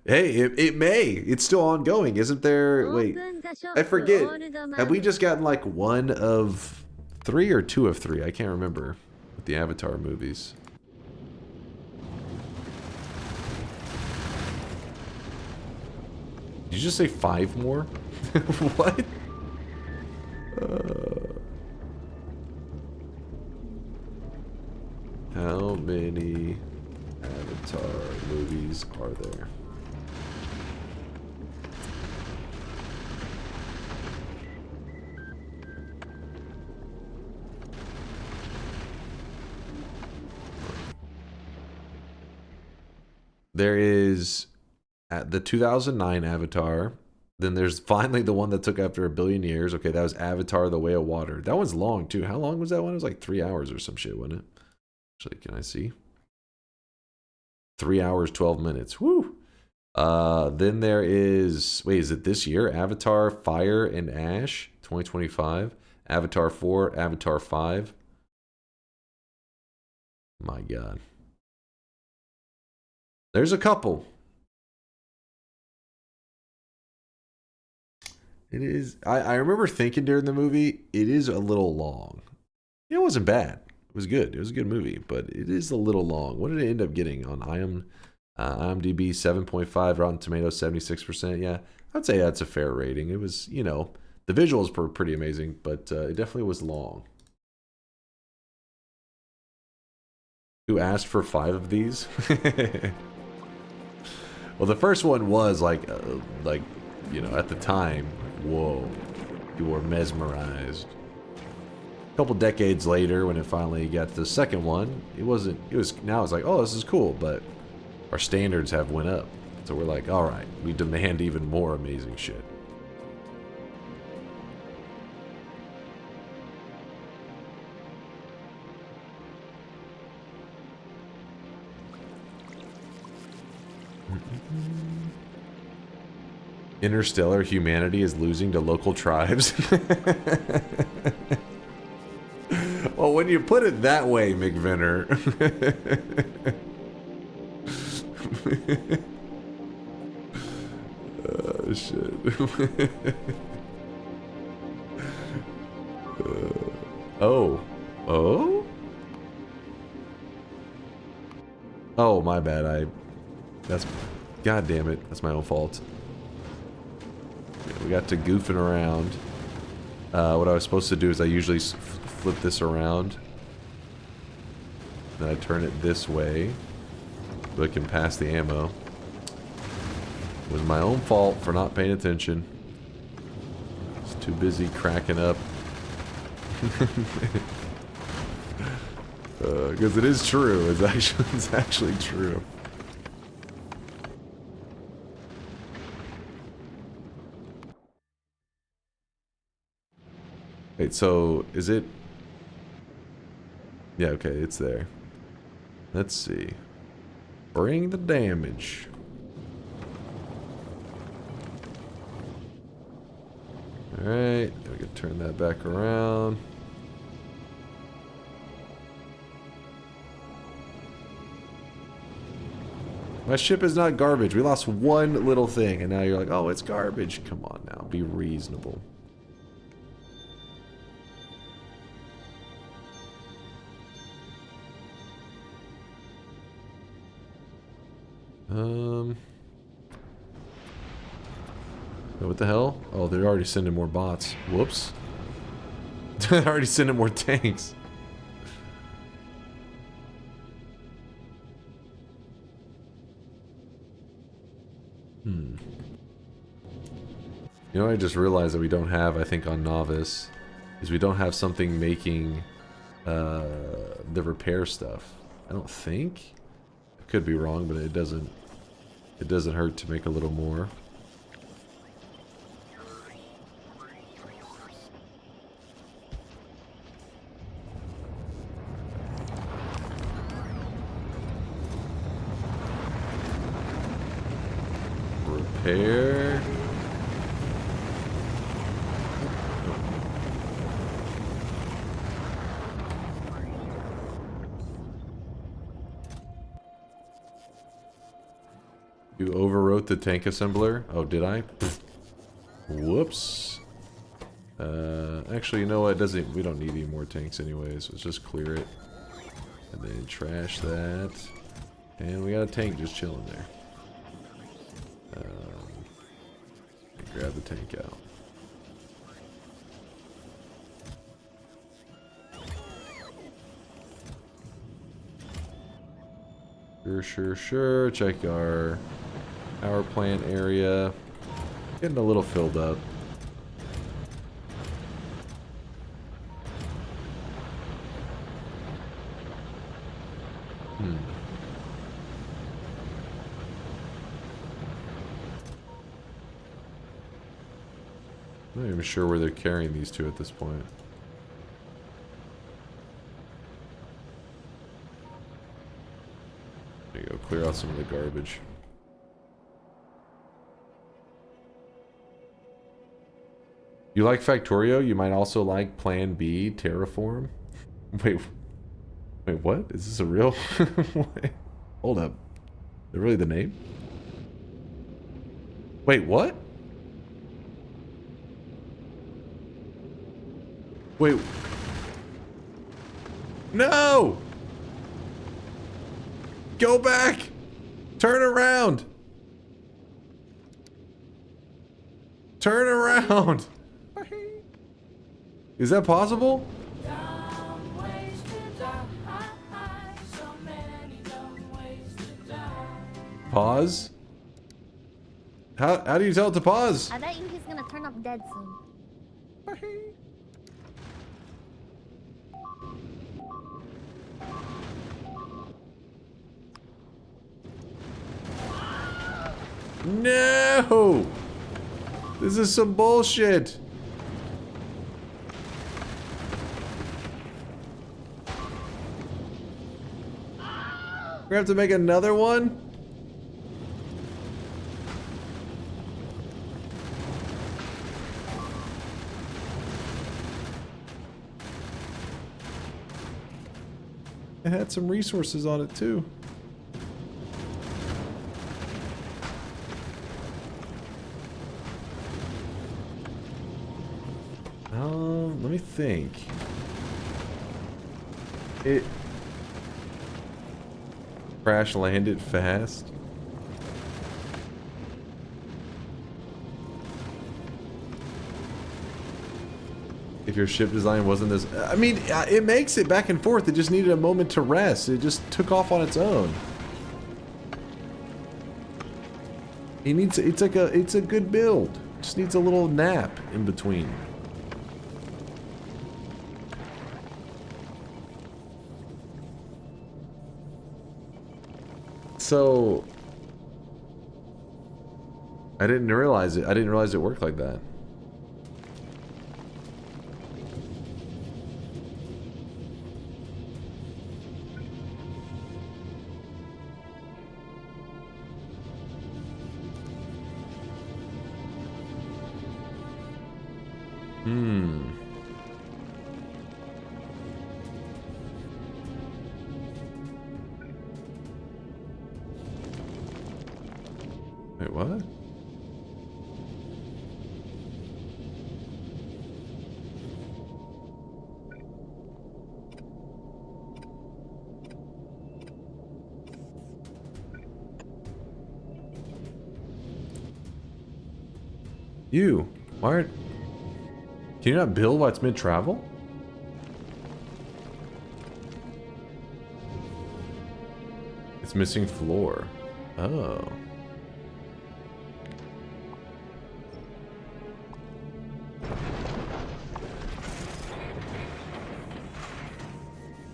Hey, it may. It's still ongoing, isn't there? Wait, I forget. Have we just gotten like 1 of 3 or 2 of 3? I can't remember with the Avatar movies. Did you just say 5 more? What? How many Avatar movies are there? There is at the 2009 Avatar. Then there's finally the one that took after 1 billion years. Okay, that was Avatar: The Way of Water. That one's long too. How long was that one? It was like 3 hours or some shit, wasn't it? Actually, can I see? 3 hours, 12 minutes. Woo! Then there is... Wait, is it this year? Avatar, Fire and Ash, 2025. Avatar 4, Avatar 5. My God. There's a couple. It is... I remember thinking during the movie, it is a little long. It wasn't bad. It was good. It was a good movie, but it is a little long. What did it end up getting on IMDb? 7.5, Rotten Tomatoes 76%. Yeah, I'd say that's a fair rating. It was, you know, the visuals were pretty amazing, but it definitely was long. Who asked for 5 of these? Well, the first one was like, you know, at the time, whoa, you were mesmerized. A couple decades later, when it finally got to the second one, now it's like, oh, this is cool, but our standards have went up. So we're like, all right, we demand even more amazing shit. Interstellar, humanity is losing to local tribes. Well, when you put it that way, McVinner. Oh, shit. Oh. Oh? Oh, my bad. God damn it. That's my own fault. We got to goofing around. What I was supposed to do is I usually flip this around. Then I turn it this way so I can pass the ammo. It was my own fault for not paying attention. I was too busy cracking up. Because it is true. It's actually true. Wait, so is it? Yeah, okay, it's there. Let's see. Bring the damage. Alright, we can turn that back around. My ship is not garbage. We lost one little thing, and now you're like, oh, it's garbage. Come on now, be reasonable. What the hell? Oh, they're already sending more bots. Whoops. They're already sending more tanks. You know, I just realized that we don't have, I think, on Novice, is we don't have something making the repair stuff. I don't think. I could be wrong, but it doesn't hurt to make a little more. Repair. You overwrote the tank assembler? Oh, did I? Whoops. Actually, you know what? We don't need any more tanks anyways. Let's just clear it. And then trash that. And we got a tank just chilling there. Grab the tank out. Sure. Check our power plant area. Getting a little filled up. I'm not even sure where they're carrying these two at this point. There you go, clear out some of the garbage. You like Factorio? You might also like Plan B, Terraform? Wait, what? Is this a real? Hold up. Is that really the name? Wait, what? Wait. No! Go back! Turn around! Turn around! Is that possible? Pause? How do you tell it to pause? I bet you he's gonna turn up dead soon. No! This is some bullshit. We have to make another one? It had some resources on it too. Let me think. It crash landed fast. If your ship design wasn't this, I mean, it makes it back and forth. It just needed a moment to rest. It just took off on its own. It needs, it's a good build. It just needs a little nap in between. So I didn't realize it. I didn't realize it worked like that. What? You, why aren't... Can you not build while it's mid-travel? It's missing floor. Oh.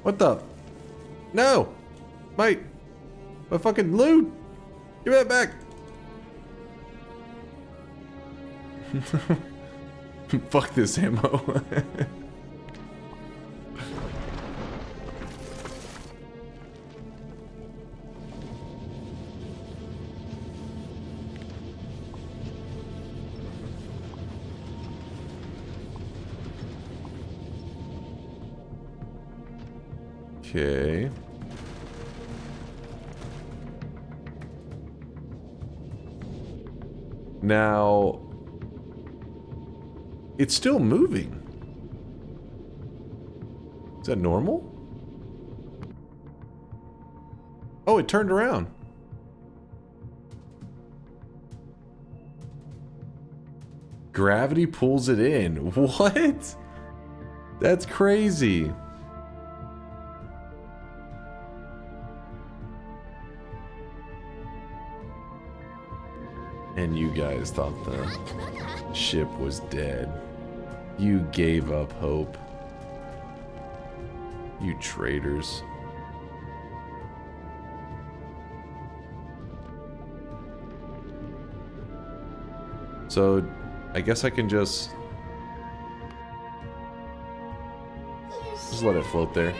What the? No! My fucking loot! Give that back! Fuck this ammo. Okay. Now, it's still moving. Is that normal? Oh, it turned around. Gravity pulls it in. What? That's crazy. And you guys thought the ship was dead. You gave up hope. You traitors. So, I guess I can just let it float there.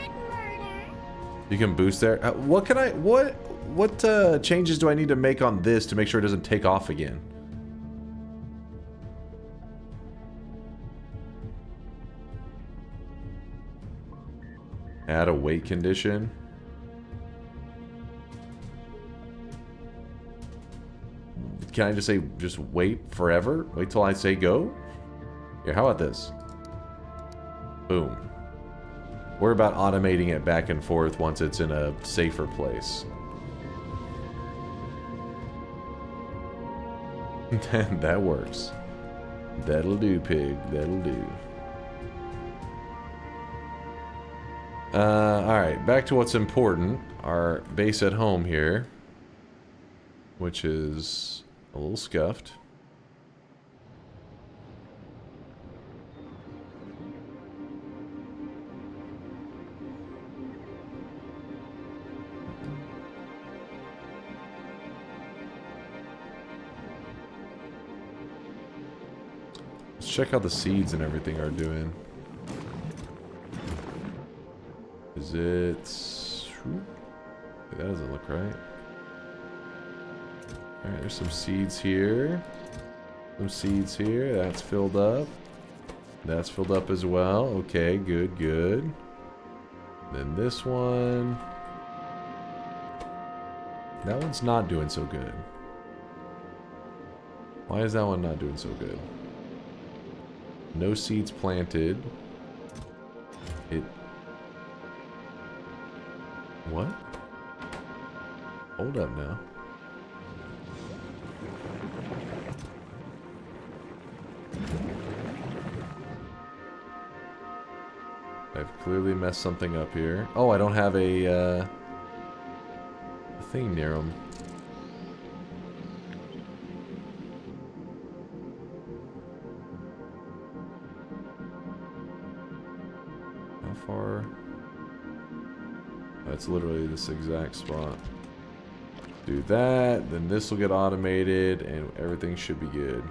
You can boost there. What can I... What changes do I need to make on this to make sure it doesn't take off again? Add a weight condition. Can I just say, just wait forever? Wait till I say go? Here, how about this? Boom. We're about automating it back and forth once it's in a safer place. That works. That'll do, pig. That'll do. Alright, back to what's important. Our base at home here. Which is a little scuffed. Let's check how the seeds and everything are doing. Is it... That doesn't look right. Alright, there's some seeds here. Some seeds here. That's filled up. That's filled up as well. Okay, good, good. Then this one. That one's not doing so good. Why is that one not doing so good? No seeds planted. It... What? Hold up now. I've clearly messed something up here. Oh, I don't have a thing near them. How far? That's literally this exact spot. Do that, then this will get automated, and everything should be good.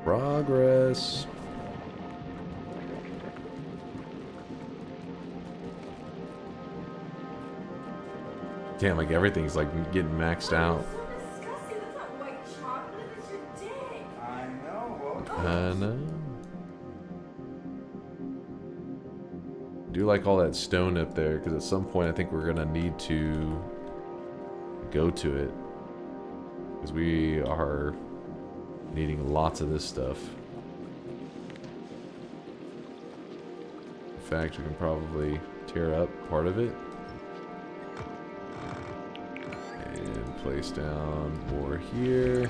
Progress. Damn, like everything's like getting maxed out. I know. do like all that stone up there, because at some point I think we're gonna need to go to it, because we are needing lots of this stuff. In fact, we can probably tear up part of it and place down more here.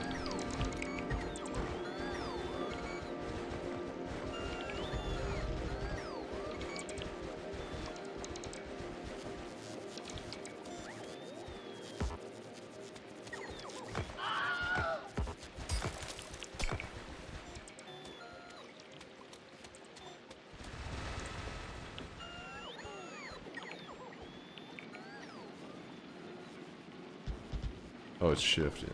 Oh, it's shift, yeah.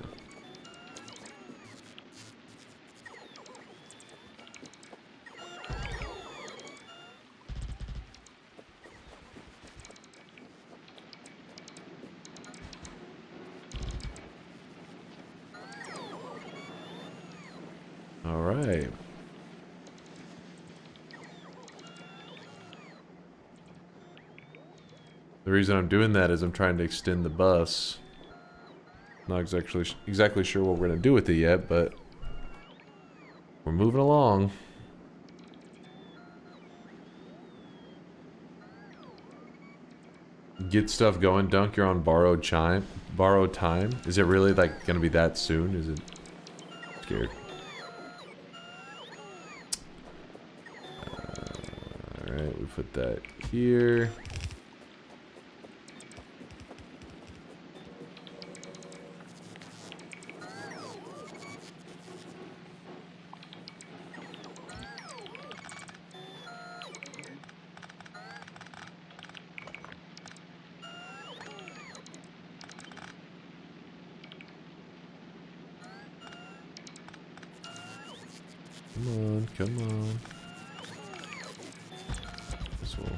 All right. The reason I'm doing that is I'm trying to extend the bus. Not exactly sure what we're gonna do with it yet, but we're moving along. Get stuff going, Dunk. You're on borrowed time. Borrowed time. Is it really like gonna be that soon? Is it? Scared. All right, we put that here. Come on, come on. This will.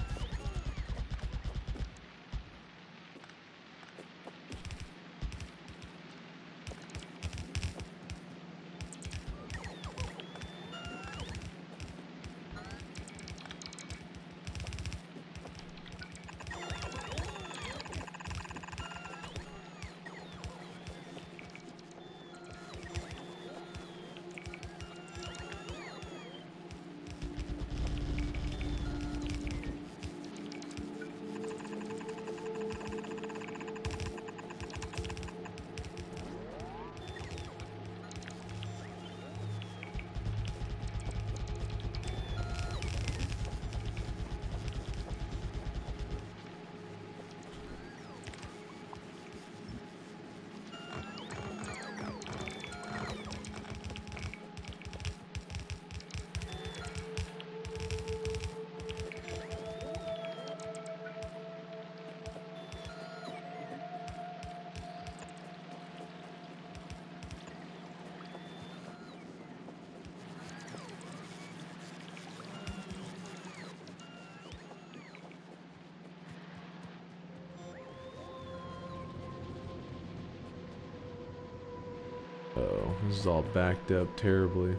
Uh-oh, this is all backed up terribly.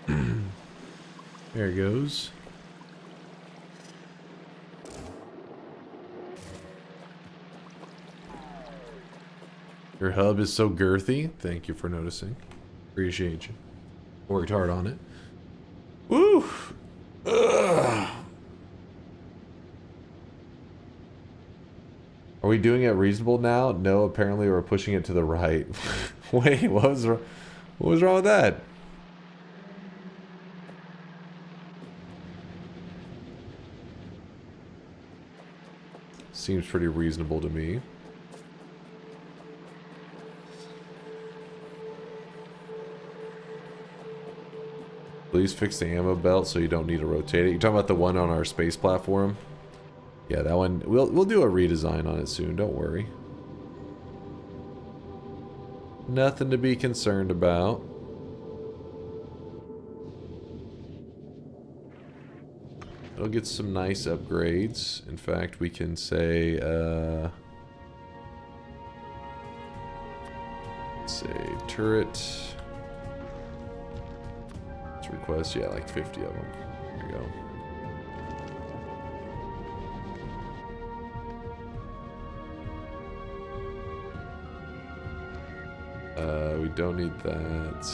There it goes. Your hub is so girthy. Thank you for noticing. Appreciate you. Worked hard on it. Woo! Ugh. Are we doing it reasonable now? No, apparently we're pushing it to the right. Wait, what was wrong with that? Seems pretty reasonable to me. Please fix the ammo belt so you don't need to rotate it. You're talking about the one on our space platform? Yeah, that one. We'll do a redesign on it soon. Don't worry. Nothing to be concerned about. It'll get some nice upgrades. In fact, we can say, let's say turret. Let's requests? Yeah, like 50 of them. There you go. We don't need that.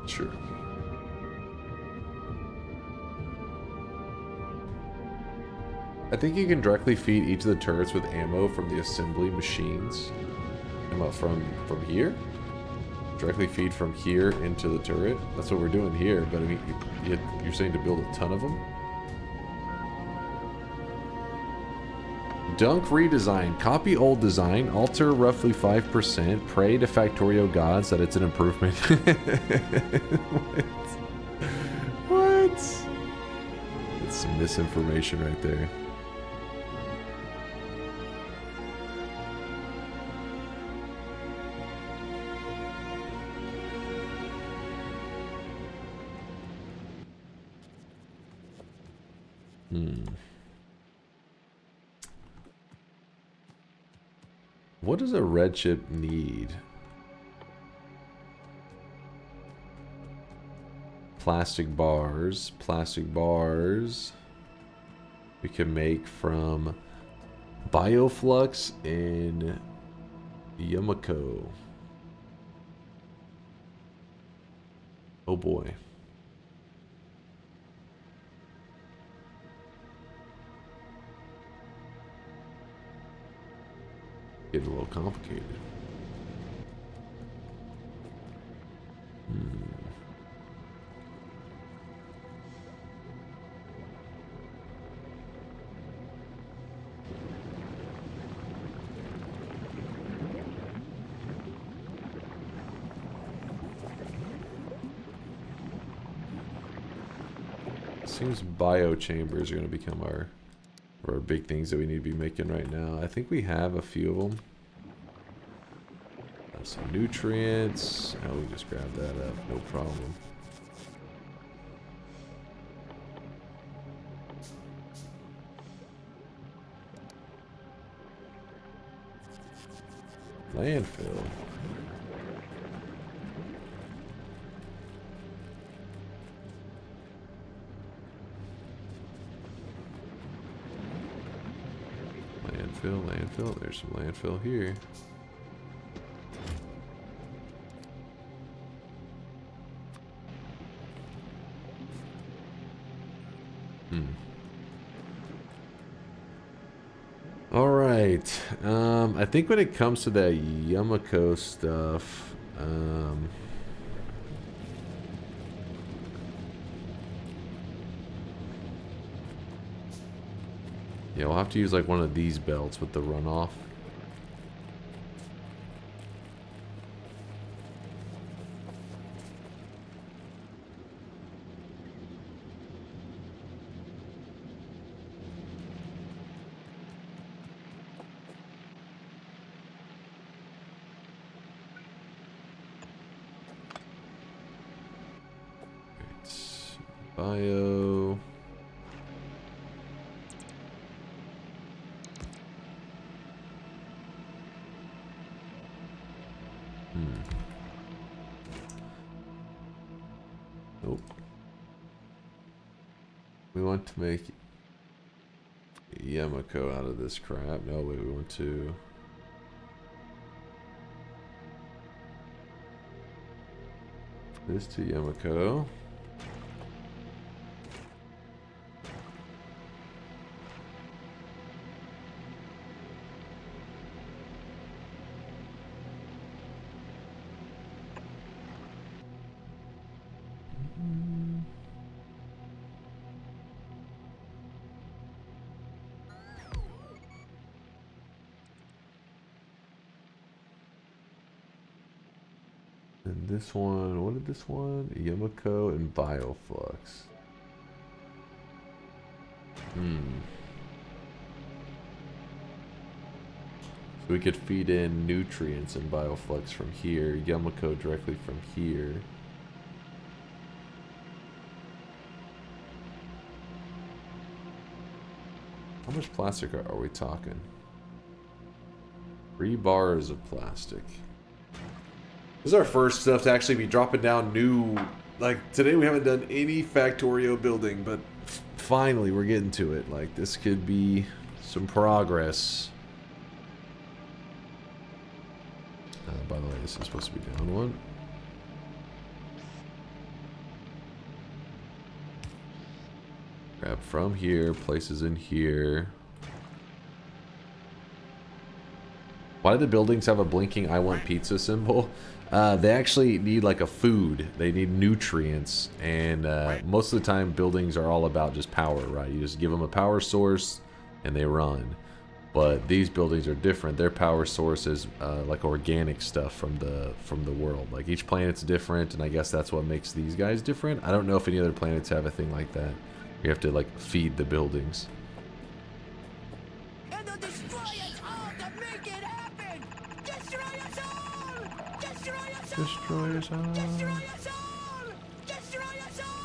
Sure. I think you can directly feed each of the turrets with ammo from the assembly machines. Ammo from here? Directly feed from here into the turret? That's what we're doing here, but I mean, you're saying to build a ton of them? Dunk redesign. Copy old design. Alter roughly 5%. Pray to Factorio gods that it's an improvement. What? That's some misinformation right there. What does a red chip need? Plastic bars. Plastic bars we can make from Bioflux in Yumiko. Oh boy. Getting a little complicated. Seems bio chambers are going to become our big things that we need to be making right now. I think we have a few of them. Some nutrients. Oh, we just grab that up. No problem. Landfill. Landfill. There's some landfill here. All right. I think when it comes to that Yumiko stuff, yeah, we'll have to use like one of these belts with the runoff. Bio. Nope. We want to make Yumiko out of this crap. No, wait, we want to... this to Yumiko. And this one, what did this one? Yumiko and Bioflux. So we could feed in nutrients and Bioflux from here, Yumiko directly from here. How much plastic are we talking? 3 bars of plastic. This is our first stuff to actually be dropping down new. Like, today we haven't done any Factorio building, but finally we're getting to it. Like, this could be some progress. By the way, this is supposed to be down one. Grab from here, places in here. Why do the buildings have a blinking I want pizza symbol? They actually need like a food. They need nutrients. And most of the time buildings are all about just power, right? You just give them a power source and they run. But these buildings are different. Their power source is like organic stuff from the world. Like each planet's different, and I guess that's what makes these guys different. I don't know if any other planets have a thing like that. You have to like feed the buildings. And they'll destroy us all to make it happen! Destroy us all! Destroy us all! Destroy us all! Destroy us all! Destroy us all!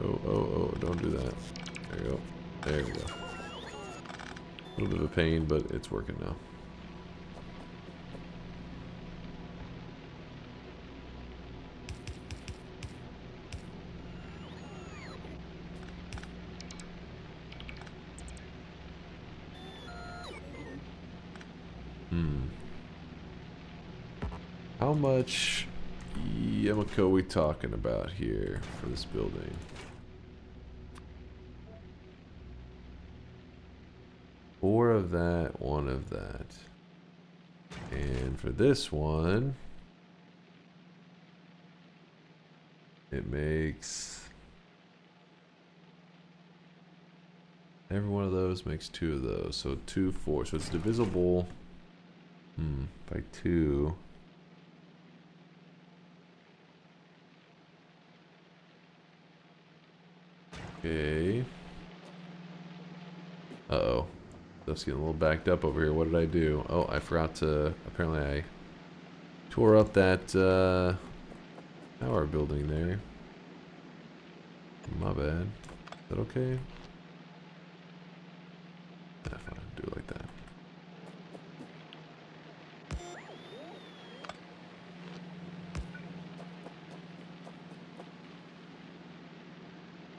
Oh, don't do that. There you go. There we go. A little bit of a pain, but it's working now. How much Yamako we talking about here for this building? Four of that, one of that. And for this one, it makes... every one of those makes two of those. So 2, 4. So it's divisible by 2. Okay. Uh-oh. Stuff's getting a little backed up over here. What did I do? Oh, I forgot to... apparently I tore up that tower building there. My bad. Is that okay? Yeah, fine. Do it like that.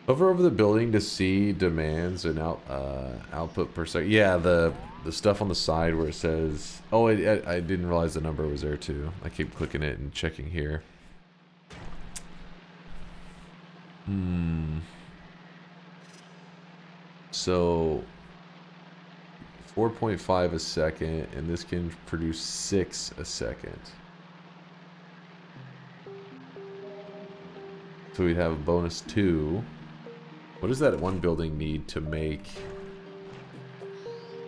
Hover over the building to see demands and output per second. Yeah, the stuff on the side where it says... oh, I didn't realize the number was there too. I keep clicking it and checking here. So 4.5 a second, and this can produce 6 a second. So we'd have a bonus 2. What does that one building need to make?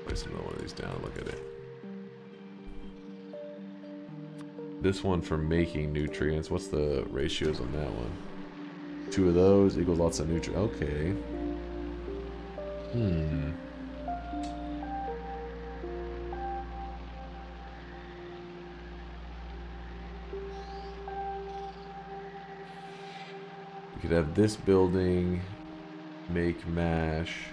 Place another one of these down. Look at it. This one for making nutrients. What's the ratios on that one? 2 of those equals lots of nutrients. Okay. We could have this building make mash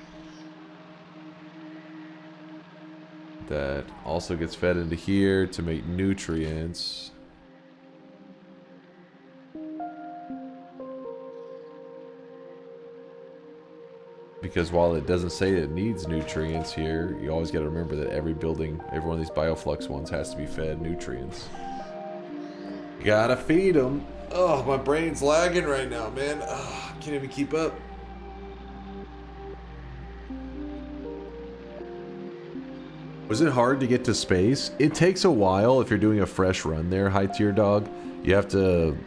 that also gets fed into here to make nutrients. Because while it doesn't say it needs nutrients here, you always got to remember that every building, every one of these Bioflux ones has to be fed nutrients. You gotta feed them. Oh, my brain's lagging right now, man. Oh, I can't even keep up. Was it hard to get to space? It takes a while if you're doing a fresh run there, High Tier Dog. You have to,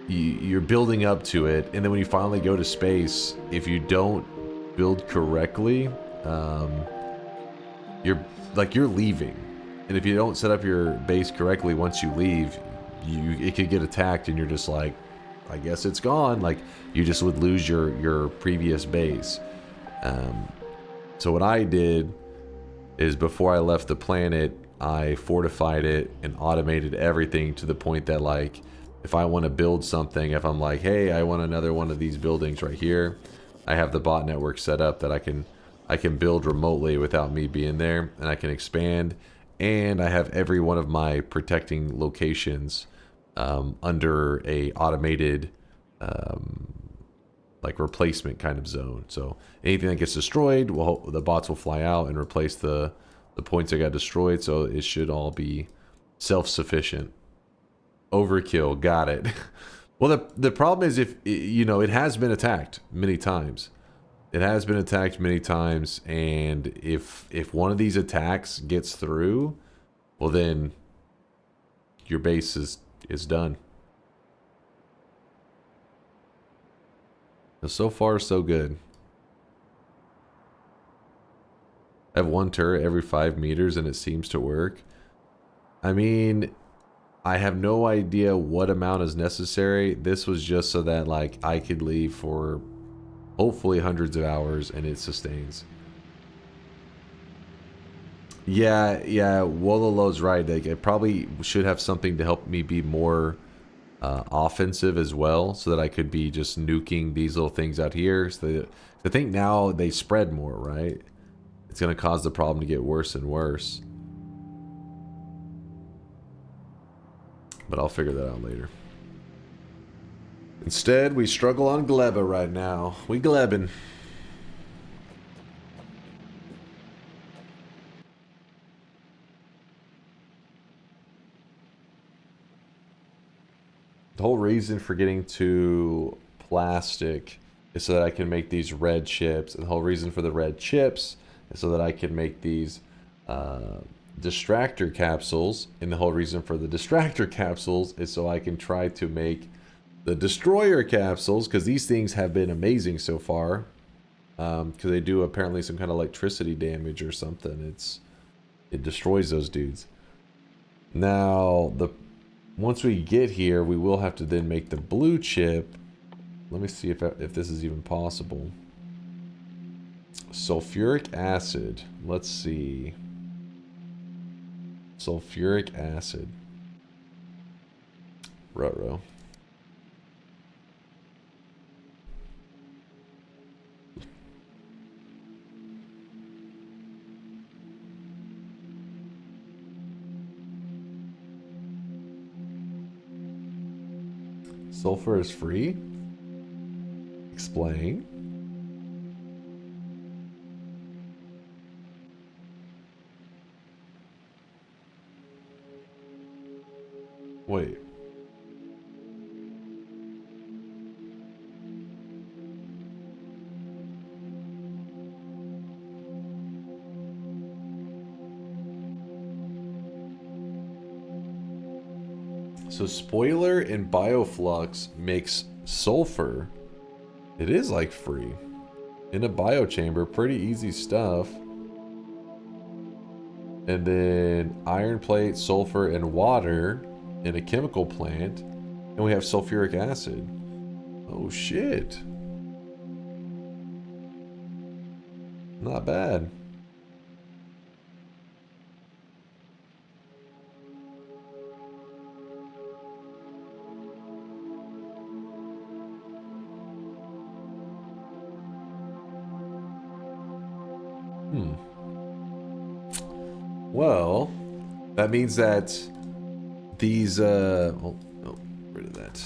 you're building up to it, and then when you finally go to space, if you don't build correctly, you're leaving. And if you don't set up your base correctly once you leave, it could get attacked, and you're just like, I guess it's gone. Like, you just would lose your previous base. So what I did is before I left the planet, I fortified it and automated everything to the point that, like, if I want to build something, if I'm like, hey, I want another one of these buildings right here, I have the bot network set up that I can build remotely without me being there, and I can expand, and I have every one of my protecting locations under a automated like replacement kind of zone. So anything that gets destroyed, well, the bots will fly out and replace the points that got destroyed. So it should all be self-sufficient. Overkill, got it. Well, the problem is, if you know, it has been attacked many times. It has been attacked many times, and if one of these attacks gets through, well then your base is done. So far, so good. I have one turret every 5 meters and it seems to work. I mean, I have no idea what amount is necessary. This was just so that like I could leave for hopefully hundreds of hours and it sustains. Yeah, Wololo's right. Like, it probably should have something to help me be more offensive as well, so that I could be just nuking these little things out here. So I think now they spread more, right? It's going to cause the problem to get worse and worse. But I'll figure that out later. Instead, we struggle on Gleba right now. We Glebin. The whole reason for getting to plastic is so that I can make these red chips. And the whole reason for the red chips is so that I can make these distractor capsules. And the whole reason for the distractor capsules is so I can try to make the destroyer capsules, because these things have been amazing so far. Because they do apparently some kind of electricity damage or something. It destroys those dudes. Now, once we get here, we will have to then make the blue chip. Let me see if this is even possible. Sulfuric acid. Let's see. Sulfuric acid. Ruh-roh. Sulfur is free? Explain. Wait. So spoiler and bioflux makes sulfur. It is like free. In a biochamber, pretty easy stuff. And then iron plate, sulfur, and water in a chemical plant. And we have sulfuric acid. Oh shit. Not bad. Well, that means that these rid of that.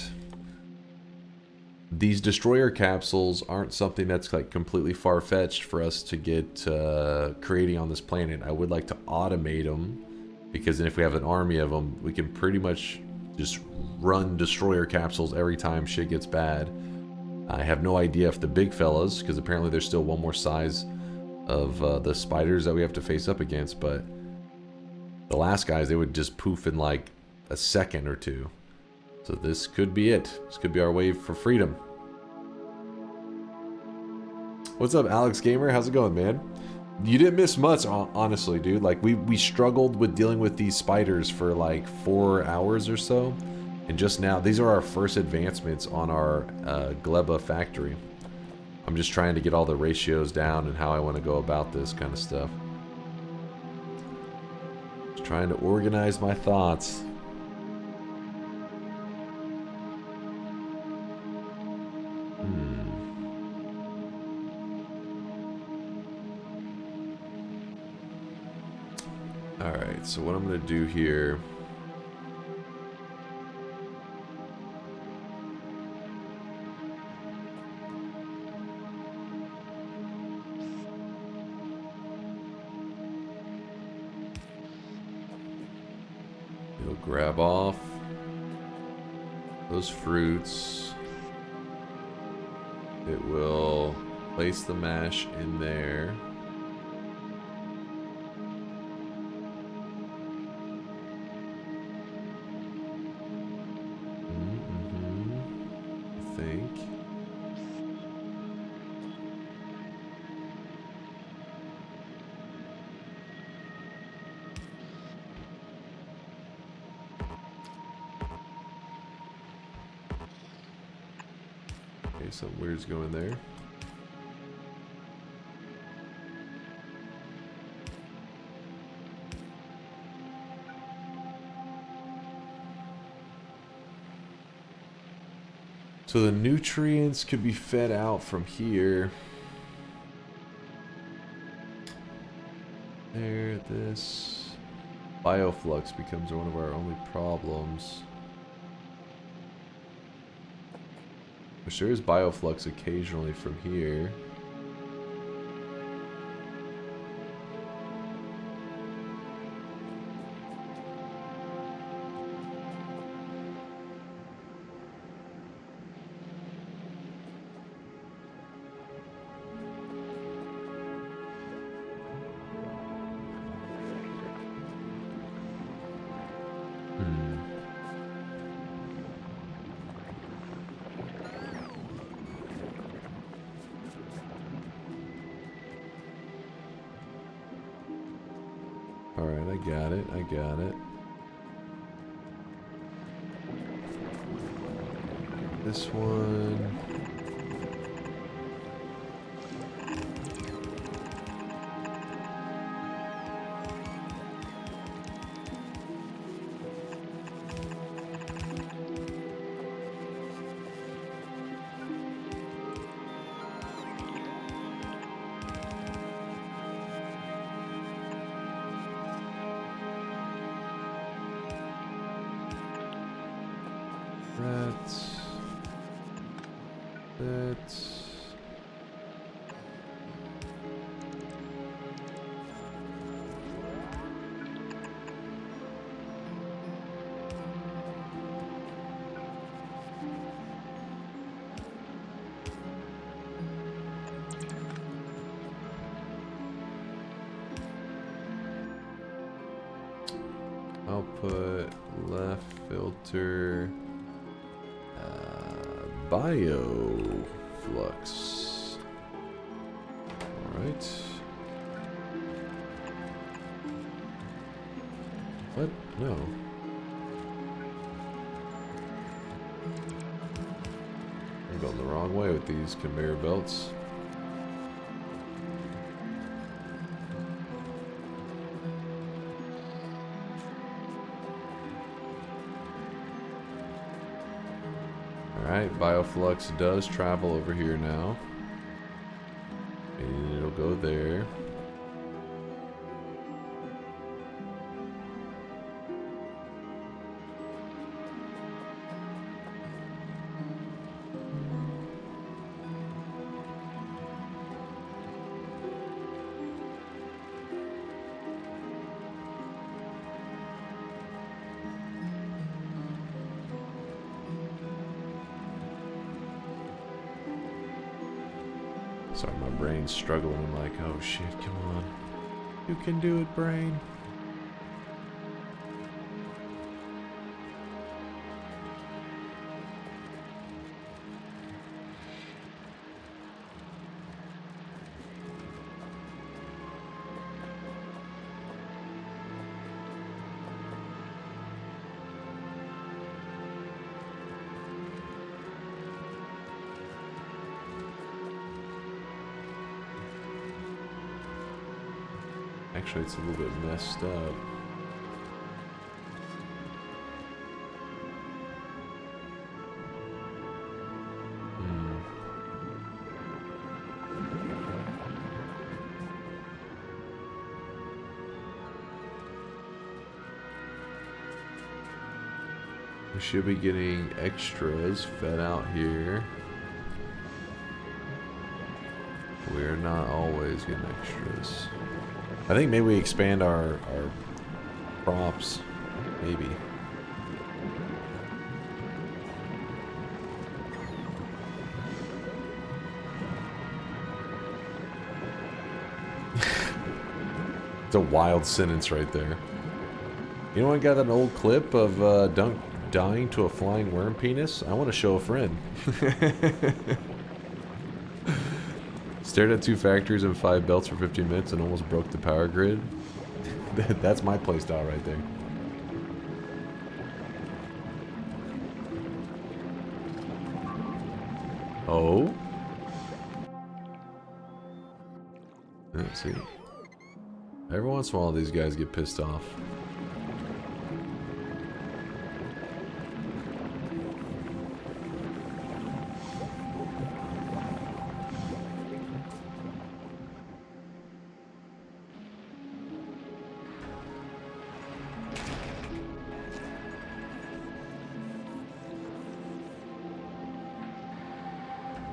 These destroyer capsules aren't something that's like completely far-fetched for us to get creating on this planet. I would like to automate them, because then if we have an army of them, we can pretty much just run destroyer capsules every time shit gets bad. I have no idea if the big fellas, because apparently there's still one more size of the spiders that we have to face up against, but the last guys, they would just poof in like a second or two. So this could be it. This could be our way for freedom. What's up, Alex Gamer? How's it going, man? You didn't miss much, honestly, dude. Like, we struggled with dealing with these spiders for like 4 hours or so. And just now, these are our first advancements on our Gleba factory. I'm just trying to get all the ratios down and how I want to go about this kind of stuff. Just trying to organize my thoughts. Alright, so what I'm going to do here... It'll grab off those fruits. It will place the mash in there. I think. Okay, something weird's going there. So the nutrients could be fed out from here. There, this. Bioflux becomes one of our only problems. Which there is bioflux occasionally from here. Alright, I got it, I got it. This one... That's... Output, left filter, bioflux. Alright. What? No. I'm going the wrong way with these conveyor belts. Alright, bioflux does travel over here now. And it'll go there. Sorry, my brain's struggling. I'm like, oh shit, come on. You can do it, brain. Actually, it's a little bit messed up. We should be getting extras fed out here. We're not always getting extras. I think maybe we expand our props. Maybe. It's a wild sentence right there. You know what got an old clip of Dunk dying to a flying worm penis? I want to show a friend. Stared at 2 factories and 5 belts for 15 minutes and almost broke the power grid. That's my playstyle right there. Oh? Let's see. Every once in a while these guys get pissed off.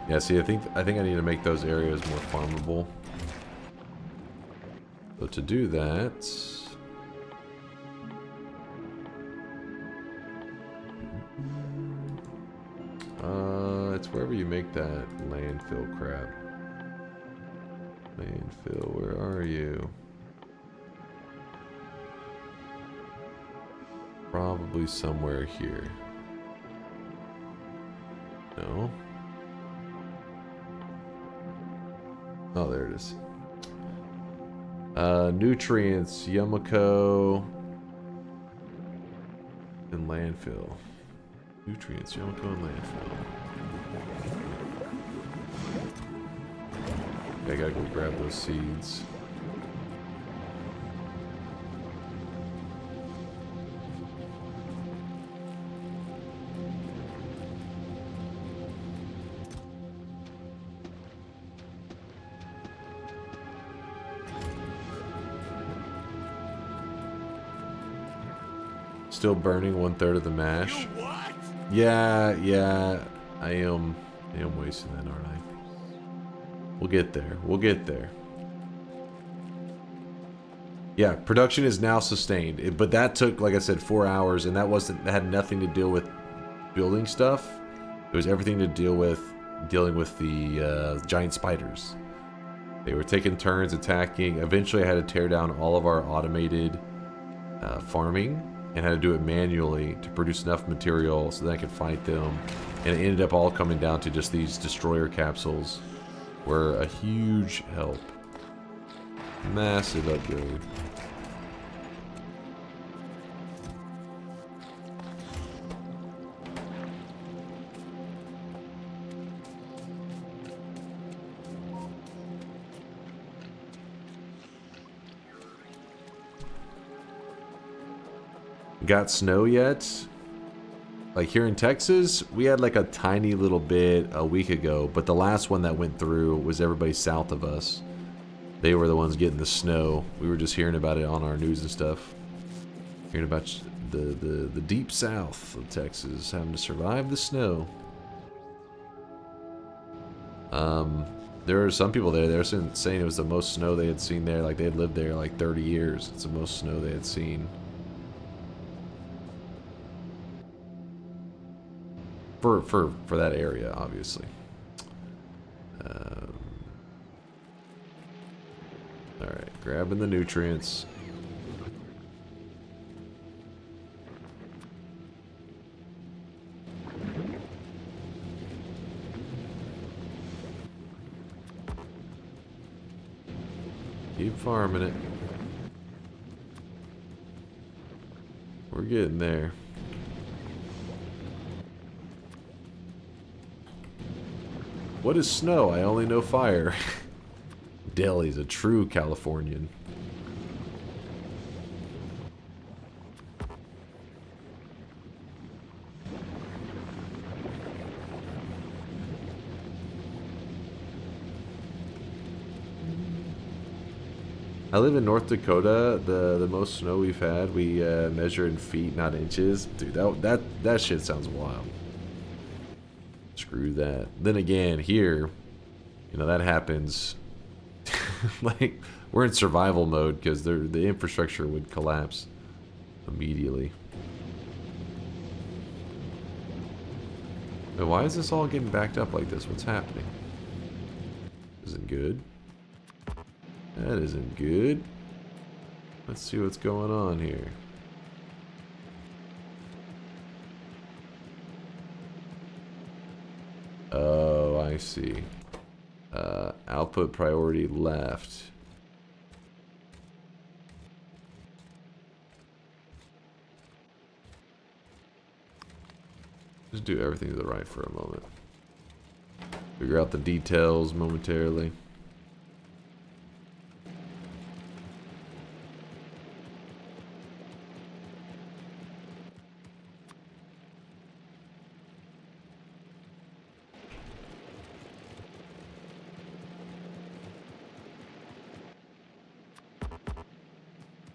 Yeah, see, I think I need to make those areas more farmable. So to do that, it's wherever you make that landfill crap. Landfill, where are you? Probably somewhere here. No. Oh, there it is. Nutrients, Yumiko, and landfill. Nutrients, Yumiko, and landfill. Okay, I gotta go grab those seeds. Still burning 1/3 of the mash. Yeah, I am wasting that, aren't I? We'll get there. We'll get there. Yeah, production is now sustained, but that took, like I said, 4 hours, and that had nothing to deal with building stuff. It was everything to dealing with the giant spiders. They were taking turns attacking. Eventually, I had to tear down all of our automated farming. And had to do it manually to produce enough material so that I could fight them. And it ended up all coming down to just these destroyer capsules were a huge help. Massive upgrade. Got snow yet? Like here in Texas, we had like a tiny little bit a week ago, but the last one that went through was everybody south of us. They were the ones getting the snow. We were just hearing about it on our news and stuff. Hearing about the deep south of Texas having to survive the snow. There were some people there. They were saying it was the most snow they had seen there. Like they had lived there like 30 years. It's the most snow they had seen. For that area, obviously. Alright, grabbing the nutrients. Keep farming it. We're getting there. What is snow? I only know fire. Deli's a true Californian. I live in North Dakota. The most snow we've had, we measure in feet, not inches. Dude, that shit sounds wild. Screw that. Then again, here, you know, that happens. Like, we're in survival mode because the infrastructure would collapse immediately. But why is this all getting backed up like this? What's happening? Isn't good. That isn't good. Let's see what's going on here. Oh, I see. Output priority left. Just do everything to the right for a moment. Figure out the details momentarily.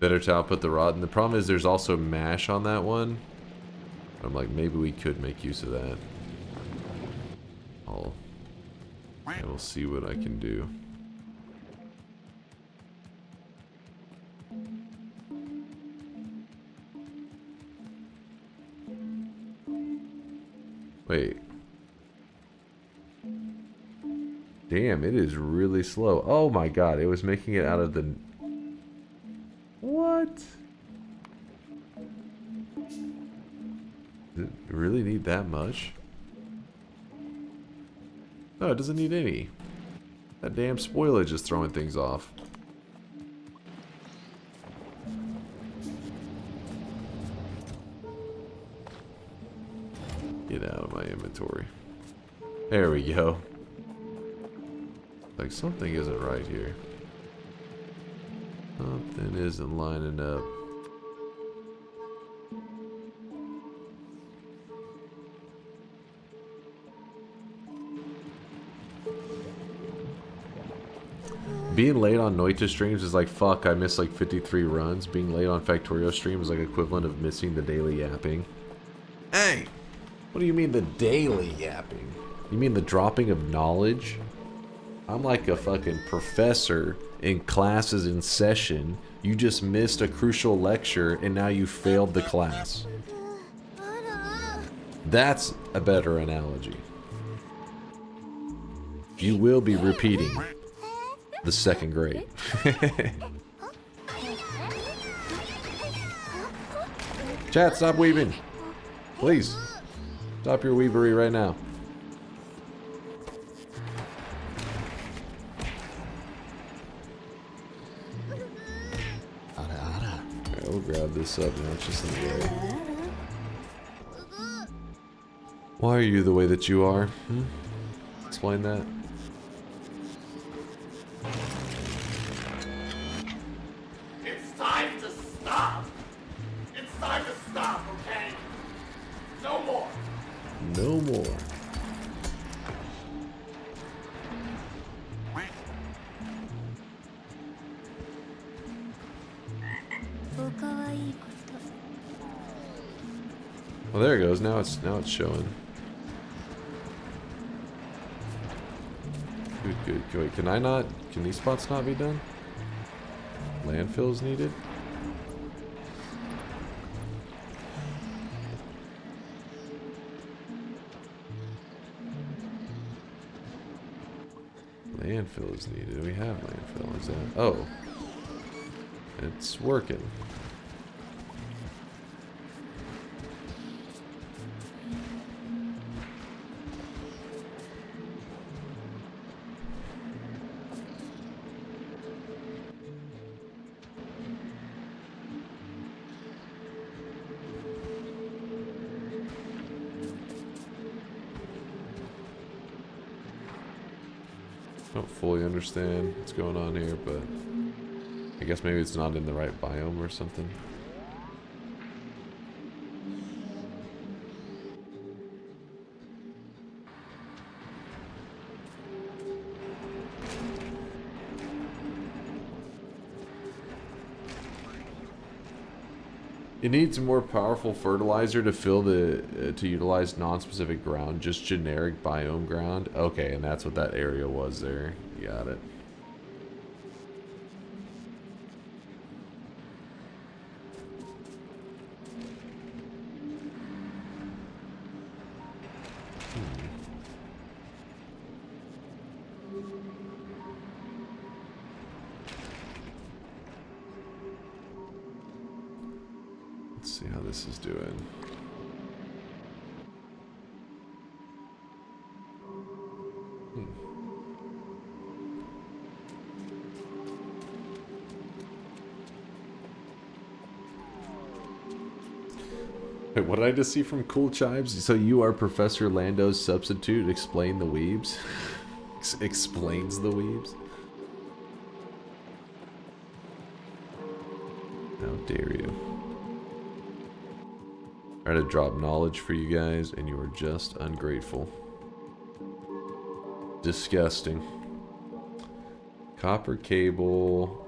Better to output the rod. And the problem is there's also mash on that one. I'm like, maybe we could make use of that. I will see what I can do. Wait. Damn, it is really slow. Oh my god, it was making it out of the... What? Does it really need that much? No, it doesn't need any. That damn spoilage is throwing things off. Get out of my inventory. There we go. Like something isn't right here. Something isn't lining up. Being late on Noita streams is like, fuck, I missed like 53 runs. Being late on Factorio stream is like equivalent of missing the daily yapping. Hey! What do you mean the daily yapping? You mean the dropping of knowledge? I'm like a fucking professor in classes in session. You just missed a crucial lecture and now you failed the class. That's a better analogy. You will be repeating the second grade. Chat, stop weaving. Please. Stop your weavery right now. Alright, we'll grab this up now, it's just in the way. Why are you the way that you are? Explain that. It's time to stop. It's time to stop, okay? No more. No more. Well, there it goes. Now it's showing. Good. Wait, can I not? Can these spots not be done? Landfill is needed. Landfill is needed. We have landfill. Is that? Oh, it's working. Don't fully understand what's going on here, but I guess maybe it's not in the right biome or something. It needs more powerful fertilizer to fill the to utilize non-specific ground, just generic biome ground. Okay, and that's what that area was there. Got it. Let's see how this is doing. Wait, what did I just see from Cool Chives? So you are Professor Lando's substitute? Explain the weebs? Explains the weebs? How dare you. Try to drop knowledge for you guys, and you are just ungrateful. Disgusting. Copper cable.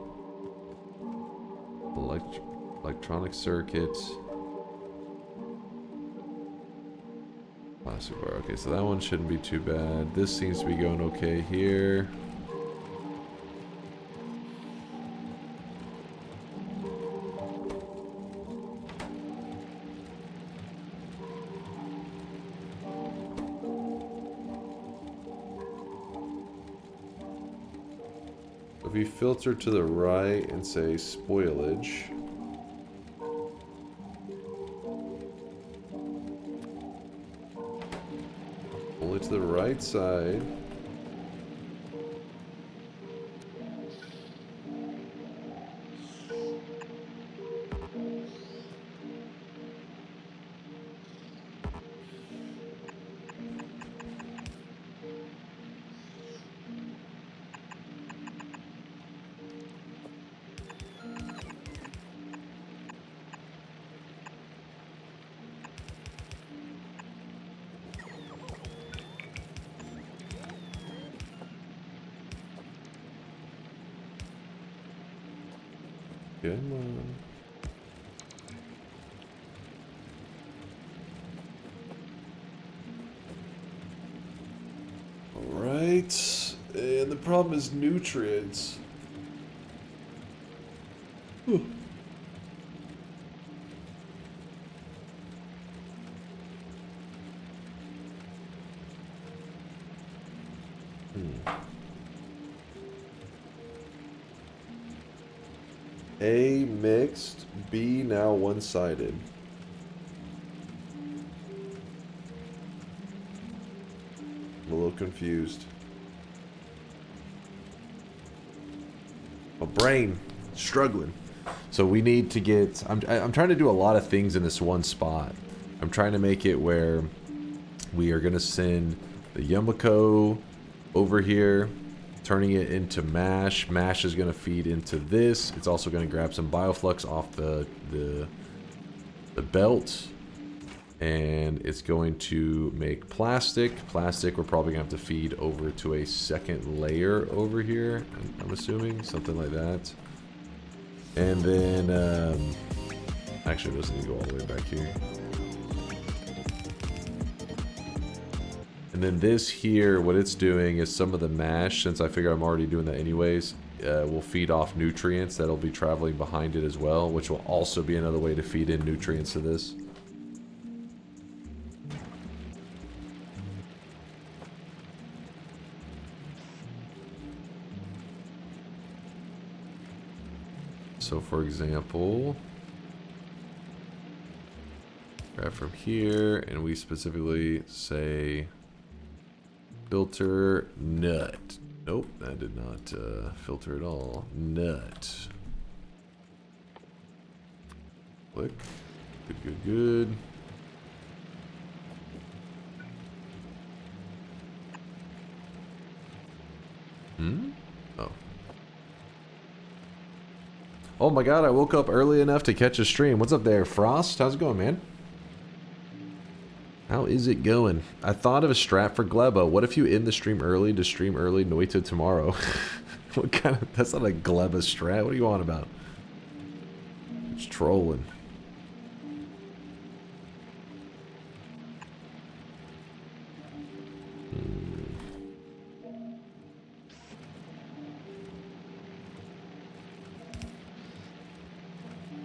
Electronic circuits. Plastic bar. Okay, so that one shouldn't be too bad. This seems to be going okay here. If we filter to the right and say spoilage. Only to the right side. Come on. Alright. And the problem is nutrients. Whew. A mixed, B now one-sided. I'm a little confused. My brain struggling. So we need to get. I'm trying to do a lot of things in this one spot. I'm trying to make it where we are gonna send the Yumiko over here, turning it into mash. Mash is going to feed into this. It's also going to grab some bioflux off the belt. And it's going to make plastic. Plastic we're probably going to have to feed over to a second layer over here. I'm assuming. Something like that. And then... actually, it doesn't need to go all the way back here. And then this here, what it's doing is some of the mash, since I figure I'm already doing that anyways, will feed off nutrients that'll be traveling behind it as well, which will also be another way to feed in nutrients to this. So for example, grab from here, and we specifically say... filter nut. Nope, that did not filter at all. Nut. Click. Good, good, good. Oh. Oh my god, I woke up early enough to catch a stream. What's up there, Frost? How's it going, man? How is it going? I thought of a strat for Gleba. What if you end the stream early to stream early and wait till tomorrow? What kind of... That's not a Gleba strat. What are you on about? It's trolling.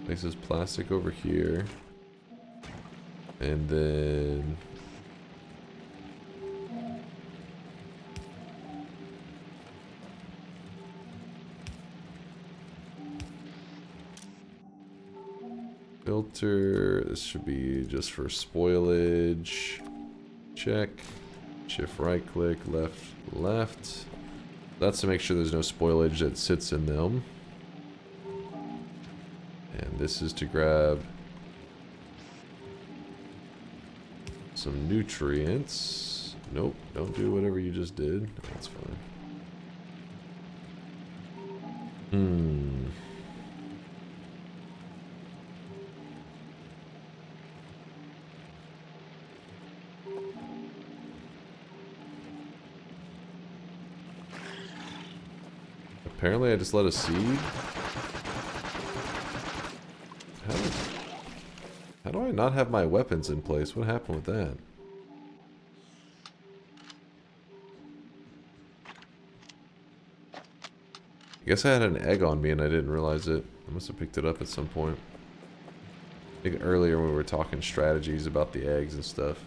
Places plastic over here. And then... filter. This should be just for spoilage. Check. Shift right click, left. That's to make sure there's no spoilage that sits in them. And this is to grab some nutrients. Nope, don't do whatever you just did. That's fine. Apparently I just let a seed. How do I not have my weapons in place? What happened with that? I guess I had an egg on me and I didn't realize it. I must have picked it up at some point. I think earlier when we were talking strategies about the eggs and stuff.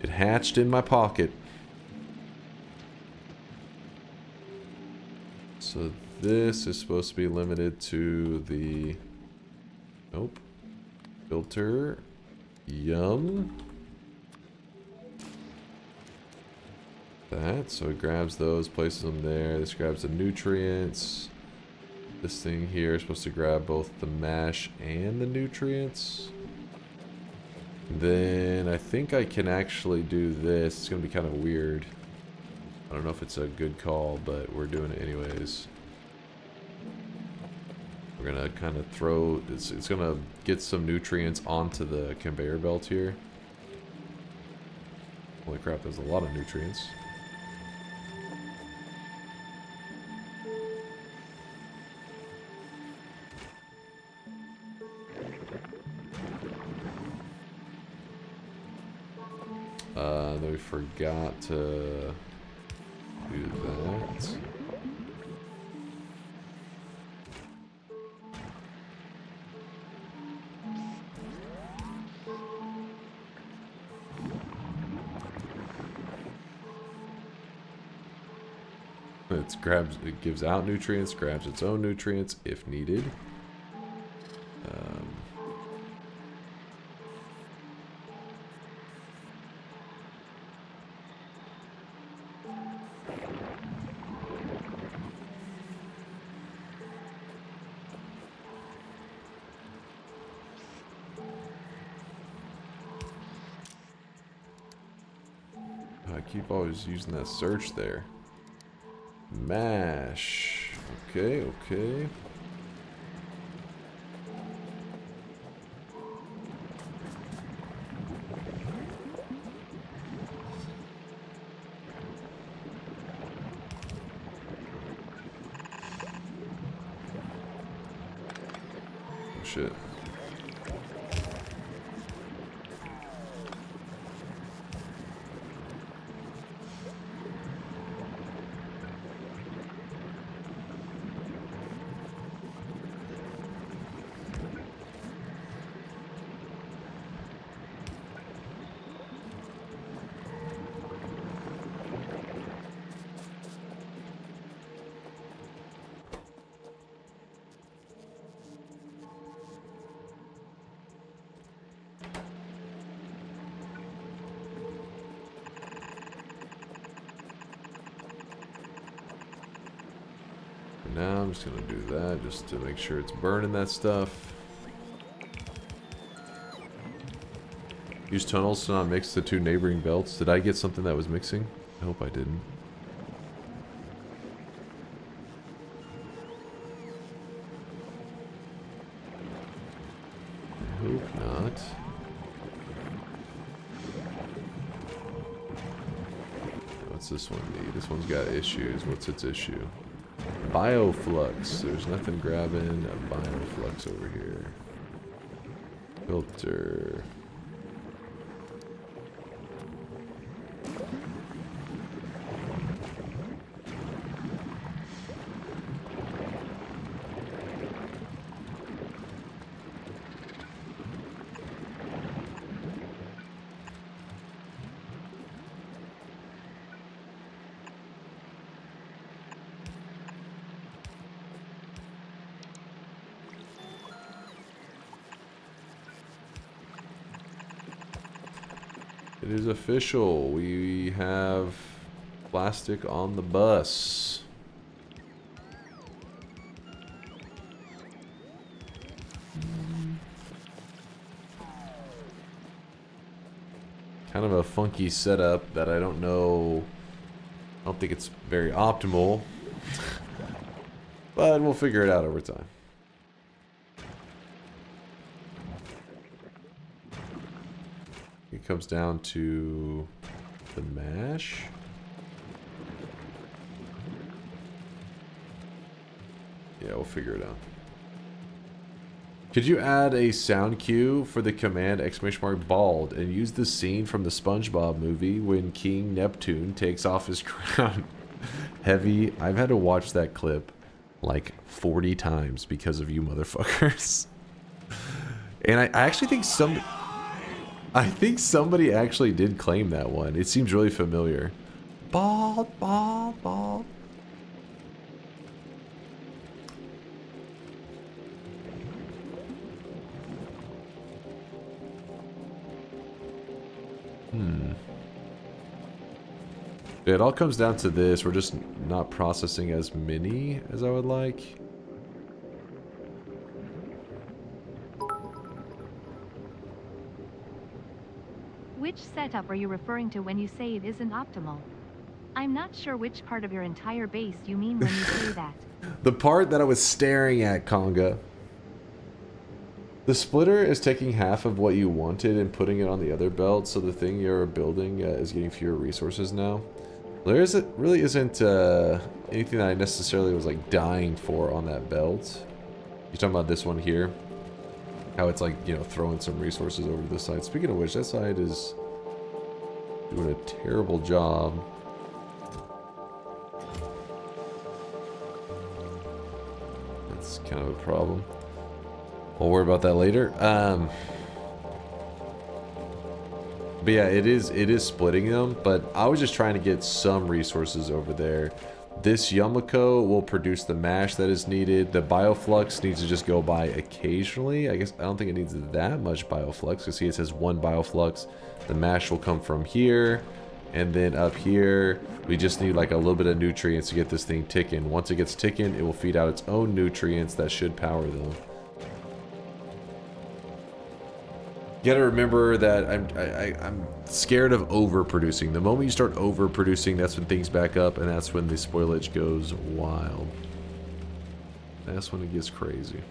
It hatched in my pocket. So this is supposed to be limited to the... Nope. Filter. Yum. That. So it grabs those, places them there. This grabs the nutrients. This thing here is supposed to grab both the mash and the nutrients. Then I think I can actually do this. It's going to be kind of weird. I don't know if it's a good call, but we're doing it anyways. We're gonna kind of throw, it's gonna get some nutrients onto the conveyor belt here. Holy crap, there's a lot of nutrients. Then we forgot to do that. It gives out nutrients, grabs its own nutrients if needed. I keep always using that search there. Mash. Okay, okay. Oh shit. Now I'm just gonna do that just to make sure it's burning that stuff. Use tunnels to not mix the two neighboring belts. Did I get something that was mixing? I hope I didn't. I hope not. What's this one need? This one's got issues. What's its issue? Bioflux. There's nothing grabbing a bioflux over here. Filter. It is official. We have plastic on the bus. Kind of a funky setup that I don't know. I don't think it's very optimal. But we'll figure it out over time. It comes down to the mash. Yeah, we'll figure it out. Could you add a sound cue for the command !bald and use the scene from the SpongeBob movie when King Neptune takes off his crown? Heavy. I've had to watch that clip like 40 times because of you motherfuckers. And I actually think somebody actually did claim that one. It seems really familiar. Bald, bald, bald. It all comes down to this. We're just not processing as many as I would like. Which setup are you referring to when you say it isn't optimal? I'm not sure which part of your entire base you mean when you say that. The part that I was staring at, Conga. The splitter is taking half of what you wanted and putting it on the other belt, so the thing you're building is getting fewer resources now. There really isn't anything that I necessarily was like dying for on that belt. You're talking about this one here? How it's like, you know, throwing some resources over to the side. Speaking of which, that side is doing a terrible job. That's kind of a problem. We'll worry about that later. But yeah, it is splitting them, but I was just trying to get some resources over there. This Yumiko will produce the mash that is needed. The Bioflux needs to just go by occasionally. I guess I don't think it needs that much Bioflux, because see, it says 1 Bioflux. The mash will come from here, and then up here, we just need like a little bit of nutrients to get this thing ticking. Once it gets ticking, it will feed out its own nutrients that should power them. You gotta remember that I'm scared of overproducing. The moment you start overproducing, that's when things back up, and that's when the spoilage goes wild. That's when it gets crazy.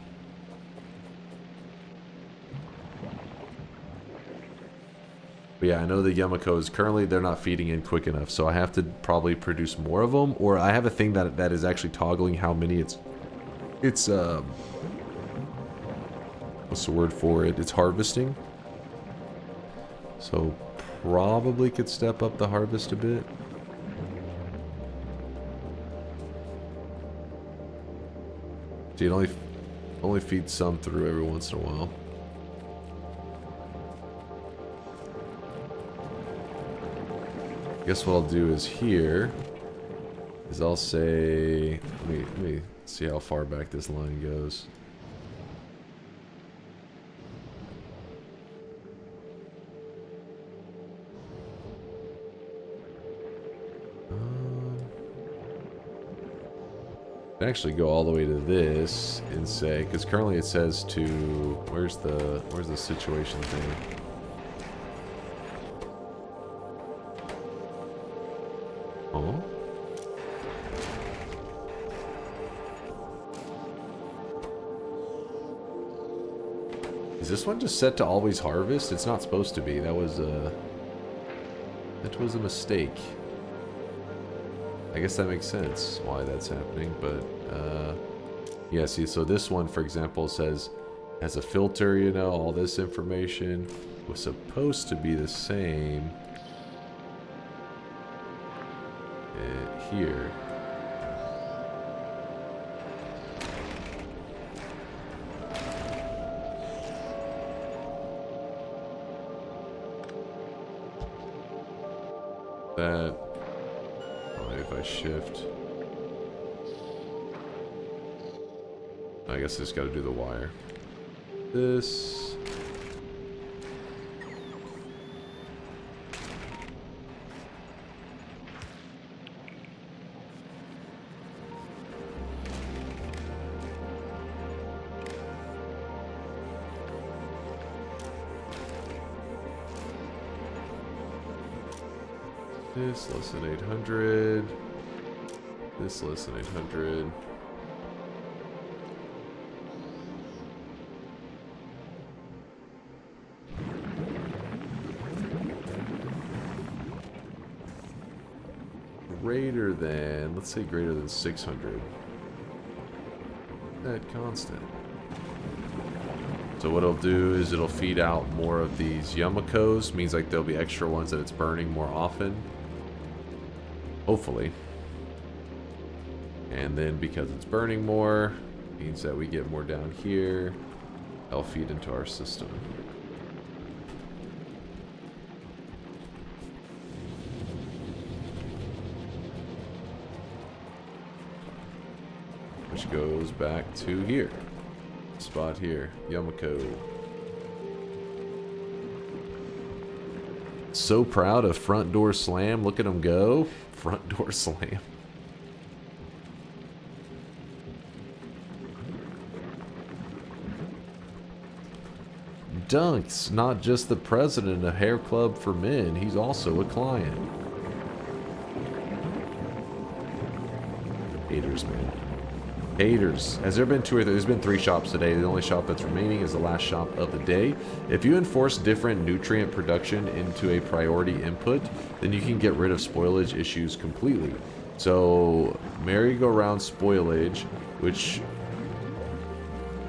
But yeah, I know the Yumikos, currently they're not feeding in quick enough, so I have to probably produce more of them, or I have a thing that is actually toggling how many it's what's the word for it? It's harvesting. So probably could step up the harvest a bit. See, it only feeds some through every once in a while. I guess what I'll do is here is I'll say, let me see how far back this line goes. Actually go all the way to this and say, because currently it says to where's the situation thing? Oh, is this one just set to always harvest? It's not supposed to be. That was a mistake. I guess that makes sense why that's happening, but yeah, see, so this one, for example, says has a filter, you know, all this information was supposed to be the same here. That, if I shift, I guess I just got to do the wire. This. This less than 800. This less than 800. Greater than, let's say greater than 600. That constant. So what it'll do is it'll feed out more of these Yumikos, means like there'll be extra ones that it's burning more often. Hopefully. And then because it's burning more, means that we get more down here. They'll feed into our system. Which goes back to here. Spot here. Yumiko. So proud of Front Door Slam. Look at him go. Front Door Slam. Dunk's not just the president of Hair Club for Men. He's also a client. Haters, man. Haters. Has there been there's been 3 shops today. The only shop that's remaining is the last shop of the day. If you enforce different nutrient production into a priority input, then you can get rid of spoilage issues completely. So, merry-go-round spoilage, which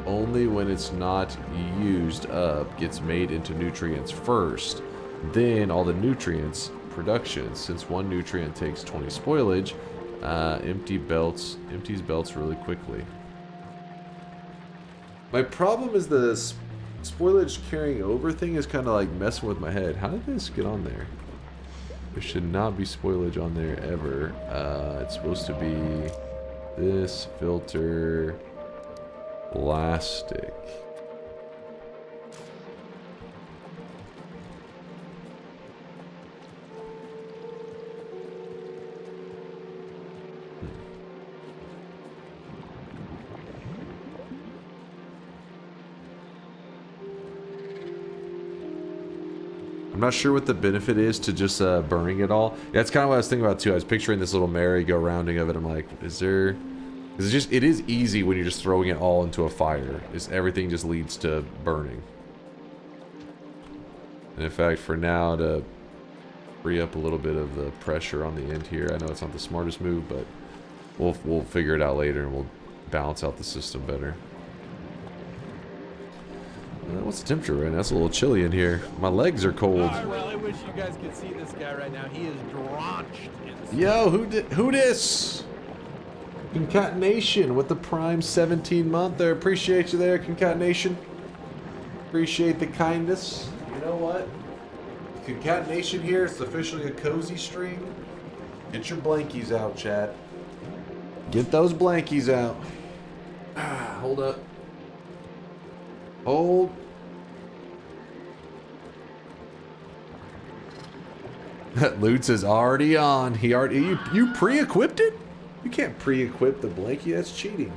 only when it's not used up gets made into nutrients first. Then all the nutrients production, since one nutrient takes 20 spoilage, empties belts really quickly. My problem is the spoilage carrying over thing is kind of like messing with my head. How did this get on there? There should not be spoilage on there ever. It's supposed to be this filter plastic. I'm not sure what the benefit is to just burning it all. Yeah, that's kind of what I was thinking about too. I was picturing this little merry-go-rounding of it. I'm like, is there... Because it is easy when you're just throwing it all into a fire. Everything just leads to burning. And in fact, for now, to free up a little bit of the pressure on the end here, I know it's not the smartest move, but we'll figure it out later and we'll balance out the system better. What's the temperature right now? It's a little chilly in here. My legs are cold. I really wish you guys could see this guy right now. He is drenched in sweat. Yo, who this? Concatenation with the Prime 17 month there. Appreciate you there, Concatenation. Appreciate the kindness. You know what? Concatenation here. It's officially a cozy stream. Get your blankies out, chat. Get those blankies out. Hold up. Hold. That Lutz is already on. You pre-equipped it? You can't pre-equip the blankie. That's cheating.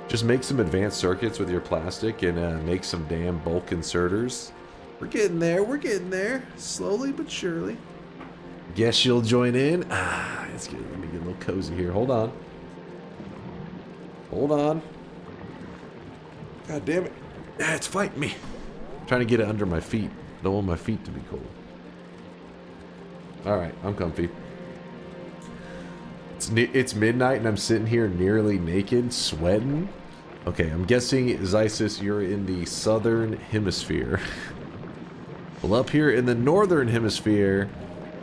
Just make some advanced circuits with your plastic and make some damn bulk inserters. We're getting there. We're getting there. Slowly but surely. Guess you'll join in. Let me get a little cozy here. Hold on. Hold on. God damn it. It's fighting me. I'm trying to get it under my feet. Don't want my feet to be cold. Alright, I'm comfy. It's midnight and I'm sitting here nearly naked, sweating. Okay, I'm guessing, Zysis, you're in the southern hemisphere. Well, up here in the northern hemisphere,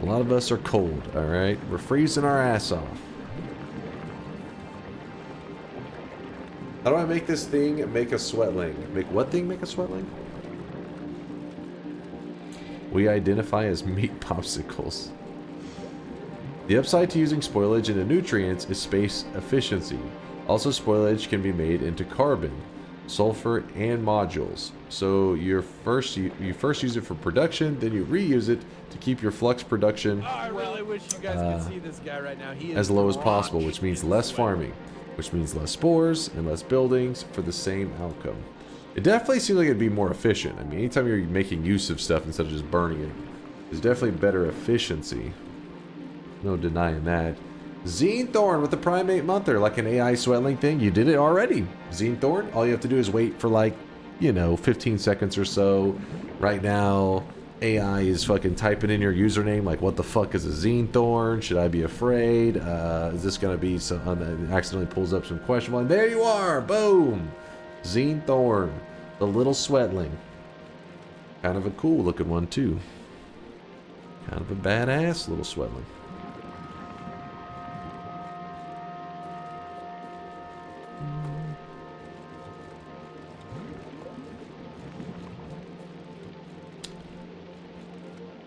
a lot of us are cold, alright? We're freezing our ass off. How do I make this thing make a sweatling? Make what thing make a sweatling? We identify as meat popsicles. The upside to using spoilage into nutrients is space efficiency. Also, spoilage can be made into carbon, sulfur, and modules. So you first use it for production, then you reuse it to keep your flux production I really wish you guys could see this guy right now. He is as low as possible, drenched which means in less sweat. farming, which means less spores and less buildings for the same outcome. It definitely seems like it'd be more efficient. I mean, anytime you're making use of stuff instead of just burning it, There's definitely better efficiency. No denying that. Zine Thorn with the Primate Monther, like an AI Sweatling thing. You did it already. Zine Thorn, all you have to do is wait for like, you know, 15 seconds or so. Right now, AI is fucking typing in your username like, what the fuck is a Zine Thorn? Should I be afraid? Is this going to be some... accidentally pulls up some question mark. There you are! Boom! Zine Thorn, the little Sweatling. Kind of a cool looking one too. Kind of a badass little Sweatling.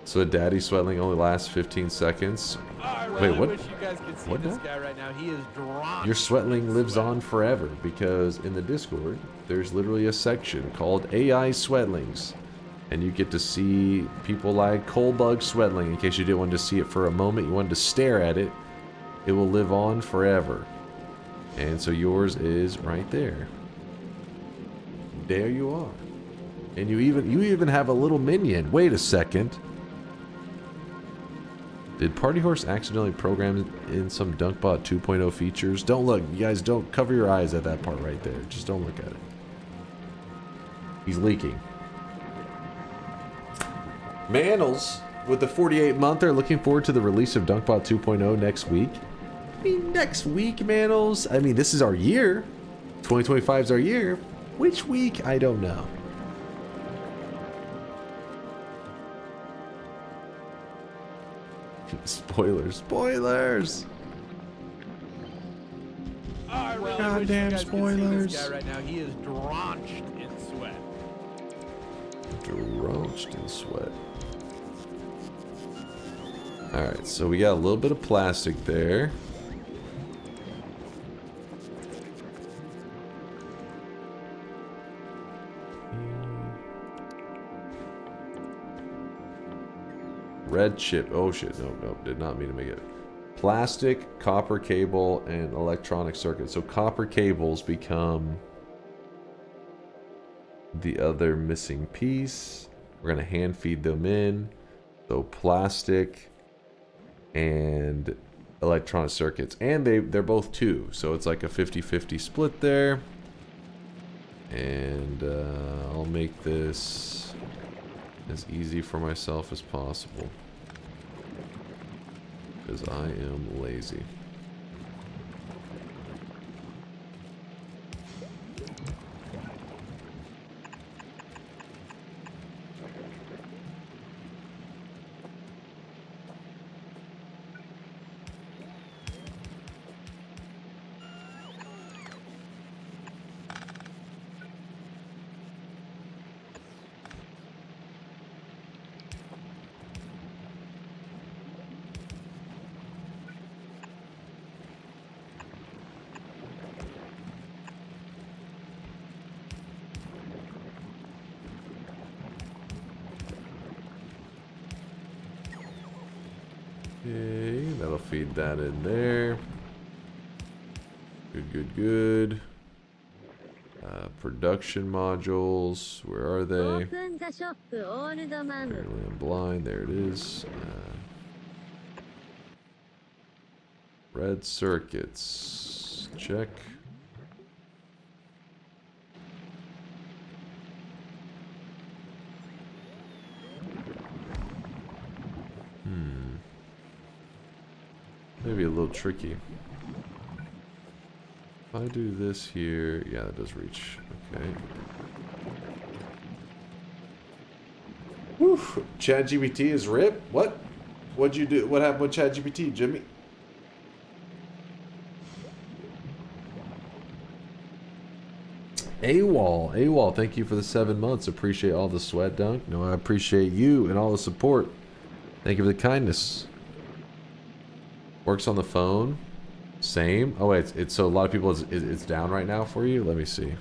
So a daddy Sweatling only lasts 15 seconds. Wait, what? I wish you guys could see What this now? guy right now. He is drawn. Your Sweatling lives on forever because in the Discord, there's literally a section called AI Sweatlings. And you get to see people like Coalbug Sweatling. In case you didn't want to see it for a moment, you wanted to stare at it. It will live on forever. And so yours is right there. There you are. And you even have a little minion. Wait a second. Did Party Horse accidentally program in some DunkBot 2.0 features? Don't look. You guys don't cover your eyes at that part right there. Just don't look at it. He's leaking. Manels with the 48-monther looking forward to the release of DunkBot 2.0 next week. I mean, next week, Manels. I mean, this is our year. 2025 is our year. Which week? I don't know. Spoilers. Spoilers! I really Goddamn wish you guys spoilers. could see this guy right now. He is drenched in sweat. Drenched in sweat. Alright, so we got a little bit of plastic there. Red chip. Oh shit, no, did not mean to make it. Plastic, copper cable, and electronic circuit. So copper cables become the other missing piece. We're gonna hand feed them in. So plastic and electronic circuits. And they're both 2. So it's like a 50-50 split there. And I'll make this as easy for myself as possible. Because I am lazy. Okay, that'll feed that in there. Good. Production modules, where are they? Apparently I'm blind, there it is. Red circuits, check. Maybe a little tricky. If I do this here, yeah, that does reach. Okay. Whew. ChatGPT is RIP? What? What'd you do? What happened with ChatGPT, Jimmy? AWOL, thank you for the 7 months. Appreciate all the sweat, Dunk. No, I appreciate you and all the support. Thank you for the kindness. Works on the phone. Same. Oh wait, it's so a lot of people it's down right now for you. Let me see.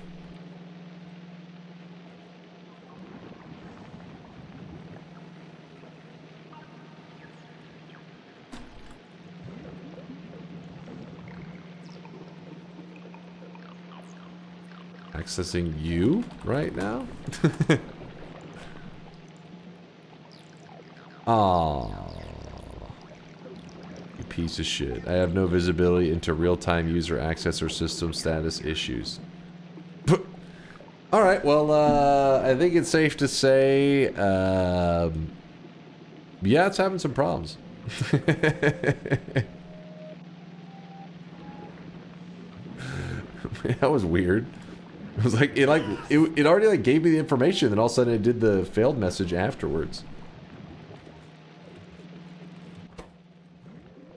Accessing you right now? Aww. You piece of shit. I have no visibility into real-time user access or system status issues. Alright, well, I think it's safe to say, yeah, it's having some problems. That was weird. It was like, it already like gave me the information, then all of a sudden it did the failed message afterwards. It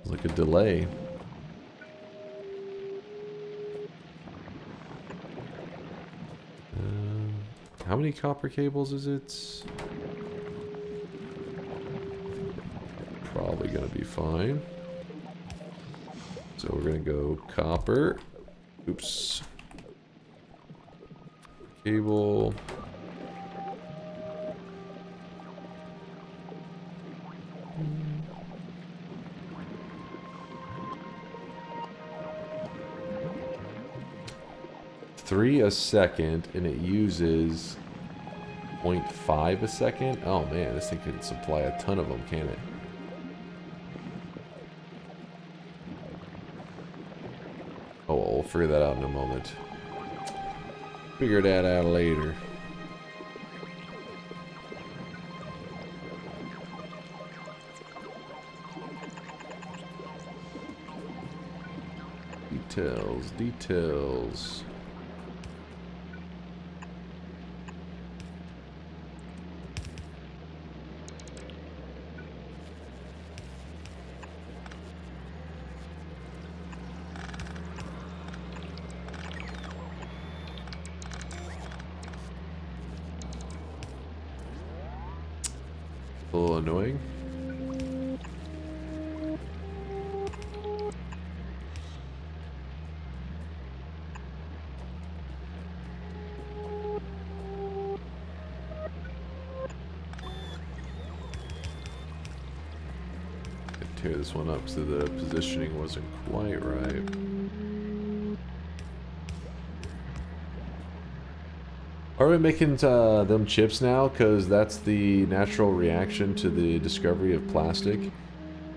was like a delay. How many copper cables is it? Probably gonna be fine. So we're gonna go copper. Oops. Cable. $3 a second, and it uses 0.5 a second. Oh man, this thing can supply a ton of them, can't it? Oh, well, we'll figure that out in a moment. Figure that out later. Details, details. A little annoying. Tear this one up so the positioning wasn't quite right. Are we making them chips now? Because that's the natural reaction to the discovery of plastic.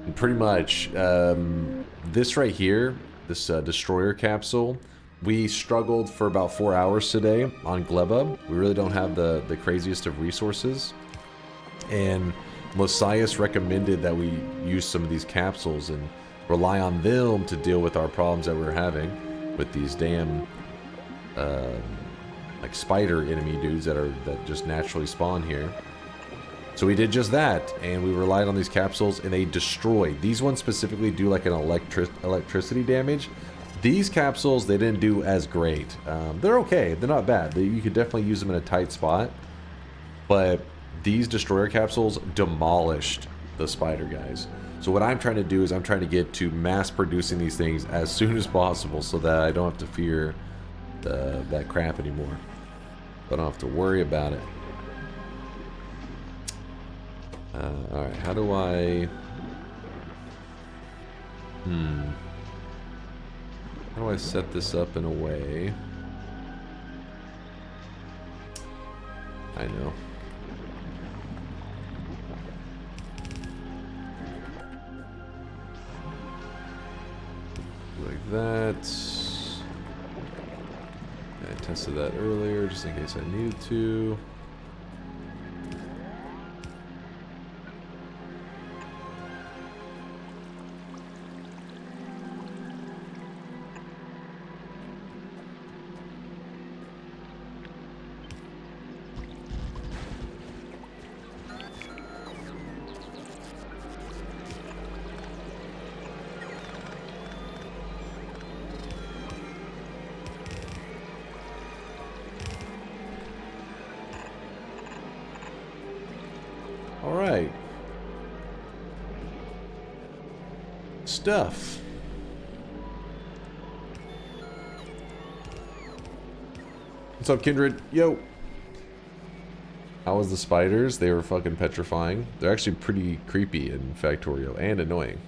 And pretty much, this right here, this destroyer capsule, we struggled for about 4 hours today on Gleba. We really don't have the craziest of resources. And Mosias recommended that we use some of these capsules and rely on them to deal with our problems that we're having with these damn like spider enemy dudes that just naturally spawn here. So we did just that, and we relied on these capsules, and they destroyed. These ones specifically do like an electricity damage. These capsules, they didn't do as great. They're okay. They're not bad. You could definitely use them in a tight spot, but these destroyer capsules demolished the spider guys. So what I'm trying to do is I'm trying to get to mass producing these things as soon as possible so that I don't have to fear that crap anymore. I don't have to worry about it. Alright, how do I... How do I set this up in a way? I know. Like that. I tested that earlier just in case I needed to. Alright. Stuff. What's up, Kindred? Yo! How was the spiders? They were fucking petrifying. They're actually pretty creepy in Factorio and annoying.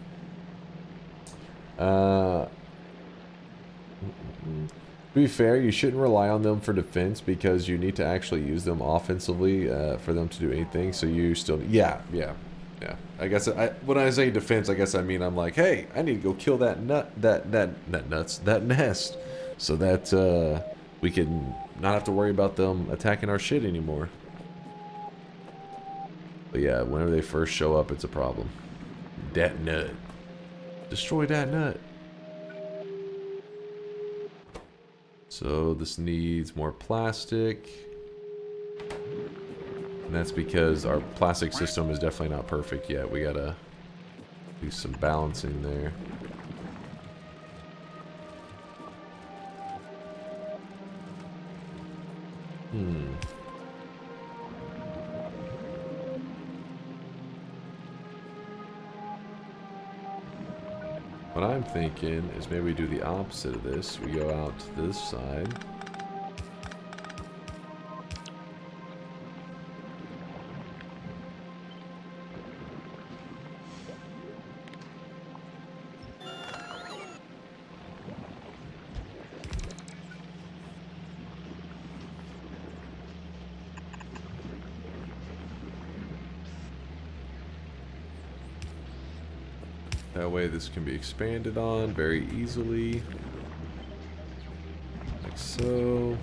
To be fair, you shouldn't rely on them for defense because you need to actually use them offensively for them to do anything. So you still, yeah. Yeah, I guess when I say defense, I guess I mean I'm like, hey, I need to go kill that nest, so that we can not have to worry about them attacking our shit anymore. But yeah, whenever they first show up, it's a problem. That nut. Destroy that nut. So this needs more plastic. And that's because our plastic system is definitely not perfect yet. We gotta do some balancing there. What I'm thinking is maybe we do the opposite of this. We go out to this side. That way this can be expanded on very easily. Like so.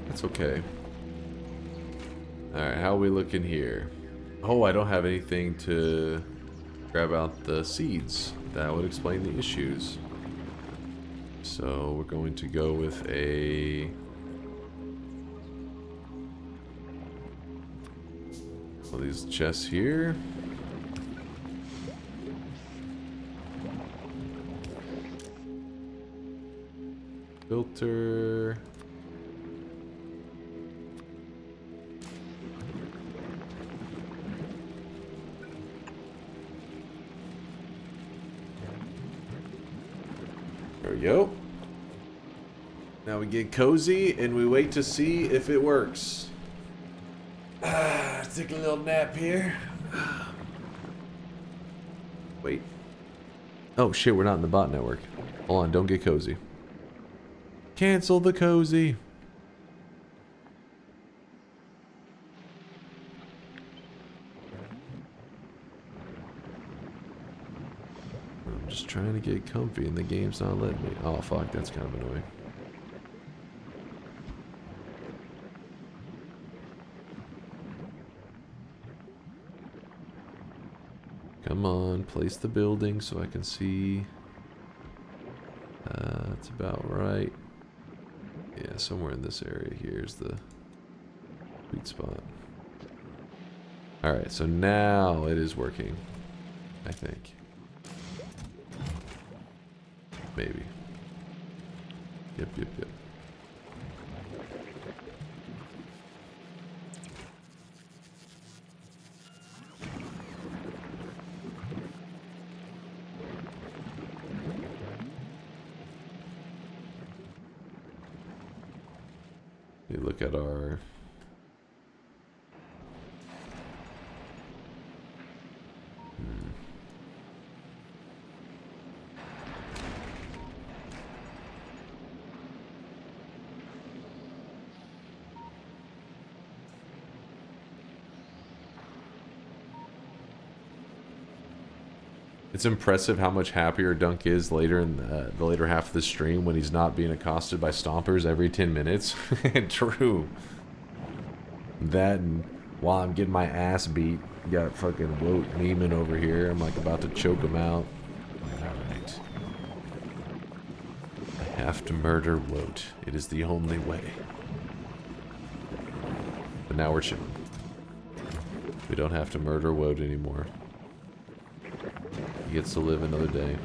That's okay. Alright, how are we looking here? Oh, I don't have anything to grab out the seeds. That would explain the issues. So we're going to go with a... Well, these chests here. Filter. There we go. Now we get cozy and we wait to see if it works. Take a little nap here. Wait. Oh shit, we're not in the bot network. Hold on, don't get cozy. Cancel the cozy. I'm just trying to get comfy and the game's not letting me. Oh fuck, that's kind of annoying. Come on, place the building so I can see. That's about right. Yeah, somewhere in this area here is the sweet spot. Alright, so now it is working. I think. Maybe. Yep. We look at our It's impressive how much happier Dunk is later in the later half of the stream when he's not being accosted by stompers every 10 minutes. True. That and while I'm getting my ass beat, got fucking Woat memeing over here. I'm like about to choke him out. Alright. I have to murder Woat. It is the only way. But now we're chilling. We don't have to murder Woat anymore. He gets to live another day.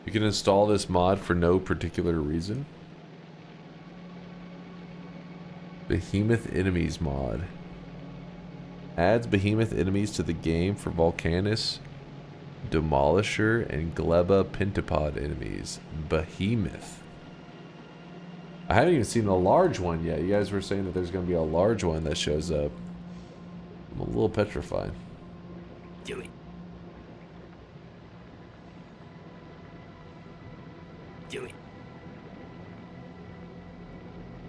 You can install this mod for no particular reason. Behemoth enemies mod. Adds behemoth enemies to the game for Volcanus, Demolisher, and Gleba Pentapod enemies. Behemoth. I haven't even seen a large one yet. You guys were saying that there's going to be a large one that shows up. I'm a little petrified. Do it. Do it.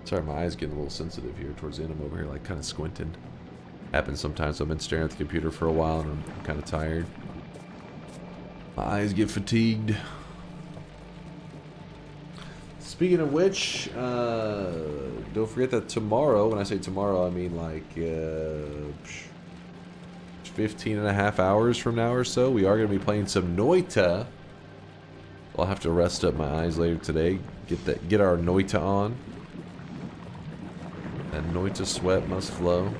Sorry, my eyes getting a little sensitive here towards the end. I'm over here like kind of squinting. Happens sometimes. I've been staring at the computer for a while and I'm kind of tired. My eyes get fatigued. Speaking of which, don't forget that tomorrow, when I say tomorrow, I mean like 15 and a half hours from now or so, we are going to be playing some Noita. I'll have to rest up my eyes later today, get our Noita on. That Noita sweat must flow.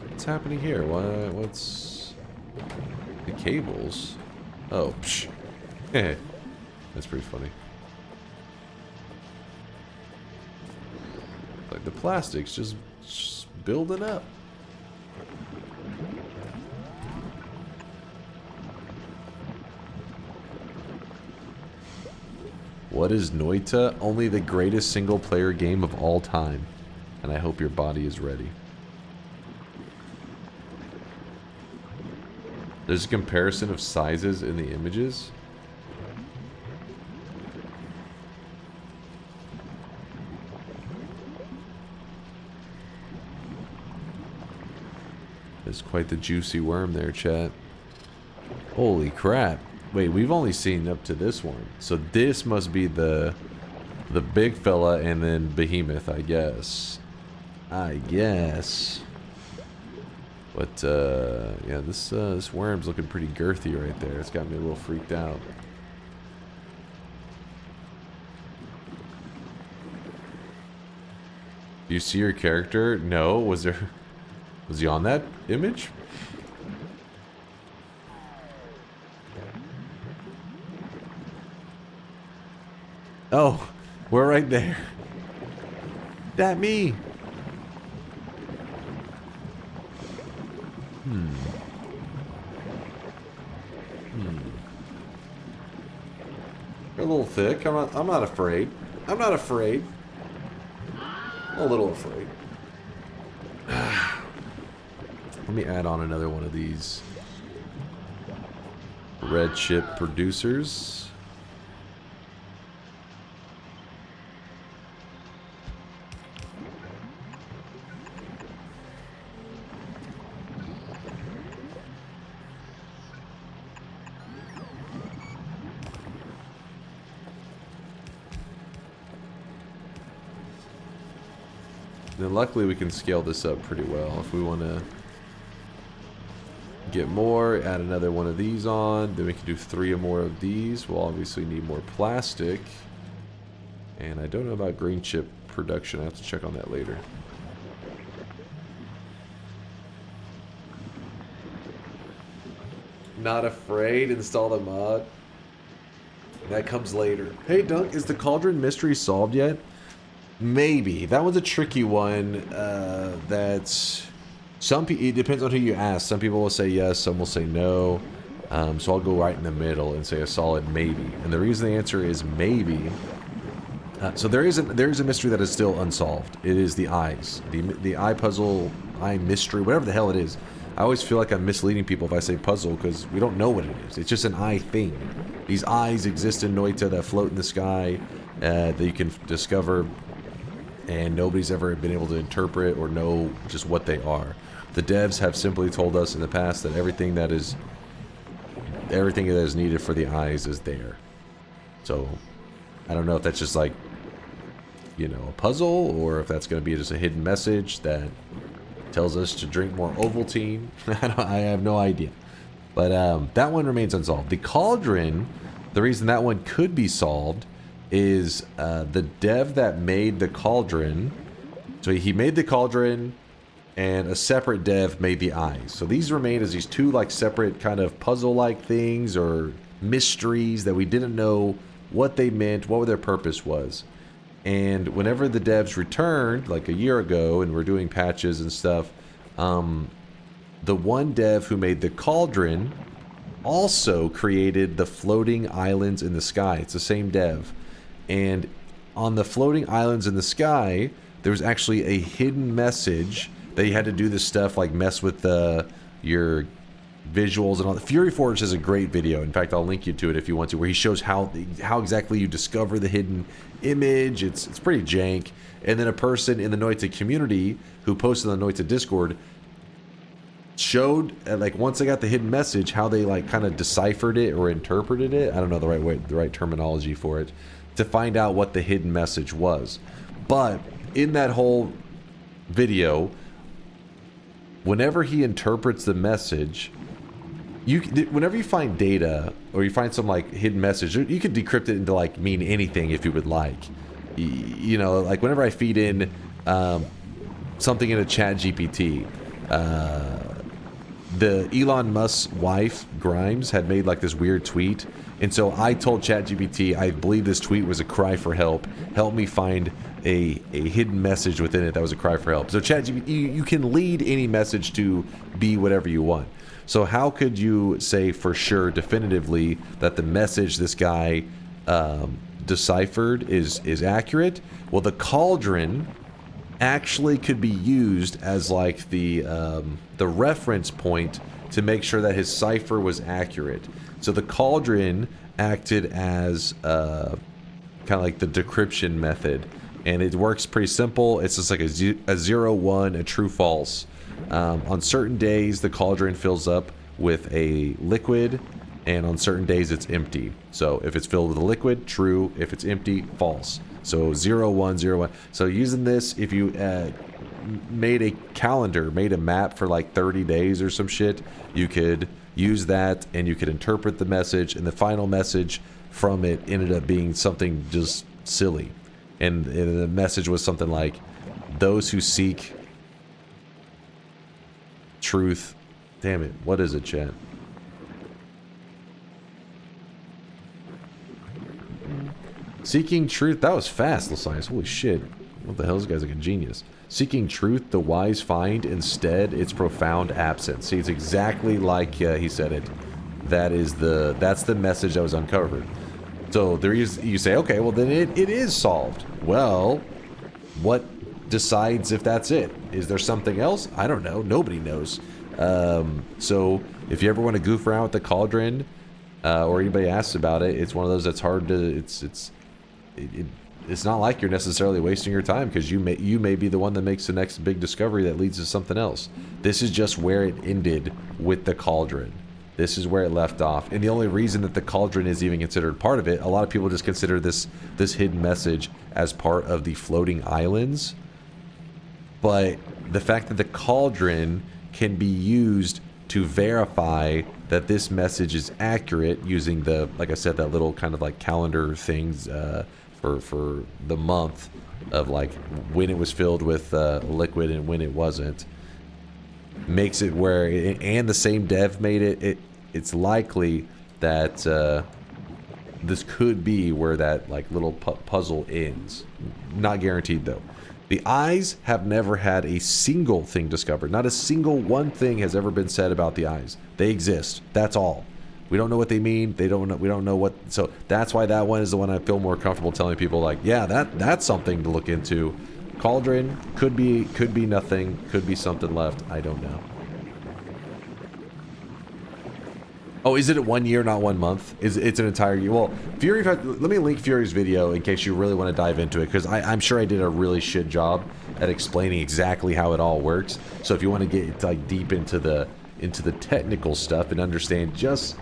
What's happening here? What's the cables? Oh, psh. That's pretty funny. Like the plastic's just building up. What is Noita? Only the greatest single player game of all time. And I hope your body is ready. There's a comparison of sizes in the images. There's quite the juicy worm there, chat. Holy crap. Wait, we've only seen up to this one. So this must be the big fella and then Behemoth, I guess. But yeah, this worm's looking pretty girthy right there. It's got me a little freaked out. Do you see your character? No. Was he on that image? Oh, we're right there. That me. You're a little thick. I'm not afraid. I'm not afraid. I'm a little afraid. Let me add on another one of these red chip producers. Then luckily we can scale this up pretty well. If we want to get more, add another one of these on, then we can do 3 or more of these. We'll obviously need more plastic. And I don't know about green chip production. I have to check on that later. Not afraid, install the mod. That comes later. Hey Dunk, is the cauldron mystery solved yet? Maybe. That one's a tricky one. That's it depends on who you ask. Some people will say yes, some will say no. So I'll go right in the middle and say a solid maybe. And the reason the answer is maybe. So there is a mystery that is still unsolved. It is the eyes, the eye puzzle, eye mystery, whatever the hell it is. I always feel like I'm misleading people if I say puzzle because we don't know what it is. It's just an eye thing. These eyes exist in Noita that float in the sky that you can discover. And nobody's ever been able to interpret or know just what they are. The devs have simply told us in the past that everything that is needed for the eyes is there. So I don't know if that's just like, you know, a puzzle or if that's going to be just a hidden message that tells us to drink more Ovaltine. I have no idea. But that one remains unsolved. The cauldron, the reason that one could be solved is the dev that made the cauldron. So he made the cauldron and a separate dev made the eyes. So these remain as these two like separate kind of puzzle-like things or mysteries that we didn't know what they meant, what their purpose was. And whenever the devs returned, like a year ago, and we're doing patches and stuff, the one dev who made the cauldron also created the floating islands in the sky. It's the same dev. And on the floating islands in the sky, there was actually a hidden message that you had to do this stuff, like mess with your visuals and all. Fury Forge has a great video. In fact, I'll link you to it if you want to, where he shows how exactly you discover the hidden image. It's pretty jank. And then a person in the Noita community who posted on the Noita Discord showed, like, once they got the hidden message, how they like kind of deciphered it or interpreted it. I don't know the right terminology for it, to find out what the hidden message was. But in that whole video, whenever he interprets the message, whenever you find data or you find some like hidden message, you could decrypt it into like mean anything if you would like. You know, like whenever I feed in something in a chat GPT, the Elon Musk's wife, Grimes, had made like this weird tweet. And so I told ChatGPT, I believe this tweet was a cry for help. Help me find a hidden message within it that was a cry for help. So ChatGPT, you can lead any message to be whatever you want. So how could you say for sure, definitively, that the message this guy deciphered is accurate? Well, the cauldron actually could be used as like the reference point to make sure that his cipher was accurate. So the cauldron acted as kind of like the decryption method, and it works pretty simple. It's just like a 0-1, a true-false. On certain days, the cauldron fills up with a liquid, and on certain days, it's empty. So if it's filled with a liquid, true. If it's empty, false. So 0-1, 0-1. So using this, if you made a calendar, made a map for like 30 days or some shit, you could use that and you could interpret the message, and the final message from it ended up being something just silly. And the message was something like, those who seek truth. Damn it, what is it, chat? Seeking truth. That was fast, Lasias. Holy shit. What the hell? This guy's like a genius. Seeking truth, the wise find instead its profound absence. See, it's exactly like he said it. That's the message that was uncovered. So there is, you say, okay, well then it is solved. Well, what decides if that's it? Is there something else? I don't know. Nobody knows. So if you ever want to goof around with the cauldron, or anybody asks about it, it's one of those that's hard to. It's not like you're necessarily wasting your time, because you may be the one that makes the next big discovery that leads to something else. This is just where it ended with the cauldron. This is where it left off, and the only reason that the cauldron is even considered part of it, a lot of people just consider this hidden message as part of the floating islands. But the fact that the cauldron can be used to verify that this message is accurate using the, like I said, that little kind of like calendar things for the month of like when it was filled with liquid and when it wasn't, makes it where and the same dev made it. It's likely that this could be where that like little puzzle ends. Not guaranteed though. The eyes have never had a single thing discovered. Not a single one thing has ever been said about the eyes. They exist. That's all. We don't know what they mean. We don't know what. So that's why that one is the one I feel more comfortable telling people, like, yeah, that's something to look into. Cauldron could be nothing. Could be something left. I don't know. Oh, is it at 1 year, not 1 month? It's an entire year? Well, Fury, let me link Fury's video in case you really want to dive into it, because I'm sure I did a really shit job at explaining exactly how it all works. So if you want to get like deep into the technical stuff and understand just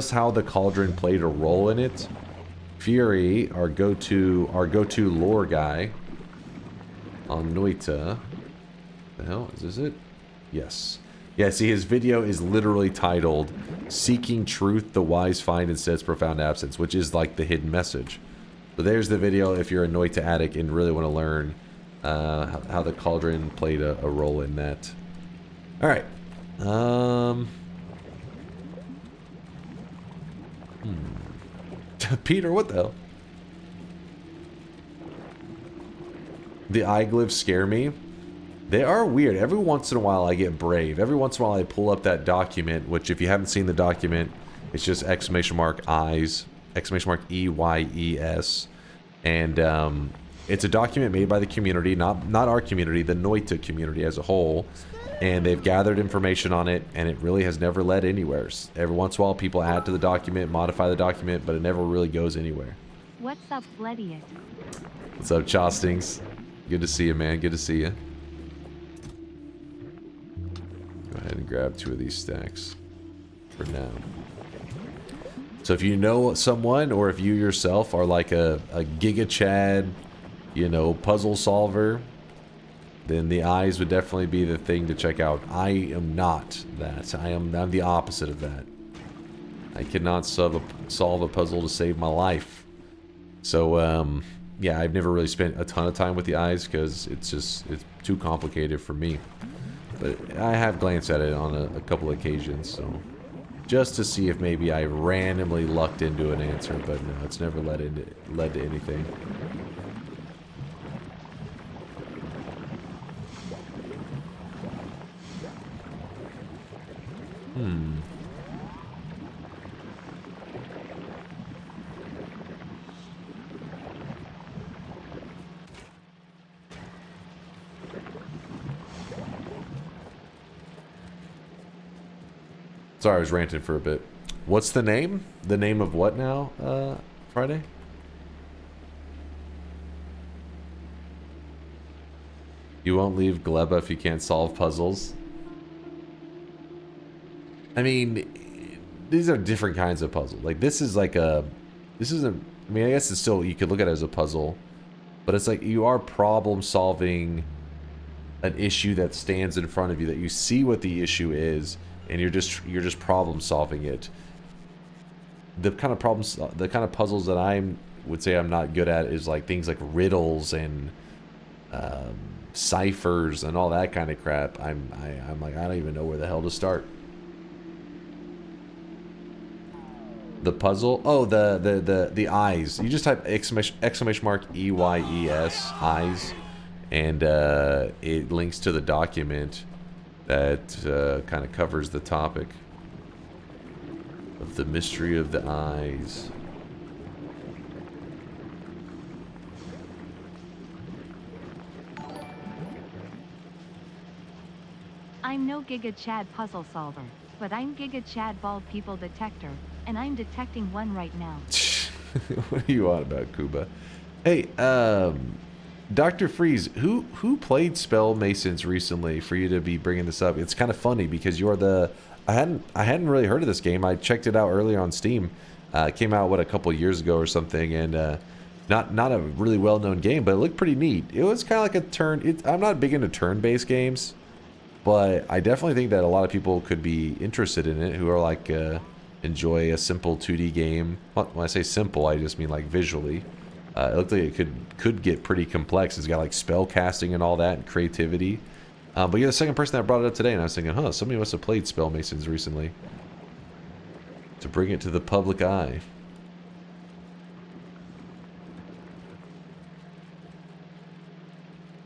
how the cauldron played a role in it, Fury, our go-to lore guy on Noita. The hell is this it? Yes. Yeah, see, his video is literally titled Seeking Truth, the Wise Find Instead its Profound Absence, which is like the hidden message. So there's the video if you're a Noita addict and really want to learn how the cauldron played a role in that. All right. Peter, what the hell? The eye glyphs scare me. They are weird. Every once in a while I get brave. Every once in a while I pull up that document, which if you haven't seen the document, it's just !eyes, !EYES. And it's a document made by the community, not our community, the Noita community as a whole. And they've gathered information on it, and it really has never led anywhere. Every once in a while people add to the document, modify the document, but it never really goes anywhere. What's up, Blediot? What's up, Chostings? Good to see you, man. Good to see you. Go ahead and grab 2 of these stacks for now. So if you know someone, or if you yourself are like a Giga Chad, you know, puzzle solver, then the eyes would definitely be the thing to check out. I am not that. I'm the opposite of that. I cannot solve a puzzle to save my life. So yeah, I've never really spent a ton of time with the eyes because it's too complicated for me. But I have glanced at it on a couple occasions, so just to see if maybe I randomly lucked into an answer, but no, it's never led to anything. Sorry, I was ranting for a bit. What's the name? The name of what now, Friday? You won't leave Gleba if you can't solve puzzles? I mean, these are different kinds of puzzles. Like, this is like a... This is a... I mean, I guess it's still... You could look at it as a puzzle. But it's like you are problem solving an issue that stands in front of you. That you see what the issue is. And you're just problem solving it. The kind of puzzles that I would say I'm not good at is like things like riddles and ciphers and all that kind of crap. I'm like, I don't even know where the hell to start. The puzzle? Oh, the eyes. You just type exclamation mark EYES eyes, and it links to the document that kind of covers the topic of the mystery of the eyes. I'm no Giga Chad puzzle solver, but I'm Giga Chad bald people detector, and I'm detecting one right now. What are you on about, Kuba? Hey, Dr. Freeze, who played Spell Masons recently for you to be bringing this up? It's kind of funny because you're the... I hadn't really heard of this game. I checked it out earlier on Steam. It came out, what, a couple years ago or something, and not a really well-known game, but it looked pretty neat. It was kind of like a turn... I'm not big into turn-based games, but I definitely think that a lot of people could be interested in it who are like, enjoy a simple 2D game. When I say simple, I just mean like visually. It looked like it could get pretty complex. It's got like spell casting and all that, and creativity. But you're the second person that brought it up today, and I was thinking, huh, somebody must have played Spell Masons recently to bring it to the public eye.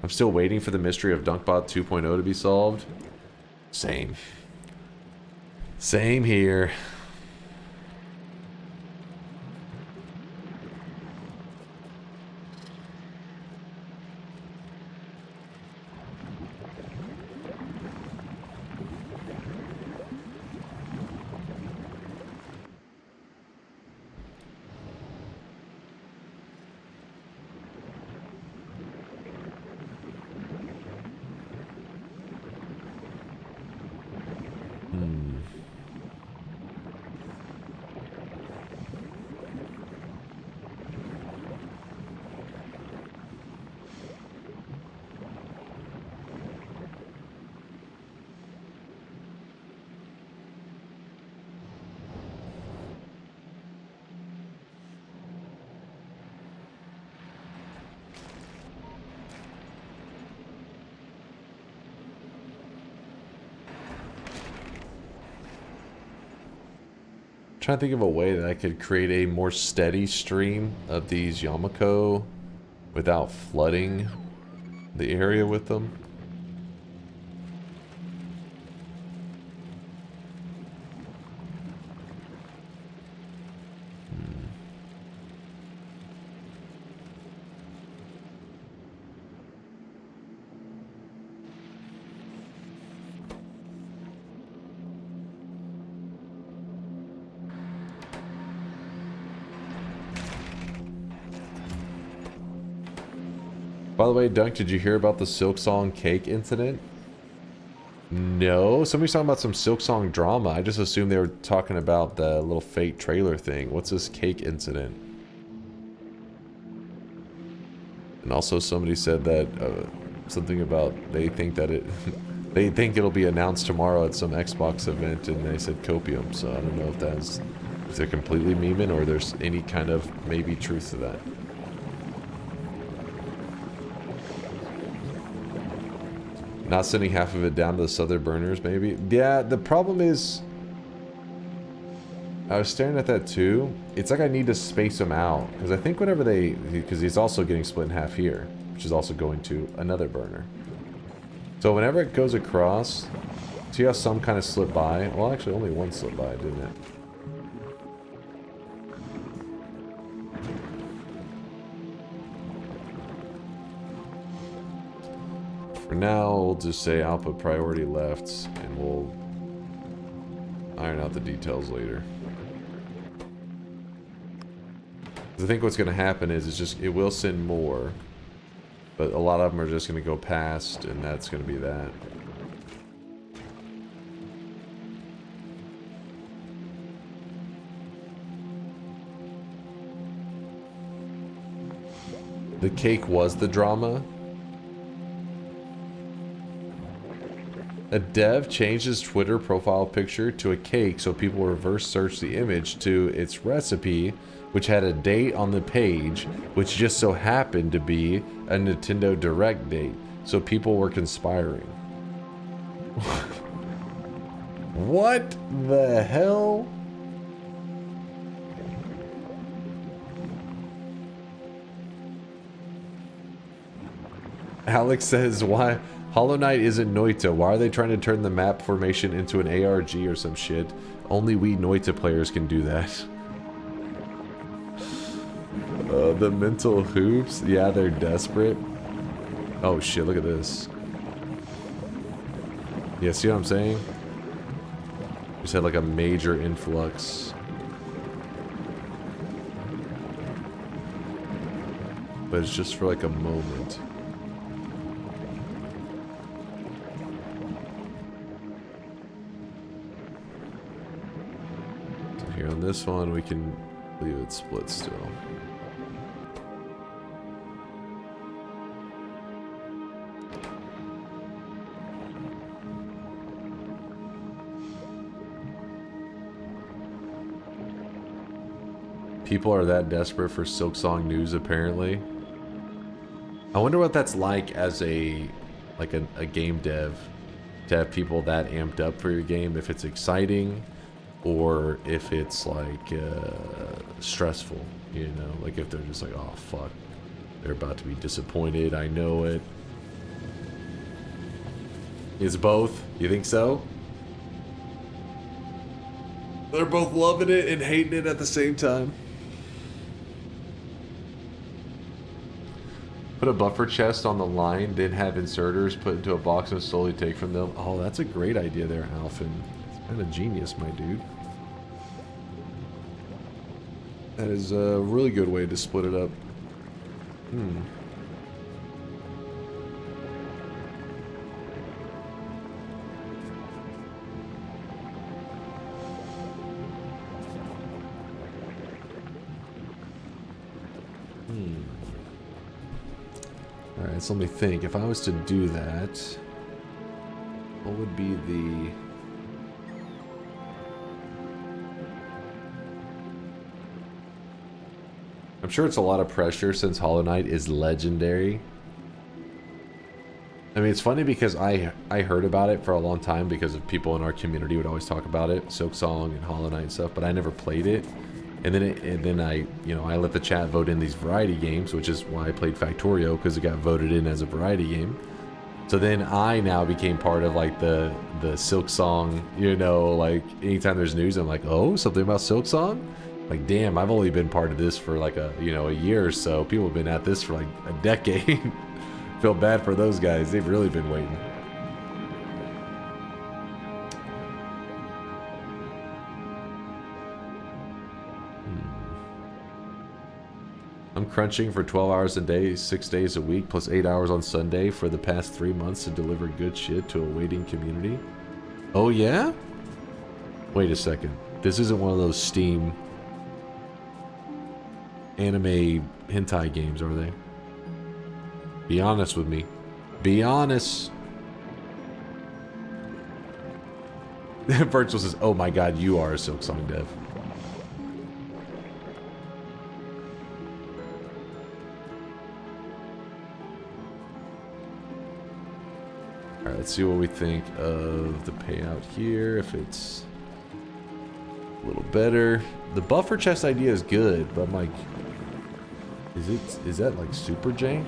I'm still waiting for the mystery of Dunkbot 2.0 to be solved. Same here. trying to think of a way that I could create a more steady stream of these Yamako without flooding the area with them. By the way, Dunk, did you hear about the Silksong cake incident? No, somebody's talking about some Silksong drama. I just assumed they were talking about the little fake trailer thing. What's this cake incident? And also somebody said that something about they think that they think it'll be announced tomorrow at some Xbox event, and they said copium. So I don't know if they're completely memeing or there's any kind of maybe truth to that. Not sending half of it down to the southern burners, maybe? Yeah, the problem is... I was staring at that too. It's like I need to space them out. Because I think whenever they... Because he's also getting split in half here. Which is also going to another burner. So whenever it goes across... See how some kind of slipped by? Well, actually only one slipped by, didn't it? For now, we'll just say output priority left, and we'll iron out the details later. I think what's going to happen is it will send more, but a lot of them are just going to go past, and that's going to be that. The cake was the drama. A dev changed his Twitter profile picture to a cake so people reverse search the image to its recipe, which had a date on the page, which just so happened to be a Nintendo Direct date. So people were conspiring. What the hell? Alex says, why? Hollow Knight isn't Noita. Why are they trying to turn the map formation into an ARG or some shit? Only we Noita players can do that. The mental hoops? Yeah, they're desperate. Oh shit, look at this. Yeah, see what I'm saying? Just had like a major influx. But it's just for like a moment. Here on this one, we can leave it split still. People are that desperate for Silksong news, apparently. I wonder what that's like as a game dev, to have people that amped up for your game, if it's exciting or if it's like stressful, you know, like if they're just like, oh fuck, they're about to be disappointed, I know it. It's both? You think so? They're both loving it and hating it at the same time. Put a buffer chest on the line, then have inserters put into a box and slowly take from them. Oh, that's a great idea there, Alphin. It's kind of genius, my dude. That is a really good way to split it up. Alright, so let me think. If I was to do that, what would be the... I'm sure it's a lot of pressure since Hollow Knight is legendary. I mean, it's funny because I heard about it for a long time because of people in our community would always talk about it, Silksong and Hollow Knight and stuff, but I never played it. And then I let the chat vote in these variety games, which is why I played Factorio, because it got voted in as a variety game. So then I now became part of like the Silksong, like anytime there's news, I'm like, oh, something about Silksong? Like, damn, I've only been part of this for like a year or so. People have been at this for like a decade. Feel bad for those guys. They've really been waiting. I'm crunching for 12 hours a day, 6 days a week, plus 8 hours on Sunday for the past 3 months to deliver good shit to a waiting community. Oh yeah? Wait a second. This isn't one of those Steam anime hentai games, are they? Be honest with me. Be honest. Virtual says, oh my god, you are a Silksong dev. Alright, let's see what we think of the payout here. If it's a little better. The buffer chest idea is good, but I'm like, is that like super jank?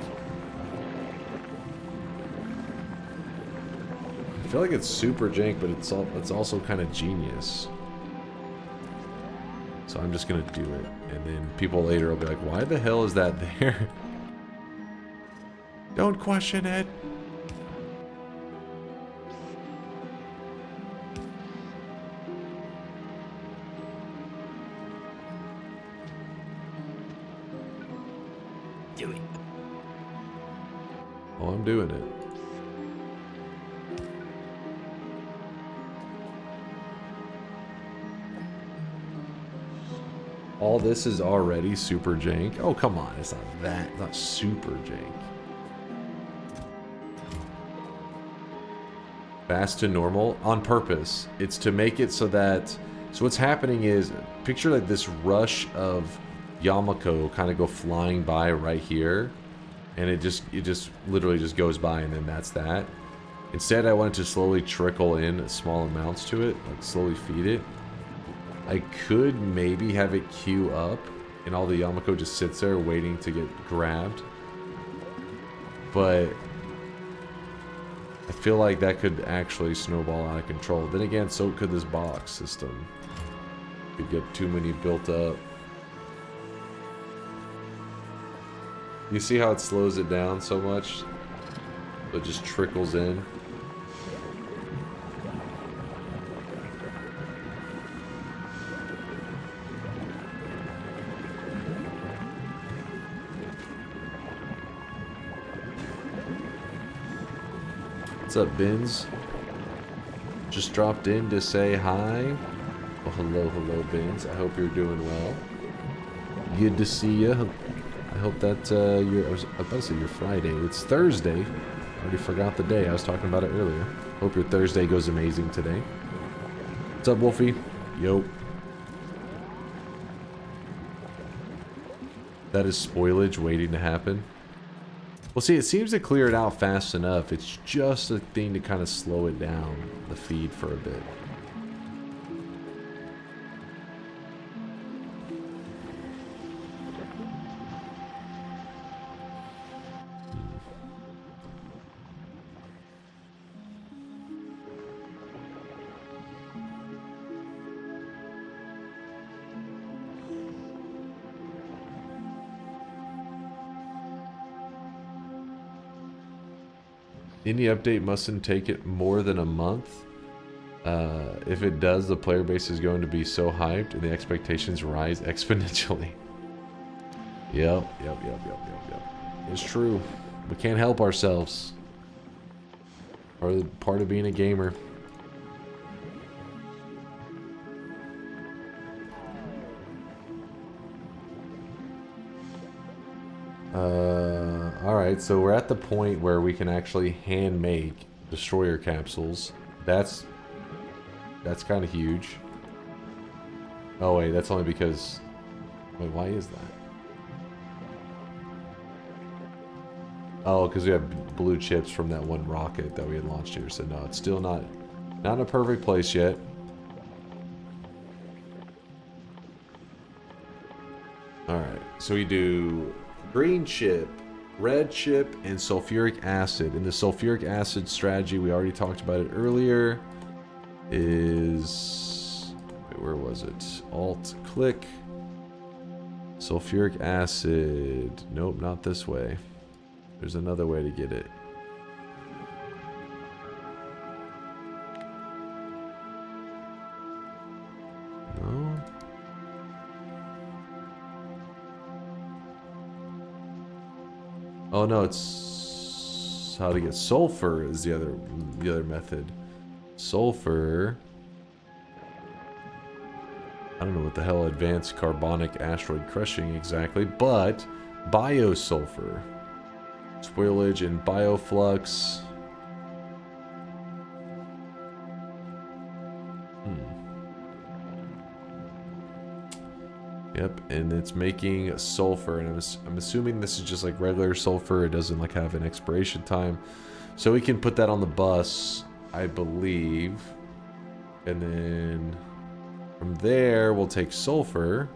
I feel like it's super jank, but it's also kind of genius. So I'm just gonna do it, and then people later will be like, why the hell is that there? Don't question it. Do it. Oh, I'm doing it. All this is already super jank. Oh, come on. It's not that. It's not super jank. Fast to normal on purpose. It's to make it so that... So what's happening is, picture like this rush of Yamako kind of go flying by right here. And it just literally just goes by, and then that's that. Instead, I wanted to slowly trickle in small amounts to it. Like slowly feed it. I could maybe have it queue up and all the Yamako just sits there waiting to get grabbed. But I feel like that could actually snowball out of control. Then again, so could this box system. Could get too many built up. You see how it slows it down so much? It just trickles in. What's up, Bins? Just dropped in to say hi. Well, hello, Bins. I hope you're doing well. Good to see you. I hope that I was about to say your Friday. It's Thursday. I already forgot the day. I was talking about it earlier. Hope your Thursday goes amazing today. What's up, Wolfie? Yo. That is spoilage waiting to happen. Well, see, it seems to clear it out fast enough. It's just a thing to kind of slow it down, the feed, for a bit. Any update mustn't take it more than a month. If it does, the player base is going to be so hyped and the expectations rise exponentially. Yep. It's true. We can't help ourselves. Part of being a gamer. Alright, so we're at the point where we can actually hand make destroyer capsules. That's kind of huge. Oh wait, that's only because... Wait, why is that? Oh, because we have blue chips from that one rocket that we had launched here. So no, it's still not in a perfect place yet. Alright, so we do green chip, red chip, and sulfuric acid. And the sulfuric acid strategy, we already talked about it earlier, is... Wait, where was it? Alt-click. Sulfuric acid. Nope, not this way. There's another way to get it. No. Oh no, it's how to get sulfur is the other method. Sulfur. I don't know what the hell advanced carbonic asteroid crushing exactly, but biosulfur. Spoilage and bioflux. Yep, and it's making sulfur, and I'm assuming this is just like regular sulfur. It doesn't like have an expiration time, so we can put that on the bus, I believe, and then from there we'll take sulfur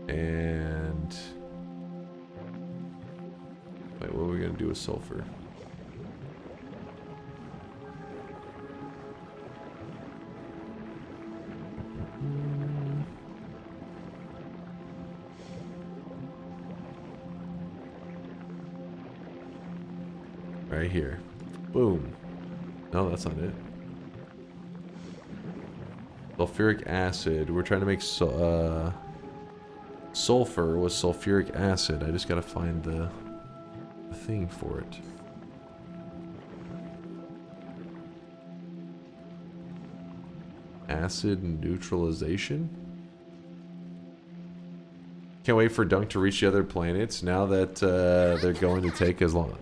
and wait, what are we gonna do with sulfur? Right here. Boom. No, that's not it. Sulfuric acid. We're trying to make sulfur with sulfuric acid. I just gotta find the thing for it. Acid neutralization? Can't wait for Dunk to reach the other planets now that they're going to take as long.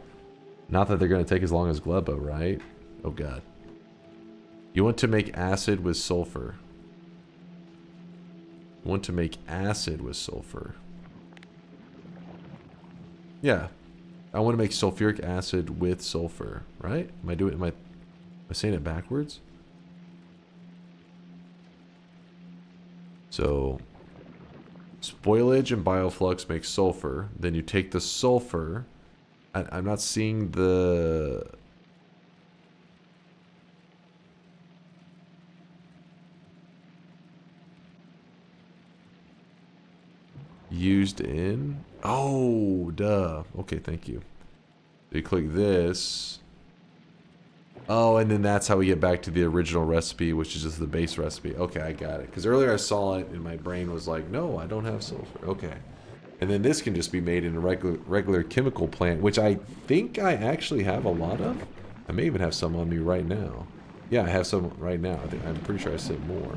Not that they're going to take as long as Gleba, right? Oh god. You want to make acid with sulfur. You want to make acid with sulfur. Yeah. I want to make sulfuric acid with sulfur, right? Am I saying it backwards? So spoilage and bioflux make sulfur. Then you take the sulfur. I'm not seeing the... Used in? Oh, duh. Okay, thank you. So you click this. Oh, and then that's how we get back to the original recipe, which is just the base recipe. Okay, I got it. Because earlier I saw it and my brain was like, no, I don't have sulfur. Okay. And then this can just be made in a regular chemical plant, which I think I actually have a lot of. I may even have some on me right now. Yeah, I have some right now. I'm pretty sure I said more.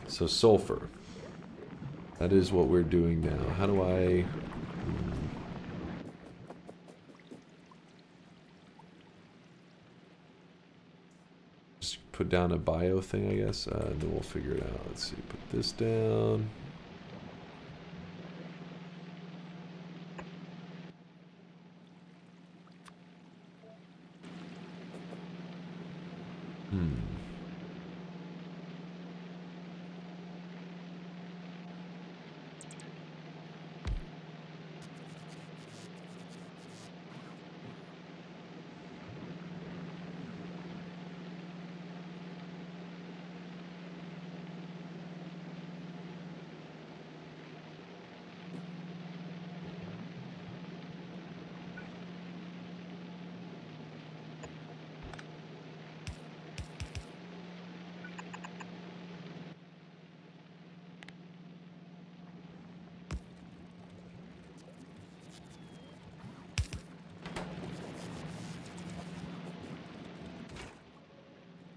So sulfur. That is what we're doing now. How do I... Put down a bio thing, I guess, and then we'll figure it out. Let's see, put this down.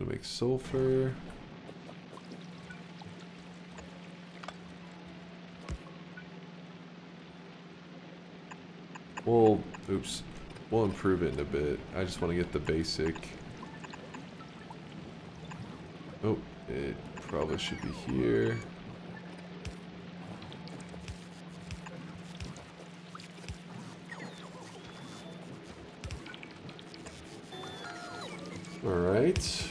Make sulfur. We'll improve it in a bit. I just want to get the basic. Oh, it probably should be here. Alright.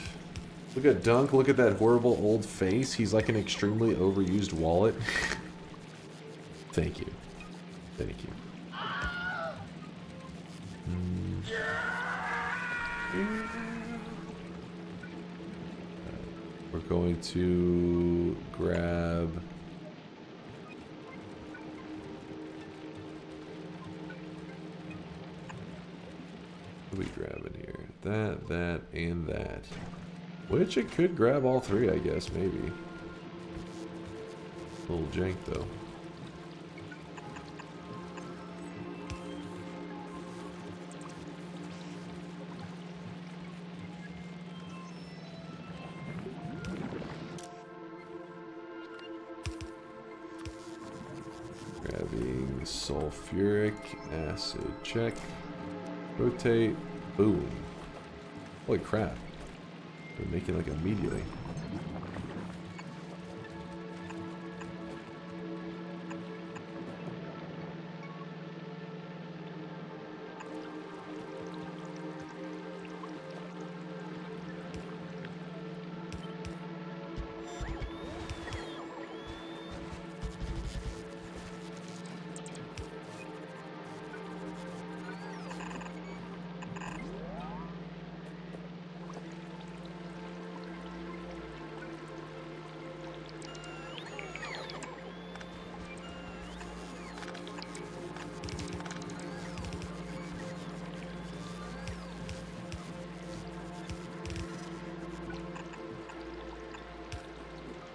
Look at Dunk. Look at that horrible old face. He's like an extremely overused wallet. Thank you. Thank you. We're going to grab... What are we grabbing here? That, and that. Which it could grab all three, I guess, maybe. A little jank, though. Grabbing sulfuric acid. Check. Rotate. Boom. Holy crap. They're making like immediately.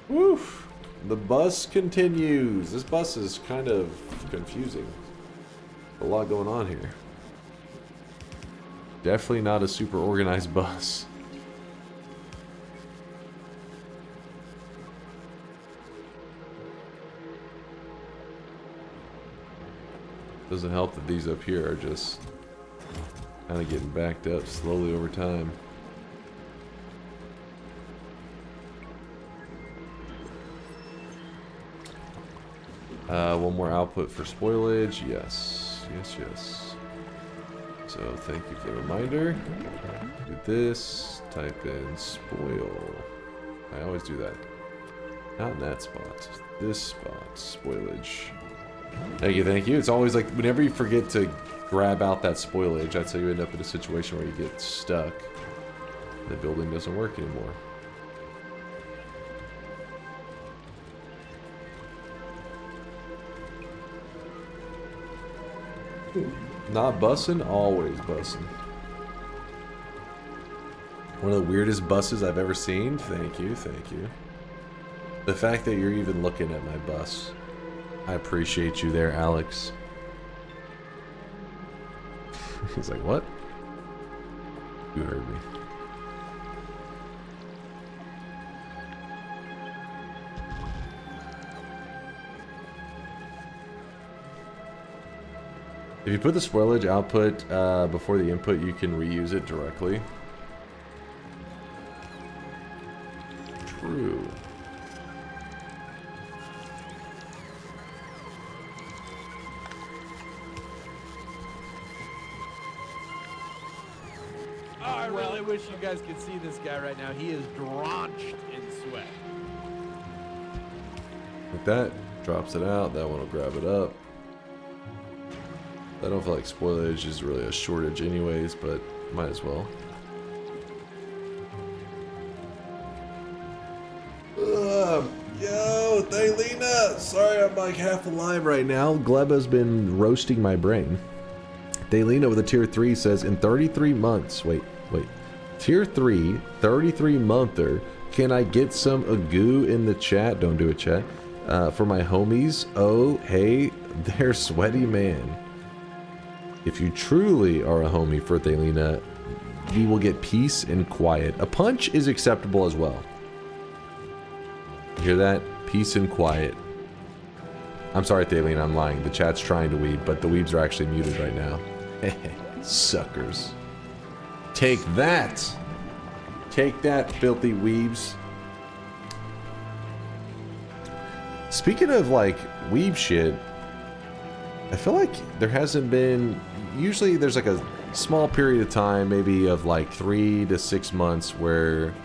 Woof! The bus continues. This bus is kind of confusing. A lot going on here. Definitely not a super organized bus. Doesn't help that these up here are just kind of getting backed up slowly over time. One more output for spoilage. Yes. Yes, yes. So thank you for the reminder. Do this. Type in spoil. I always do that. Not in that spot. This spot. Spoilage. Thank you, thank you. It's always like whenever you forget to grab out that spoilage, that's how you end up in a situation where you get stuck. The building doesn't work anymore. Not bussin', always bussin'. One of the weirdest buses I've ever seen. Thank you, thank you. The fact that you're even looking at my bus. I appreciate you there, Alex. He's like, what? You heard me. If you put the spoilage output before the input, you can reuse it directly. True. Oh, I really wish you guys could see this guy right now. He is drenched in sweat. Like that, drops it out. That one will grab it up. I don't feel like spoilage is really a shortage anyways, but might as well. Yo, Thaylina! Sorry I'm like half alive right now. Gleba's been roasting my brain. Thaylina with a tier 3 says, in 33 months, wait. Tier 3, 33 monther, can I get some agoo in the chat? Don't do it, chat. For my homies. Oh, hey, they're sweaty, man. If you truly are a homie for Thaylina, we will get peace and quiet. A punch is acceptable as well. You hear that? Peace and quiet. I'm sorry, Thaylina, I'm lying. The chat's trying to weeb, but the weebs are actually muted right now. Suckers. Take that! Take that, filthy weebs. Speaking of like weeb shit, I feel like there hasn't been. Usually there's like a small period of time, maybe of like 3 to 6 months, where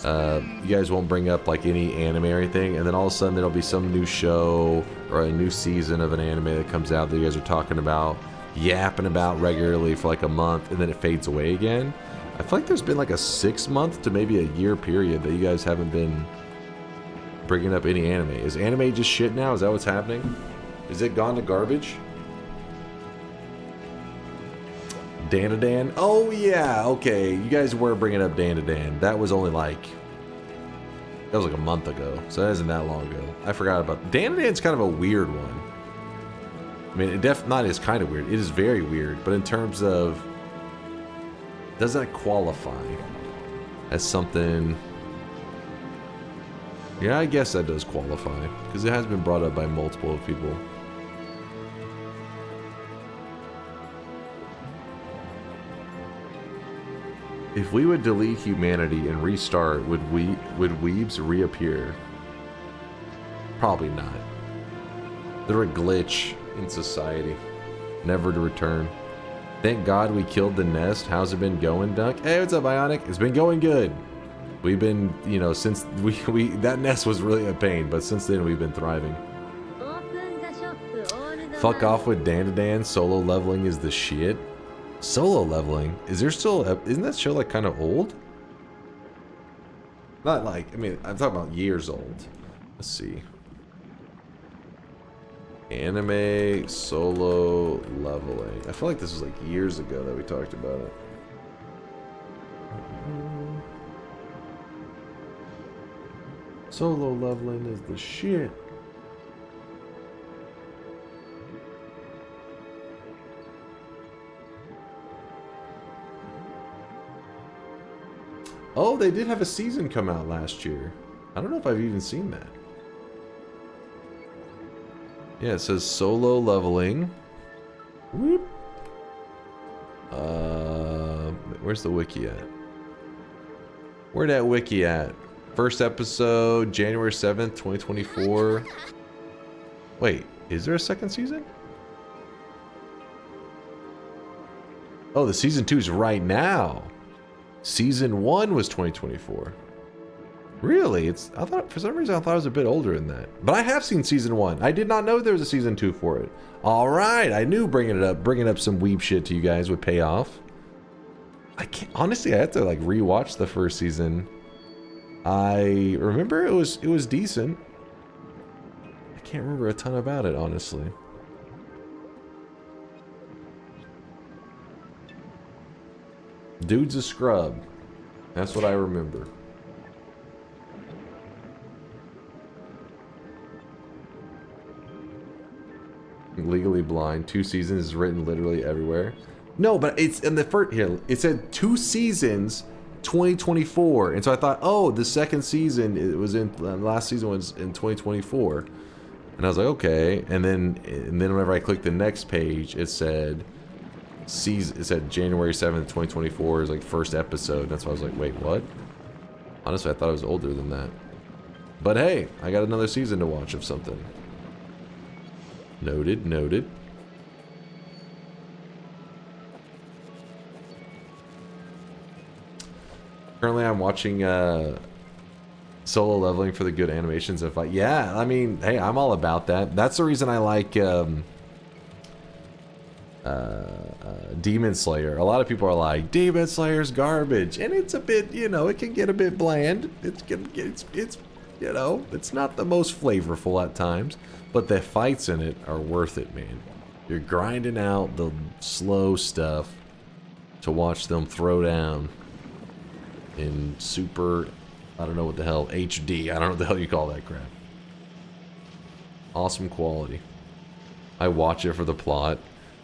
you guys won't bring up like any anime or anything, and then all of a sudden there'll be some new show or a new season of an anime that comes out that you guys are talking about, yapping about regularly for like a month, and then it fades away again. I feel like there's been like a 6-month to maybe a year period that you guys haven't been bringing up any anime. Is anime just shit now? Is that what's happening? Is it gone to garbage? Dan. Oh yeah, okay. You guys were bringing up Dan. That was only like, that was like a month ago, so that isn't that long ago. I forgot about Dan's kind of a weird one. I mean, it not is kind of weird. It is very weird, but in terms of, does that qualify as something? Yeah, I guess that does qualify because it has been brought up by multiple people. If we would delete humanity and restart, would weebs reappear? Probably not. They're a glitch in society, never to return. Thank God we killed the nest. How's it been going, Dunk? Hey, what's up, Ionic? It's been going good. We've been, you know, since we that nest was really a pain, but since then we've been thriving. Fuck off with Dan. Solo leveling is the shit. Solo leveling? Is there still? Isn't that show like kind of old? Not like, I mean, I'm talking about years old. Let's see. Anime solo leveling. I feel like this was like years ago that we talked about it. Solo leveling is the shit. Oh, they did have a season come out last year. I don't know if I've even seen that. Yeah, it says solo leveling. Whoop. Where's the wiki at? Where that wiki at? First episode, January 7th, 2024. Wait, is there a second season? Oh, the season 2 is right now. Season 1 was 2024. Really? I thought, for some reason, I thought it was a bit older than that. But I have seen season 1. I did not know there was a season 2 for it. All right, I knew bringing up some weeb shit to you guys would pay off. I can't, honestly, I had to like rewatch the first season. I remember it was decent. I can't remember a ton about it, honestly. Dude's a scrub. That's what I remember. Legally Blind. 2 seasons is written literally everywhere. No, but it's in the first here. It said 2 seasons, 2024, and so I thought, oh, the second season it was in last season was in 2024, and I was like, okay. And then whenever I clicked the next page, it said January 7th, 2024 is like first episode. That's why I was like, wait, what? Honestly, I thought it was older than that. But hey, I got another season to watch of something. Noted. Currently, I'm watching solo leveling for the good animations and fight. Yeah, I mean, hey, I'm all about that. That's the reason I like Demon Slayer. A lot of people are like, Demon Slayer's garbage, and it's a bit, you know, it can get a bit bland. It's you know, it's not the most flavorful at times, but the fights in it are worth it, man. You're grinding out the slow stuff to watch them throw down in super, I don't know what the hell, HD. I don't know what the hell you call that crap. Awesome quality. I watch it for the plot.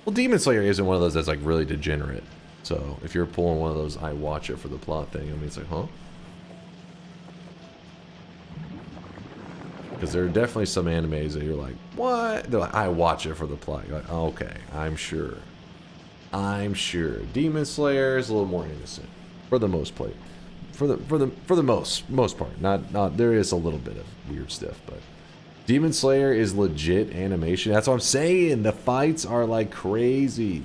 Well, Demon Slayer isn't one of those that's like really degenerate. So if you're pulling one of those I watch it for the plot thing, I mean, it's like, huh? Because there are definitely some animes that you're like, what? They're like, I watch it for the plot. You're like, okay, I'm sure. Demon Slayer is a little more innocent, for the most part. For the most part. Not there is a little bit of weird stuff, but Demon Slayer is legit animation. That's what I'm saying. The fights are like crazy.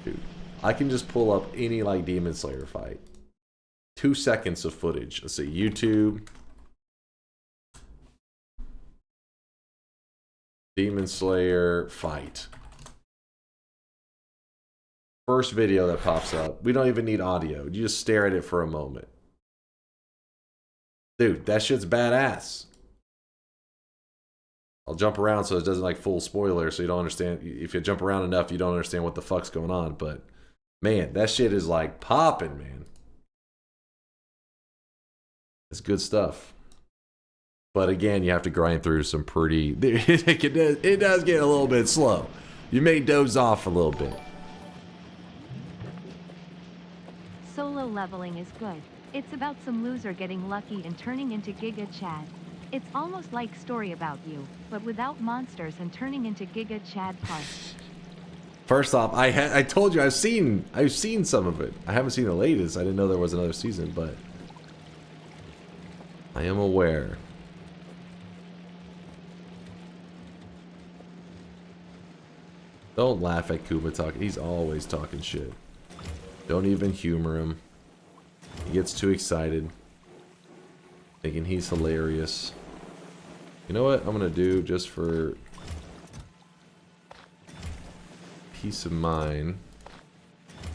Dude, I can just pull up any like Demon Slayer fight. 2 seconds of footage. Let's see, YouTube. Demon Slayer fight. First video that pops up. We don't even need audio. You just stare at it for a moment. Dude, that shit's badass. I'll jump around so it doesn't like full spoiler, so you don't understand. If you jump around enough, you don't understand what the fuck's going on. But man, that shit is like popping, man. It's good stuff. But again, you have to grind through some pretty... It does get a little bit slow. You may doze off a little bit. Solo leveling is good. It's about some loser getting lucky and turning into Giga Chad. It's almost like Story About You, but without monsters and turning into Giga Chad parts. First off, I told you I've seen some of it. I haven't seen the latest. I didn't know there was another season, but I am aware. Don't laugh at Kuba talking. He's always talking shit. Don't even humor him. He gets too excited, thinking he's hilarious. You know what I'm gonna do just for peace of mind?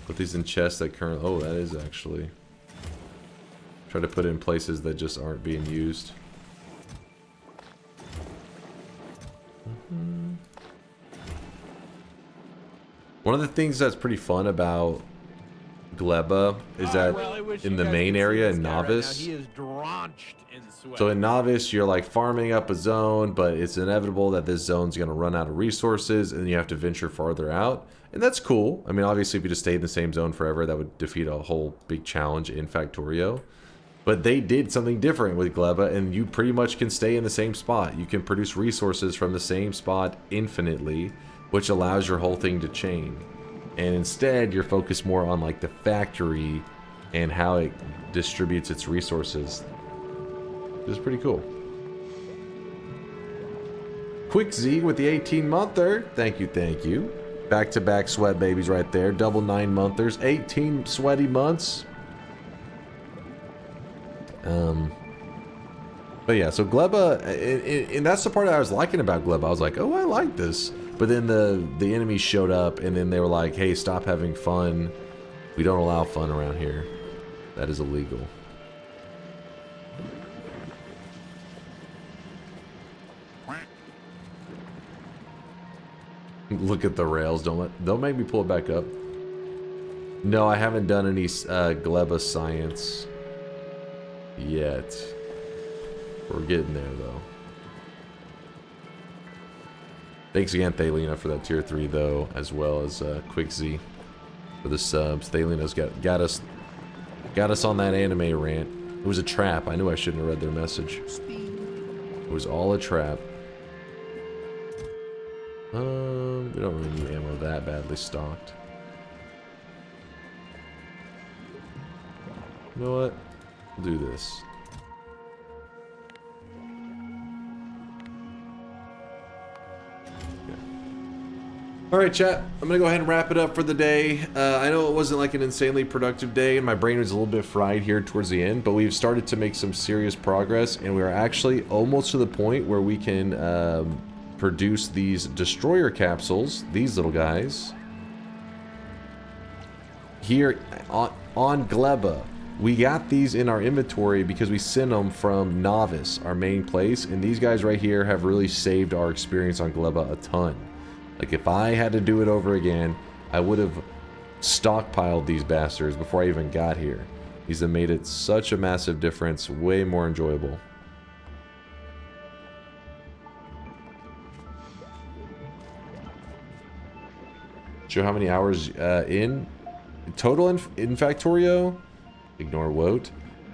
Put these in chests that currently... Oh, that is actually... Try to put it in places that just aren't being used. One of the things that's pretty fun about Gleba is that in the main area in Novice, he is drenched in sweat. so in Novice you're like farming up a zone, but it's inevitable that this zone's going to run out of resources and you have to venture farther out, and that's cool. I mean, obviously if you just stayed in the same zone forever, that would defeat a whole big challenge in Factorio. But they did something different with Gleba, and you pretty much can stay in the same spot. You can produce resources from the same spot infinitely, which allows your whole thing to chain. And instead, you're focused more on like the factory and how it distributes its resources. This is pretty cool. Quick Z with the 18-monther. Thank you, thank you. Back-to-back sweat babies right there. Double 9-monthers. 18 sweaty months. But yeah, so Gleba, and that's the part I was liking about Gleba. I was like, oh, I like this. But then the enemies showed up, and then they were like, hey, stop having fun. We don't allow fun around here. That is illegal. Look at the rails. Don't make me pull it back up. No, I haven't done any Gleba science yet. We're getting there though. Thanks again, Thalina, for that tier 3 though, as well as Quick Z for the subs. Thalina's got us on that anime rant. It was a trap. I knew I shouldn't have read their message. It was all a trap. We don't really need ammo that badly stocked. You know what? We'll do this. Alright, chat. I'm gonna go ahead and wrap it up for the day. I know it wasn't like an insanely productive day, and my brain was a little bit fried here towards the end, but we've started to make some serious progress, and we're actually almost to the point where we can produce these destroyer capsules, these little guys, here on Gleba. We got these in our inventory because we sent them from Novice, our main place, and these guys right here have really saved our experience on Gleba a ton. Like, if I had to do it over again, I would have stockpiled these bastards before I even got here. These have made it such a massive difference, way more enjoyable. Show how many hours in total in Factorio? Ignore Wote.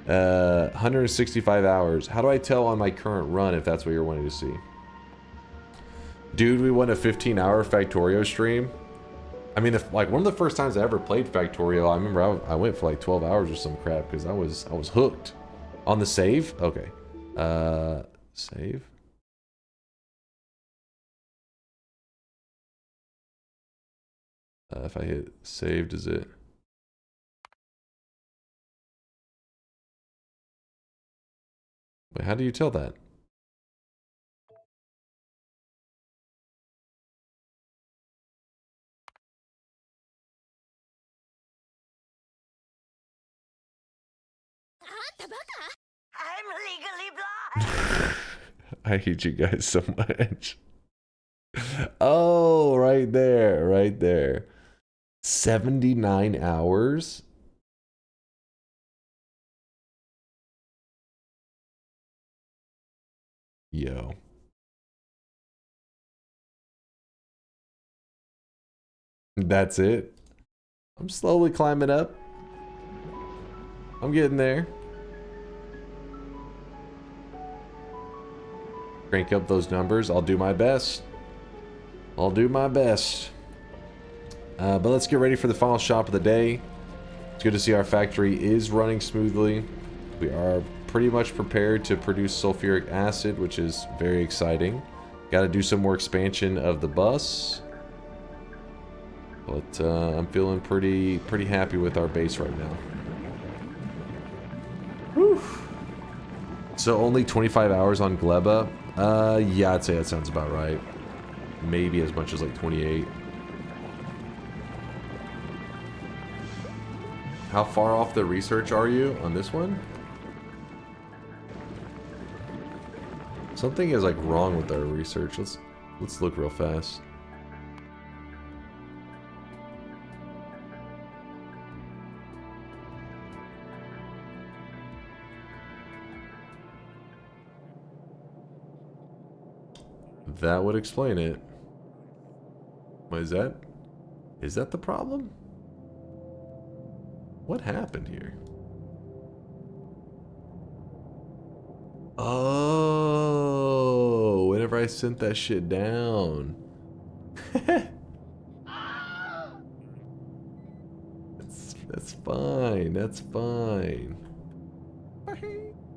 165 hours. How do I tell on my current run if that's what you're wanting to see? Dude, we went a 15-hour Factorio stream. I mean, like, one of the first times I ever played Factorio, I remember I went for like 12 hours or some crap because I was hooked. On the save? Okay. Save? If I hit save, does it? Wait, how do you tell that? I'm legally blind. I hate you guys so much. Oh, right there, right there. 79 hours? Yo. That's it. I'm slowly climbing up. I'm getting there. Crank up those numbers. I'll do my best. I'll do my best. But let's get ready for the final shop of the day. It's good to see our factory is running smoothly. We are pretty much prepared to produce sulfuric acid, which is very exciting. Got to do some more expansion of the bus. But I'm feeling pretty happy with our base right now. Whew. So only 25 hours on Gleba? Yeah, I'd say that sounds about right. Maybe as much as like 28. How far off the research are you on this one? Something is like wrong with our research. Let's look real fast. That would explain it. What is that? Is that the problem? What happened here? Oh, whenever I sent that shit down. That's fine. That's fine.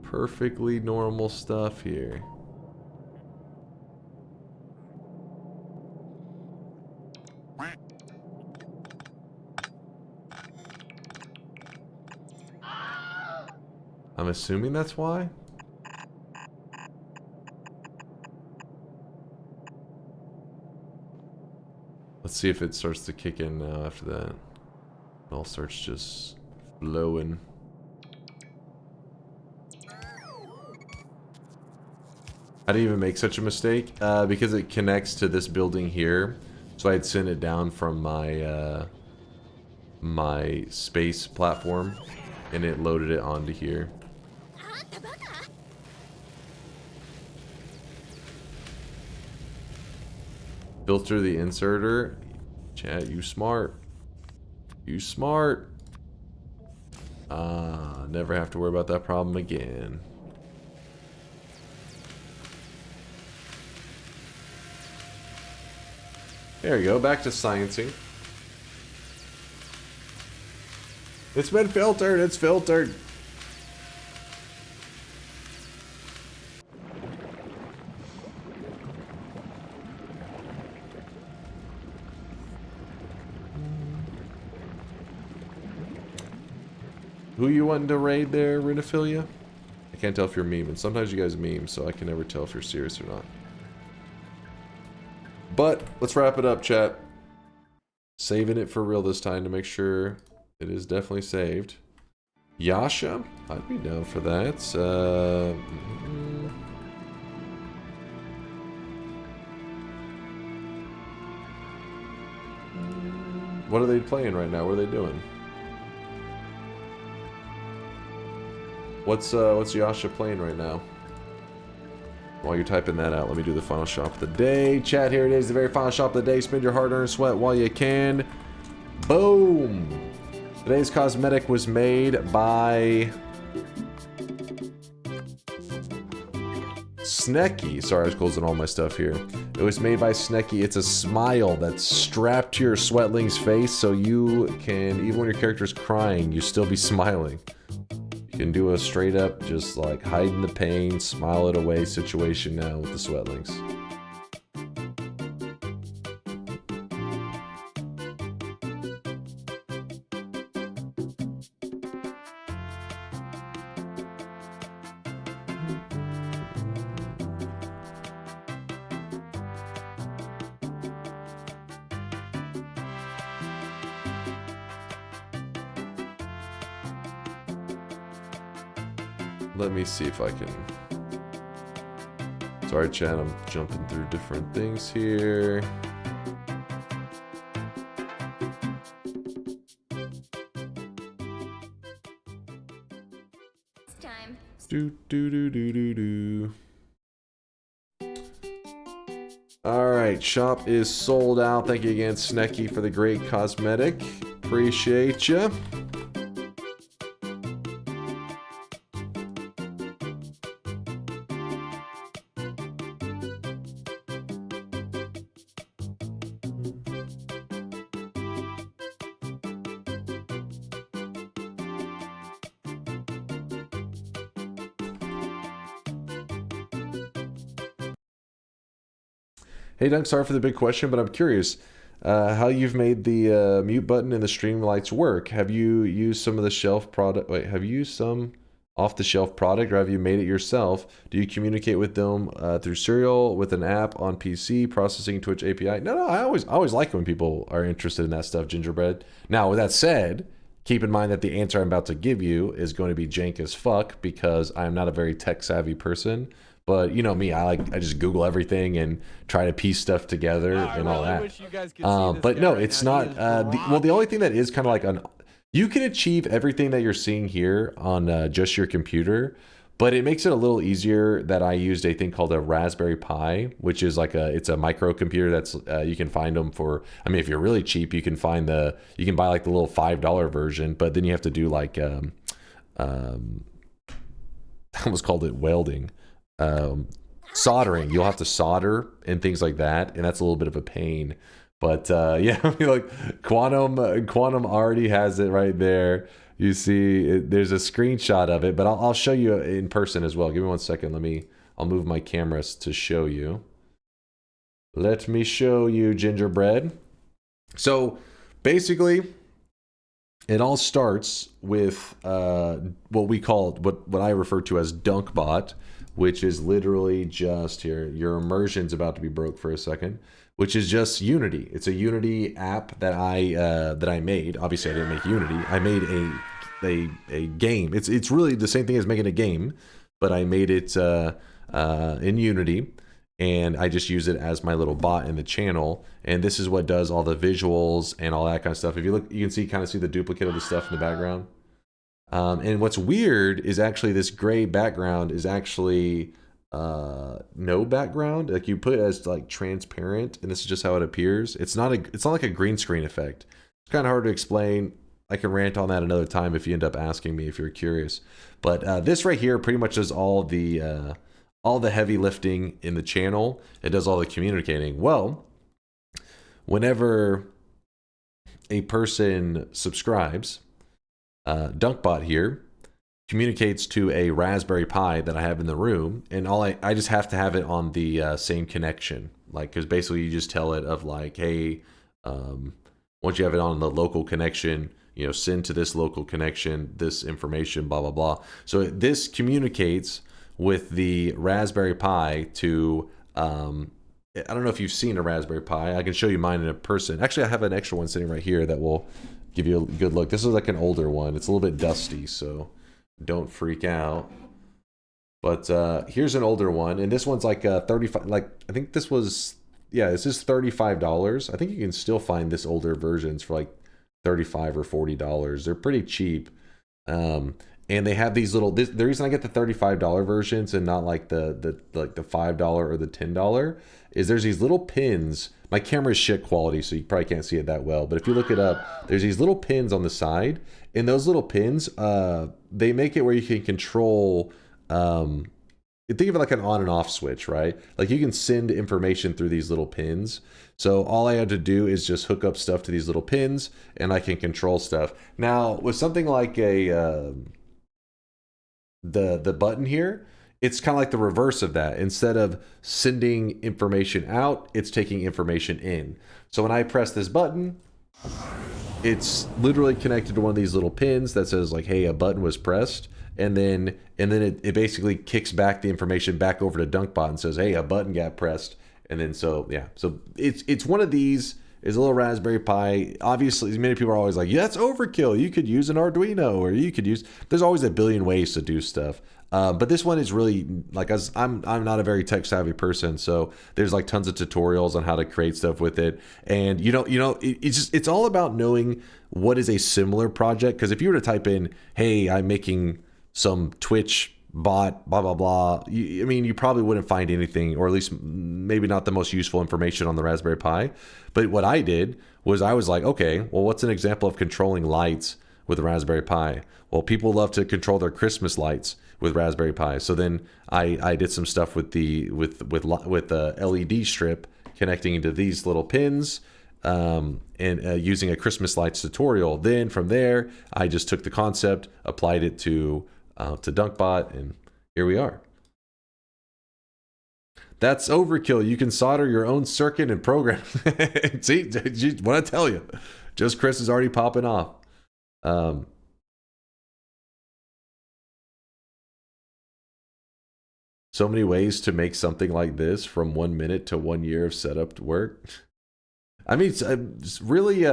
Perfectly normal stuff here. I'm assuming that's why. Let's see if it starts to kick in now after that. It all starts just flowing. I didn't even make such a mistake because it connects to this building here. So I'd sent it down from my my space platform, and it loaded it onto here. Filter the inserter. Chat, you smart. You smart. Never have to worry about that problem again. There you go, back to sciencing. It's been filtered, it's filtered. Who you wanting to raid there, Renophilia? I can't tell if you're memeing. Sometimes you guys meme, so I can never tell if you're serious or not. But let's wrap it up, chat. Saving it for real this time to make sure it is definitely saved. Yasha? I'd be down for that. What are they playing right now? What are they doing? What's Yasha playing right now? While you're typing that out, let me do the final shop of the day. Chat, here it is, the very final shop of the day. Spend your hard-earned sweat while you can. Boom! Today's cosmetic was made by Snecky. Sorry, I was closing all my stuff here. It was made by Snecky. It's a smile that's strapped to your sweatling's face, so you can, even when your character's crying, you still be smiling. You can do a straight up, just like hiding the pain, smile it away situation now with the sweatlings. Let me see if I can. Sorry, chat. I'm jumping through different things here. Time. Do do do do do do. All right, shop is sold out. Thank you again, Snecky, for the great cosmetic. Appreciate you. Hey Dunk, sorry for the big question, but I'm curious how you've made the mute button and the stream lights work. Have you used some of the shelf product? Wait, have you used some off-the-shelf product, or have you made it yourself? Do you communicate with them through Serial, with an app on PC, processing Twitch API? No, I always like it when people are interested in that stuff, Gingerbread. Now, with that said, keep in mind that the answer I'm about to give you is going to be jank as fuck because I'm not a very tech-savvy person. But you know me, I just Google everything and try to piece stuff together and all that. Wish you guys could see this But guy no, right it's now. not. The only thing that is kind of like you can achieve everything that you're seeing here on just your computer, but it makes it a little easier that I used a thing called a Raspberry Pi, which is like it's a microcomputer that's you can find them for. I mean, if you're really cheap, you can buy like the little $5 version, but then you have to do like I almost called it welding. Soldering. You'll have to solder and things like that, and that's a little bit of a pain. But yeah, I mean, like Quantum already has it right there. You see, there's a screenshot of it, but I'll show you in person as well. Give me 1 second. I'll move my cameras to show you. Let me show you, Gingerbread. So basically, it all starts with what I refer to as DunkBot, which is literally just here. Your immersion's about to be broke for a second, which is just Unity. It's a Unity app that I made. Obviously, I didn't make Unity. I made a game. It's really the same thing as making a game, but I made it in Unity, and I just use it as my little bot in the channel. And this is what does all the visuals and all that kind of stuff. If you look, you can kind of see the duplicate of the stuff in the background. And what's weird is actually this gray background is actually no background. Like you put it as like transparent, and this is just how it appears. It's not like a green screen effect. It's kind of hard to explain. I can rant on that another time if you end up asking me if you're curious. But this right here pretty much does all the heavy lifting in the channel. It does all the communicating. Well, whenever a person subscribes, DunkBot here communicates to a Raspberry Pi that I have in the room, and I just have to have it on the same connection, like, because basically you just tell it of like, hey, once you have it on the local connection, you know, send to this local connection this information, blah blah blah. So this communicates with the Raspberry Pi to I don't know if you've seen a Raspberry Pi. I can show you mine in a person. Actually, I have an extra one sitting right here that will give you a good look. This is like an older one. It's a little bit dusty, so don't freak out. But here's an older one, and this one's like 35. Like I think this was, yeah, this is $35. I think you can still find this older versions for like $35 or $40. They're pretty cheap. And they have these little. The reason I get the $35 versions and not like the $5 or the $10 is there's these little pins. My camera is shit quality, so you probably can't see it that well. But if you look it up, there's these little pins on the side, and those little pins, they make it where you can control. Think of it like an on and off switch, right? Like you can send information through these little pins. So all I have to do is just hook up stuff to these little pins, and I can control stuff. Now with something like the button here, it's kind of like the reverse of that. Instead of sending information out, it's taking information in. So when I press this button, it's literally connected to one of these little pins that says like, hey, a button was pressed. And then it basically kicks back the information back over to DunkBot and says, hey, a button got pressed. And then so, yeah. So it's one of these. is a little Raspberry Pi. Obviously, many people are always like, yeah, that's overkill. You could use an Arduino, or you could use. There's always a billion ways to do stuff. But this one is really like, as I'm not a very tech savvy person, so there's like tons of tutorials on how to create stuff with it. And it's all about knowing what is a similar project. Because if you were to type in, hey, I'm making some Twitch bot, blah blah blah, you probably wouldn't find anything, or at least maybe not the most useful information on the Raspberry Pi. But what I did was I was like, okay, well, what's an example of controlling lights with the Raspberry Pi? Well, people love to control their Christmas lights with Raspberry Pi. So then I did some stuff with the LED strip connecting into these little pins, and using a Christmas lights tutorial. Then from there, I just took the concept, applied it to DunkBot, and here we are. That's overkill. You can solder your own circuit and program. See, what I tell you, just Chris is already popping off. So many ways to make something like this, from 1 minute to 1 year of setup to work. I mean, it's really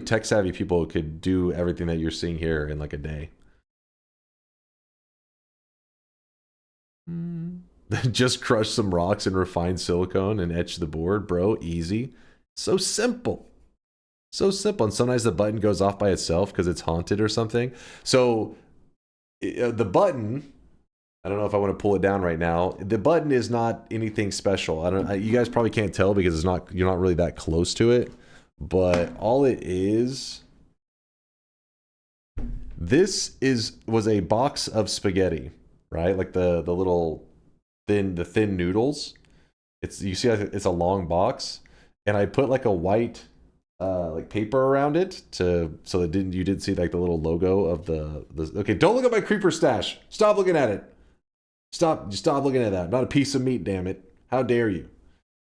tech savvy people could do everything that you're seeing here in like a day. Just crush some rocks and refine silicone and etch the board, bro. Easy. So simple. So simple. And sometimes the button goes off by itself because it's haunted or something. So the button, I don't know if I want to pull it down right now. The button is not anything special. You guys probably can't tell because you're not really that close to it. But all it is, this was a box of spaghetti, right? Like the little thin noodles. You see it's a long box, and I put like a white like paper around it so that you didn't see like the little logo of the. Okay, don't look at my creeper stash. Stop looking at it. Stop looking at that. Not a piece of meat, damn it. How dare you?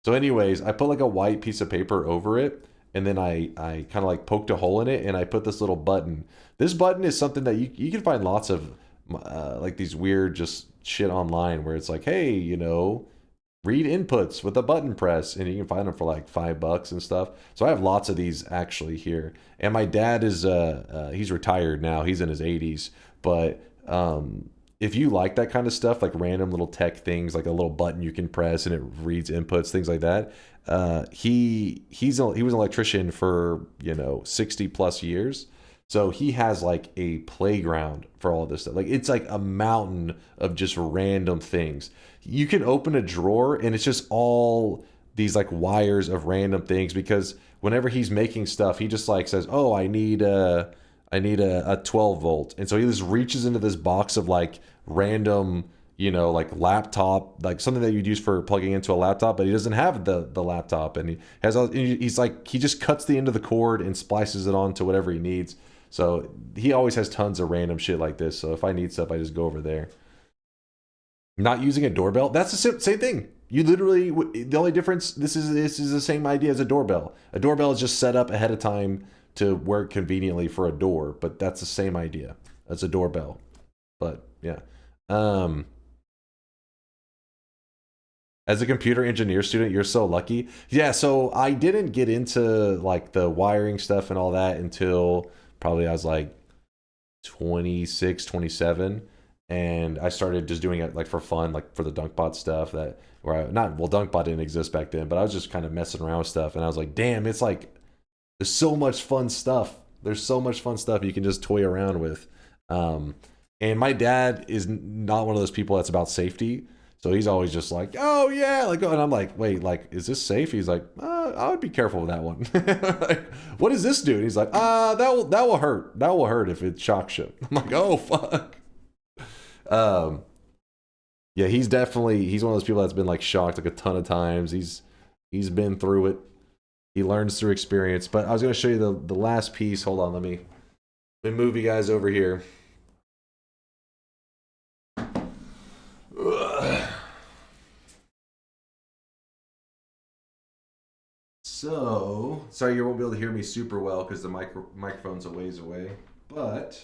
So anyways, I put like a white piece of paper over it, and then I kind of like poked a hole in it, and I put this little button. This button is something that you can find lots of like these weird just shit online where it's like, hey, read inputs with a button press, and you can find them for like $5 and stuff. So I have lots of these actually here. And my dad is he's retired now. He's in his 80s, but if you like that kind of stuff, like random little tech things, like a little button you can press and it reads inputs, things like that. He was an electrician for 60 plus years, so he has like a playground for all this stuff. Like it's like a mountain of just random things. You can open a drawer and it's just all these like wires of random things, because whenever he's making stuff, he just like says, "Oh, I need a 12 volt," and so he just reaches into this box of like random, like laptop, like something that you'd use for plugging into a laptop, but he doesn't have the laptop, and he just cuts the end of the cord and splices it onto whatever he needs. So he always has tons of random shit like this. So if I need stuff, I just go over there. Not using a doorbell, that's the same thing. You literally, the only difference, this is the same idea as a doorbell. A doorbell is just set up ahead of time to work conveniently for a door, but that's the same idea as a doorbell. But yeah. As a computer engineer student, you're so lucky. Yeah, so I didn't get into like the wiring stuff and all that until probably I was like 26, 27. And I started just doing it like for fun, like for the DunkBot stuff DunkBot didn't exist back then, but I was just kind of messing around with stuff. And I was like, damn, it's like, there's so much fun stuff. There's so much fun stuff you can just toy around with. And my dad is not one of those people that's about safety. So he's always just like, oh yeah, like, and I'm like, wait, like, is this safe? He's like, I would be careful with that one. Like, what does this do? And he's like, that will hurt. That will hurt if it shocks you. I'm like, oh fuck. Yeah, he's one of those people that's been like shocked like a ton of times. He's been through it. He learns through experience. But I was going to show you the last piece. Hold on, let me move you guys over here. Ugh. So, sorry you won't be able to hear me super well because the microphone's a ways away. But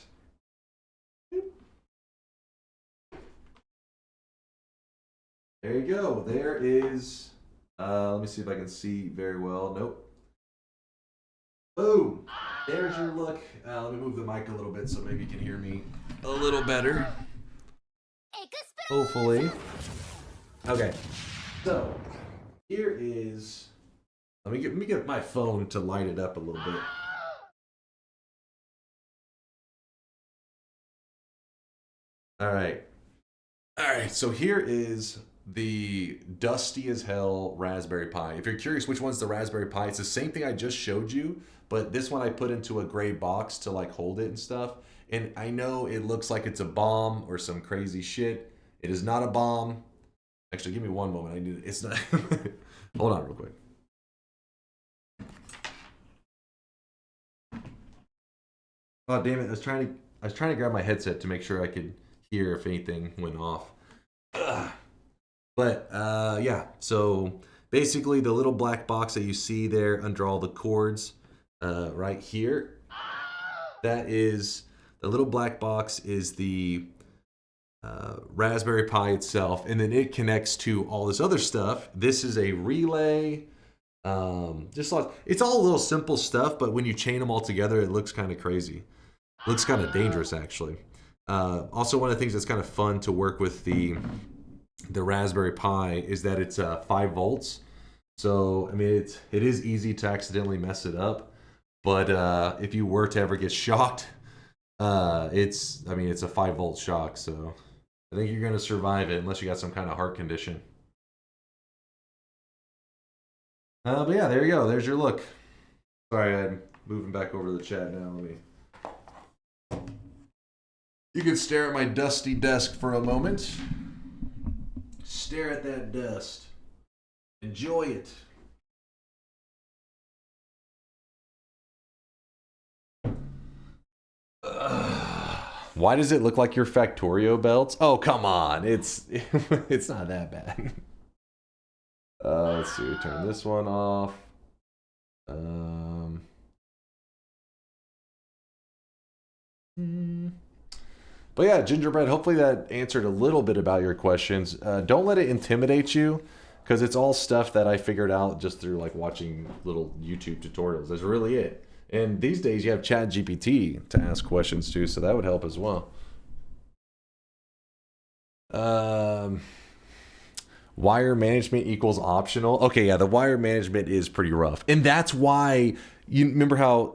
there you go. There is Let me see if I can see very well. Nope. Boom. There's your look. Let me move the mic a little bit so maybe you can hear me a little better. Hopefully. Okay. So here is. Let me get my phone to light it up a little bit. All right. All right. So here is the dusty as hell Raspberry Pi. If you're curious which one's the Raspberry Pi, it's the same thing I just showed you, but this one I put into a gray box to like hold it and stuff. And I know it looks like it's a bomb or some crazy shit. It is not a bomb. Actually, give me one moment. I need it. It's not. Hold on real quick. Oh damn it! I was trying to grab my headset to make sure I could hear if anything went off. Ugh. But yeah, so basically the little black box that you see there under all the cords right here, that is the little black box is the Raspberry Pi itself, and then it connects to all this other stuff. This is a relay. It's all little simple stuff, but when you chain them all together, it looks kind of crazy. It looks kind of dangerous, actually. Also, one of the things that's kind of fun to work with the Raspberry Pi is that it's 5 volts. So, I mean, it is easy to accidentally mess it up. But if you were to ever get shocked, it's a 5 volt shock. So I think you're going to survive it unless you got some kind of heart condition. But yeah, there you go. There's your look. Sorry, I'm moving back over to the chat now. You can stare at my dusty desk for a moment. Stare at that dust. Enjoy it. Why does it look like your Factorio belts? Oh, come on. It's not that bad. Let's see. Turn this one off. But yeah, Gingerbread, hopefully that answered a little bit about your questions. Don't let it intimidate you, because it's all stuff that I figured out just through like watching little YouTube tutorials. That's really it. And these days you have ChatGPT to ask questions to, so that would help as well. Wire management equals optional. Okay, yeah, the wire management is pretty rough. And that's why, you remember how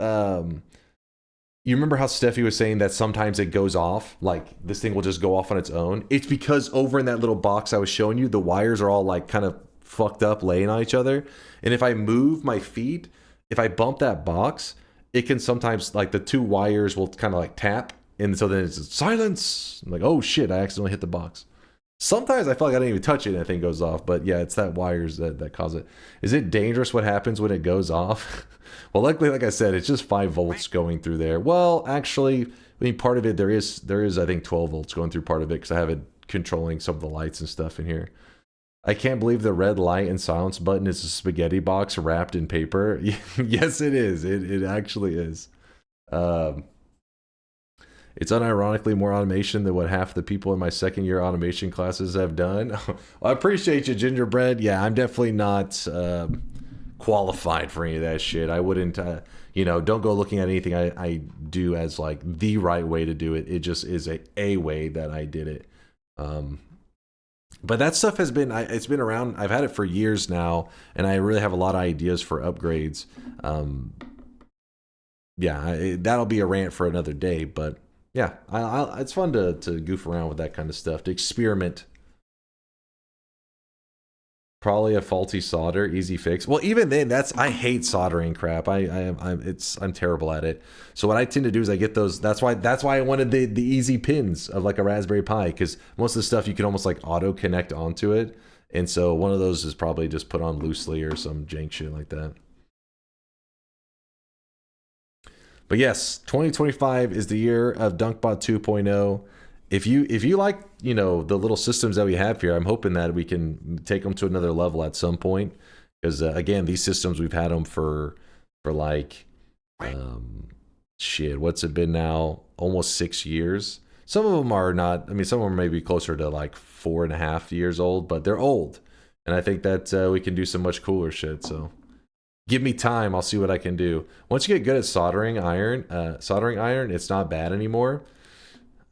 Steffi was saying that sometimes it goes off, like this thing will just go off on its own? It's because over in that little box I was showing you, the wires are all like kind of fucked up laying on each other. And if I move my feet, if I bump that box, it can sometimes, like the two wires will kind of like tap. And so then it's silence. I'm like, oh shit, I accidentally hit the box. Sometimes I feel like I didn't even touch it and that thing goes off. But yeah, it's that wires that cause it. Is it dangerous what happens when it goes off? Well, luckily, like I said, it's just 5 volts going through there. Well, actually, I mean, part of it, there is I think 12 volts going through part of it, because I have it controlling some of the lights and stuff in here. I can't believe the red light and silence button is a spaghetti box wrapped in paper. Yes, it is. It actually is. It's unironically more automation than what half the people in my second year automation classes have done. Well, I appreciate you, Gingerbread. Yeah, I'm definitely not qualified for any of that shit. I wouldn't, don't go looking at anything I do as like the right way to do it. It just is a way that I did it. But that stuff has been, it's been around. I've had it for years now, and I really have a lot of ideas for upgrades. That'll be a rant for another day, but yeah, it's fun to goof around with that kind of stuff, to experiment. Probably a faulty solder, easy fix. Well, even then, I hate soldering crap. I'm terrible at it. So what I tend to do is I get those. That's why I wanted the easy pins of like a Raspberry Pi, because most of the stuff you can almost like auto connect onto it. And so one of those is probably just put on loosely or some jank shit like that. But yes, 2025 is the year of DunkBot 2.0. If you like, the little systems that we have here, I'm hoping that we can take them to another level at some point. Because again, these systems, we've had them for like, what's it been now? Almost 6 years. Some of them are not. I mean, some of them may be closer to like 4.5 years old, but they're old. And I think that we can do some much cooler shit. So give me time. I'll see what I can do. Once you get good at soldering iron, it's not bad anymore.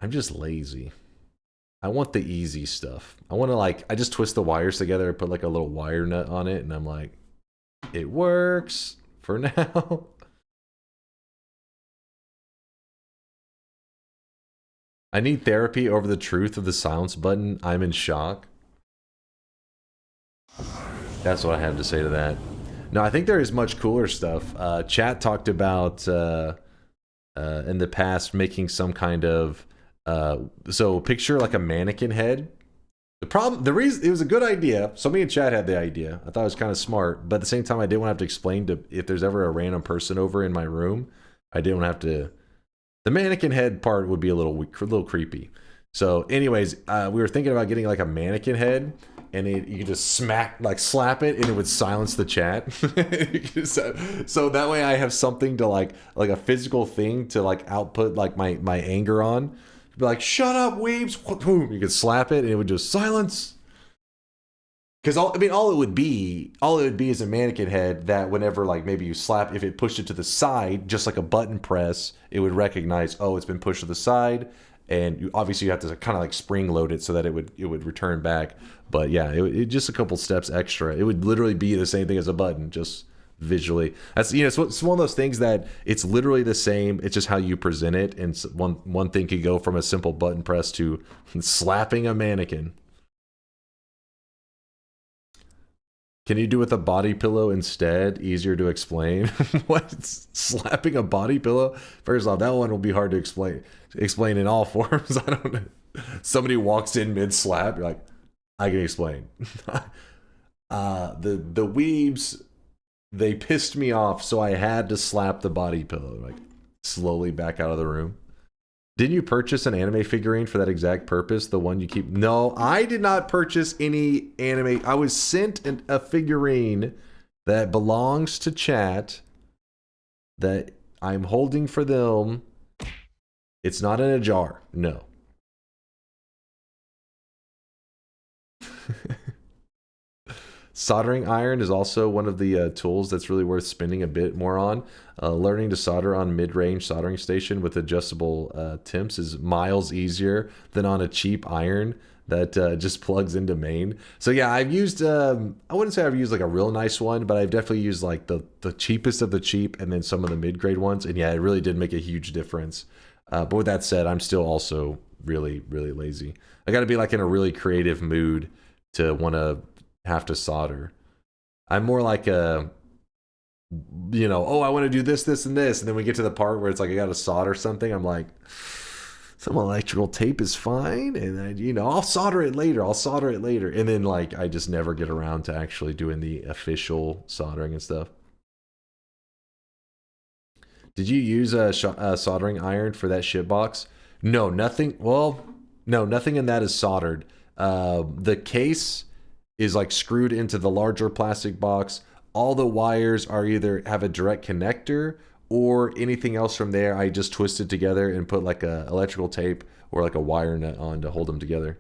I'm just lazy. I want the easy stuff. I want to I just twist the wires together and put like a little wire nut on it. And I'm like, it works for now. I need therapy over the truth of the silence button. I'm in shock. That's what I have to say to that. No, I think there is much cooler stuff. Chat talked about in the past making some kind of so picture like a mannequin head. The reason it was a good idea. So me and Chad had the idea. I thought it was kind of smart, but at the same time, I didn't want to have to explain to if there's ever a random person over in my room. I didn't want to have to. The mannequin head part would be a little creepy. So, anyways, we were thinking about getting like a mannequin head, and you could just slap it, and it would silence the chat. So that way, I have something to like a physical thing to like output like my anger on. Be like, shut up, weebs! Boom! You could slap it, and it would just silence. Because all it would be is a mannequin head that whenever like maybe you slap, if it pushed it to the side, just like a button press, it would recognize, oh, it's been pushed to the side, and obviously you have to kind of like spring load it so that it would return back. But yeah, it just a couple steps extra. It would literally be the same thing as a button, just visually. That's it's one of those things that it's literally the same. It's just how you present it, and one thing could go from a simple button press to slapping a mannequin. Can you do with a body pillow instead? Easier to explain. What? Slapping a body pillow? First off, that one will be hard to explain in all forms. I don't know. Somebody walks in mid-slap, you're like, I can explain. The weebs, they pissed me off, so I had to slap the body pillow. Like, slowly back out of the room. Didn't you purchase an anime figurine for that exact purpose? The one you keep... No, I did not purchase any anime. I was sent a figurine that belongs to chat that I'm holding for them. It's not in a jar. No. Soldering iron is also one of the tools that's really worth spending a bit more on. Learning to solder on mid-range soldering station with adjustable temps is miles easier than on a cheap iron that just plugs into main. So yeah, I've used, I wouldn't say I've used like a real nice one, but I've definitely used like the cheapest of the cheap and then some of the mid-grade ones. And yeah, it really did make a huge difference. But with that said, I'm still also really, really lazy. I got to be like in a really creative mood to want to have to solder. I'm more like a, oh, I want to do this, this, and this, and then we get to the part where it's like I got to solder something. I'm like, some electrical tape is fine, and then I'll solder it later. And then like I just never get around to actually doing the official soldering and stuff. Did you use a soldering iron for that shit box? No, nothing. Well, no, nothing in that is soldered. The case is like screwed into the larger plastic box. All the wires are either have a direct connector or anything else from there. I just twist it together and put like a electrical tape or like a wire nut on to hold them together.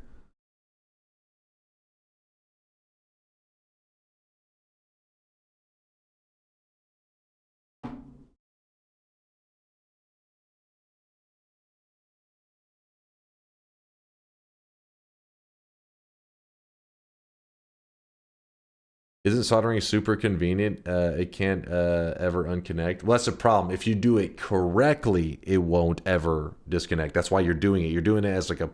Isn't soldering super convenient? It can't ever unconnect. Well, that's a problem. If you do it correctly, it won't ever disconnect. That's why you're doing it. You're doing it as like a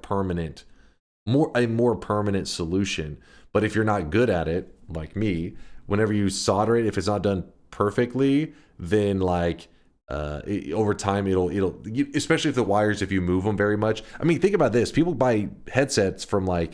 more permanent solution. But if you're not good at it, like me, whenever you solder it, if it's not done perfectly, then like over time it'll especially if the wires, if you move them very much. I mean, think about this. People buy headsets from like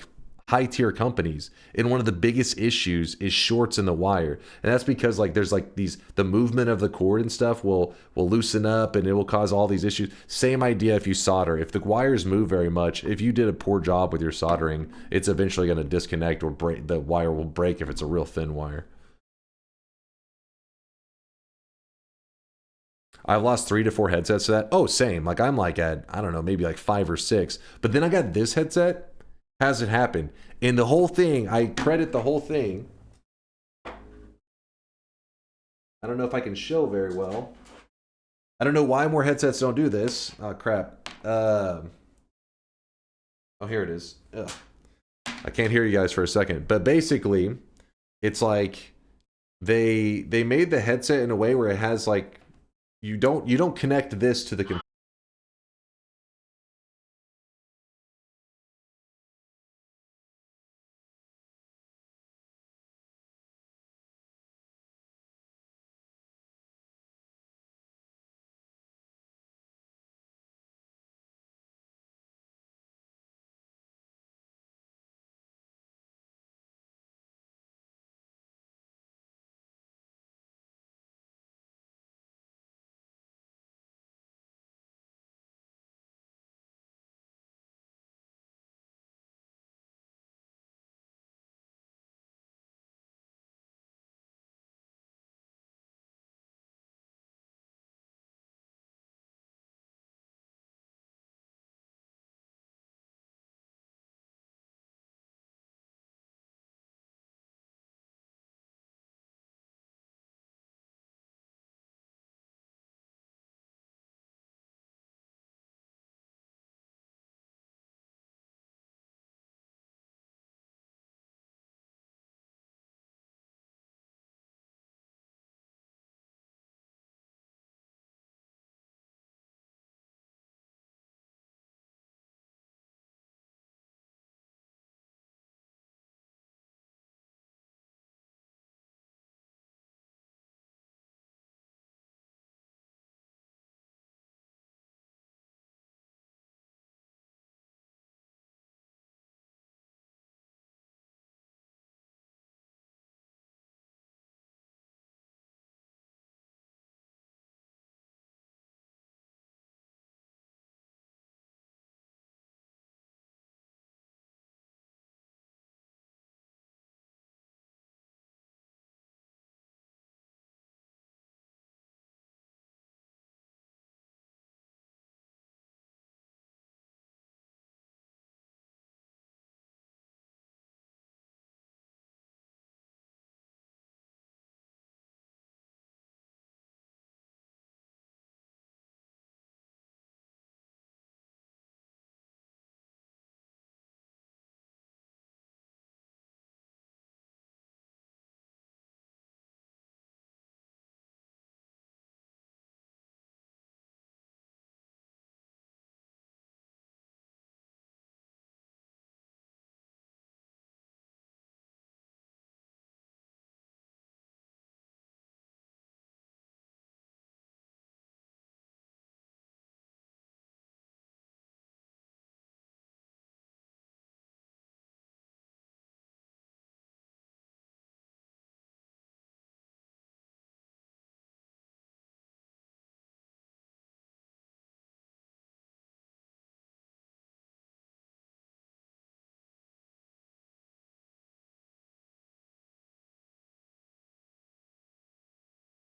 high-tier companies, and one of the biggest issues is shorts in the wire, and that's because like there's like the movement of the cord and stuff will loosen up, and it will cause all these issues. Same idea if you solder. If the wires move very much, if you did a poor job with your soldering, it's eventually going to disconnect or break. The wire will break if it's a real thin wire. I've lost 3 to 4 headsets to that. Oh, same. Like I'm like at, I don't know, maybe like 5 or 6. But then I got this headset. Hasn't happened. And the whole thing, I credit the whole thing I don't know if I can show very well. I don't know why more headsets don't do this. Oh, crap. Oh, here it is. Ugh. I can't hear you guys for a second. But basically, it's like they made the headset in a way where it has like you don't connect this to the computer.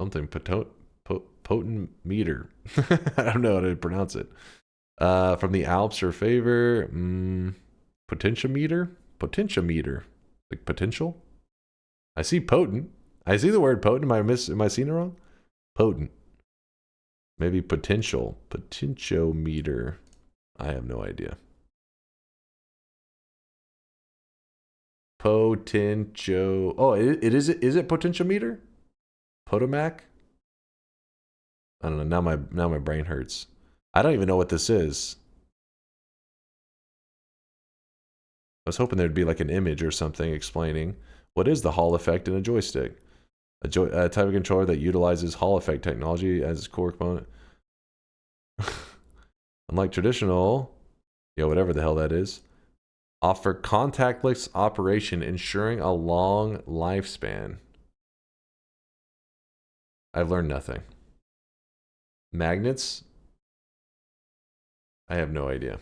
Something potent meter. I don't know how to pronounce it. From the Alps or favor. Potentiometer? Potentiometer. Like potential? I see potent. I see the word potent. Am I seeing it wrong? Potent. Maybe potential. Potentiometer. I have no idea. Potentio. Oh, is it potentiometer? Potomac? I don't know. Now my brain hurts. I don't even know what this is. I was hoping there'd be like an image or something explaining what is the Hall effect in a joystick. A type of controller that utilizes Hall effect technology as its core component. Unlike traditional, whatever the hell that is, offer contactless operation, ensuring a long lifespan. I've learned nothing. Magnets? I have no idea.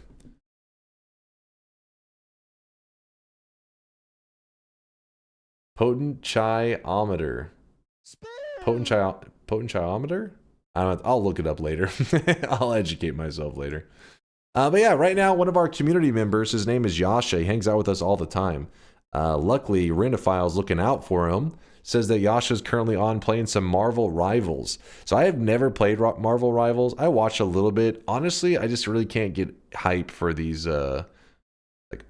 Potentiometer. Potentiometer? I don't know. I'll look it up later. I'll educate myself later. But yeah, right now, one of our community members, his name is Yasha. He hangs out with us all the time. Luckily, Renophile's looking out for him. says that Yasha's currently on playing some Marvel Rivals. So I have never played Marvel Rivals. I watched a little bit. Honestly, I just really can't get hype for these like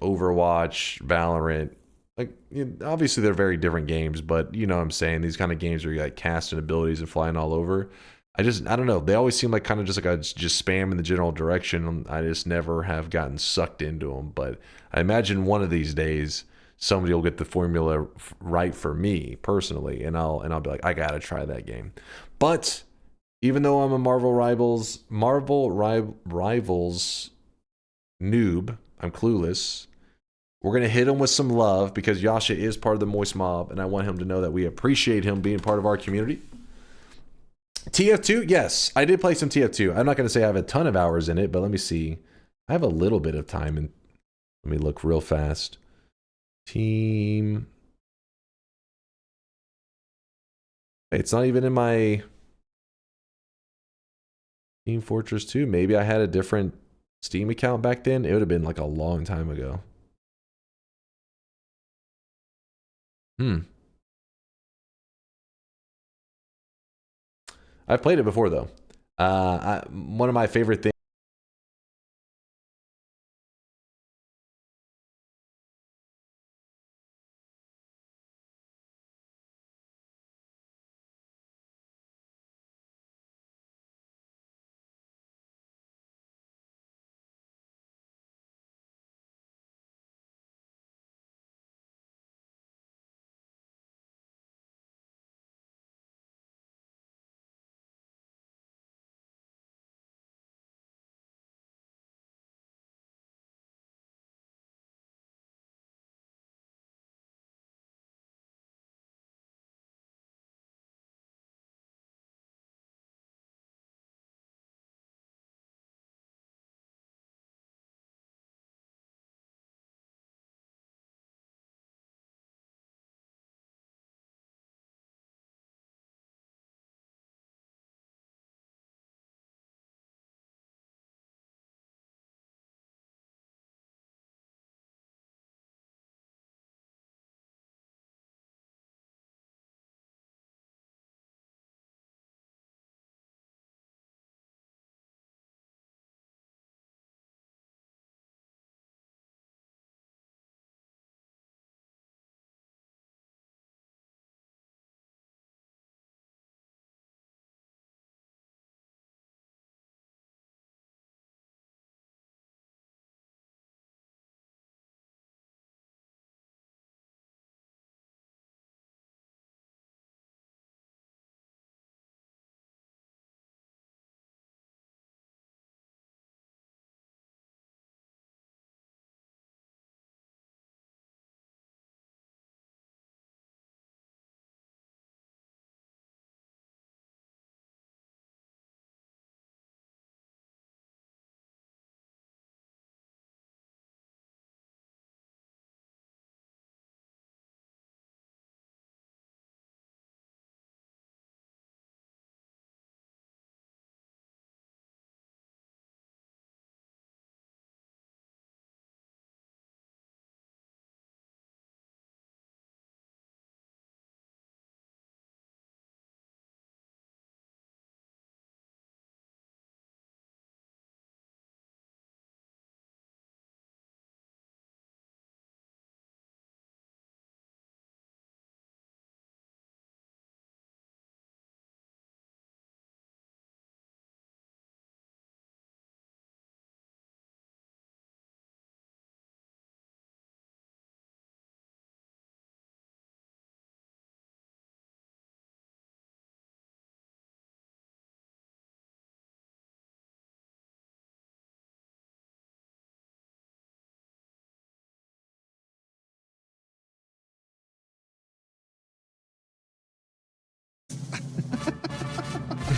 Overwatch, Valorant. Like, obviously they're very different games, but you know what I'm saying, these kind of games where you like casting abilities and flying all over. I don't know. They always seem like kind of just like a just spam in the general direction. I just never have gotten sucked into them. But I imagine one of these days somebody will get the formula right for me personally, and I'll be like, I gotta try that game. But even though I'm a Marvel Rivals noob, I'm clueless. We're gonna hit him with some love because Yasha is part of the Moist Mob, and I want him to know that we appreciate him being part of our community. TF2, yes, I did play some TF2. I'm not going to say I have a ton of hours in it, but let me see. I have a little bit of time, and let me look real fast. Team. It's not even in my Team Fortress 2. Maybe I had a different Steam account back then. It would have been like a long time ago. I've played it before, though. One of my favorite things.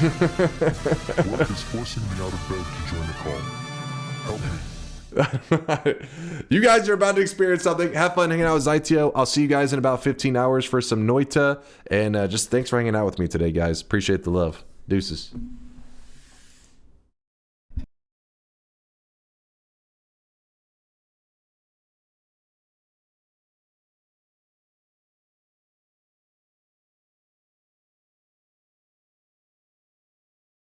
Work is forcing me out of bed to join the call. Help me. You guys are about to experience something. Have fun hanging out with Zytio. I'll see you guys in about 15 hours for some Noita. And just thanks for hanging out with me today, guys. Appreciate the love. Deuces.